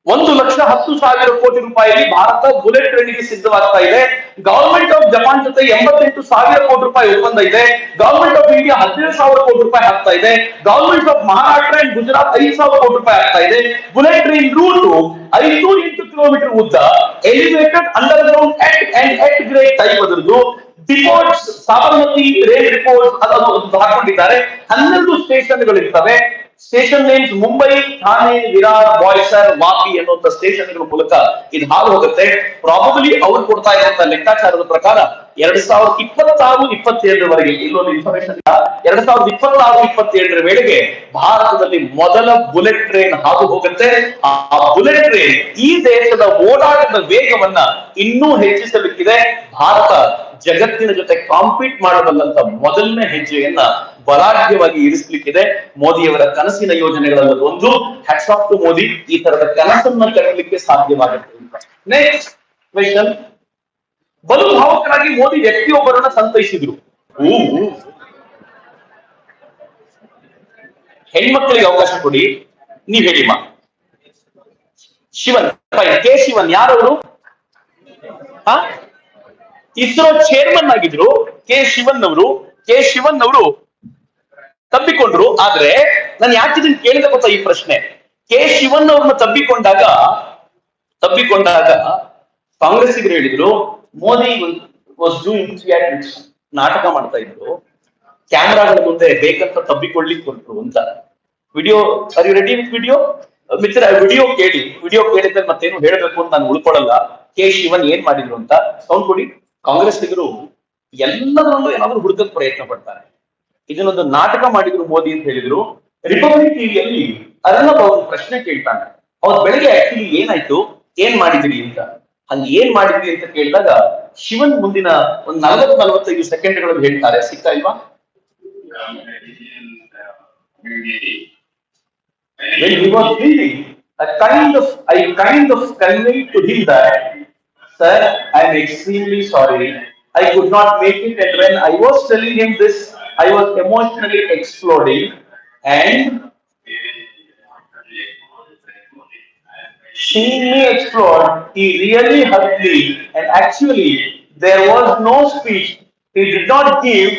1,10,000 ಕೋಟಿ ರೂಪಾಯಿಯಲ್ಲಿ ಭಾರತ ಬುಲೆಟ್ ಟ್ರೈನ್ಗೆ ಸಿದ್ಧವಾಗ್ತಾ ಇದೆ. ಗವರ್ಮೆಂಟ್ ಆಫ್ ಜಪಾನ್ ಜೊತೆ 88,000 ಕೋಟಿ ರೂಪಾಯಿ ಒಪ್ಪಂದ ಇದೆ. ಗವರ್ಮೆಂಟ್ ಆಫ್ ಇಂಡಿಯಾ 17,000 ಕೋಟಿ ರೂಪಾಯಿ ಹಾಕ್ತಾ ಇದೆ. Government of Maharashtra and Gujarat 5,000 ಕೋಟಿ ರೂಪಾಯಿ ಹಾಕ್ತಾ ಇದೆ. ಬುಲೆಟ್ ಟ್ರೈನ್ ರೂಟ್ 508 ಕಿಲೋಮೀಟರ್ ಉದ್ದ, ಎಲಿವೇಟೆಡ್ ಅಂಡರ್ ಗ್ರೌಂಡ್ ಎಟ್ ಗ್ರೇಡ್ ಟೈಪ್ ಅದರದ್ದು. ಡಿಪೋಟ್ಸ್, ಸಾಬರಮತಿ ರೈಲ್ ಡಿಪೋಟ್ಸ್ ಅದನ್ನು ಹಾಕೊಂಡಿದ್ದಾರೆ. 12 ಸ್ಟೇಷನ್ಗಳು ಇರ್ತವೆ. ಸ್ಟೇಷನ್ ನೇಮ್ಸ್ ಮುಂಬೈ, ಥಾನೆ, ವಿರಾರ್, ಬಾಯ್ಸರ್, ವಾಪಿ ಎನ್ನುವಂತ ಸ್ಟೇಷನ್ಗಳ ಮೂಲಕ ಇದು ಹಾದು ಹೋಗುತ್ತೆ. ಪ್ರಾಬಬಲಿ ಅವ್ರು ಕೊಡ್ತಾ ಇರುವಂತ ಲೆಕ್ಕಾಚಾರದ ಪ್ರಕಾರ 2026-27 ಇಲ್ಲೊಂದು ಇನ್ಫಾರ್ಮೇಶನ್ ಇಲ್ಲ. 2026-27 ವೇಳೆಗೆ ಭಾರತದಲ್ಲಿ ಮೊದಲ ಬುಲೆಟ್ ಟ್ರೈನ್ ಹಾದು ಹೋಗುತ್ತೆ. ಆ ಬುಲೆಟ್ ಟ್ರೈನ್ ಈ ದೇಶದ ಓಡಾಟದ ವೇಗವನ್ನ ಇನ್ನೂ ಹೆಚ್ಚಿಸಲಿಕ್ಕಿದೆ. ಭಾರತ ಜಗತ್ತಿನ ಜೊತೆ ಕಾಂಪೀಟ್ ಮಾಡಬಲ್ಲಂತ ಮೊದಲನೇ ಹೆಜ್ಜೆಯನ್ನ ಬಲಾಢ್ಯವಾಗಿ ಇರಿಸಲಿಕ್ಕಿದೆ. ಮೋದಿಯವರ ಕನಸಿನ ಯೋಜನೆಗಳಲ್ಲಿ ಒಂದು. ಹ್ಯಾಟ್ಸ್ ಆಫ್ ಟು ಮೋದಿ, ಈ ತರದ ಕನಸನ್ನ ಕಟ್ಟಲಿಕ್ಕೆ ಸಾಧ್ಯವಾಗುತ್ತೆ. Next question. ಬಲು ಭಾವುಕರಾಗಿ ಮೋದಿ ವ್ಯಕ್ತಿಯೊಬ್ಬರನ್ನ ಸಂತೈಸಿದ್ರು. ಹೆಣ್ಮಕ್ಳಿಗೆ ಅವಕಾಶ ಕೊಡಿ, ನೀವ್ ಹೇಳಿಮ್ಮ. ಶಿವನ್, ಕೆ ಶಿವನ್ ಯಾರವರು? ಇಸ್ರೋ ಚೇರ್ಮನ್ ಆಗಿದ್ರು ಕೆ ಶಿವನ್ ಅವರು. ತಬ್ಬಿಕೊಂಡ್ರು. ಆದ್ರೆ ನಾನು ಯಾಕೆ ಇದನ್ನ ಕೇಳಿದೆ ಗೊತ್ತಾ ಈ ಪ್ರಶ್ನೆ? ಕೆ ಶಿವನ್ ಅವ್ರನ್ನ ತಬ್ಬಿಕೊಂಡಾಗ ಕಾಂಗ್ರೆಸ್ಸಿಗರು ಹೇಳಿದ್ರು ಮೋದಿ ವಾಸ್ ಡೂಯಿಂಗ್ ಥಿಯೇಟ್ರಿಕ್ಸ್, ನಾಟಕ ಮಾಡ್ತಾ ಇದ್ರು, ಕ್ಯಾಮ್ರಾಗಳ ಮುಂದೆ ಬೇಕಂತ ತಬ್ಬಿಕೊಳ್ಳಿಕ್ ಕೊಟ್ರು ಅಂತ. Video are you ready with video? ಮಿತ್ರ ವಿಡಿಯೋ ಕೇಳಿದ್ರೆ ಮತ್ತೇನು ಹೇಳ್ಬೇಕು ಅಂತ ನಾನು ಉಳ್ಕೊಳ್ಳಲ್ಲ. ಕೆ ಶಿವನ್ ಏನ್ ಮಾಡಿದ್ರು ಅಂತ ಸೌಂಡ್ ಕೊಡಿ. ಕಾಂಗ್ರೆಸ್ಸಿಗರು ಎಲ್ಲದರಲ್ಲೂ ಏನಾದ್ರು ಹುಡುಕಕ್ ಪ್ರಯತ್ನ ಪಡ್ತಾರೆ. ಇದನ್ನೊಂದು ನಾಟಕ ಮಾಡಿದ್ರು ಮೋದಿ ಅಂತ ಹೇಳಿದ್ರು. ರಿಪಬ್ಲಿಕ್ ಟಿವಿಯಲ್ಲಿ ಅರ್ಣಬ್ ಅವ್ರು ಪ್ರಶ್ನೆ ಕೇಳ್ತಾನೆ, ಅವ್ರ ಬೆಳಗ್ಗೆ ಆಕ್ಚುಲಿ ಏನಾಯ್ತು, ಏನ್ ಮಾಡಿದಿರಿ ಅಂತ. ಹಂಗ ಏನ್ ಮಾಡಿದ್ರಿ ಅಂತ ಕೇಳಿದಾಗ ಶಿವನ್ ಮುಂದಿನ ಒಂದ್ 40-45 ಸೆಕೆಂಡ್ಗಳಲ್ಲಿ ಹೇಳ್ತಾರೆ. ಸಿಗ್ತಾ ಇಲ್ವಾ? When he was leaving, I kind of conveyed to him that, sir, I am extremely sorry. I could not make it, and when I was telling him this, I was emotionally exploding, and seeing me explode, he really hurt me, and actually there was no speech. He did not give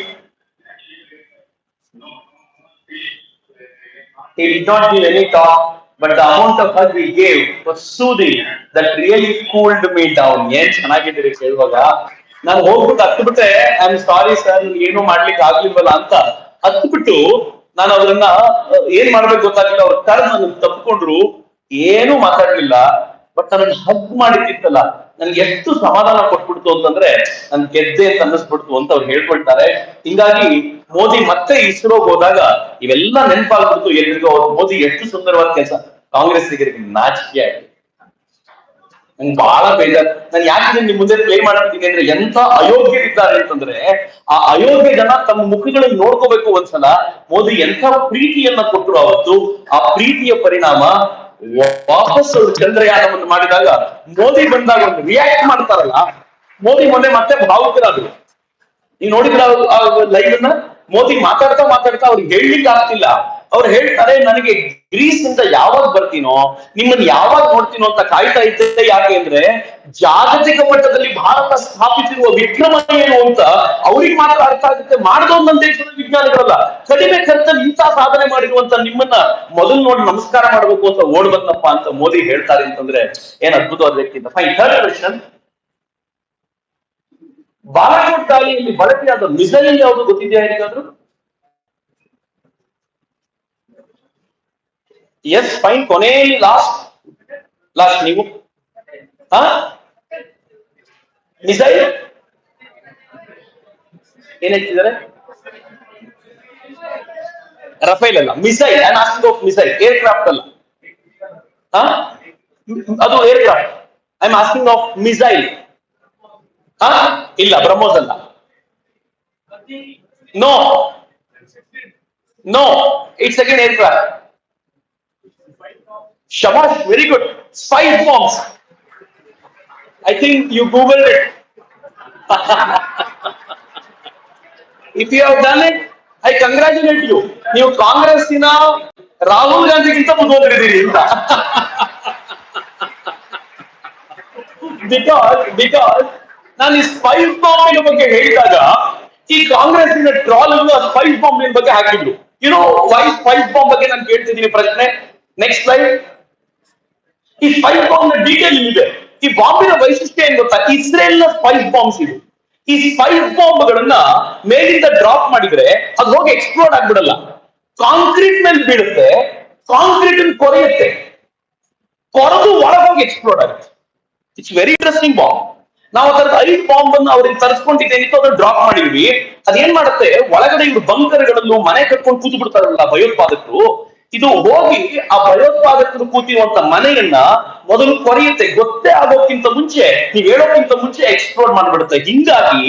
any talk, but the amount of hug he gave was soothing that really cooled me down. ಏನ್ ಚೆನ್ನಾಗಿದ್ದೀರಿ ಕೇಳುವಾಗ ನಾನು ಹೋಗ್ಬಿಟ್ಟು ಹತ್ಬಿಟ್ಟೆ, I am sorry sir, ಏನು ಮಾಡ್ಲಿಕ್ಕೆ ಆಗ್ಲಿಲ್ವಲ್ಲ ಅಂತ ಹತ್ಬಿಟ್ಟು ನಾನು ಅವ್ರನ್ನ ಏನ್ ಮಾಡ್ಬೇಕು ಗೊತ್ತಾಗ್ಲಿಲ್ಲ. ಅವ್ರ ಕರೆದು ನನ್ನ ತಪ್ಪಿಕೊಂಡ್ರು, ಏನು ಮಾತಾಡ್ಲಿಲ್ಲ. ಬಟ್ ನನ್ನ ಹಗ್ ಮಾಡಿದ್ದಿತ್ತಲ್ಲ ನನ್ಗೆ ಎಷ್ಟು ಸಮಾಧಾನ ಕೊಟ್ಬಿಡ್ತು ಅಂತಂದ್ರೆ ನನ್ ಗೆದ್ದೆ ಅಂತ ಅನ್ನಿಸ್ಬಿಡ್ತು ಅಂತ ಅವ್ರು ಹೇಳ್ಕೊಳ್ತಾರೆ. ಹಿಂಗಾಗಿ ಮೋದಿ ಮತ್ತೆ ಇಸ್ರೋಗ್ ಹೋದಾಗ ಇವೆಲ್ಲ ನೆನಪಾಗ್ಬಿಡ್ತು ಎಲ್ರಿಗೂ. ಮೋದಿ ಎಷ್ಟು ಸುಂದರವಾದ ಕೆಲಸ. ಕಾಂಗ್ರೆಸ್ಸಿಗರಿಗೆ ನಾಚಿಕೆ ಆಯ್ತು. ನಂಗೆ ಬಹಳ ಬೇಜಾರು. ನಾನು ಯಾಕೆ ನಿಮ್ ಮುಂದೆ ಪ್ಲೇ ಮಾಡ್ತಿದ್ದೀನಿ ಅಂದ್ರೆ, ಎಂತ ಅಯೋಗ್ಯರಿದ್ದಾರೆ ಅಂತಂದ್ರೆ ಆ ಅಯೋಗ್ಯ ಜನ ತಮ್ಮ ಮುಖಗಳಲ್ಲಿ ನೋಡ್ಕೋಬೇಕು ಒಂದ್ಸಲ. ಮೋದಿ ಎಂಥ ಪ್ರೀತಿಯನ್ನ ಕೊಟ್ಟರು ಅವತ್ತು. ಆ ಪ್ರೀತಿಯ ಪರಿಣಾಮ ವಾಪಸ್ ಅವರು ಚಂದ್ರಯಾನವನ್ನು ಮಾಡಿದಾಗ ಮೋದಿ ಬಂದಾಗ ಒಂದು ರಿಯಾಕ್ಟ್ ಮಾಡ್ತಾರಲ್ಲ, ಮೋದಿ ಮೊನ್ನೆ ಮತ್ತೆ ಭಾವುಕರಾದ್ರು. ನೀವು ನೋಡಿದ್ರ ಲೈವ್ ಅನ್ನ? ಮೋದಿ ಮಾತಾಡ್ತಾ ಅವ್ರಿಗೆ ಹೇಳಲಿಕ್ಕೆ ಆಗ್ತಿಲ್ಲ. ಅವ್ರು ಹೇಳ್ತಾರೆ, ನನಗೆ ಗ್ರೀಸ್ ನಿಂದ ಯಾವಾಗ ಬರ್ತೀನೋ, ನಿಮ್ಮನ್ನ ಯಾವಾಗ ನೋಡ್ತೀನೋ ಅಂತ ಕಾಯ್ತಾ ಇದ್ದೆ. ಯಾಕೆ ಅಂದ್ರೆ ಜಾಗತಿಕ ಮಟ್ಟದಲ್ಲಿ ಭಾರತ ಸ್ಥಾಪಿಸಿರುವ ವಿಕ್ರಮ ಏನು ಅಂತ ಅವ್ರಿಗೆ ಮಾತ್ರ ಅರ್ಥ ಆಗುತ್ತೆ. ಮಾಡಿದೊಂದು ದೇಶದ ವಿಜ್ಞಾನಿಗಳಲ್ಲ, ಕಡಿಮೆ ಖರ್ಚಲ್ಲಿ ಇಂಥ ಸಾಧನೆ ಮಾಡಿರುವಂತ ನಿಮ್ಮನ್ನ ಮೊದಲು ನೋಡಿ ನಮಸ್ಕಾರ ಮಾಡ್ಬೇಕು ಅಂತ ಓಡ್ ಬಂದಪ್ಪ ಅಂತ ಮೋದಿ ಹೇಳ್ತಾರೆ ಅಂತಂದ್ರೆ ಏನ್ ಅದ್ಭುತವಾದ ವ್ಯಕ್ತಿ. ಫೈನ್. ಥರ್ಡ್ ಕ್ವೆಶ್ಚನ್, ಬಾಲಾಕೋಟ್ ದಾಳಿಯಲ್ಲಿ ಬಳಕೆಯಾದ ಮಿಸೈಲ್ ಯಾವುದು ಗೊತ್ತಿದೆಯಾ ಯಾರಿಗಾದ್ರು? Yes, fine. ಕೊನೆಯಲ್ಲಿ ಲಾಸ್ಟ್ ನೀವು ಮಿಸೈಲ್ ಏನ್ ಹೇಳ್ತಿದ್ದಾರೆ? ರಫೇಲ್ ಅಲ್ಲ, missile. I am asking of missile, aircraft ಅಲ್ಲ. ಅದು ಏರ್ಕ್ರಾಫ್ಟ್. ಐ ಆಮ್ ಆಸ್ಕಿಂಗ್ ಆಫ್ ಮಿಸೈಲ್. ಇಲ್ಲ, ಬ್ರಹ್ಮೋಸ್ ಅಲ್ಲ. No, it's again aircraft. Shabash, very good. Spice bombs. I think you googled it. If you have done it, I congratulate you. ನೀವು ಕಾಂಗ್ರೆಸ್ಸಿನ ರಾಹುಲ್ ಗಾಂಧಿಗಿಂತ ಮುಂದುವರೆದಿರಿ ಅಂತ. Because ನಾನು ಈ ಸ್ಪೈಸ್ ಬಾಂಬಿನ ಬಗ್ಗೆ ಹೇಳಿದಾಗ ಈ ಕಾಂಗ್ರೆಸ್ಸಿನ ಟ್ರಾಲ್ ಸ್ಪೈಸ್ ಬಾಂಬಿನ ಬಗ್ಗೆ ಹಾಕಿದ್ರು. ವೈ ಸ್ಪೈಸ್ ಬಾಂಬ್ ಬಗ್ಗೆ ನಾನು ಕೇಳ್ತಿದ್ದೀನಿ ಪ್ರಶ್ನೆ. Next slide. ಈ ಸ್ಪೈಸ್ ಬಾಂಬ್ ನ ಡೀಟೇಲ್ ಇದೆ. ಈ ಬಾಂಬಿನ ವೈಶಿಷ್ಟ್ಯ ಏನ್ ಗೊತ್ತಾ? ಇಸ್ರೇಲ್ ನ ಸ್ಪೈಸ್ ಬಾಂಬ್ಸ್ ಇದು. ಈ ಸ್ಪೈಸ್ ಬಾಂಬ್ ಗಳನ್ನ ಮೇಲಿಂದ ಡ್ರಾಪ್ ಮಾಡಿದ್ರೆ ಅದು ಹೋಗಿ ಎಕ್ಸ್ಪ್ಲೋಡ್ ಆಗ್ಬಿಡಲ್ಲ, ಕಾಂಕ್ರೀಟ್ ಮೇಲೆ ಬೀಳುತ್ತೆ, ಕಾಂಕ್ರೀಟ್ ಕೊರೆಯುತ್ತೆ, ಕೊರೆದು ಒಳಗೋಗಿ ಎಕ್ಸ್ಪ್ಲೋಡ್ ಆಗುತ್ತೆ. It's very interesting bomb. ನಾವು ಅದರ 5 ಬಾಂಬ್ ಅನ್ನು ಅವ್ರಿಗೆ ತರಿಸ್ಕೊಂಡಿದ್ದೇನಿತ್ತು ಅದನ್ನ ಡ್ರಾಪ್ ಮಾಡಿದ್ವಿ. ಅದೇನ್ ಮಾಡುತ್ತೆ, ಒಳಗಡೆ ಇವರು ಬಂಕರ್ಗಳಲ್ಲೂ ಮನೆ ಕಟ್ಕೊಂಡು ಕೂತು ಬಿಡ್ತಾರಲ್ಲ ಭಯೋತ್ಪಾದಕರು, ಇದು ಹೋಗಿ ಆ ಭಯೋತ್ಪಾದಕರು ಕೂತಿರುವಂತ ಮನೆಯನ್ನ ಮೊದಲು ಕೊರೆಯುತ್ತೆ. ಗೊತ್ತೇ ಆಗೋಕ್ಕಿಂತ ಮುಂಚೆ, ನೀವ್ ಹೇಳೋಕ್ಕಿಂತ ಮುಂಚೆ ಎಕ್ಸ್ಪ್ಲೋರ್ ಮಾಡ್ಬಿಡುತ್ತೆ. ಹಿಂಗಾಗಿ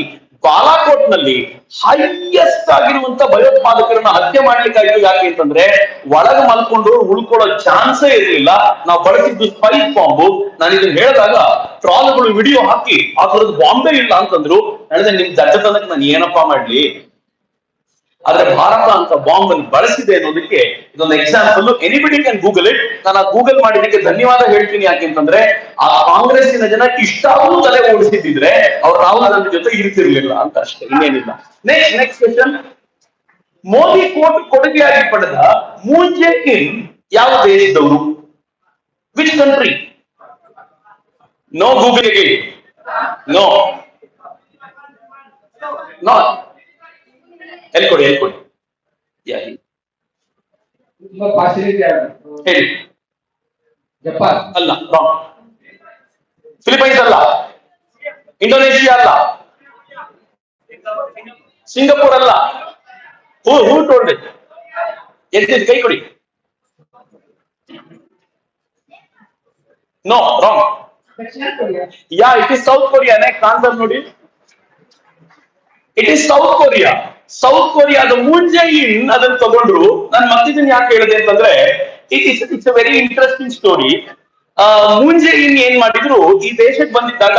ಬಾಲಾಕೋಟ್ ನಲ್ಲಿ ಹೈಯೆಸ್ಟ್ ಆಗಿರುವಂತ ಭಯೋತ್ಪಾದಕರನ್ನ ಹತ್ಯೆ ಮಾಡ್ಲಿಕ್ಕಾಯ್ತು. ಯಾಕೆ ಅಂತಂದ್ರೆ ಒಳಗೆ ಮಲ್ಕೊಂಡು ಉಳ್ಕೊಳ್ಳೋ ಚಾನ್ಸೇ ಇರಲಿಲ್ಲ. ನಾವು ಬಳಸಿದ್ದು ಸ್ಪೈಸ್ ಬಾಂಬು. ನಾನು ಇದನ್ನ ಹೇಳಿದಾಗ ಟ್ರಾಲ್ಗಳು ವಿಡಿಯೋ ಹಾಕಿ ಆ ಥರದ್ದು ಬಾಂಬೆ ಇಲ್ಲ ಅಂತಂದ್ರು. ಹೇಳಿದ್ರೆ ನಿಮ್ ದಡ್ಡತನಕ್ಕೆ ನಾನು ಏನಪ್ಪಾ ಮಾಡ್ಲಿ? ಆದ್ರೆ ಭಾರತ ಅಂತ ಬಾಂಬ್ ಅನ್ನು ಬಳಸಿದೆ ಅನ್ನೋದಕ್ಕೆ ಇದೊಂದು example. Anybody can Google it. ನಾನು ಗೂಗಲ್ ಮಾಡಿದಕ್ಕೆ ಧನ್ಯವಾದ ಹೇಳ್ತೀನಿ. ಯಾಕೆಂತಂದ್ರೆ ಆ ಕಾಂಗ್ರೆಸ್ಸಿನ ಜನ ಇಷ್ಟಾದ್ರೂ ತಲೆ ಓಡಿಸಿದ್ರೆ ಅವ್ರು ರಾಹುಲ್ ಗಾಂಧಿ ಜೊತೆ ಇರ್ತಿರ್ಲಿಲ್ಲ ಅಂತ ಅಷ್ಟೇ, ಇನ್ನೇನಿಲ್ಲ. Next question. ಮೋದಿ ಕೋಟ್ ಕೊಡುಗೆಯಾಗಿ ಪಡೆದ ಮೂನ್ ಜೆ ಇನ್ ಯಾವ ದೇಶದವರು? Which country? ನೋ ಗೂಗಲ್ ಗೆ, ನೋ ನೋ, ಹೇಳ್ಕೊಡಿ ಹೇಳ್ಕೊಡಿ. ಹೇಳಿ. ಜಪಾನ್ ಅಲ್ಲ, ರಾಂಗ್. ಫಿಲಿಪೈನ್ಸ್ ಅಲ್ಲ, ಇಂಡೋನೇಷಿಯಾ ಅಲ್ಲ, ಸಿಂಗಪೂರ್ ಅಲ್ಲ. Who told it? ಎಲ್ಲಿ ಕೈ ಕೊಡಿ. No, wrong. ದಕ್ಷಿಣ Korea. Yeah, it is South Korea. Next answer ನೋಡಿ. It is South Korea. South ಕೊರಿಯಾದ ಮೂನ್ ಜೆ ಇನ್ ಅದನ್ನು ತಗೊಂಡ್ರು. ನಾನು ಮತ್ತಿದನ್ನ ಯಾಕೆ ಹೇಳಿದೆ ಅಂತಂದ್ರೆ it's a very interesting story. Moon Jae In ಏನ್ ಮಾಡಿದ್ರು, ಈ ದೇಶಕ್ಕೆ ಬಂದಿದ್ದಾಗ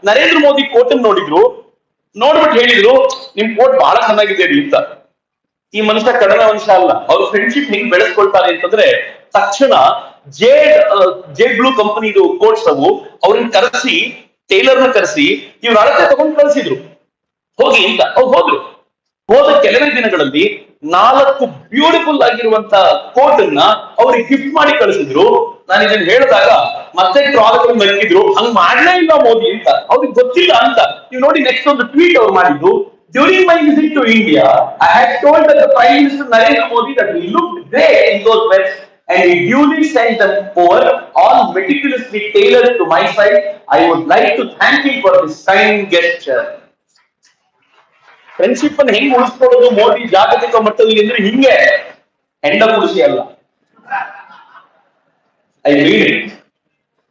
ನರೇಂದ್ರ ಮೋದಿ ಕೋಟ್ ನೋಡಿದ್ರು, ನೋಡ್ಬಿಟ್ಟು ಹೇಳಿದ್ರು ನಿಮ್ ಕೋಟ್ ಬಹಳ ಚೆನ್ನಾಗಿದೆ ಅಂತ. ಈ ಮನುಷ್ಯ ಕಡಲ ವಂಶ ಅಲ್ಲ. ಅವ್ರ ಫ್ರೆಂಡ್ಶಿಪ್ ಹೆಂಗ್ ಬೆಳೆಸ್ಕೊಳ್ತಾರೆ ಅಂತಂದ್ರೆ ತಕ್ಷಣ ಜೇಡ್ ಬ್ಲೂ ಕಂಪನಿದು ಕೋಟ್ಸ್ ಅವು ಅವ್ರನ್ನ ಕರೆಸಿ, ಟೈಲರ್ನ ಕರೆಸಿ ಇವ್ರ ಅಳತೆ ತಗೊಂಡು ಕಳಿಸಿದ್ರು, ಹೋಗಿ ಅಂತ. ಅವ್ರು ಹೋದ್ರು. ಹೋದ ಕೆಲವೇ ದಿನಗಳಲ್ಲಿ 4 ಬ್ಯೂಟಿಫುಲ್ ಆಗಿರುವಂತ ಕೋಟ್ ಅನ್ನ ಅವ್ರಿಗೆ ಗಿಫ್ಟ್ ಮಾಡಿ ಕಳಿಸಿದ್ರು. ನಾನು ಇದನ್ನ ಹೇಳಿದಾಗ ಮತ್ತೆ ಟ್ರಾಲ್ಗಳು ಮೆಕ್ಕಿದ್ರು, ಹಂಗ್ ಮಾಡ್ಲೇ ಇಲ್ಲ ಮೋದಿ ಅಂತ. ಅವ್ರಿಗೆ ಗೊತ್ತಿಲ್ಲ ಅಂತ. ನೀವು ನೋಡಿ, ನೆಕ್ಸ್ಟ್ ಒಂದು ಟ್ವೀಟ್ ಅವ್ರು ಮಾಡಿದ್ದು, during my visit to India I had told the prime minister Narendra Modi that he looked great in those vests and he duly sent them over, all meticulously tailored to my size. I would like to thank him for this kind gesture. Friendship ಅನ್ನು ಹೆಂಗ್ ಉಳಿಸ್ಕೊಳ್ಳೋದು ಮೋದಿ ಜಾಗತಿಕ ಮಟ್ಟದಲ್ಲಿ ಅಂದ್ರೆ ಹಿಂಗೆ ಹೆಂಡ ಉಳಿಸಿ ಅಲ್ಲ. I mean it.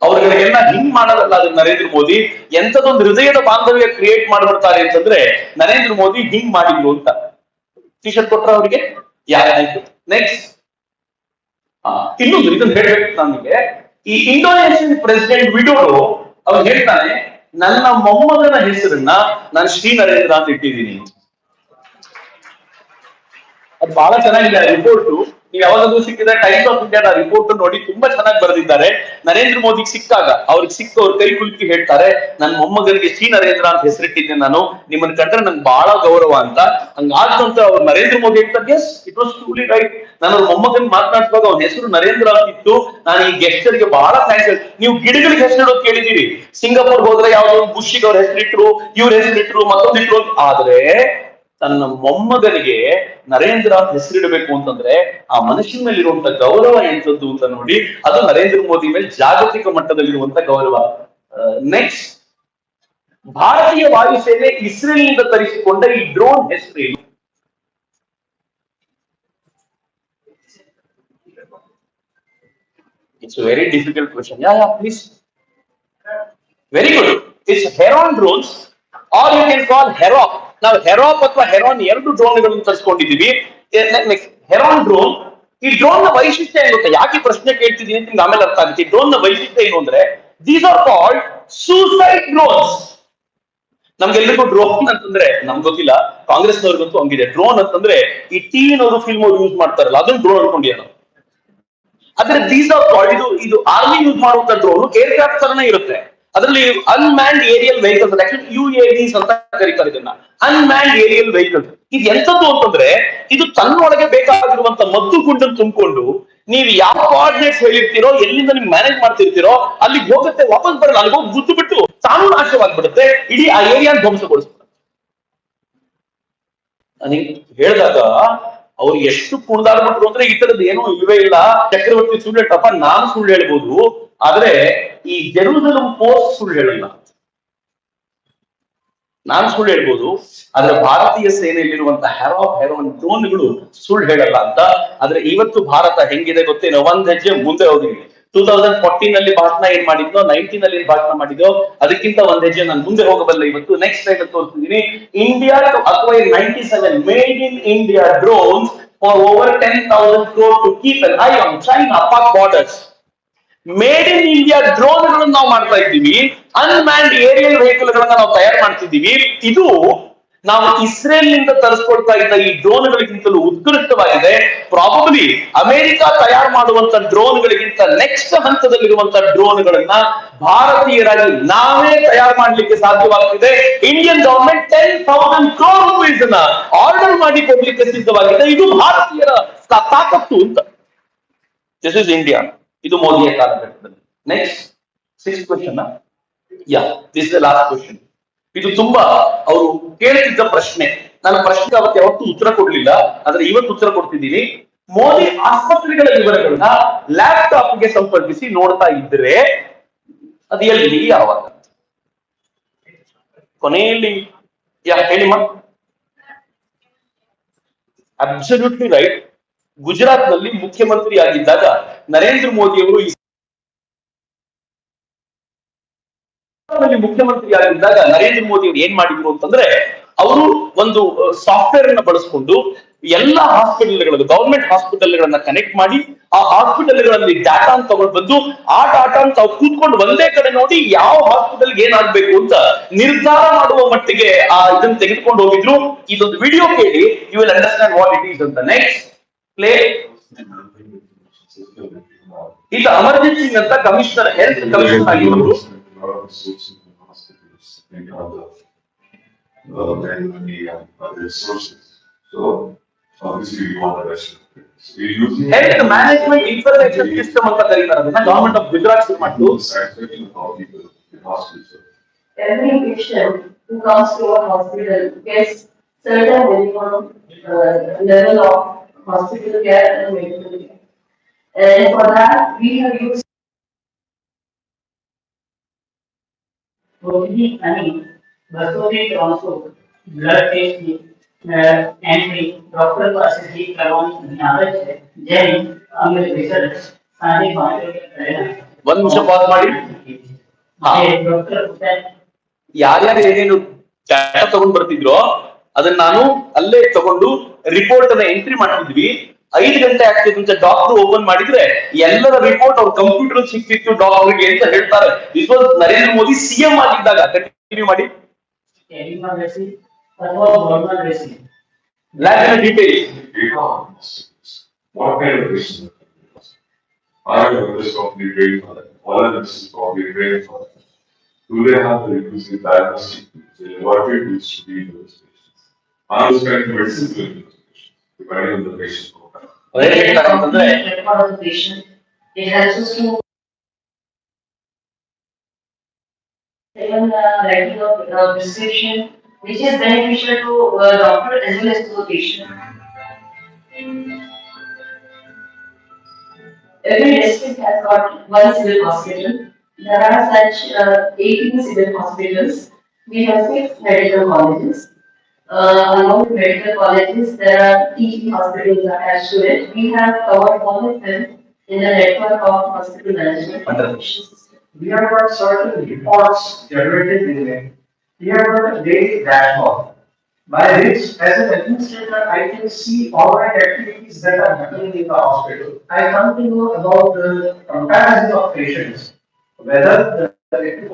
ಅವ್ರಗಳಿಗೆಲ್ಲ ಹಿಂಗ್ ಮಾಡೋದಲ್ಲ ಅದು ನರೇಂದ್ರ ಮೋದಿ. ಎಂತದೊಂದು ಹೃದಯದ ಬಾಂಧವ್ಯ ಕ್ರಿಯೇಟ್ ಮಾಡ್ಬಿಡ್ತಾರೆ ಅಂತಂದ್ರೆ ನರೇಂದ್ರ ಮೋದಿ ಹಿಂಗ್ ಮಾಡಿದ್ರು ಅಂತ. ಟಿ ಶರ್ಟ್ ಕೊಟ್ರ ಅವರಿಗೆ ಯಾರಾಯ್ತು. ನೆಕ್ಸ್ಟ್ ಇನ್ನೊಂದು ಇದನ್ನ ಹೇಳ್ಬೇಕು ನಮಗೆ. ಈ ಇಂಡೋನೇಷಿಯನ್ ಪ್ರೆಸಿಡೆಂಟ್ ವಿಡೋಡೋ ಅವ್ರು ಹೇಳ್ತಾನೆ, ನನ್ನ ಮೊಮ್ಮಗನ ಹೆಸರನ್ನ ನಾನು ಶ್ರೀ ನರೇಂದ್ರ ಅಂತ ಇಟ್ಟಿದ್ದೀನಿ. ಅದು ಬಹಳ ಚೆನ್ನಾಗಿದೆ ರಿಪೋರ್ಟ್. ನೀವು ಯಾವಾಗಾದ್ರೂ ಸಿಕ್ಕಿದ್ರೆ ಟೈಮ್ಸ್ ಆಫ್ ಇಂಡಿಯಾದ ರಿಪೋರ್ಟ್ ನೋಡಿ, ತುಂಬಾ ಚೆನ್ನಾಗಿ ಬರೆದಿದ್ದಾರೆ. ನರೇಂದ್ರ ಮೋದಿಗೆ ಸಿಕ್ಕಾಗ ಅವ್ರಿಗೆ ಸಿಕ್ಕವ್ರ ಕೈ ಕುಲುಕಿ ಹೇಳ್ತಾರೆ, ನನ್ನ ಮೊಮ್ಮಗನಿಗೆ ಶ್ರೀ ನರೇಂದ್ರ ಅಂತ ಹೆಸರಿಟ್ಟಿದ್ದೆ ನಾನು, ನಿಮ್ಮನ್ನ ಕಂಡ್ರೆ ನಂಗೆ ಬಹಳ ಗೌರವ ಅಂತ. ಹಂಗಾದಂತ ಅವ್ರು ನರೇಂದ್ರ ಮೋದಿ ಹೇಳ್ತಾರೆ, yes it was truly right. ನಾನು ಅವ್ರ ಮೊಮ್ಮಗನ್ ಮಾತನಾಡುವಾಗ ಅವ್ನ ಹೆಸರು ನರೇಂದ್ರ ಅಂತಿತ್ತು. ನಾನು ಈ ಗೆಸ್ಟರ್ಗೆ ಬಹಳ ಥ್ಯಾಂಕ್ಸ್. ನೀವು ಗಿಡಗಳಿಗೆ ಹೆಸರಿಡೋದು ಕೇಳಿದೀವಿ. ಸಿಂಗಾಪುರ್ ಹೋದ್ರೆ ಯಾವ್ದೋ ಬುಷಿಗೆ ಅವ್ರ ಹೆಸರಿಟ್ರು, ಇವ್ರ ಹೆಸರಿಟ್ರು, ಮತ್ತೊಂದಿಟ್ರು. ಆದ್ರೆ ತನ್ನ ಮೊಮ್ಮಗನಿಗೆ ನರೇಂದ್ರ ಅಂತ ಹೆಸರಿಡಬೇಕು ಅಂತಂದ್ರೆ ಆ ಮನುಷ್ಯನ ಮೇಲೆ ಇರುವಂತ ಗೌರವ ಎಂತದ್ದು ಅಂತ ನೋಡಿ. ಅದು ನರೇಂದ್ರ ಮೋದಿ ಮೇಲೆ ಜಾಗತಿಕ ಮಟ್ಟದಲ್ಲಿರುವಂತ ಗೌರವ. ನೆಕ್ಸ್ಟ್, ಭಾರತೀಯ ವಾಯುಸೇನೆ ಇಸ್ರೇಲ್ ನಿಂದ ತರಿಸಿಕೊಂಡ ಈ ಡ್ರೋನ್ ಹೆಸರೇನು? It's a very difficult question. Yeah, please. Very good. It's Heron drones, or you can call Herop. ನಾವು ಹೆರಾಪ್ ಅಥವಾ ಹೆರಾನ್ 2 ಡ್ರೋನ್ಗಳನ್ನು ತರಿಸ್ಕೊಂಡಿದ್ದೀವಿ. ಹೆರಾನ್ ಡ್ರೋನ್, ಈ ಡ್ರೋನ್ ನ ವೈಶಿಷ್ಟ್ಯ ಏನು ಗೊತ್ತಾ? ಯಾಕೆ ಪ್ರಶ್ನೆ ಕೇಳ್ತಿದ್ದೀನಿ ಅಂತ ನಿಮ್ಗೆ ಆಮೇಲೆ ಅರ್ಥ ಆಗುತ್ತೆ. ಈ ಡ್ರೋನ್ ನ ವೈಶಿಷ್ಟ್ಯ ಏನು ಅಂದ್ರೆ, these are called suicide drones. ನಮ್ಗೆಲ್ಲರಿಗೂ ಡ್ರೋನ್ ಅಂತಂದ್ರೆ ನಮ್ಗೆ ಗೊತ್ತಿಲ್ಲ, ಕಾಂಗ್ರೆಸ್ನವ್ರಿಗಂತೂ ಹಂಗಿದೆ. ಡ್ರೋನ್ ಅಂತಂದ್ರೆ ಈ ಟಿವಿನವರು ಫಿಲ್ಮ್ ಅವ್ರು ಯೂಸ್ ಮಾಡ್ತಾರಲ್ಲ, ಅದನ್ನ ಡ್ರೋನ್ ಅನ್ಕೊಂಡಿಯ ನಾವು. ಆದ್ರೆ ದೀಸ್ ಆರ್ ಕಾಲ್ಡ್, ಇದು ಆರ್ಮಿ ಯೂಸ್ ಮಾಡುವಂತ ಡ್ರೋನ್ ಏರ್ಕ್ರಾಫ್ಟ್ ತರನೇ ಇರುತ್ತೆ. ಅದರಲ್ಲಿ unmanned aerial vehicles, actually UAVs ಅಂತ ಕರೀತಾರೆ ಇದನ್ನ, ಅನ್ಮ್ಯಾನ್ಡ್ ಏರಿಯಲ್ ವೆಹಿಕಲ್ಸ್. ಇದು ಎಂತದ್ದು ಅಂತಂದ್ರೆ, ಇದು ತನ್ನೊಳಗೆ ಬೇಕಾಗಿರುವಂತ ಮದ್ದು ಗುಂಡನ್ನು ತುಂಬಿಕೊಂಡು ನೀವು ಯಾವ ಕೋಆರ್ಡಿನೇಟ್ಸ್ ಹೇಳಿರ್ತೀರೋ, ಎಲ್ಲಿಂದ ನೀವು ಮ್ಯಾನೇಜ್ ಮಾಡ್ತಿರ್ತೀರೋ ಅಲ್ಲಿಗೆ ಹೋಗುತ್ತೆ, ವಾಪಸ್ ಬರಲ್ಲ. ಅಲ್ಲಿಗೆ ಹೋಗಿ ಗುದ್ದು ಬಿಟ್ಟು ತಾನು ನಾಶವಾಗ್ಬಿಡುತ್ತೆ, ಇಡೀ ಆ ಏರಿಯಾನ ಧ್ವಂಸಗೊಳಿಸ್ಬಿಡುತ್ತೆ. ನಾನು ಹೇಳಿದಾಗ ಅವ್ರು ಎಷ್ಟು ಕುಣಿದಾಡ್ಬಿಟ್ರು ಅಂದ್ರೆ, ಈ ತರದ್ದು ಏನೂ ಇಲ್ವೇ ಇಲ್ಲ. ಚಕ್ರವರ್ತಿ ಸುಳ್ಳು ಹೇಳ್ತಪ್ಪ, ನಾನು ಸುಳ್ಳು ಹೇಳ್ಬೋದು, ಆದ್ರೆ ಈ ಜೆರೂಸಲಂ ಪೋಸ್ಟ್ ಸುಳ್ಳು ಹೇಳಲ್ಲ. ನಾನು ಸುಳ್ಳು ಹೇಳ್ಬೋದು, ಆದ್ರೆ ಭಾರತೀಯ ಸೇನೆಯಲ್ಲಿರುವಂತಹ ಹೆರಾನ್ ಡ್ರೋನ್ಗಳು ಸುಳ್ಳು ಹೇಳಲ್ಲ ಅಂತ. ಆದ್ರೆ ಇವತ್ತು ಭಾರತ ಹೆಂಗಿದೆ ಗೊತ್ತೇನೋ, ಒಂದ್ ಹೆಜ್ಜೆ ಮುಂದೆ ಹೋಗಿದೆ. 2014 ಅಲ್ಲಿ ಭಾಷಣ ಏನ್ ಮಾಡಿದ್ನೋ, 19 ಅಲ್ಲಿ ಏನ್ ಭಾಷಣ ಮಾಡಿದ್ಯೋ ಅದಕ್ಕಿಂತ ಒಂದ್ ಹೆಜ್ಜೆ ನಾನು ಮುಂದೆ ಹೋಗಬಲ್ಲ ಇವತ್ತು. ನೆಕ್ಸ್ಟ್ ಸ್ಲೈಡ್ ತೋರಿಸ್ತಿದ್ದೀನಿ. India to acquire 97 made in India drones for over 10,000 crore to keep an eye on China Pak borders. Made in India drone ಗಳನ್ನ ನಾವು ಮಾಡ್ತಾ ಇದ್ದೀವಿ, ಅನ್ಮ್ಯಾನ್ಡ್ ಏರಿಯಲ್ ವೆಹಿಕಲ್ ಗಳನ್ನ ನಾವು ತಯಾರು ಮಾಡ್ತಿದ್ದೀವಿ. ಇದು ನಾವು ಇಸ್ರೇಲ್ ನಿಂದ ತರಿಸ್ಕೊಳ್ತಾ ಇದ್ದ ಈ ಡ್ರೋನ್ಗಳಿಗಿಂತಲೂ ಉತ್ಕೃಷ್ಟವಾಗಿದೆ. ಪ್ರಾಬಬ್ಲಿ ಅಮೆರಿಕ ತಯಾರು ಮಾಡುವಂತ ಡ್ರೋನ್ಗಳಿಗಿಂತ ನೆಕ್ಸ್ಟ್ ಹಂತದಲ್ಲಿರುವಂತ ಡ್ರೋನ್ಗಳನ್ನ ಭಾರತೀಯರಾಗಿ ನಾವೇ ತಯಾರು ಮಾಡ್ಲಿಕ್ಕೆ ಸಾಧ್ಯವಾಗ್ತಿದೆ. Indian government 10,000 crore rupees order ಮಾಡಿ ಕೊಡ್ಲಿಕ್ಕೆ ಸಿದ್ಧವಾಗಿದೆ. ಇದು ಭಾರತೀಯರ ತಾಕತ್ತು ಅಂತ. This is India. ಇದು ಮೋದಿಯ ಕಾಲಘಟ್ಟದಲ್ಲಿ. Next 6th question. This is the last question. ಇದು ತುಂಬಾ ಅವರು ಕೇಳ್ತಿದ್ದ ಪ್ರಶ್ನೆ. ನಾನು ಪ್ರಶ್ನೆಗೆ ಅವತ್ತು ಯಾವತ್ತೂ ಉತ್ತರ ಕೊಡ್ಲಿಲ್ಲ, ಆದ್ರೆ ಇವತ್ತು ಉತ್ತರ ಕೊಡ್ತಿದ್ದೀನಿ. ಮೋದಿ ಆಸ್ಪತ್ರೆಗಳ ವಿವರಗಳನ್ನ ಲ್ಯಾಪ್ಟಾಪ್ಗೆ ಸಂಪರ್ಕಿಸಿ ನೋಡ್ತಾ ಇದ್ರೆ ಅದು ಎಲ್ಲಿ ಯಾವಾಗ ಕೊನೆಯಲ್ಲಿ ಹೇಳಿಮ್ಮ. Absolutely right. ಗುಜರಾತ್ ನಲ್ಲಿ ಮುಖ್ಯಮಂತ್ರಿ ಆಗಿದ್ದಾಗ ನರೇಂದ್ರ ಮೋದಿ ಅವರು ಮುಖ್ಯಮಂತ್ರಿ ಆಗಿದ್ದಾಗ ನರೇಂದ್ರ ಮೋದಿ ಅವರು ಏನ್ ಮಾಡಿದ್ರು ಅಂತಂದ್ರೆ, ಅವರು ಒಂದು ಸಾಫ್ಟ್ವೇರ್ ಅನ್ನ ಬಳಸ್ಕೊಂಡು ಎಲ್ಲ ಹಾಸ್ಪಿಟಲ್ಗಳು, ಗವರ್ಮೆಂಟ್ ಹಾಸ್ಪಿಟಲ್ಗಳನ್ನ ಕನೆಕ್ಟ್ ಮಾಡಿ ಆ ಹಾಸ್ಪಿಟಲ್ಗಳಲ್ಲಿ ಡಾಟಾ ತಗೊಂಡು ಬಂದು ಆ ಡಾಟಾ ತಾವು ಕೂತ್ಕೊಂಡು ಒಂದೇ ಕಡೆ ನೋಡಿ ಯಾವ ಹಾಸ್ಪಿಟಲ್ ಏನಾಗ್ಬೇಕು ಅಂತ ನಿರ್ಧಾರ ಮಾಡುವ ಮಟ್ಟಿಗೆ ಆ ಇದನ್ನ ತೆಗೆದುಕೊಂಡು ಹೋಗಿದ್ರು. ಇದೊಂದು ವಿಡಿಯೋ ಕೇಳಿ, you will understand what it is ಅಂತ. Next play. ಈಗ ಅಮರ್ಜಿತ್ ಸಿಂಗ್ ಅಂತ ಕಮಿಷನರ್, ಹೆಲ್ತ್ ಕಮಿಷನರ್ ಆಗಿರೋರು. ಹೆಲ್ತ್ ಮ್ಯಾನೇಜ್ಮೆಂಟ್ ಇನ್ಫಾರ್ಮೇಶನ್ ಸಿಸ್ಟಮ್ ಅಂತ ಕರೀತಾರೆ ಅದನ್ನ. ಗವರ್ಮೆಂಟ್ ಆಫ್ ಗುಜರಾತ್ ಶುರು ಮಾಡಿತು. Every patient who comes to a hospital gets certain minimum level of hospital care and medical care. And for that, we have used also blood testing entry doctor पास ही करवानी नहीं આવે છે, જેની અમે રિસર્ચ સારી માટે કરેલા. ಒಂದ್ ನಿಮಿಷ ಪಾಸ್ ಮಾಡಿ. ಡಾಕ್ಟರ್ ಯಾರ್ಯಾರು ಏನೇನು ಡಾಟಾ ತಗೊಂಡ್ ಬರ್ತಿದ್ರೋ ಅದನ್ನ ನಾನು ಅಲ್ಲೇ ತಗೊಂಡು ರಿಪೋರ್ಟ್ ಅನ್ನ ಎಂಟ್ರಿ ಮಾಡ್ತಿದ್ವಿ. 5 ಗಂಟೆ ಆಗ್ತಿತ್ತು ಅಂತ ಡಾಕ್ಟರ್ ಓಪನ್ ಮಾಡಿದ್ರೆ ಎಲ್ಲರ ರಿಪೋರ್ಟ್ ಅವ್ರ ಕಂಪ್ಯೂಟರ್ ಸಿಕ್ತಿತ್ತು ಡಾಕ್ಟರ್ಗೆ ಅಂತ ಹೇಳ್ತಾರೆ. This was Narendra Modi CM ಆಗಿದ್ದಾಗ. ಕಂಟಿನ್ಯೂ ಮಾಡಿ. ಟೆಲಿಮೆಡಿಸಿನ್ ಅಥವಾ normal medicine lab detail. What kind of patient? I have this company trained for that. All of this is probably trained for that. Do they have the requisite diagnostic tools? What it needs to be in those patients? How those kind of medicines will be in those patients, depending on the patient profile. patient. It helps us to even writing of prescription, which is beneficial to doctor as well as to the patient. Every district has got one civil hospital. There are such 18 civil hospitals. We have 6 medical colleges. Along with medical colleges, there are teaching hospitals attached to it. We have covered all of them in the network of hospital management information system. We have got certain reports generated in it. We have got a daily dashboard by which, as an administrator, I can see all my activities that are happening in the hospital. I come to know about the comparison of patients, whether the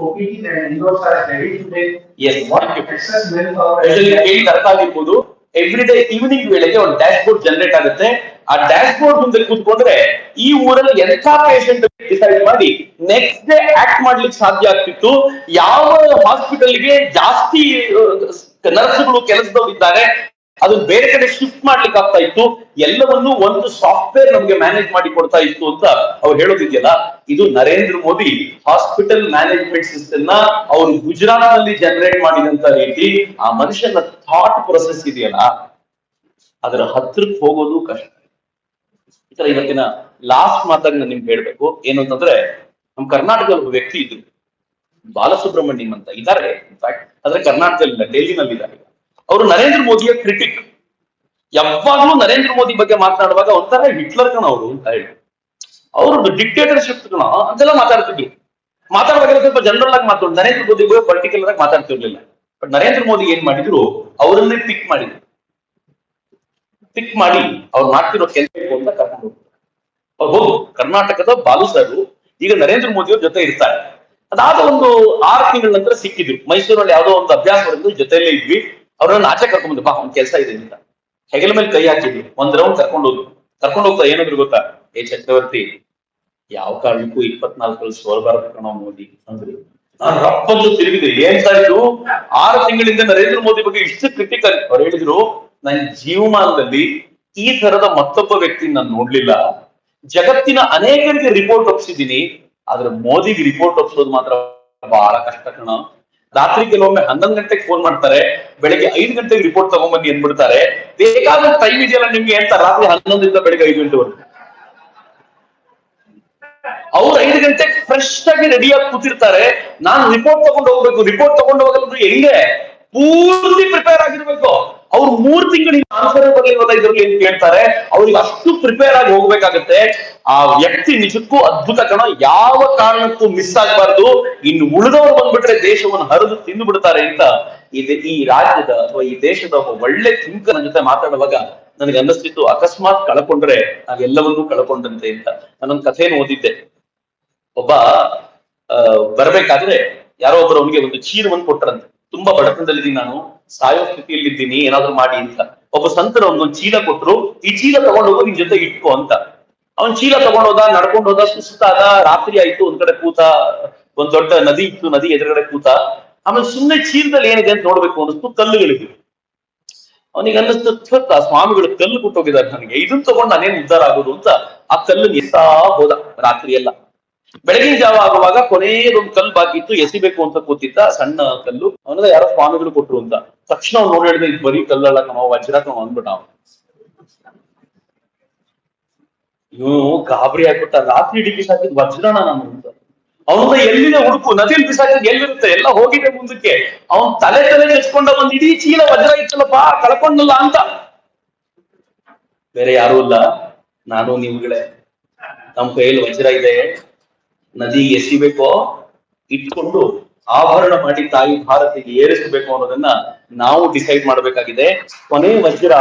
OPD and indoors are ready today. Yes, What excess manpower. ಹೇಳಿ ಅರ್ಥ ಆಗಿರ್ಬೋದು. Every day evening ವೇಳೆಗೆ ಒಂದು dash board generate ಆಗುತ್ತೆ. ಆ dash board ಮುಂದೆ ಕೂತ್ಕೊಂಡ್ರೆ ಈ ಊರಲ್ಲಿ ಎಂಥ ಪೇಷಂಟ್ ಡಿಸೈಡ್ ಮಾಡಿ ನೆಕ್ಸ್ಟ್ ಡೇ ಆಕ್ಟ್ ಮಾಡ್ಲಿಕ್ಕೆ ಸಾಧ್ಯ ಆಗ್ತಿತ್ತು. ಯಾವ ಹಾಸ್ಪಿಟಲ್ಗೆ ಜಾಸ್ತಿ ನರ್ಸ್ಗಳು ಕೆಲಸದವ್ರು ಇದ್ದಾರೆ ಅದನ್ನ ಬೇರೆ ಕಡೆ ಶಿಫ್ಟ್ ಮಾಡ್ಲಿಕ್ಕೆ ಆಗ್ತಾ ಇತ್ತು. ಎಲ್ಲವನ್ನೂ ಒಂದು ಸಾಫ್ಟ್ವೇರ್ ನಮ್ಗೆ ಮ್ಯಾನೇಜ್ ಮಾಡಿ ಕೊಡ್ತಾ ಇತ್ತು ಅಂತ ಅವ್ರು ಹೇಳೋದಿದೆಯಲ್ಲ, ಇದು Narendra Modi hospital management system ನ ಅವರು ಗುಜರಾತ್ ನಲ್ಲಿ ಜನರೇಟ್ ಮಾಡಿದಂತ ರೀತಿ. ಆ ಮನುಷ್ಯನ ಥಾಟ್ ಪ್ರೊಸೆಸ್ ಇದೆಯಲ್ಲ, ಅದರ ಹತ್ರಕ್ಕೆ ಹೋಗೋದು ಕಷ್ಟ. ಈ ತರ ಇವತ್ತಿನ ಲಾಸ್ಟ್ ಮಾತಾಗಿ ನಾನು ನಿಮ್ಗೆ ಹೇಳ್ಬೇಕು ಏನು ಅಂತಂದ್ರೆ, ನಮ್ ಕರ್ನಾಟಕದ ಒಬ್ಬ ವ್ಯಕ್ತಿ ಇದ್ರು, ಬಾಲಸುಬ್ರಹ್ಮಣ್ಯಂ ಅಂತ ಇದ್ದಾರೆ. ಇನ್ಫ್ಯಾಕ್ಟ್ ಆದ್ರೆ ಕರ್ನಾಟಕದಲ್ಲಿ ಇಲ್ಲ, ಡೆಲ್ಲಿನಲ್ಲಿ ಇದ್ದಾರೆ. ಅವರು ನರೇಂದ್ರ ಮೋದಿಯ ಕ್ರಿಟಿಕ್. ಯಾವಾಗ್ಲೂ ನರೇಂದ್ರ ಮೋದಿ ಬಗ್ಗೆ ಮಾತನಾಡುವಾಗ ಒಂಥರ ಹಿಟ್ಲರ್ ಕಣ ಅವರು ಅಂತ ಹೇಳಿ, ಅವ್ರದ್ದು ಡಿಕ್ಟೇಟರ್ಶಿಪ್ ಕಣ ಅಂತೆಲ್ಲ ಮಾತಾಡ್ತಿದ್ರು. ಮಾತಾಡುವಾಗ ಸ್ವಲ್ಪ ಜನರಲ್ ಆಗಿ ಮಾತಾಡೋದು, ನರೇಂದ್ರ ಮೋದಿ ಬಗ್ಗೆ ಪರ್ಟಿಕ್ಯುಲರ್ ಆಗಿ ಮಾತಾಡ್ತಿರ್ಲಿಲ್ಲ. ಬಟ್ ನರೇಂದ್ರ ಮೋದಿ ಏನ್ ಮಾಡಿದ್ರು, ಅವರನ್ನೇ ಪಿಕ್ ಮಾಡಿ ಅವ್ರು ಮಾಡ್ತಿರೋ ಕೆಲಸ ಅಂತ ಕರ್ಕೊಂಡು ಅವ್ರು ಹೋಗು. ಕರ್ನಾಟಕದ ಬಾಲು ಸರ್ ಈಗ ನರೇಂದ್ರ ಮೋದಿ ಅವ್ರ ಜೊತೆ ಇರ್ತಾರೆ. ಅದಾದ ಒಂದು 6 ತಿಂಗಳ ನಂತರ ಸಿಕ್ಕಿದ್ರು. ಮೈಸೂರಲ್ಲಿ ಯಾವುದೋ ಒಂದು ಅಭ್ಯಾಸ ಜೊತೆಯಲ್ಲೇ ಇದ್ವಿ. ಅವ್ರನ್ನ ಆಚೆ ಕರ್ಕೊಂಡ್ಬಂದು ಬಾ ಒಂದ್ ಕೆಲಸ ಇದೆ ಅಂತ ಹೆಗಲ ಮೇಲೆ ಕೈ ಹಾಕಿದ್ರು, ಒಂದ್ ರೌಂಡ್ ಕರ್ಕೊಂಡು ಹೋಗ್ತಾ ಏನಾದ್ರು ಗೊತ್ತಾ, ಚಕ್ರವರ್ತಿ ಯಾವ ಕಾರಣಕ್ಕೂ 24 ಸೋಲ್ಬಾರದು ಕಣೋ ಮೋದಿ ಅಂದ್ರು. ನಾನು ರಪ್ಪಂದು ತಿರುಗಿದೆ, ಏನ್ ಸಾಯ್ತು 6 ತಿಂಗಳಿಂದ ನರೇಂದ್ರ ಮೋದಿ ಬಗ್ಗೆ ಇಷ್ಟು ಕ್ರಿಟಿಕಲ್. ಅವ್ರು ಹೇಳಿದ್ರು, ನನ್ನ ಜೀವಮಾನದಲ್ಲಿ ಈ ತರದ ಮತ್ತೊಬ್ಬ ವ್ಯಕ್ತಿ ನಾನು ನೋಡ್ಲಿಲ್ಲ. ಜಗತ್ತಿನ ಅನೇಕರಿಗೆ ರಿಪೋರ್ಟ್ ಒಪ್ಸಿದ್ದೀನಿ, ಆದ್ರೆ ಮೋದಿಗೆ ರಿಪೋರ್ಟ್ ಒಪ್ಸೋದು ಮಾತ್ರ ಬಹಳ ಕಷ್ಟ ಕಣ. ರಾತ್ರಿ ಕೆಲವೊಮ್ಮೆ 11 ಗಂಟೆಗೆ ಫೋನ್ ಮಾಡ್ತಾರೆ, ಬೆಳಗ್ಗೆ 5 ಗಂಟೆಗೆ ರಿಪೋರ್ಟ್ ತಗೊಂಡ್ಬನ್ನಿ ಅಂದ್ಬಿಡ್ತಾರೆ. ಬೇಕಾದ ಟೈಮ್ ಇದೆಯಲ್ಲ ನಿಮ್ಗೆ ಅಂತ ರಾತ್ರಿ 11 ಬೆಳಗ್ಗೆ 5 ಗಂಟೆವರೆಗೂ ಅವ್ರು 5 ಗಂಟೆಗೆ ಫ್ರೆಶ್ ಆಗಿ ರೆಡಿಯಾಗಿ ಕೂತಿರ್ತಾರೆ. ನಾನು ರಿಪೋರ್ಟ್ ತಗೊಂಡು ಹೋಗ್ಬೇಕು, ರಿಪೋರ್ಟ್ ತಗೊಂಡು ಹೋಗಲ್ಲ ಹೆಂಗೆ ಪೂರ್ತಿ ಪ್ರಿಪೇರ್ ಆಗಿರ್ಬೇಕು. ಅವ್ರು 3 ತಿಂಗಳಿಗೆ ಆನ್ಸರ್ ಬರ್ಲಿಲ್ಲ ಇದ್ರಲ್ಲಿ ಏನ್ ಕೇಳ್ತಾರೆ, ಅವ್ರಿಗೆ ಅಷ್ಟು ಪ್ರಿಪೇರ್ ಆಗಿ ಹೋಗ್ಬೇಕಾಗತ್ತೆ. ಆ ವ್ಯಕ್ತಿ ನಿಜಕ್ಕೂ ಅದ್ಭುತ ಕಣ, ಯಾವ ಕಾರಣಕ್ಕೂ ಮಿಸ್ ಆಗ್ಬಾರ್ದು. ಇನ್ನು ಉಳಿದವರು ಬಂದ್ಬಿಟ್ರೆ ದೇಶವನ್ನು ಹರಿದು ತಿಂದು ಬಿಡ್ತಾರೆ ಅಂತ ಈ ರಾಜ್ಯದ ಅಥವಾ ಈ ದೇಶದ ಒಬ್ಬ ಒಳ್ಳೆ ಥಿಂಕರ್ ಜೊತೆ ಮಾತಾಡುವಾಗ ನನಗೆ ಅನ್ನಿಸ್ತಿತ್ತು, ಅಕಸ್ಮಾತ್ ಕಳ್ಕೊಂಡ್ರೆ ನಾವೆಲ್ಲವನ್ನೂ ಕಳ್ಕೊಂಡಂತೆ ಅಂತ. ನಾನೊಂದು ಕಥೆಯನ್ನು ಓದಿದ್ದೆ. ಒಬ್ಬ ಬರ್ಬೇಕಾದ್ರೆ ಯಾರೋ ಒಬ್ಬರು ಅವನಿಗೆ ಒಂದು ಚೀಲವನ್ನು ಕೊಟ್ಟರಂತೆ. ತುಂಬಾ ಬಡತನದಲ್ಲಿದ್ದೀನಿ ನಾನು, ಸಾಯೋ ಸ್ಥಿತಿಯಲ್ಲಿದ್ದೀನಿ, ಏನಾದ್ರು ಮಾಡಿ ಅಂತ. ಒಬ್ಬ ಸಂತರು ಒಂದೊಂದು ಚೀಲ ಕೊಟ್ರು, ಈ ಚೀಲ ತಗೊಂಡೋಗೋ ನಿನ್ ಜೊತೆ ಇಟ್ಕೋ ಅಂತ. ಅವನ್ ಚೀಲ ತಗೊಂಡೋದ, ನಡ್ಕೊಂಡು ಹೋದ, ಸುಸ್ತಾದ, ರಾತ್ರಿ ಆಯ್ತು, ಒಂದ್ ಕಡೆ ಕೂತ, ಒಂದ್ ದೊಡ್ಡ ನದಿ ಇತ್ತು, ನದಿ ಎದುರುಗಡೆ ಕೂತ. ಆಮೇಲೆ ಸುಮ್ಮನೆ ಚೀಲದಲ್ಲಿ ಏನಿದೆ ಅಂತ ನೋಡ್ಬೇಕು ಅನ್ನಿಸ್ತು, ಕಲ್ಲುಗಳಿವೆ. ಅವನಿಗೆ ಅನ್ನಿಸ್ತು, ಸ್ವಾಮಿಗಳು ಕಲ್ಲು ಕೊಟ್ಟೋಗಿದ್ದಾರೆ ನನಗೆ, ಇದನ್ನ ತಗೊಂಡು ನಾನೇನ್ ಉದ್ಧಾರ ಆಗೋದು ಅಂತ ಆ ಕಲ್ಲನ್ನು ಎತ್ತಾ ಹೋದ ರಾತ್ರಿ ಎಲ್ಲ. ಬೆಳಗಿನ ಜಾವ ಆಗುವಾಗ ಕೊನೆಯದೊಂದು ಕಲ್ಲು ಬಾಕಿ ಇತ್ತು, ಎಸಿಬೇಕು ಅಂತ ಕೂತಿದ್ದ, ಸಣ್ಣ ಕಲ್ಲು. ಅವನದ ಯಾರೋ ಸ್ವಾಮಿಗಳು ಕೊಟ್ರು ಅಂತ. ತಕ್ಷಣ ಅವ್ನು ನೋಡಿ ಹೇಳಿದ್ರೆ, ಇದು ಬರೀ ಕಲ್ಲಲ್ಲ ಕಣೋ, ವಜ್ರ ಕಣೋ ಅಂದ್ಬಿಟ್ಟ. ಇವನು ಗಾಬರಿ ಆಗ್ಬಿಟ್ಟ, ರಾತ್ರಿ ಇಡೀ ಬಿಸಾಕಿದ್ ವಜ್ರನ ನಾನು ಅಂತ. ಅವನ ಎಲ್ಲಿದೆ ಹುಡುಕು, ನದಿಯಲ್ಲಿ ಬಿಸಾಕಿದ್ ಎಲ್ಲಿರುತ್ತೆ, ಎಲ್ಲ ಹೋಗಿದೆ ಮುಂದಕ್ಕೆ. ಅವನ್ ತಲೆ ತೆಚ್ಕೊಂಡ ಒಂದ್ ಇಡೀ ಚೀಲ ವಜ್ರ ಇತ್ತಲ್ಲಪ್ಪ, ಕಳ್ಕೊಂಡಲ್ಲ ಅಂತ. ಬೇರೆ ಯಾರು ಇಲ್ಲ, ನಾನು ನಿಮ್ಗಳೇ. ನಮ್ ಕೈಯಲ್ಲಿ ವಜ್ರ ಇದೆ, ನದಿ ಎಸಿಬೇಕೋ ಇಟ್ಕೊಂಡು ಆಭರಣ ಮಾಡಿ ತಾಯಿ ಭಾರತಿಗೆ ಏರಿಸಬೇಕು ಅನ್ನೋದನ್ನ ನಾವು ಡಿಸೈಡ್ ಮಾಡ್ಬೇಕಾಗಿದೆ. ಕೊನೆ ವಜ್ರ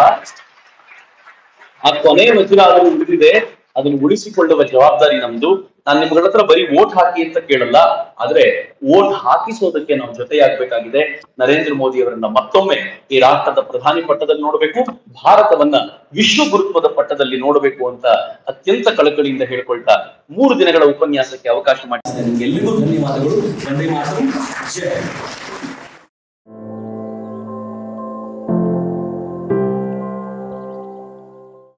ಅದನ್ನು ಉಳಿದಿದೆ, ಅದನ್ನು ಉಳಿಸಿಕೊಳ್ಳುವ ಜವಾಬ್ದಾರಿ ನಮ್ದು. ನಾನು ನಿಮ್ಗಳ ಹತ್ರ ಬರೀ ವೋಟ್ ಹಾಕಿ ಅಂತ ಕೇಳಲ್ಲ, ಆದ್ರೆ ವೋಟ್ ಹಾಕಿಸೋದಕ್ಕೆ ನಾವು ಜೊತೆಯಾಗಬೇಕಾಗಿದೆ. ನರೇಂದ್ರ ಮೋದಿ ಅವರನ್ನ ಮತ್ತೊಮ್ಮೆ ಈ ರಾಷ್ಟ್ರದ ಪ್ರಧಾನಿ ಪಟ್ಟದಲ್ಲಿ ನೋಡಬೇಕು, ಭಾರತವನ್ನ ವಿಶ್ವ ಗುರುತ್ವದ ಪಟ್ಟದಲ್ಲಿ ನೋಡಬೇಕು ಅಂತ ಅತ್ಯಂತ ಕಳಕಳಿಯಿಂದ ಹೇಳ್ಕೊಳ್ತಾ 3 ದಿನಗಳ ಉಪನ್ಯಾಸಕ್ಕೆ ಅವಕಾಶ ಮಾಡಿದ್ದೇನೆ. ನಿಮ್ಗೆಲ್ಲರಿಗೂ ಧನ್ಯವಾದಗಳು. ವಂದೇ ಮಾತರಂ. ಜೈ.